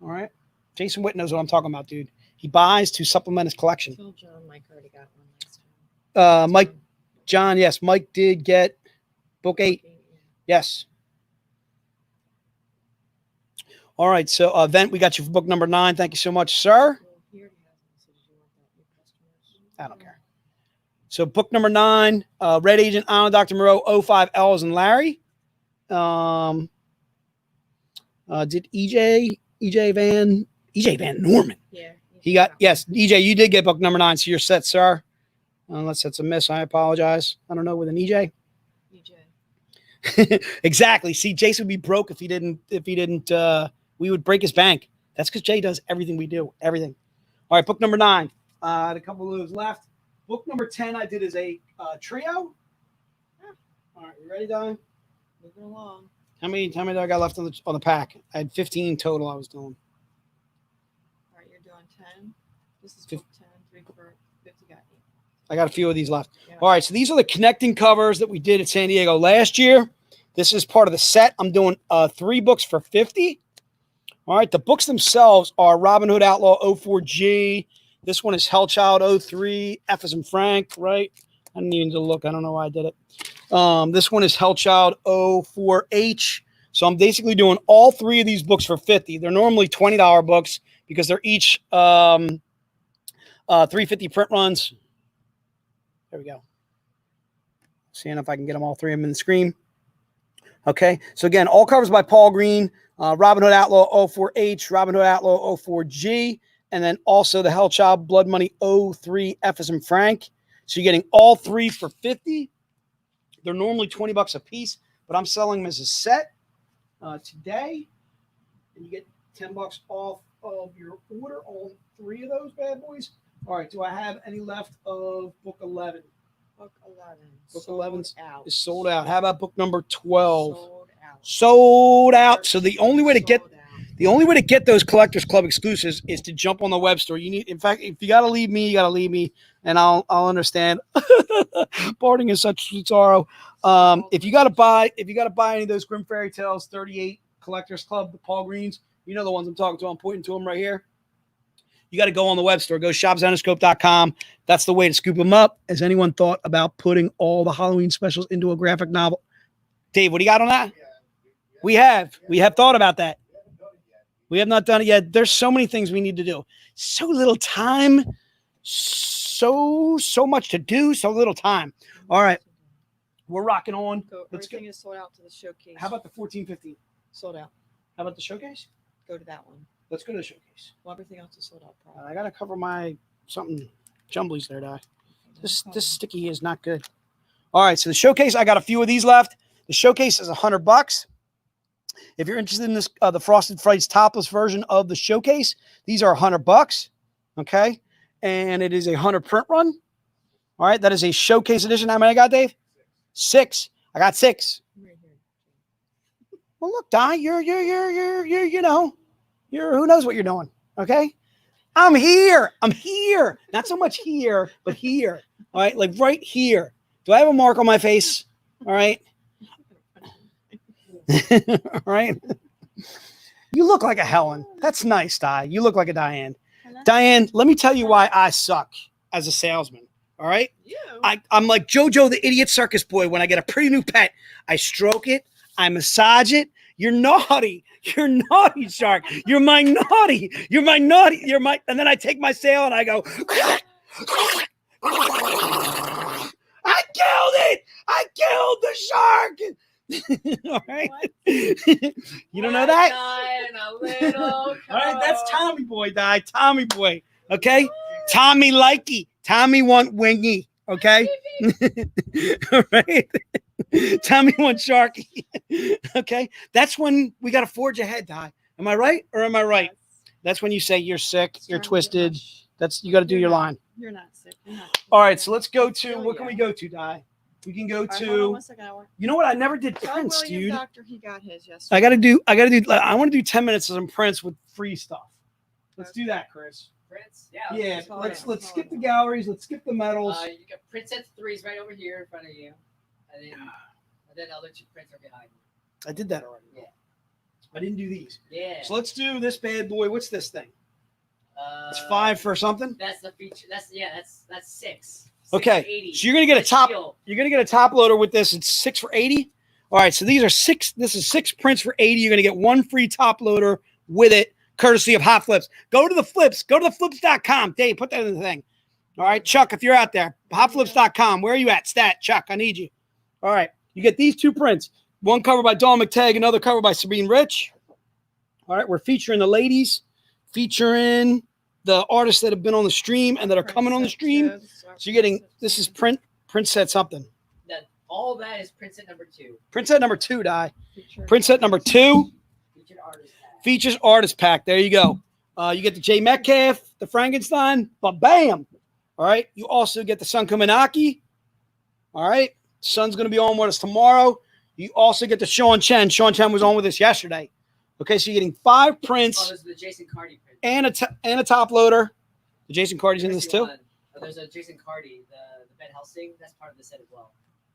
All right. Jason Witt knows what I'm talking about, dude. He buys to supplement his collection. Phil John, Mike already got one last time. Mike, John, yes. Mike did get book 8. Yes. All right. So, Vent, we got you for book number 9. Thank you so much, sir. I don't care. So, book number 9, Red Agent Anna Dr. Moreau 05 L's and Larry. Did EJ Van Norman? Yeah. He got, yes, EJ, you did get book number 9, so you're set, sir. Unless that's a miss, I apologize. I don't know, with an EJ. Exactly. See, Jason would be broke if he didn't, we would break his bank. That's because Jay does everything we do, everything. All right, book number 9. I had a couple of those left. Book number 10 I did as a trio. All right, you ready, Don? Moving along. How many do I got left on the pack? I had 15 total I was doing. All right, you're doing 10. This is book 10, 3 for 50 got 8. I got a few of these left. Yeah. All right, so these are the connecting covers that we did at San Diego last year. This is part of the set. I'm doing 3 books for 50. All right, the books themselves are Robin Hood Outlaw 04G. This one is Hellchild 03, F as in Frank, right? I didn't even need to look. I don't know why I did it. This one is Hellchild 04H. So I'm basically doing all 3 of these books for 50. They're normally $20 books because they're each 350 print runs. There we go. Seeing if I can get them all 3 of them in the screen. Okay. So again, all covers by Paul Green, Robin Hood Outlaw 04H, Robin Hood Outlaw 04G, and then also the Hellchild Blood Money 03 F as in Frank. So you're getting all 3 for 50. They're normally $20 a piece, but I'm selling them as a set today. And you get $10 off of your order on 3 of those bad boys. All right, do I have any left of book 11? Book 11. Book 11 out. Is sold out. How about book number 12? Sold out. Sold out. So the only way to get those Collectors Club exclusives is to jump on the web store. You need, in fact, if you got to leave me, you got to leave me, and I'll understand. Parting is such sorrow. If you got to buy any of those Grim Fairy Tales 38 Collectors Club, the Paul Greens, you know the ones I'm talking to. I'm pointing to them right here. you got to go on the web store. Go shopzenescope.com. That's the way to scoop them up. Has anyone thought about putting all the Halloween specials into a graphic novel? Dave, what do you got on that? We have thought about that. We have not done it yet. There's so many things we need to do. So little time. So much to do. So little time. All right. We're rocking on. Everything is sold out to the showcase. How about the 1415? Sold out. How about the showcase? Go to that one. Let's go to the showcase. Well, everything else is sold out. I gotta cover my something jumblies there, Di. This sticky is not good. All right, so the showcase, I got a few of these left. The showcase is $100. If you're interested in this, the Frosted Frights topless version of the showcase, these are $100. Okay, and it is a 100 print run. All right, that is a showcase edition. How many I got, Dave? 6. I got 6. Well, look, Di, you're you know, who knows what you're doing? Okay, I'm here. Not so much here, but here. All right, like right here. Do I have a mark on my face? All right. All right. You look like a Helen. That's nice, Di. You look like a Diane. Diane, let me tell you why I suck as a salesman. All right. I'm like JoJo the Idiot Circus Boy. When I get a pretty new pet, I stroke it, I massage it. You're naughty. You're naughty, Shark. You're my naughty. You're my naughty. You're my. And then I take my sale and I go. I killed it. I killed the shark. All right. You don't know that? All right. That's Tommy Boy, Di. Tommy Boy. Okay. Tommy likey. Tommy want wingy. Okay. All right. Tommy want Sharky. Okay. That's when we got to forge ahead, Di. Am I right or am I right? That's when you say you're sick, you're twisted. That's you got to do your line. You're not sick. You're not sick. All right. So let's go to what can we go to, Di? We can go to. You know what? I never did prints, dude. Doctor, he got his yesterday. I want to do 10 minutes of some prints with free stuff. Let's do that, Chris. Prints? Yeah. Let's skip the galleries. Let's skip the medals. You got print set 3s right over here in front of you. And then the other 2 prints are behind you. I did that already. Yeah. I didn't do these. Yeah. So let's do this bad boy. What's this thing? It's 5 for something. That's the feature. That's 6. Okay. So you're gonna get a top. You're gonna get a top loader with this. It's 6 for 80. All right. So these are 6. This is 6 prints for 80. You're gonna get 1 free top loader with it, courtesy of Hot Flips. Go to the Flips. Go to the flips.com. Dave, put that in the thing. All right, Chuck, if you're out there, hotflips.com. Where are you at? Stat, Chuck, I need you. All right, you get these 2 prints. One cover by Dawn McTeigue, another cover by Sabine Rich. All right, we're featuring the ladies, featuring the artists that have been on the stream and that are coming on the stream. So you're getting, this is print set something. All that is print set number 2. Print set number 2, Di. Print set number 2. Features artist pack. There you go. You get the J Metcalf, the Frankenstein, but bam. All right. You also get the Sun Kuminaki. All right. Sun's going to be on with us tomorrow. You also get the Sean Chen. Sean Chen was on with us yesterday. Okay. So you're getting 5 prints. Oh, there's the Jason Cardy print. And a top loader. The Jason Cardy's in this too. Oh, there's a Jason Cardy, the Ben Helsing. That's part of the set as well.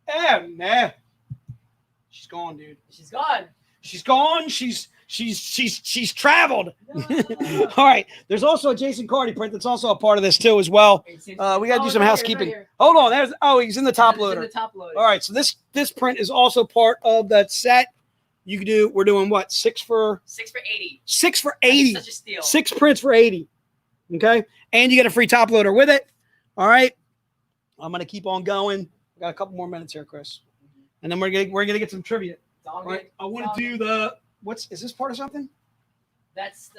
Yeah, man. She's gone, dude. She's gone. She's gone. She's traveled. All right. There's also a Jason Cardy print that's also a part of this too as well. We got to do some housekeeping. Right Hold on. He's in the top loader. In the top loader. All right. So this print is also part of that set. You can do. We're doing what? 6 for 80. 6 for 80. That's such a steal. 6 prints for 80. Okay. And you get a free top loader with it. All right. I'm gonna keep on going. We got a couple more minutes here, Chris, and then we're gonna get some trivia. All right. I want to do the. Is this part of something? That's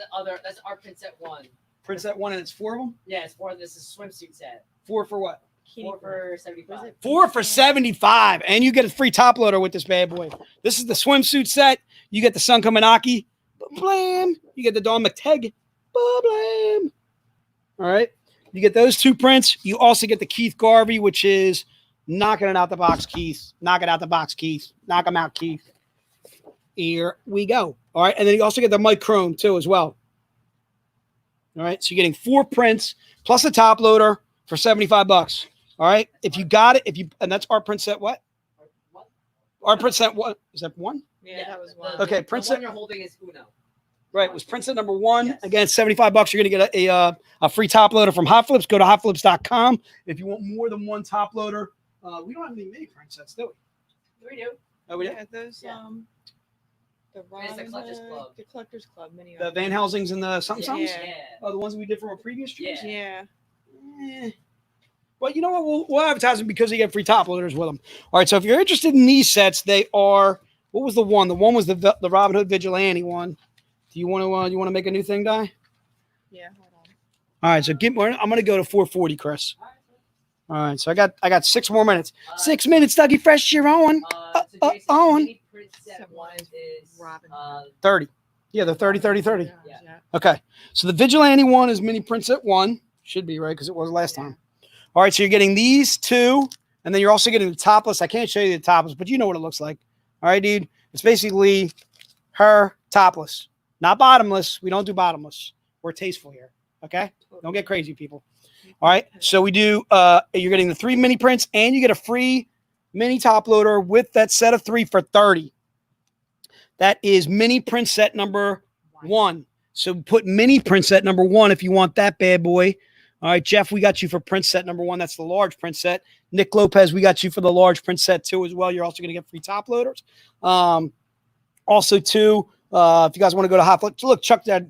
our print set 1. Print set 1, and it's 4 of them? Yeah, it's 4. This is swimsuit set. 4 for what? 4 for 75. 4 for 75. And you get a free top loader with this bad boy. This is the swimsuit set. You get the Sun Kuminaki. Blam. You get the Dawn McTeigue. Blam. All right. You get those 2 prints. You also get the Keith Garvey, which is knocking it out the box, Keith. Knock it out the box, Keith. Knock him out, Keith. Here we go. All right. And then you also get the Mike Chrome too as well. All right. So you're getting 4 prints plus a top loader for $75. All right. If you got it, and that's our print set what? Our print set what? Is that 1? Yeah, that was 1. Okay. Print the set. one you're holding is Uno. Right, was print set number 1. Yes. Again, $75. You're going to get a free top loader from Hot Flips. Go to hotflips.com if you want more than one top loader. We don't have any mini print sets, do we? We do. Oh, we do? Yeah, those the Collectors Club mini. The Van Helsings and the something. Yeah. Oh, the ones that we did from our previous streams. Yeah. Well, you know what? We'll advertise them because you get free top loaders with them. All right. So if you're interested in these sets, they are. What was the one? The one was the Robin Hood Vigilante one. Do you want to make a new thing, Di? Yeah. Hold on. All right. So I'm going to go to 440, Chris. All right. So I got 6 more minutes. 6 minutes, Dougie Fresh. You're on. On. 30. Yeah, they're 30, 30, 30. Yeah. Okay. So the Vigilante one is mini print set 1. Should be, right? Because it was last time. All right. So you're getting these 2. And then you're also getting the topless. I can't show you the topless, but you know what it looks like. All right, dude. It's basically her topless. Not bottomless. We don't do bottomless. We're tasteful here. Okay? Don't get crazy, people. All right. So we do, you're getting the 3 mini prints and you get a free mini top loader with that set of 3 for 30. That is mini print set number 1. So put mini print set number 1 if you want that bad boy. All right, Jeff, we got you for print set number 1. That's the large print set. Nick Lopez, we got you for the large print set 2 as well. You're also going to get free top loaders. Also, too, if you guys want to go to Hot Flips, look, Chuck, bam,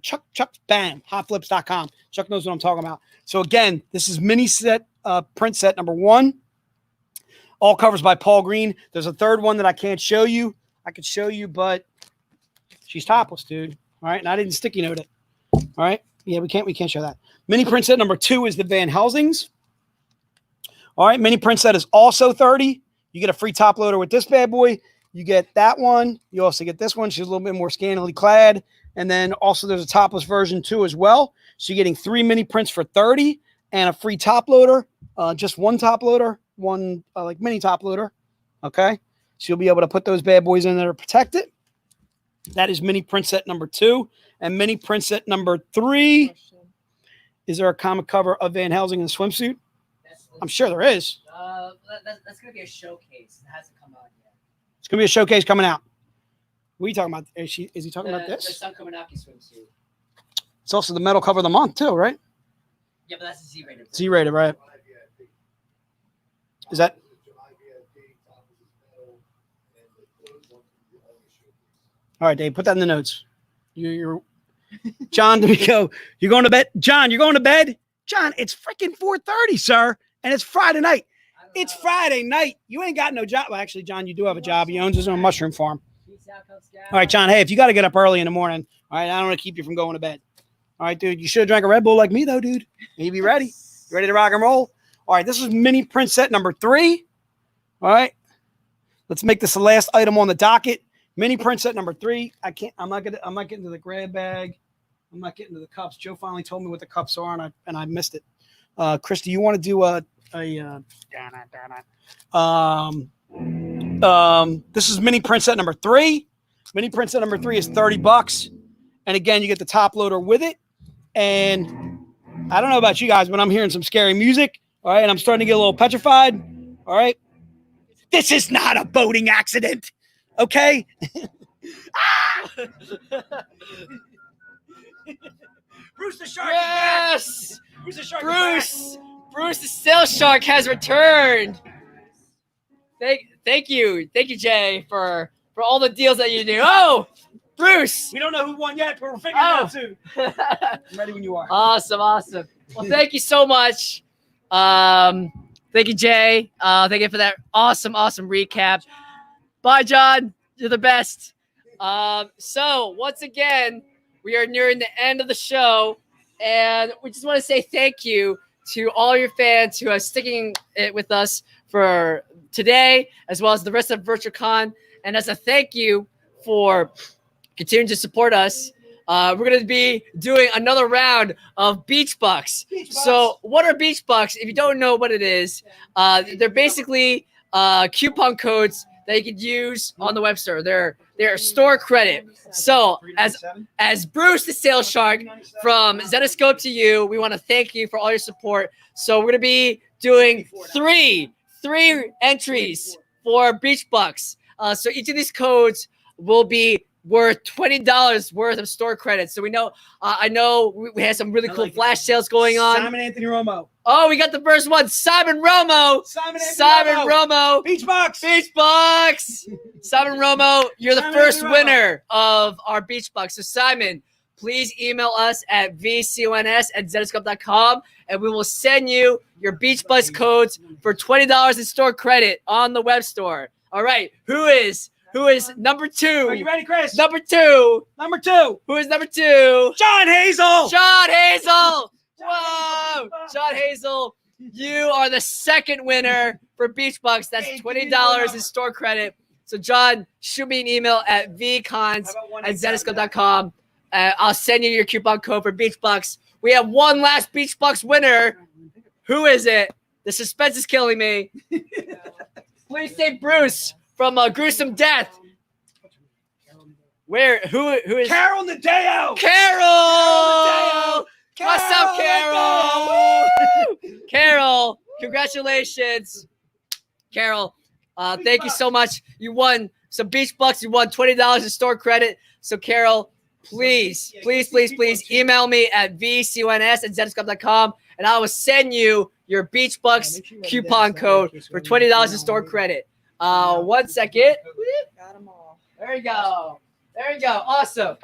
hotflips.com. Chuck knows what I'm talking about. So, again, this is mini set, print set number 1. All covers by Paul Green. There's a third one that I can't show you. I could show you, but she's topless, dude. All right, and I didn't sticky note it. All right, yeah, we can't show that. Mini print set number 2 is the Van Helsings. All right, mini print set is also 30. You get a free top loader with this bad boy. You get that one. You also get this one. She's a little bit more scantily clad. And then also there's a topless version too as well. So you're getting 3 mini prints for 30 and a free top loader. Just one top loader, one like mini top loader. Okay. So you'll be able to put those bad boys in there to protect it. That is mini print set number 2. And mini print set number 3. Is there a comic cover of Van Helsing in a swimsuit? I'm sure there is. That's going to be a showcase. It hasn't come out yet. It's going to be a showcase coming out. What are you talking about? Is he talking about this? The Sankamanaki swimsuit. It's also the metal cover of the month, too, right? Yeah, but that's a Z-rated. Z-rated, right? Is that? All right, Dave, put that in the notes. You're John D'Amico, you're going to bed? John, you're going to bed? John, it's freaking 4:30, sir, and it's Friday night. It's Friday night. You ain't got no job. Well, actually, John, you do have a job. He owns his own mushroom farm. All right, John, hey, if you got to get up early in the morning, all right, I don't want to keep you from going to bed. All right, dude, you should have drank a Red Bull like me, though, dude. You be ready. You ready to rock and roll? All right, this is mini print set number 3. All right, let's make this the last item on the docket. Mini print set number 3. I'm not getting to the grab bag. I'm not getting to the cups. Joe finally told me what the cups are, and I missed it. Chris, do you want to do this is mini print set number 3. Mini print set number 3 is $30. And again, you get the top loader with it. And I don't know about you guys, but I'm hearing some scary music. All right. And I'm starting to get a little petrified. All right. This is not a boating accident. Okay. Bruce the Shark. Yes. Bruce the Shark. Bruce the Sail Shark has returned. Thank you, Jay, for all the deals that you do. Oh, Bruce. We don't know who won yet, but we're figuring it out soon. I'm ready when you are. Awesome. Well, thank you so much. Thank you, Jay. Thank you for that awesome recap. Bye, John. You're the best. So once again, we are nearing the end of the show, and we just want to say thank you to all your fans who are sticking it with us for today, as well as the rest of VirtualCon. And as a thank you for continuing to support us, we're going to be doing another round of Beach Bucks. So what are Beach Bucks? If you don't know what it is, they're basically coupon codes that you could use on the web store. They're store credit. So as Bruce the Sail Shark from Zenescope to you, we want to thank you for all your support. So we're going to be doing three entries for Beach Bucks. So each of these codes will be worth $20 worth of store credits. So we know, I know we had some really cool flash sales going on. Simon Anthony Romo. Oh, we got the first one. Simon Romo. Simon Romo. Beachbox. Beachbox. Simon Romo, you're the Simon first Romo. winner of our Beachbox. So Simon, please email us at vcons@zenescope.com and we will send you your Beachbox codes for $20 in store credit on the web store. All right. Who is number 2? Are you ready, Chris? Number 2. Number 2. Who is number 2? John Hazel. John Hazel. Whoa. John Hazel, you are the second winner for Beachbox. That's $20 in store credit. So John, shoot me an email at vcons@zenescope.com. I'll send you your coupon code for Beachbox. We have one last Beachbox winner. Who is it? The suspense is killing me. Please say Bruce from Gruesome Death. Who is Carol Nadeo. Carol? What's up, Carol? Woo! Carol, congratulations. Carol, thank you so much. You won some Beachbox. You won $20 in store credit. So Carol, please email me at vcons@zenescope.com and I will send you your Beachbox coupon code for $20 in store credit. 1 second. Got them all. There you go. Awesome.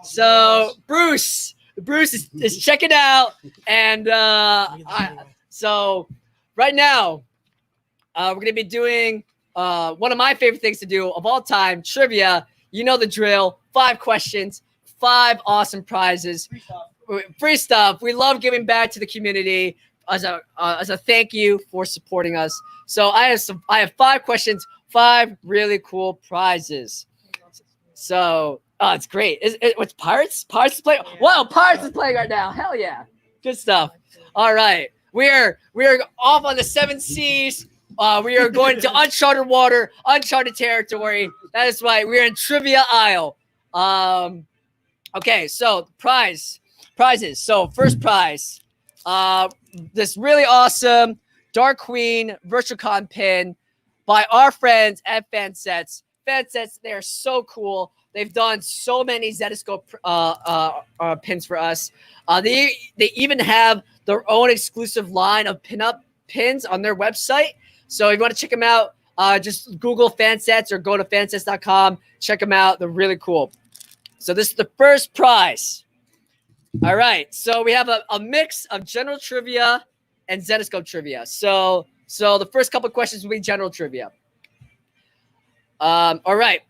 So Bruce is checking out, and so right now we're gonna be doing one of my favorite things to do of all time, trivia. You know the drill. 5 questions, 5 awesome prizes, free stuff. We love giving back to the community as a thank you for supporting us. So I have 5 questions, 5 really cool prizes. So it's great. What's Pirates? Pirates is playing. Wow, Pirates is playing right now. Hell yeah, good stuff. All right, we are off on the 7 seas. We are going to uncharted water, uncharted territory. That is right. We are in Trivia Isle. Okay, so prizes. So first prize, this really awesome Dark Queen VirtualCon pin by our friends at Fansets. Fansets, they are so cool. They've done so many Zenescope pins for us. They even have their own exclusive line of pinup pins on their website. So if you want to check them out, just Google Fansets or go to fansets.com. Check them out. They're really cool. So this is the first prize. All right. So we have a mix of general trivia and Zenescope trivia. So the first couple of questions will be general trivia. All right.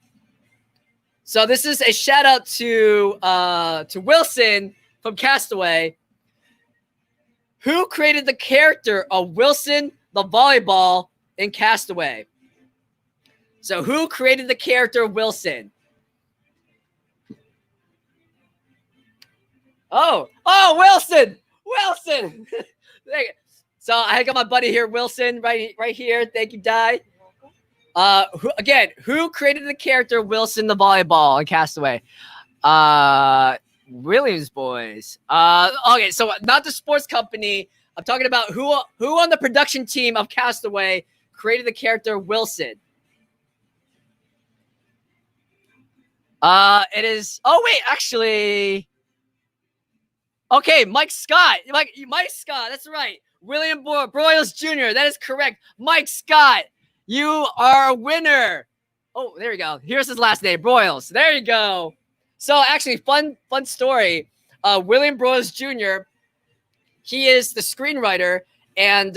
So this is a shout out to Wilson from Castaway. Who created the character of Wilson the volleyball in Castaway? So who created the character of Wilson? Oh, Wilson. There you go. So I got my buddy here, Wilson, right here. Thank you, Di. Who created the character Wilson the volleyball in Castaway? Williams boys. Okay, so not the sports company. I'm talking about who on the production team of Castaway created the character Wilson. It is. Oh wait, actually. Okay, Mike Scott. Mike Scott. That's right. William Broyles Jr. That is correct. Mike Scott. You are a winner. Oh, there you go. Here's his last name, Broyles. There you go. So actually, fun story. William Broyles Jr., he is the screenwriter, and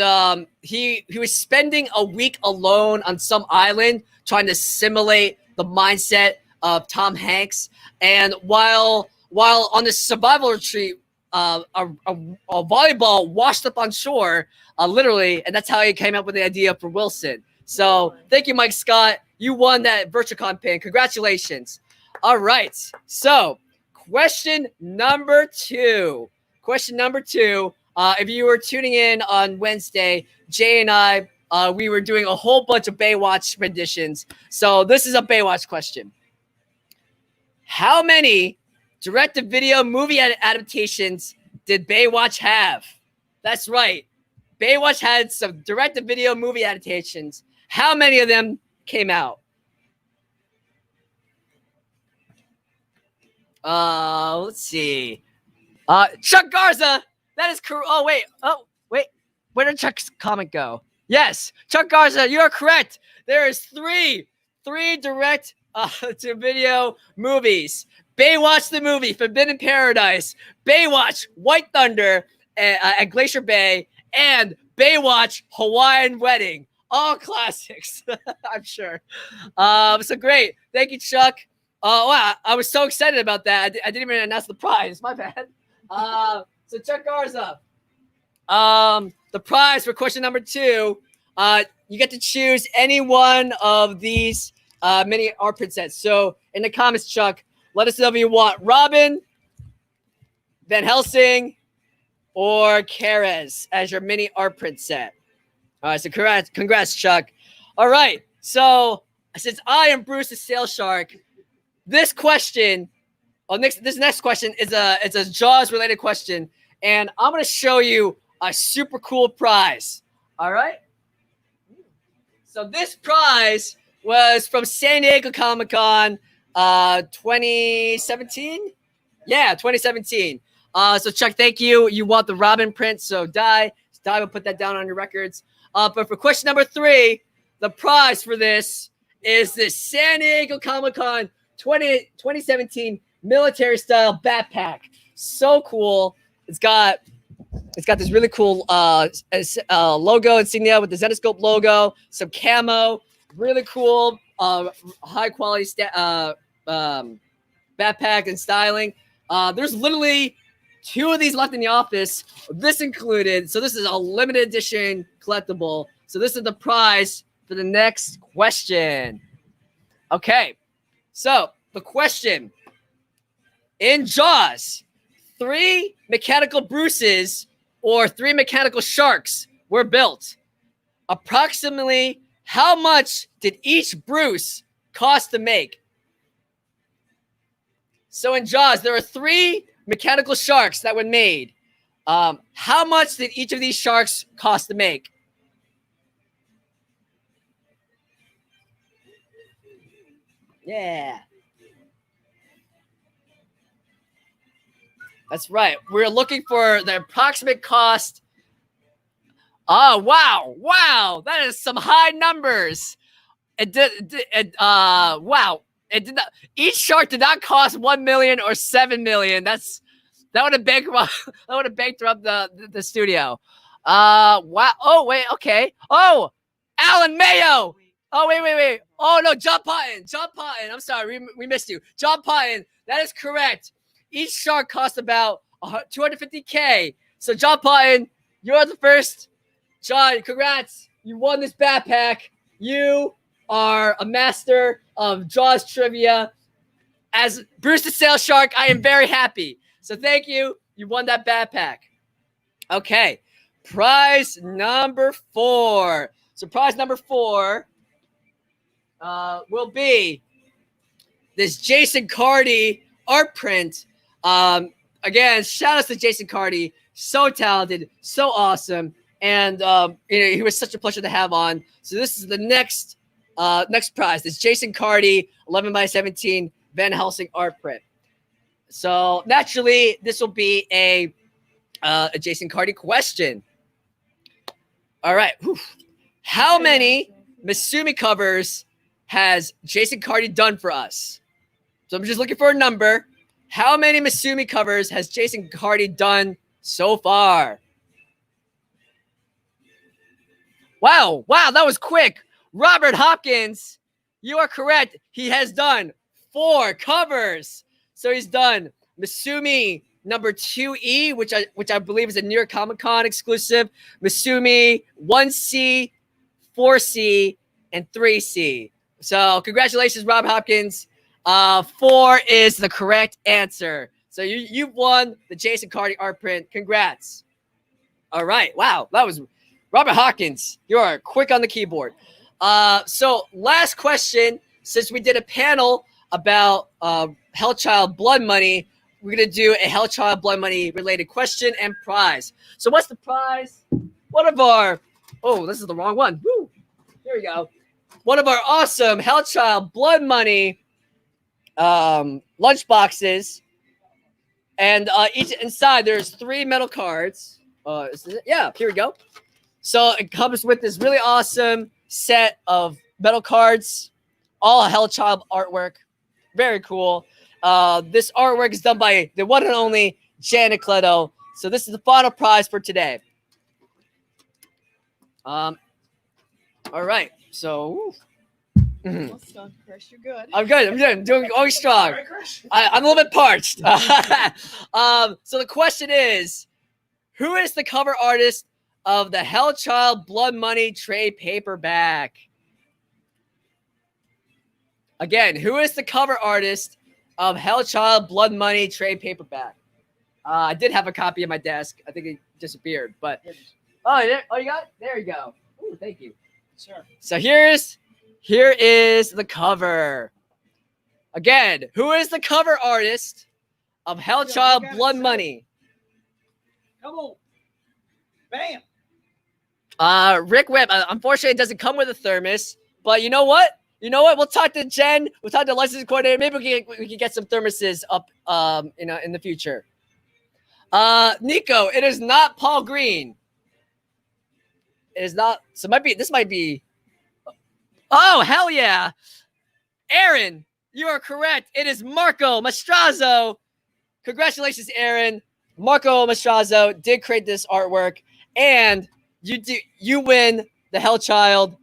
he was spending a week alone on some island trying to simulate the mindset of Tom Hanks. And while on this survival retreat, a volleyball washed up on shore, literally, and that's how he came up with the idea for Wilson. So thank you, Mike Scott. You won that VirtualCon pin. Congratulations. All right. So question number 2. If you were tuning in on Wednesday, Jay and I, we were doing a whole bunch of Baywatch renditions. So this is a Baywatch question. How many direct-to-video movie adaptations did Baywatch have? That's right. Baywatch had some direct-to-video movie adaptations. How many of them came out? Let's see. Chuck Garza. That is correct. Oh wait. Where did Chuck's comment go? Yes, Chuck Garza. You are correct. There is three direct to video movies. Baywatch the movie, Forbidden Paradise, Baywatch, White Thunder at Glacier Bay, and Baywatch, Hawaiian Wedding. All classics, I'm sure. So great. Thank you, Chuck. Wow, I was so excited about that. I didn't even announce the prize. My bad. So Chuck Garza, the prize for question number 2, you get to choose any one of these mini art print sets. So in the comments, Chuck, let us know if you want Robin, Van Helsing, or Keres as your mini art print set. All right, so congrats, Chuck. All right, so since I am Bruce the Sales Shark, this question, this next question is a Jaws related question, and I'm gonna show you a super cool prize. All right. So this prize was from San Diego Comic-Con 2017. Yeah, 2017. So Chuck, thank you. You want the Robin print, so Di will put that down on your records. But for question number 3, the prize for this is the San Diego Comic-Con 2017 military style backpack. So cool. It's got this really cool logo insignia with the Zenescope logo, some camo, really cool, high quality backpack and styling. There's literally 2 of these left in the office, this included. So this is a limited edition collectible. So this is the prize for the next question. Okay, so the question: in Jaws, 3 mechanical Bruces or 3 mechanical sharks were built. Approximately how much did each Bruce cost to make? So in Jaws, there are 3 mechanical sharks that were made. How much did each of these sharks cost to make? Yeah. That's right. We're looking for the approximate cost. Oh, wow. Wow. That is some high numbers. Wow. It did not. Each shark did not cost 1 million or 7 million. That would have bankrupt the studio. Wow. Oh wait. Okay. Oh, Alan Mayo. Oh wait. Oh no, John Potton. I'm sorry, we missed you. John Potton. That is correct. Each shark cost about 250K. So John Potton, you're the first. John, congrats. You won this backpack. You are a master of Jaws trivia. As Bruce the Sales Shark, I am very happy. So thank you. You won that backpack. Okay. Prize number 4. So prize number 4 will be this Jason Cardy art print. Again, shout out to Jason Cardy. So talented, so awesome. And he was such a pleasure to have on. So this is the next prize. This Jason Cardy 11x17 Van Helsing art print. So naturally, this will be a Jason Cardy question. All right. Whew. How many Masumi covers has Jason Cardy done for us? So I'm just looking for a number. How many Masumi covers has Jason Cardy done so far? Wow, that was quick. Robert Hopkins, you are correct. He has done 4 covers. So he's done Masumi number 2E, which I believe is a New York Comic Con exclusive. Masumi 1C, 4C, and 3C. So congratulations, Rob Hopkins. 4 is the correct answer. So you've won the Jason Cardy art print. Congrats. All right. Wow, that was Robert Hopkins. You are quick on the keyboard. So last question, since we did a panel about Hellchild Blood Money, we're going to do a Hellchild Blood Money related question and prize. So what's the prize? One of our, oh, this is the wrong one. Woo. Here we go. One of our awesome Hellchild Blood Money lunch boxes And each inside there's 3 metal cards. Is this it? Yeah, here we go. So it comes with this really awesome set of metal cards, all Hellchild artwork. Very cool. This artwork is done by the one and only Janet Cleto. So this is the final prize for today. All right. So Well done, Chris. You're good. I'm good. I'm doing always strong. I'm a little bit parched. So the question is, who is the cover artist of the Hellchild Blood Money trade paperback? Again, who is the cover artist of Hellchild Blood Money trade paperback? I did have a copy at my desk. I think it disappeared, but oh, you got it? There you go. Ooh, thank you. Sure. So here is the cover. Again, who is the cover artist of Hellchild Blood Money? Come on. Bam. Rick Webb. Unfortunately, it doesn't come with a thermos, but you know what? We'll talk to Jen. We'll talk to the licensing coordinator. Maybe we can get some thermoses up, in the future. Nico, it is not Paul Green. It is not. So this might be. Oh, hell yeah. Aaron, you are correct. It is Marco Mastrazo. Congratulations, Aaron. Marco Mastrazo did create this artwork, and you win the Hellchild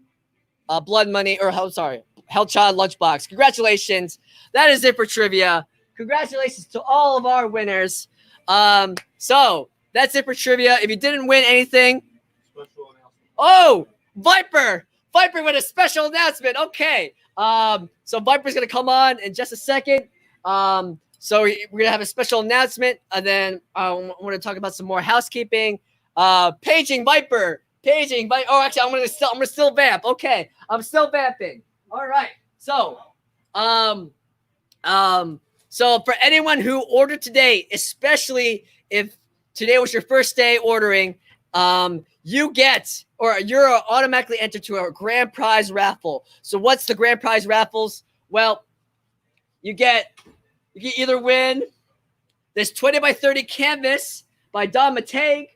Blood Money, or Hellchild Lunchbox. Congratulations. That is it for trivia. Congratulations to all of our winners. So that's it for trivia. If you didn't win anything, Viper with a special announcement. Okay. So Viper's gonna come on in just a second. So we're gonna have a special announcement, and then I want to talk about some more housekeeping. Paging Viper. Oh, actually, I'm gonna still vamp. Okay, I'm still vamping. All right. So, so for anyone who ordered today, especially if today was your first day ordering, you're automatically entered to a grand prize raffle. So what's the grand prize raffles? Well, you can either win this 20x30 canvas by Don McTeigue.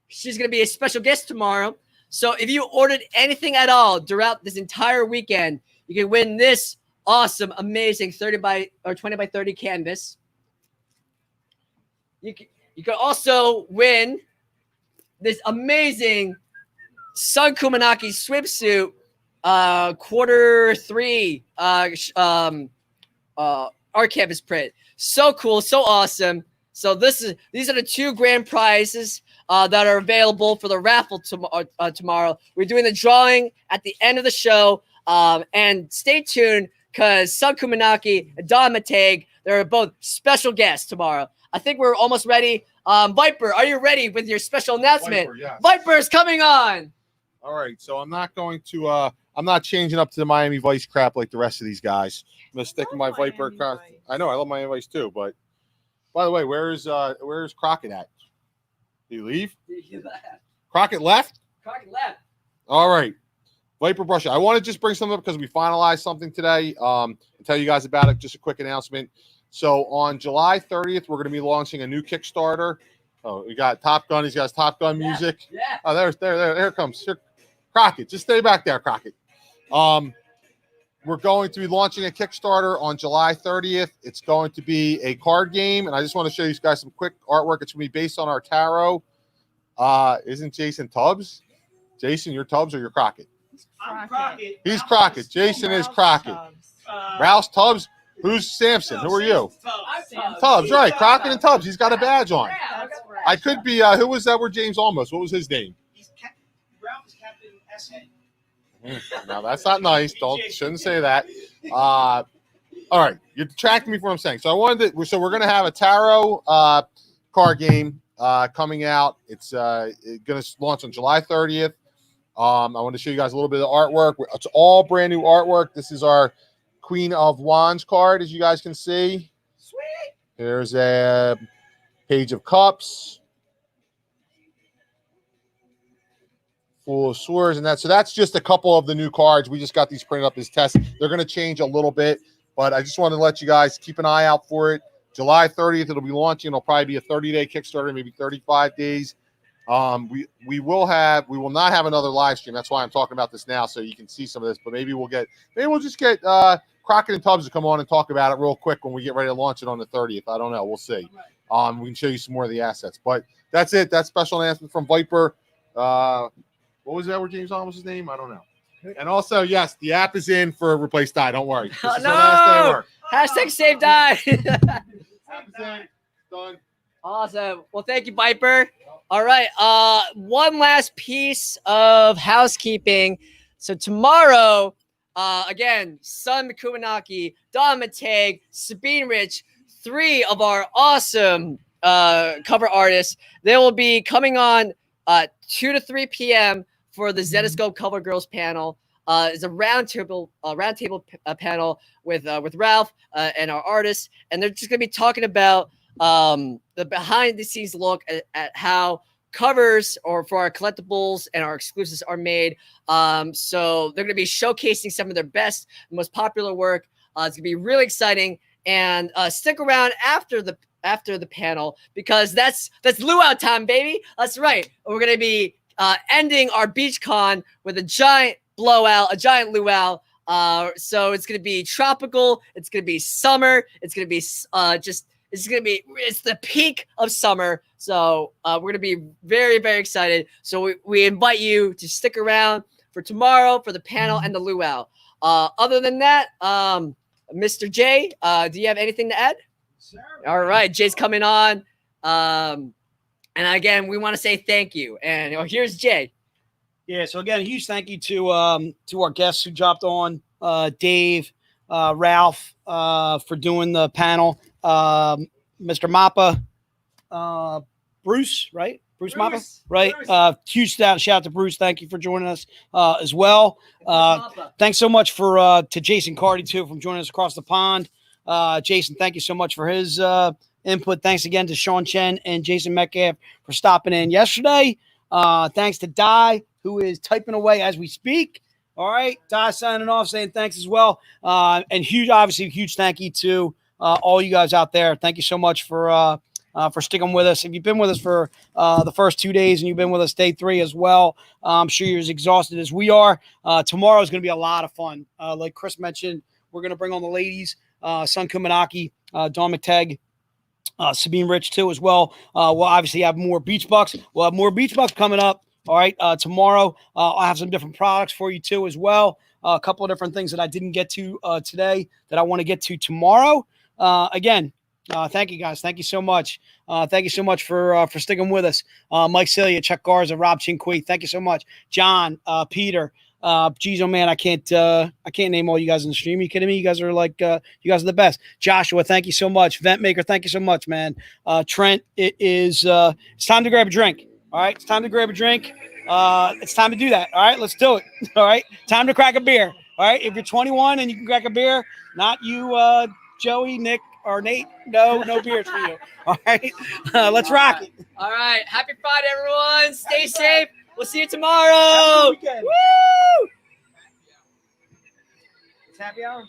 She's going to be a special guest tomorrow. So if you ordered anything at all throughout this entire weekend, you can win this awesome, amazing 20x30 canvas. You can also win this amazing Sun Kumanaki swimsuit, Q3 art canvas print. So cool, so awesome. So these are the 2 grand prizes that are available for the raffle tomorrow. We're doing the drawing at the end of the show, and stay tuned because Sun Kumanaki and Don McTeigue, they're both special guests tomorrow. I think we're almost ready. Viper, are you ready with your special announcement? Viper, yes. Viper is coming on. All right, so I'm not going to. I'm not changing up to the Miami Vice crap like the rest of these guys. I'm gonna stick with my Viper. I know I love Miami Vice too, but by the way, where's Crockett at? Did he leave? He left. Crockett left? Crockett left. All right. Viper brush. I want to just bring something up because we finalized something today. And tell you guys about it. Just a quick announcement. So on July 30th, we're going to be launching a new Kickstarter. Oh, we got Top Gun. He's got his Top Gun music. Yeah. Oh, there it comes. Crockett. Just stay back there, Crockett. We're going to be launching a Kickstarter on July 30th. It's going to be a card game, and I just want to show you guys some quick artwork. It's going to be based on our tarot. Isn't Jason Tubbs? Jason, you're Tubbs or you're Crockett? I'm Crockett. He's Crockett. Jason is Crockett. Rouse Tubbs. Who's Samson? Who are you? Tubbs, right. Crockett and Tubbs. He's got a badge on. I could be, who was Edward James Olmos? What was his name? Ralph is Captain S.A. No, that's not nice. Shouldn't say that. All right, you're detracting me from what I'm saying. So we're going to have a tarot card game coming out. It's going to launch on July 30th. I want to show you guys a little bit of the artwork. It's all brand new artwork. This is our Queen of Wands card, as you guys can see. Sweet. Here's a Page of Cups. Fool of Swords and that. So that's just a couple of the new cards. We just got these printed up as tests. They're going to change a little bit, but I just wanted to let you guys keep an eye out for it. July 30th, it'll be launching. It'll probably be a 30-day Kickstarter, maybe 35 days. We will not have another live stream. That's why I'm talking about this now, so you can see some of this. But maybe we'll just get Crockett and Tubbs to come on and talk about it real quick when we get ready to launch it on the 30th. I don't know. We'll see. We can show you some more of the assets. But that's it. That's special announcement from Viper. What was Edward James Thomas' his name? I don't know. And also, yes, the app is in for Replace Die. Don't worry. This is the last day of work. Hashtag save die. Done. Awesome. Well, thank you, Viper. All right. One last piece of housekeeping. So tomorrow, again, Sun Mikumanaki, Don McTeigue, Sabine Rich, 3 of our awesome cover artists. They will be coming on 2 to 3 p.m. for the Zenescope Cover Girls panel. It's a roundtable panel with Ralph and our artists, and they're just going to be talking about the behind-the-scenes look at how covers or for our collectibles and our exclusives are made. So they're going to be showcasing some of their best, most popular work. It's going to be really exciting, and stick around after the panel because that's luau time, baby. That's right. We're going to be ending our beach con with a giant blowout, a giant luau. So it's going to be tropical. It's going to be summer. It's going to be it's the peak of summer. So we're going to be very, very excited. So we invite you to stick around for tomorrow for the panel and the luau. Other than that, Mr. J, do you have anything to add? Sir. All right. Jay's coming on. And again, we want to say thank you. And here's Jay. Yeah, so again, a huge thank you to our guests who dropped on, Dave, Ralph, for doing the panel, Mr. Mappa, Bruce, right? Bruce Mappa, right? Huge shout out to Bruce. Thank you for joining us as well. Thanks so much to Jason Cardy too from joining us across the pond. Jason, thank you so much for his input. Thanks again to Sean Chen and Jason Metcalf for stopping in yesterday. Thanks to Di, who is typing away as we speak. All right, Di signing off, saying thanks as well. And huge thank you to all you guys out there. Thank you so much for sticking with us. If you've been with us for the first 2 days and you've been with us day 3 as well, I'm sure you're as exhausted as we are. Tomorrow is going to be a lot of fun. Like Chris mentioned, we're going to bring on the ladies, Sun Kumanaki, Don McTeigue, Sabine Rich too as well. We'll obviously have more Beach Bucks. We'll have more Beach Bucks coming up. All right. Tomorrow, I'll have some different products for you too as well. A couple of different things that I didn't get to today that I want to get to tomorrow. Again, thank you guys. Thank you so much. Thank you so much for sticking with us. Mike Celia, Chuck Garza, Rob Chinqui. Thank you so much. John, Peter. Geez, oh man, I can't name all you guys in the stream. Are you kidding me? You guys are like, you guys are the best. Joshua, thank you so much. Ventmaker, thank you so much, man. Trent, it's time to grab a drink. All right, it's time to grab a drink. It's time to do that. All right, let's do it. All right, time to crack a beer. All right, if you're 21 and you can crack a beer, not you, Joey, Nick, or Nate. No beers for you. All right, let's rock it. All right, happy Friday, everyone. Stay safe. We'll see you tomorrow. Woo! It's happy hour.